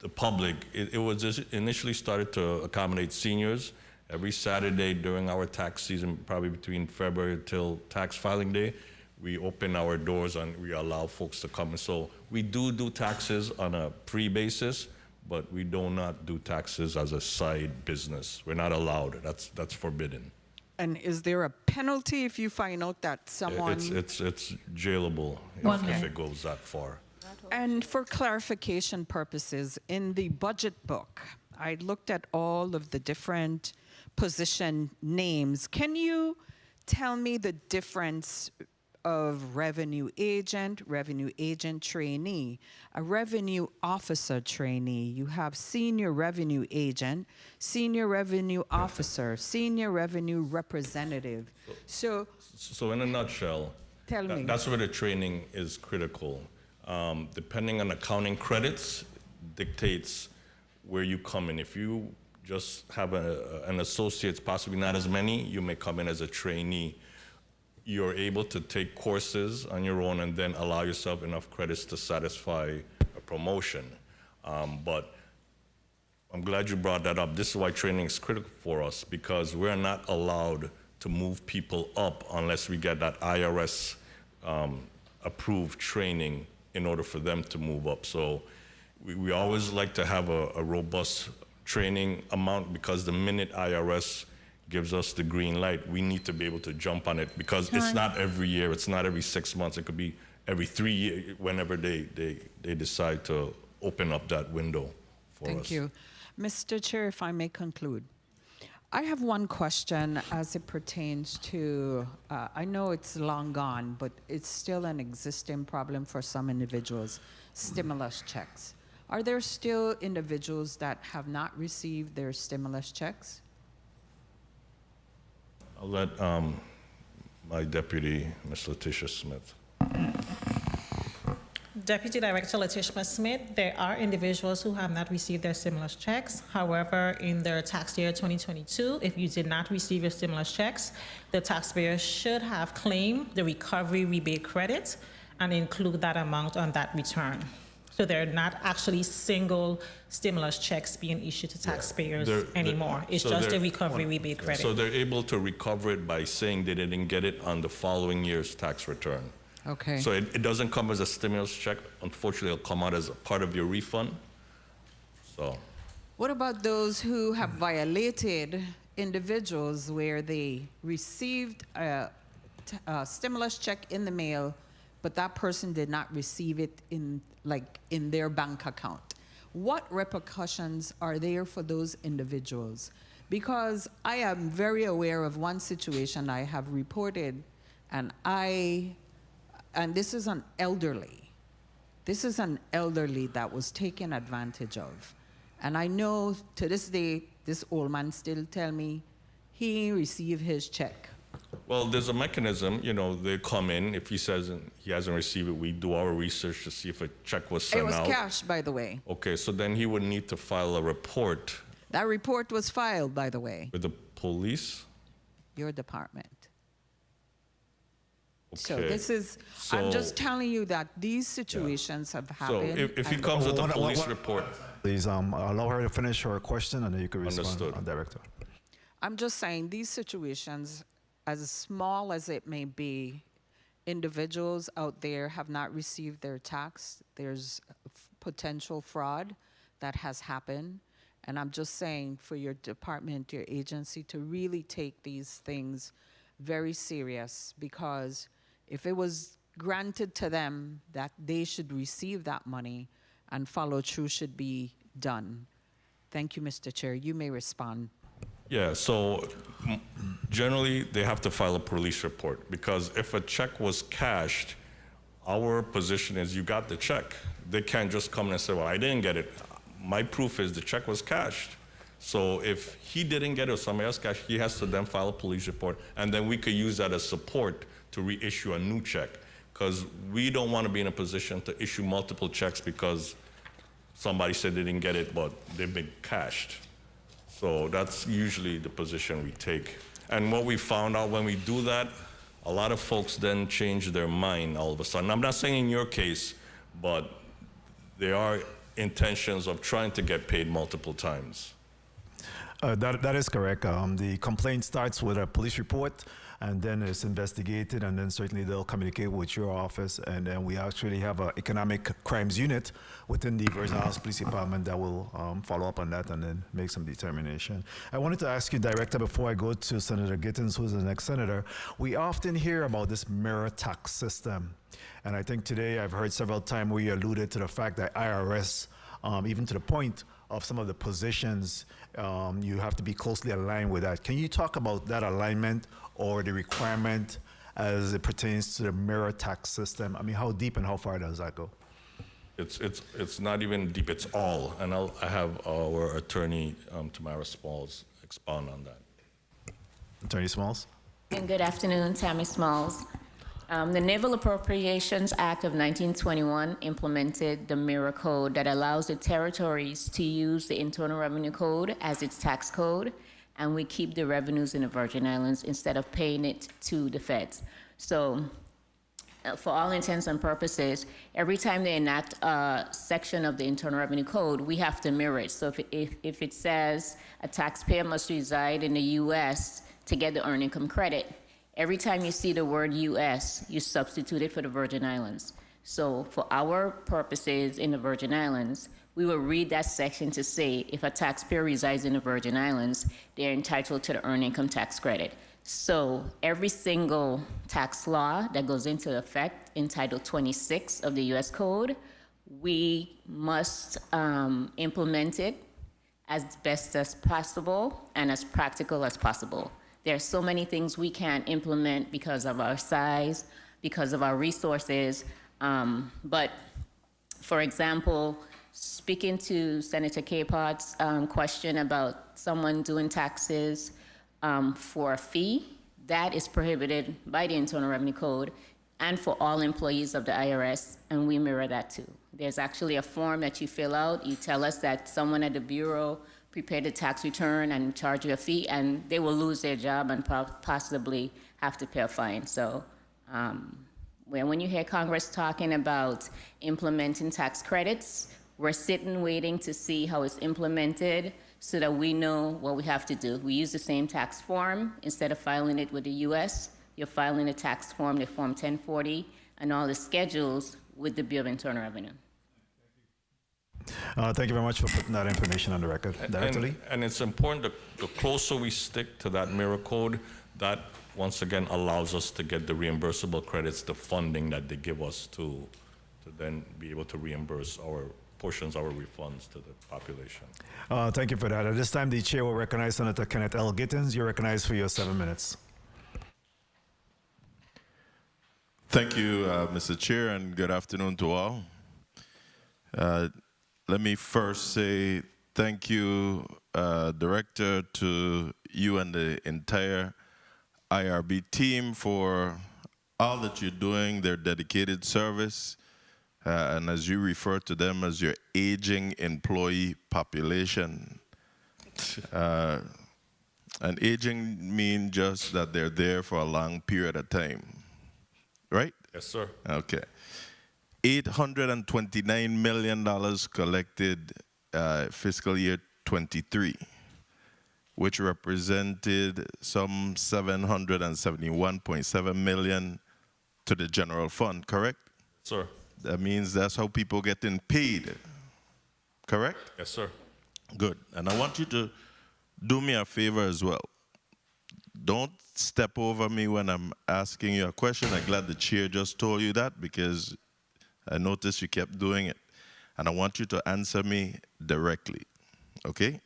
the public. It was just initially started to accommodate seniors. Every Saturday during our tax season, probably between February till tax filing day, we open our doors and we allow folks to come. And so we do taxes on a pre-basis, but we do not do taxes as a side business. We're not allowed. That's forbidden. And is there a penalty if you find out that someone... It's jailable if it goes that far. And for clarification purposes, in the budget book, I looked at all of the different position names. Can you tell me the difference of revenue agent trainee, a revenue officer trainee? You have senior revenue agent, senior revenue officer, senior revenue representative. So in a nutshell, tell me. That's where the training is critical. Depending on accounting credits dictates where you come in. If you just have an associate, possibly not as many, you may come in as a trainee. You're able to take courses on your own and then allow yourself enough credits to satisfy a promotion. But I'm glad you brought that up. This is why training is critical for us, because we're not allowed to move people up unless we get that IRS approved training in order for them to move up. So we always like to have a robust training amount, because the minute IRS gives us the green light, we need to be able to jump on it, because it's not every year, it's not every 6 months, it could be every 3 years, whenever they decide to open up that window for us. Thank you. Mr. Chair, if I may conclude. I have one question as it pertains to, I know it's long gone, but it's still an existing problem for some individuals, stimulus checks. Are there still individuals that have not received their stimulus checks? I'll let my deputy, Ms. Letitia Smith. Deputy Director Letitia Smith, there are individuals who have not received their stimulus checks. However, in their tax year 2022, if you did not receive your stimulus checks, the taxpayer should have claimed the recovery rebate credit and include that amount on that return. So they're not actually single stimulus checks being issued to taxpayers anymore. It's just a recovery rebate credit. So they're able to recover it by saying they didn't get it on the following year's tax return. Okay. So it doesn't come as a stimulus check. Unfortunately, it'll come out as a part of your refund. So. What about those who have violated individuals where they received a stimulus check in the mail, but that person did not receive it in their bank account? what repercussions are there for those individuals? Because I am very aware of one situation I have reported, and this is an elderly. This is an elderly that was taken advantage of. And I know to this day, this old man still tell me he received his check. Well, there's a mechanism, you know, they come in. If he says he hasn't received it, we do our research to see if a check was sent out. It was cash, by the way. Okay, so then he would need to file a report. That report was filed, by the way. With the police? Your department. Okay. So this is, I'm just telling you that these situations have happened. So if he comes with a police report. Please allow her to finish her question, and then you can respond, Understood. Director. I'm just saying these situations, as small as it may be, individuals out there have not received their tax. There's potential fraud that has happened. And I'm just saying for your department, your agency, to really take these things very serious, because if it was granted to them that they should receive that money, and follow through should be done. Thank you, Mr. Chair. You may respond. Yeah, so generally they have to file a police report, because if a check was cashed, our position is you got the check. They can't just come and say, well, I didn't get it. My proof is the check was cashed. So if he didn't get it or somebody else cashed, he has to then file a police report, and then we could use that as support to reissue a new check, because we don't want to be in a position to issue multiple checks because somebody said they didn't get it, but they've been cashed. So that's usually the position we take. And what we found out when we do that, a lot of folks then change their mind all of a sudden. I'm not saying in your case, but there are intentions of trying to get paid multiple times. That is correct. The complaint starts with a police report, and then it's investigated, and then certainly they'll communicate with your office, and then we actually have an economic crimes unit within the Virgin Islands Police Department that will follow up on that and then make some determination. I wanted to ask you, Director, before I go to Senator Gittins, who's the next senator, we often hear about this mirror tax system, and I think today I've heard several times where you alluded to the fact that IRS, even to the point of some of the positions, you have to be closely aligned with that. Can you talk about that alignment or the requirement as it pertains to the mirror tax system? I mean, how deep and how far does that go? It's not even deep, it's all. And I have our attorney, Tamara Smalls, expound on that. Attorney Smalls? And good afternoon, Tammy Smalls. The Naval Appropriations Act of 1921 implemented the Mirror Code that allows the territories to use the Internal Revenue Code as its tax code, and we keep the revenues in the Virgin Islands instead of paying it to the feds. So for all intents and purposes, every time they enact a section of the Internal Revenue Code, we have to mirror it. So if it says a taxpayer must reside in the U.S. to get the earned income credit, every time you see the word U.S., you substitute it for the Virgin Islands. So for our purposes in the Virgin Islands, we will read that section to say if a taxpayer resides in the Virgin Islands, they're entitled to the earned income tax credit. So every single tax law that goes into effect in Title 26 of the U.S. Code, we must implement it as best as possible and as practical as possible. There are so many things we can't implement because of our size, because of our resources. But for example, speaking to Senator Capot's question about someone doing taxes for a fee, that is prohibited by the Internal Revenue Code and for all employees of the IRS, and we mirror that too. There's actually a form that you fill out. You tell us that someone at the Bureau prepared a tax return and charge you a fee, and they will lose their job and possibly have to pay a fine. So when you hear Congress talking about implementing tax credits, we're sitting waiting to see how it's implemented so that we know what we have to do. We use the same tax form. Instead of filing it with the U.S., you're filing a tax form, the Form 1040, and all the schedules with the Bureau of Internal Revenue. Thank you very much for putting that information on the record. Director Lee? And it's important that the closer we stick to that mirror code, that once again allows us to get the reimbursable credits, the funding that they give us to then be able to reimburse our portions of our refunds to the population. Thank you for that. At this time, the chair will recognize Senator Kenneth L. Gittins. You're recognized for your 7 minutes. Thank you, Mr. Chair, and good afternoon to all. Let me first say thank you, Director, to you and the entire IRB team for all that you're doing, their dedicated service, and as you refer to them as your aging employee population. And aging means just that they're there for a long period of time, right? Yes, sir. Okay. $829 million collected fiscal year 23, which represented some 771.7 million to the general fund, correct? Sir. That means that's how people getting paid, correct? Yes, sir. Good. And I want you to do me a favor as well. Don't step over me when I'm asking you a question. I'm glad the chair just told you that because I noticed you kept doing it. And I want you to answer me directly, okay?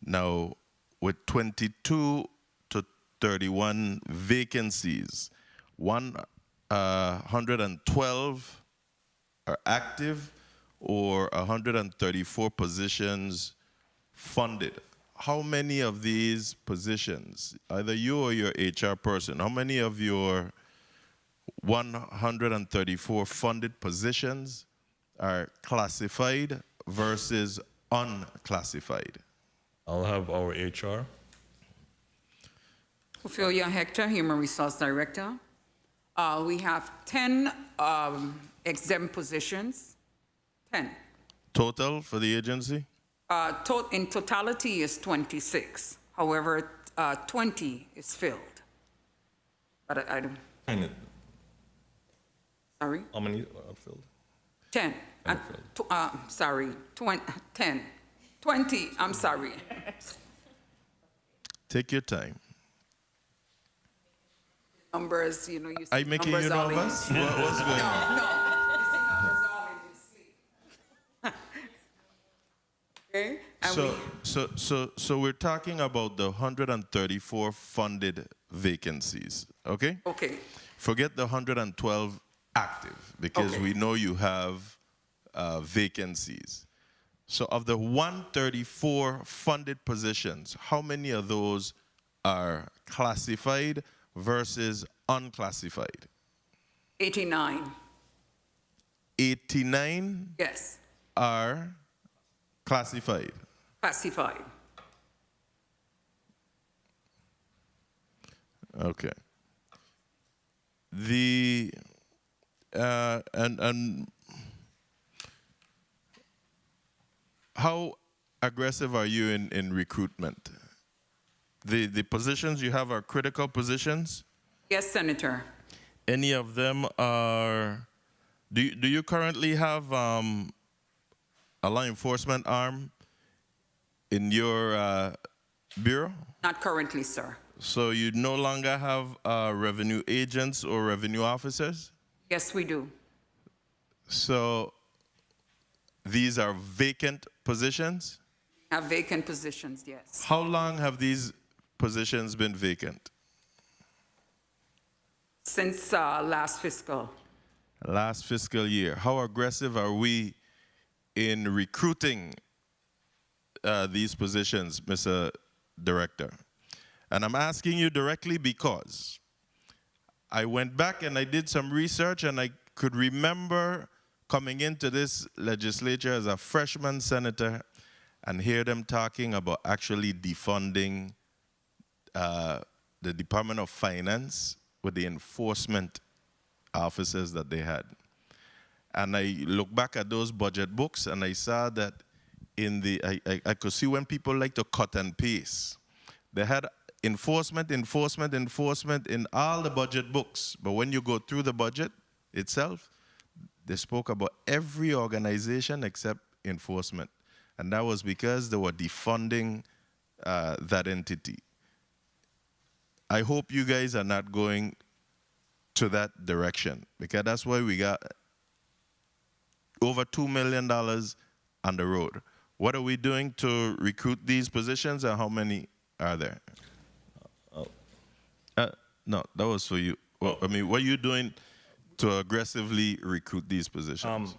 Now, with 22 to 31 vacancies, 112 are active or 134 positions funded. How many of these positions, either you or your HR person, how many of your 134 funded positions are classified versus unclassified? I'll have our HR. Ophelia Hector, Human Resource Director. We have 10 exempt positions. 10. Total for the agency? In totality is 26. However, 20 is filled. But I don't. Sorry? How many are filled? 10. Sorry, 10. 20, I'm sorry. Take your time. Numbers, you know, you see Are you making you numbers all in your nervous? sleep. What's going on? No, you see numbers all in your sleep. Okay? And So we're talking about the 134 funded vacancies, okay? Okay. Forget the 112 active because we know you have vacancies. So of the 134 funded positions, how many of those are classified versus unclassified? 89. 89 Yes, are classified. classified. Okay. The and how aggressive are you in recruitment? The positions you have are critical positions. Yes, Senator. Any of them are? Do you currently have a law enforcement arm in your bureau? Not currently, sir. So you no longer have revenue agents or revenue officers? Yes, we do. So these are vacant positions? Have vacant positions, yes. How long have these positions been vacant? Since last fiscal. Last fiscal year. How aggressive are we in recruiting these positions, Mr. Director? And I'm asking you directly because I went back and I did some research and I could remember coming into this legislature as a freshman senator and hear them talking about actually defunding the Department of Finance with the enforcement officers that they had. And I look back at those budget books and I saw that in the, I could see when people like to cut and paste. They had enforcement in all the budget books. But when you go through the budget itself, they spoke about every organization except enforcement. And that was because they were defunding that entity. I hope you guys are not going to that direction because that's why we got over $2 million on the road. What are we doing to recruit these positions, and how many are there? No, that was for you. Well, I mean, what are you doing to aggressively recruit these positions?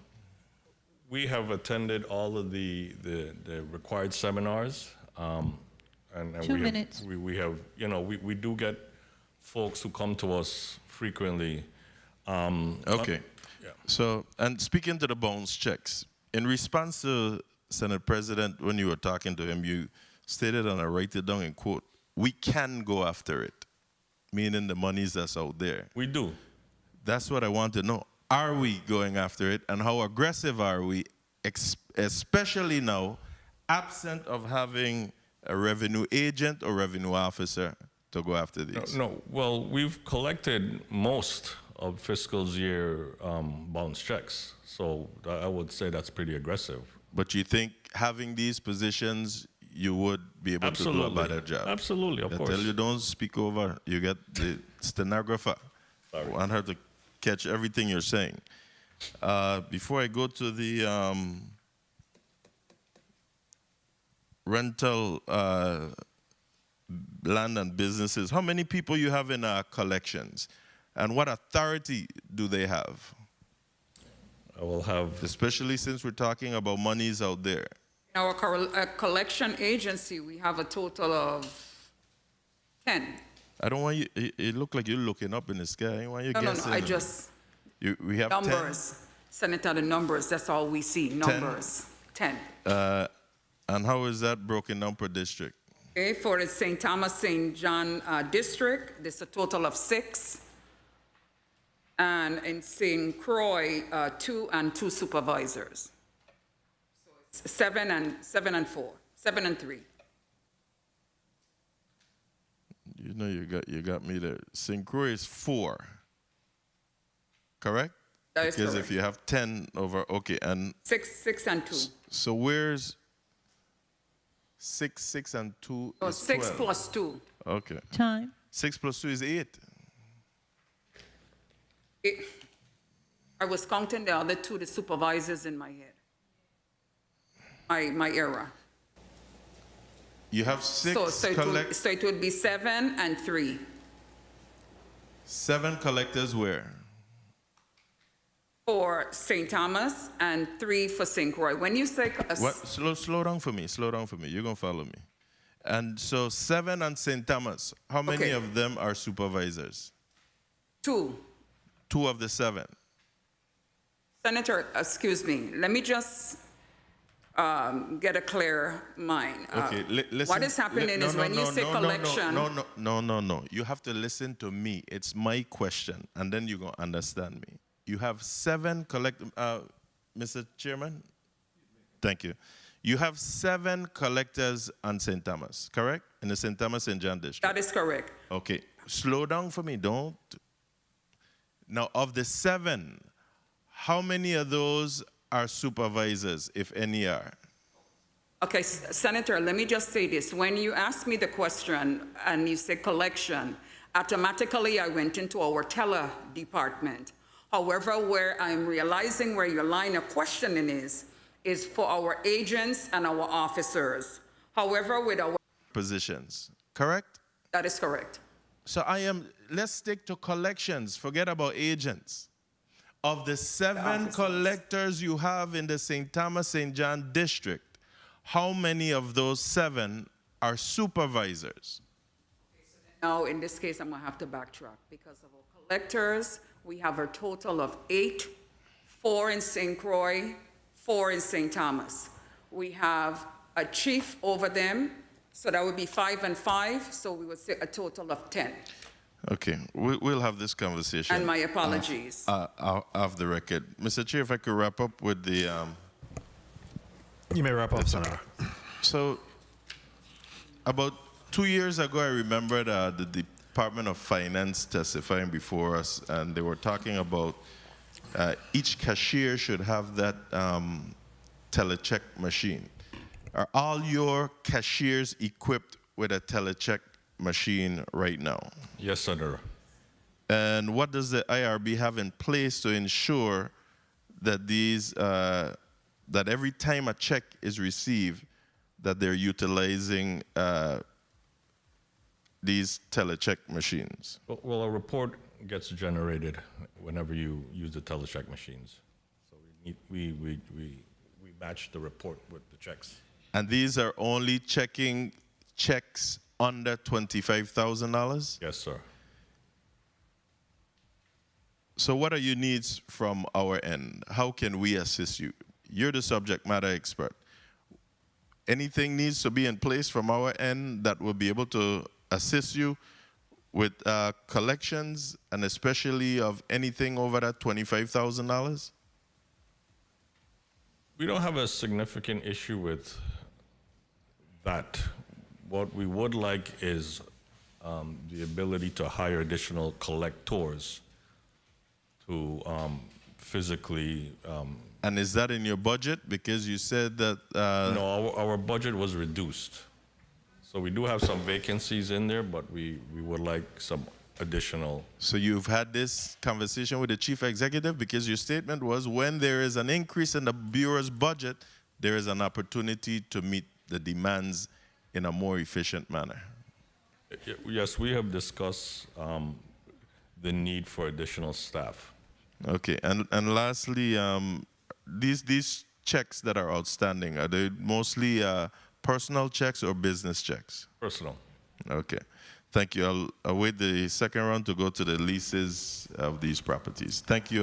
We have attended all of the required seminars. And 2 minutes. We have, you know, we do get folks who come to us frequently. Okay. Yeah. So, and speaking to the bounce checks, in response to Senate President, when you were talking to him, you stated, and I write it down in quote, we can go after it, meaning the monies that's out there. We do. That's what I want to know. Are we going after it, and how aggressive are we, especially now, absent of having a revenue agent or revenue officer to go after these? No. Well, we've collected most of fiscal year bounce checks, so I would say that's pretty aggressive. But you think having these positions, you would be able to do a better job? Absolutely, of course. I tell you, don't speak over. You get the stenographer. Sorry. I want her to catch everything you're saying. Before I go to the rental land and businesses, how many people you have in collections? And what authority do they have? I will have... Especially since we're talking about monies out there. In our collection agency, we have a total of 10. I don't want you, it look like you're looking up in the sky. I don't want you No, guessing. I just, we have numbers. 10? Senator, the numbers, that's all we see, numbers. 10. And how is that broken down per district? Okay, for the St. Thomas, St. John district, there's a total of 6. And in St. Croix, 2 and 2 supervisors. So it's 7 and 4, 7 and 3. You know, you got me there. St. Croix is 4, correct? That is because correct. if you have 10 over, okay, and 6 and 2. So where's 6 and 2? Oh, is 6 12. plus 2. Okay. Time. 6 plus 2 is 8. I was counting the other 2, the supervisors in my head. My era. You have 6 So it would be 7 and 3. 7 collectors where? For St. Thomas and 3 for St. Croix. When you say... What? Slow down for me. You're going to follow me. And so 7 on St. Thomas, how many Okay. of them are supervisors? 2. 2 of the 7. Senator, excuse me, let me just get a clear mind. Okay, listen. What is happening is when you say collection... No. You have to listen to me. It's my question, and then you're going to understand me. You have 7 Mr. Chairman? Thank you. You have 7 collectors on St. Thomas, correct? In the St. Thomas St. John district. That is correct. Okay, slow down for me. Don't. Now, of the 7, how many of those are supervisors, if any are? Okay, Senator, let me just say this. When you asked me the question and you say collection, automatically I went into our teller department. However, where I'm realizing where your line of questioning is for our agents and our officers. However, with our... Positions, correct? That is correct. So let's stick to collections. Forget about agents. Of the 7 collectors you have in the St. Thomas, St. John district, how many of those 7 are supervisors? Now, in this case, I'm going to have to backtrack because of our collectors. We have a total of 8, 4 in St. Croix, 4 in St. Thomas. We have a chief over them, so that would be 5 and 5, so we would say a total of 10. Okay, we'll have this conversation. And my apologies. Off the record. Mr. Chair, if I could wrap up with the... You may wrap up, Senator. So, about 2 years ago, I remember the Department of Finance testifying before us, and they were talking about each cashier should have that telecheck machine. Are all your cashiers equipped with a telecheck machine right now? Yes, Senator. And what does the IRB have in place to ensure that that every time a check is received, that they're utilizing these telecheck machines? Well, a report gets generated whenever you use the telecheck machines. So we match the report with the checks. And these are only checking checks under $25,000? Yes, sir. So what are your needs from our end? How can we assist you? You're the subject matter expert. Anything needs to be in place from our end that will be able to assist you with collections, and especially of anything over that $25,000? We don't have a significant issue with that. What we would like is the ability to hire additional collectors to physically. And is that in your budget? Because you said that. No, our budget was reduced. So we do have some vacancies in there, but we would like some additional. So you've had this conversation with the chief executive, because your statement was when there is an increase in the Bureau's budget, there is an opportunity to meet the demands in a more efficient manner. Yes, we have discussed the need for additional staff. Okay, and lastly, these checks that are outstanding, are they mostly personal checks or business checks? Personal. Okay, thank you. I'll await the second round to go to the leases of these properties. Thank you,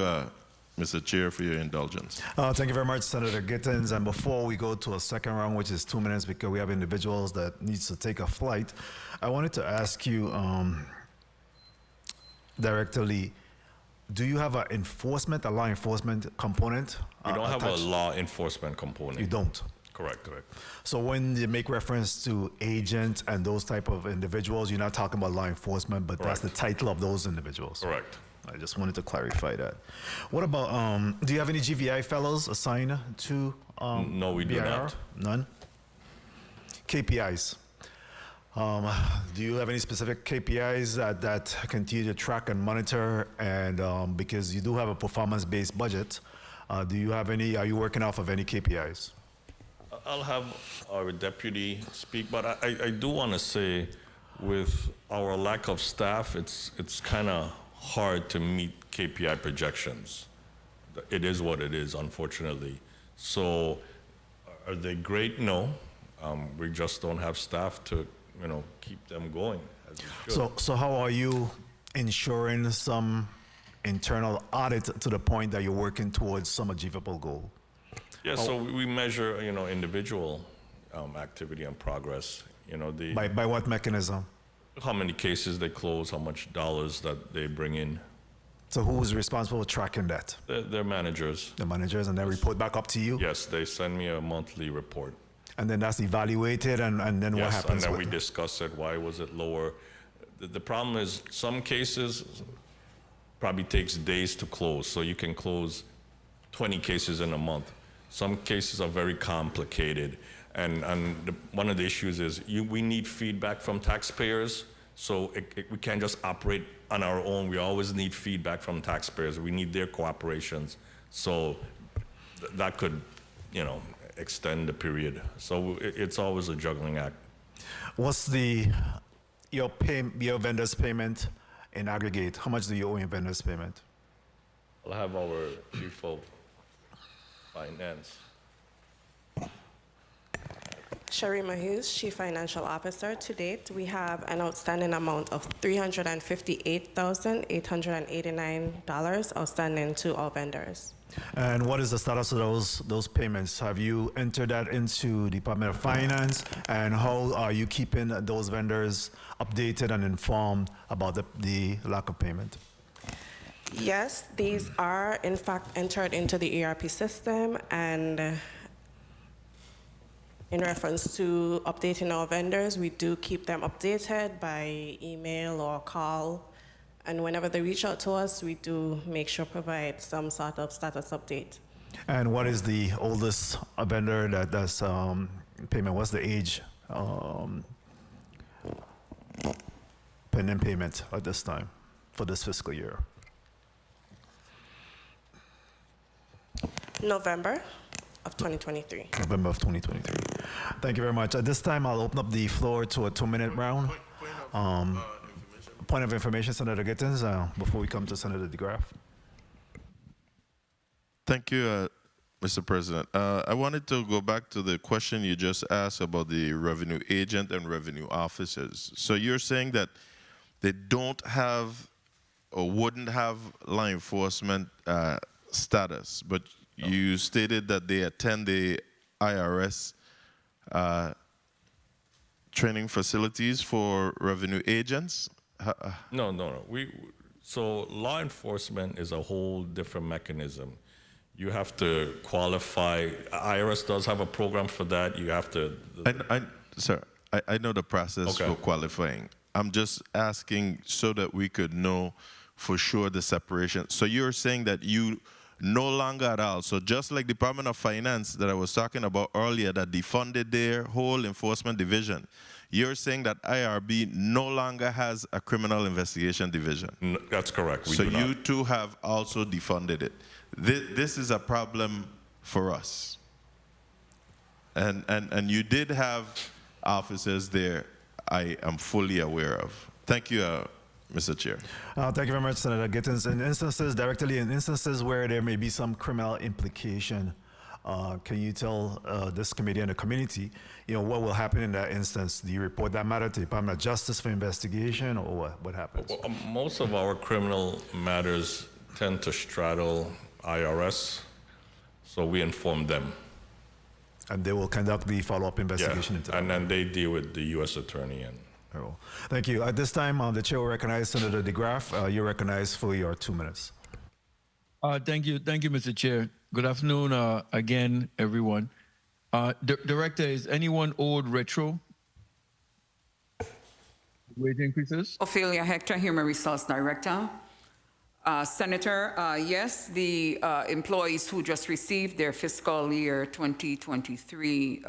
Mr. Chair, for your indulgence. Thank you very much, Senator Gittins. And before we go to a second round, which is 2 minutes because we have individuals that needs to take a flight, I wanted to ask you, Director Lee, do you have a law enforcement component? We don't have a attached? law enforcement component. You don't? Correct. So when you make reference to agents and those type of individuals, you're not talking about law enforcement, but that's the title of those individuals. Correct. I just wanted to clarify that. What about, do you have any GVI fellows assigned to No, we do BIR? not. None? KPIs. Do you have any specific KPIs that continue to track and monitor? And because you do have a performance-based budget, do you have any, are you working off of any KPIs? I'll have our deputy speak, but I do want to say, with our lack of staff, it's kind of hard to meet KPI projections. It is what it is, unfortunately. So, are they great? No. We just don't have staff to, keep them going as we should. So how are you ensuring some internal audit to the point that you're working towards some achievable goal? Yeah, so we measure, individual activity and progress. By what mechanism? How many cases they close, how much dollars that they bring in. So who's responsible for tracking that? They're managers. The managers, and then report back up to you? Yes, they send me a monthly report. And then that's evaluated, and then what Yes, happens and then with we it? discuss it. Why was it lower? The problem is some cases probably takes days to close. So you can close 20 cases in a month. Some cases are very complicated. And one of the issues is we need feedback from taxpayers. So we can't just operate on our own. We always need feedback from taxpayers. We need their cooperations. So that could, extend the period. So it's always a juggling act. What's your vendors payment in aggregate? How much do you owe in vendors payment? I'll have our chief of finance. Sherry Mahuse, Chief Financial Officer. To date, we have an outstanding amount of $358,889 outstanding to all vendors. And what is the status of those payments? Have you entered that into Department of Finance? And how are you keeping those vendors updated and informed about the lack of payment? Yes, these are in fact entered into the ERP system, and in reference to updating our vendors, we do keep them updated by email or call. And whenever they reach out to us, we do make sure provide some sort of status update. And what is the oldest vendor that does payment? What's the age pending payment at this time for this fiscal year? November of 2023. November of 2023. Thank you very much. At this time, I'll open up the floor to a 2-minute round. Point of information, Senator Gittins, before we come to Senator DeGraff. Thank you, Mr. President. I wanted to go back to the question you just asked about the revenue agent and revenue officers. So you're saying that they don't have or wouldn't have law enforcement status, but you stated that they attend the IRS training facilities for revenue agents? No. So law enforcement is a whole different mechanism. You have to qualify. IRS does have a program for that. You have to. Sir, I know the process for qualifying. I'm just asking so that we could know for sure the separation. So you're saying that you no longer at all. So just like Department of Finance that I was talking about earlier that defunded their whole enforcement division, you're saying that IRB no longer has a criminal investigation division. No, that's correct. So you too have also defunded it. This is a problem for us. And you did have officers there I am fully aware of. Thank you, Mr. Chair. Thank you very much, Senator Gittins. In instances where there may be some criminal implication, can you tell this committee and the community, what will happen in that instance? Do you report that matter to the Department of Justice for investigation, or what happens? Well, most of our criminal matters tend to straddle IRS, so we inform them. And they will conduct the follow-up investigation into that. And then they deal with the U.S. Attorney. Thank you. At this time, the chair will recognize Senator DeGraff. You're recognized for your 2 minutes. Thank you, Mr. Chair. Good afternoon again, everyone. Director, is anyone owed retro wage increases? Ophelia Hector, Human Resource Director. Senator, yes, the employees who just received their fiscal year 2023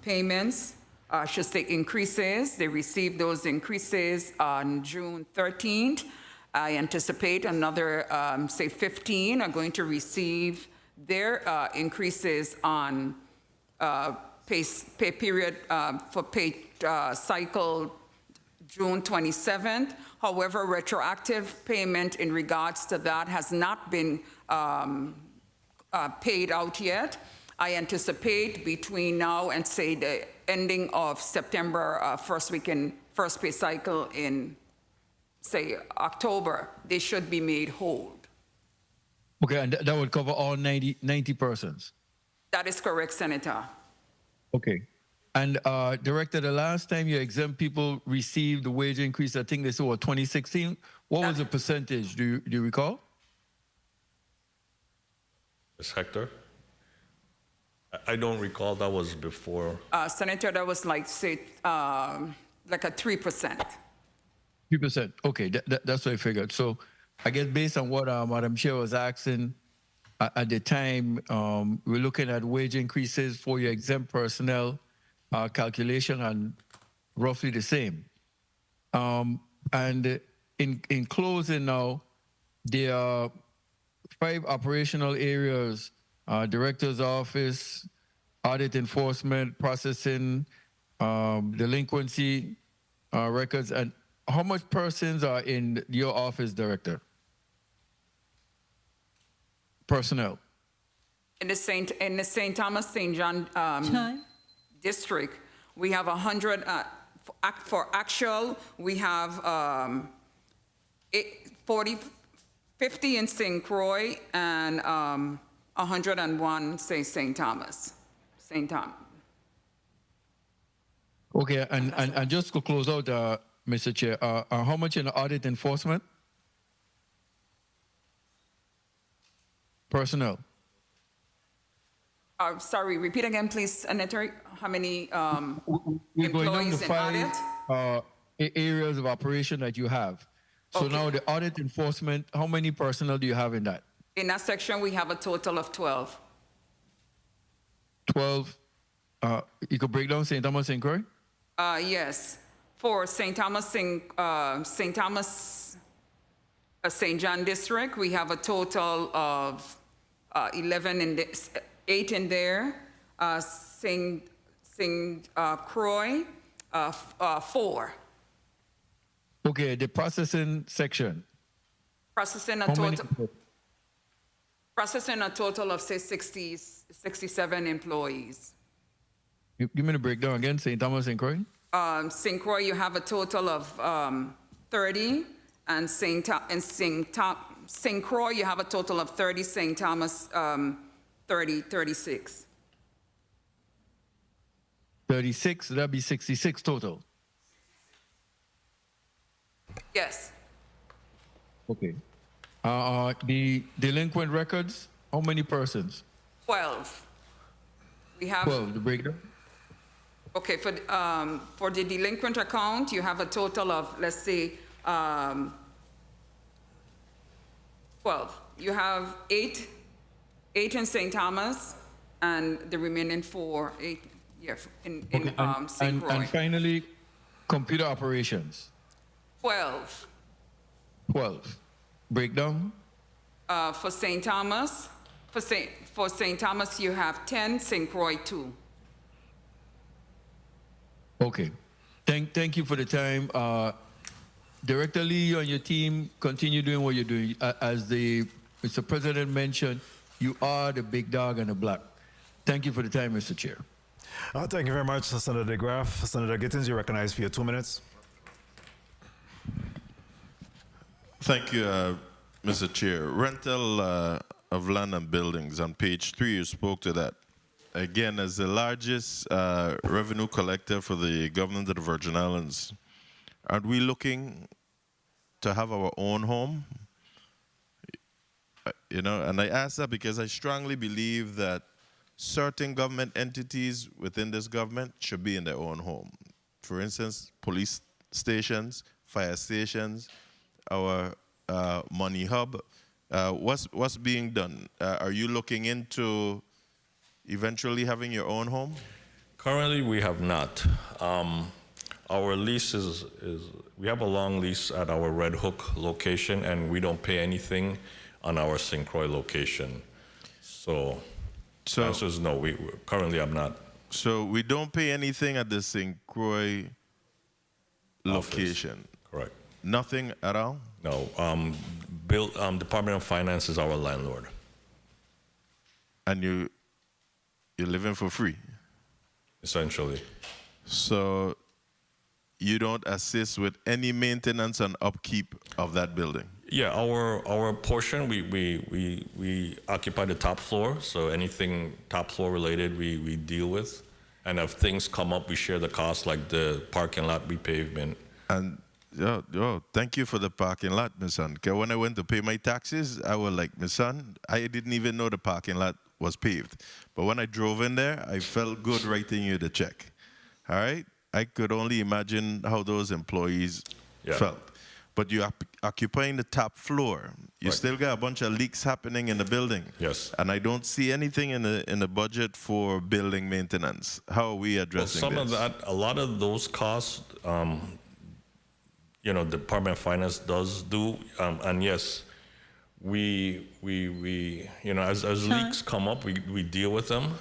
payments, I should say increases, they received those increases on June 13th. I anticipate another, say 15 are going to receive their increases on pay period for pay cycle June 27th. However, retroactive payment in regards to that has not been paid out yet. I anticipate between now and say the ending of September, first pay cycle in say October, they should be made whole. Okay, and that would cover all 90 persons? That is correct, Senator. Okay. And Director, the last time your exempt people received the wage increase, I think they said, what, 2016? What was the percentage? Do you recall? Ms. Hector? I don't recall. That was before. Senator, that was like, say, like a 3%. 3%. Okay, that's what I figured. So I guess based on what Madam Chair was asking at the time, we're looking at wage increases for your exempt personnel calculation and roughly the same. And in closing now, there are 5 operational areas: Director's Office, Audit Enforcement, Processing, Delinquency, Records. And how much persons are in your office, Director? Personnel. In the St. Thomas, St. John district, we have 100, for actual, we have 50 in St. Croix and 101, say, St. Thomas. Okay, and just to close out, Mr. Chair, how much in audit enforcement? Personnel. Sorry, repeat again, please, Senator. How many We're going down employees to in 5 audit? areas of operation that you have. So now the audit enforcement, how many personnel do you have in that? In that section, we have a total of 12. 12. You could break down St. Thomas, St. Croix? Yes. For St. Thomas, St. John district, we have a total of 11 in the, 8 in there. St. Croix, 4. Okay, the processing section. Processing a How many? total. Processing a total of, say, 67 employees. Give me the breakdown again. St. Thomas and Croix. St. Croix, you have a total of 30, and St. Croix, you have a total of 30. St. Thomas, 36. 36. That'd be 66 total. Yes. Okay. The delinquent records. How many persons? 12. We have 12. The breakdown. Okay, for the delinquent account, you have a total of, let's say, 12. You have 8 in St. Thomas, and the remaining 4, 8, yeah, in St. Croix. And finally, computer operations. 12. 12. Breakdown. For St. Thomas, for St. Thomas, you have 10. St. Croix, 2. Okay. Thank you for the time. Director Lee, you and your team continue doing what you're doing. As the Mr. President mentioned, you are the big dog on the block. Thank you for the time, Mr. Chair. Thank you very much, Senator DeGraff. Senator Gittins, you're recognized for your 2 minutes. Thank you, Mr. Chair. Rental of land and buildings, on page 3, you spoke to that. Again, as the largest revenue collector for the government of the Virgin Islands, aren't we looking to have our own home? You know, and I ask that because I strongly believe that certain government entities within this government should be in their own home. For instance, police stations, fire stations, our money hub. What's being done? Are you looking into eventually having your own home? Currently, we have not. Our lease is we have a long lease at our Red Hook location, and we don't pay anything on our St. Croix location. So the answer is no, we currently have not. So we don't pay anything at the St. Croix location? Correct. Nothing at all? No. Department of Finance is our landlord. And you're living for free? Essentially. So you don't assist with any maintenance and upkeep of that building? Yeah, our portion, we occupy the top floor, so anything top floor related we deal with. And if things come up, we share the cost, like the parking lot repavement. And thank you for the parking lot, my son. Because when I went to pay my taxes, I was like, my son, I didn't even know the parking lot was paved. But when I drove in there, I felt good writing you the check. All right? I could only imagine how those employees felt. But you're occupying the top floor. You still got a bunch of leaks happening in the building. Yes. And I don't see anything in the budget for building maintenance. How are we addressing some this? of that, a lot of those costs, you know, the Department of Finance does do, and yes, we you know, as leaks come up, we deal with them,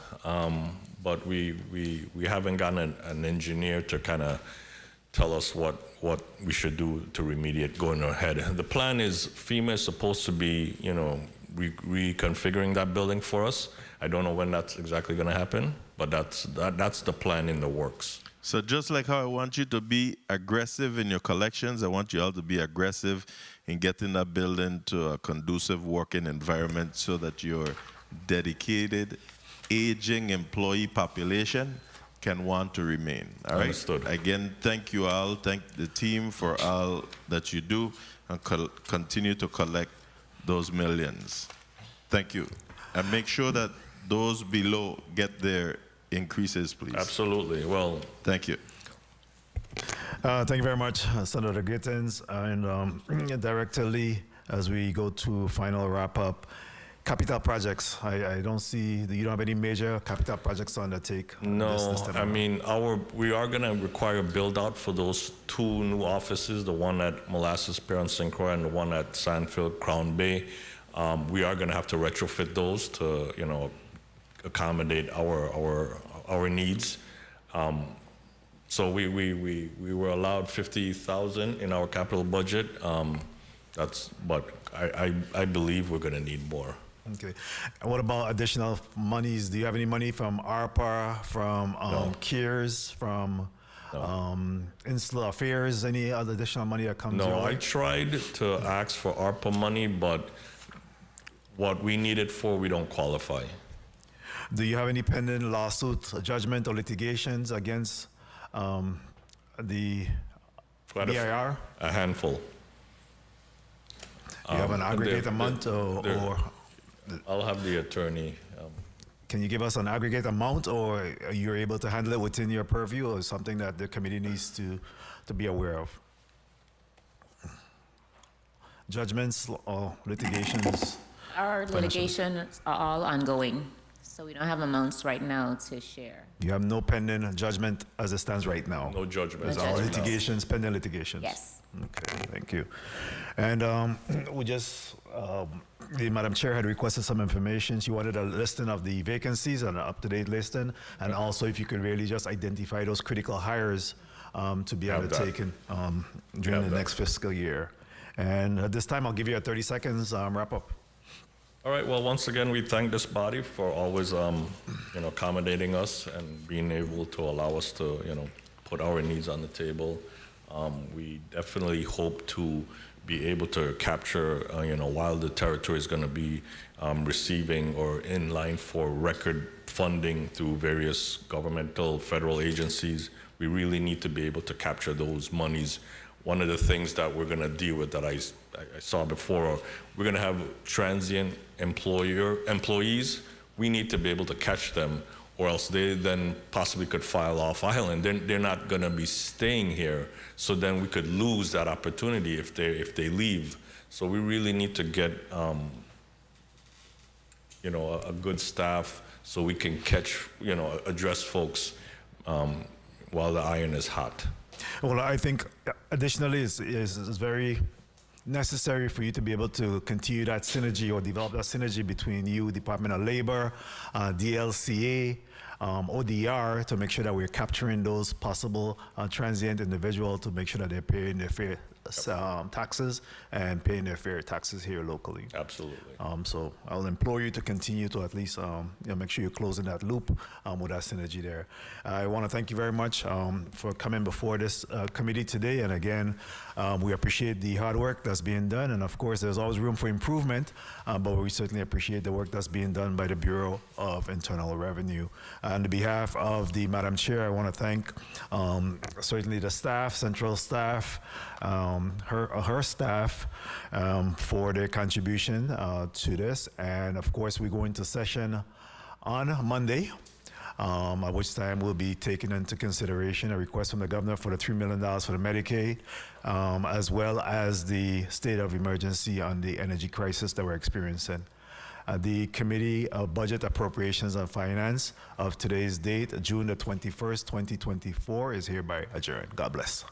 but we haven't gotten an engineer to kind of tell us what we should do to remediate going ahead. The plan is FEMA is supposed to be, you know, reconfiguring that building for us. I don't know when that's exactly going to happen, but that's the plan in the works. So just like how I want you to be aggressive in your collections, I want you all to be aggressive in getting that building to a conducive working environment so that your dedicated, aging employee population can want to remain. All right? Understood. Again, thank you all. Thank the team for all that you do and continue to collect those millions. Thank you. And make sure that those below get their increases, please. Absolutely. Well, thank you. Thank you very much, Senator Gittins and Director Lee. As we go to final wrap up, capital projects. I don't see. You don't have any major capital projects to undertake. no, this time I around. mean, we are going to require build out for those 2 new offices, the one at Molasses Pier and St. Croix and the one at Sandfield Crown Bay. We are going to have to retrofit those to, accommodate our needs. So we were allowed 50,000 in our capital budget. But I believe we're going to need more. Okay. And what about additional monies? Do you have any money from ARPA, from CARES, from Insular Affairs, any other additional money that comes your No, way? I tried to ask for ARPA money, but what we need it for, we don't qualify. Do you have any pending lawsuit, judgment, or litigations against the Quite BIR? A handful. Do you have an aggregate amount or I'll have the attorney. can you give us an aggregate amount, or are you able to handle it within your purview, or something that the committee needs to be aware of? Judgments or litigations? Our litigations are all ongoing, so we don't have amounts right now to share. You have no pending judgment as it stands right now? No judgment. There's all litigations, pending litigations? Yes. Okay, thank you. And the Madam Chair had requested some information. She wanted a listing of the vacancies, an up-to-date listing, and also if you could really just identify those critical hires to be undertaken during the next fiscal year. And at this time, I'll give you a 30 seconds wrap up. All right, well, once again, we thank this body for always, accommodating us and being able to allow us to, put our needs on the table. We definitely hope to be able to capture, while the territory is going to be receiving or in line for record funding through various governmental, federal agencies, we really need to be able to capture those monies. One of the things that we're going to deal with that I saw before, we're going to have transient employees. We need to be able to catch them, or else they then possibly could file off island. They're not going to be staying here, so then we could lose that opportunity if they leave. So we really need to get a good staff so we can catch, address folks while the iron is hot. Well, I think additionally is very necessary for you to be able to continue that synergy or develop that synergy between you, Department of Labor, DLCA, ODR, to make sure that we're capturing those possible transient individuals to make sure that they're paying their fair taxes and paying their fair taxes here locally. Absolutely. So I'll implore you to continue to at least make sure you're closing that loop with that synergy there. I want to thank you very much for coming before this committee today. And again, we appreciate the hard work that's being done. And of course, there's always room for improvement, but we certainly appreciate the work that's being done by the Bureau of Internal Revenue. On behalf of the Madam Chair, I want to thank certainly the staff, central staff, her staff for their contribution to this. And of course, we go into session on Monday, at which time we'll be taking into consideration a request from the governor for the $3 million for the Medicaid, as well as the state of emergency on the energy crisis that we're experiencing. The Committee of Budget, Appropriations and Finance of today's date, June the 21st, 2024, is hereby adjourned. God bless.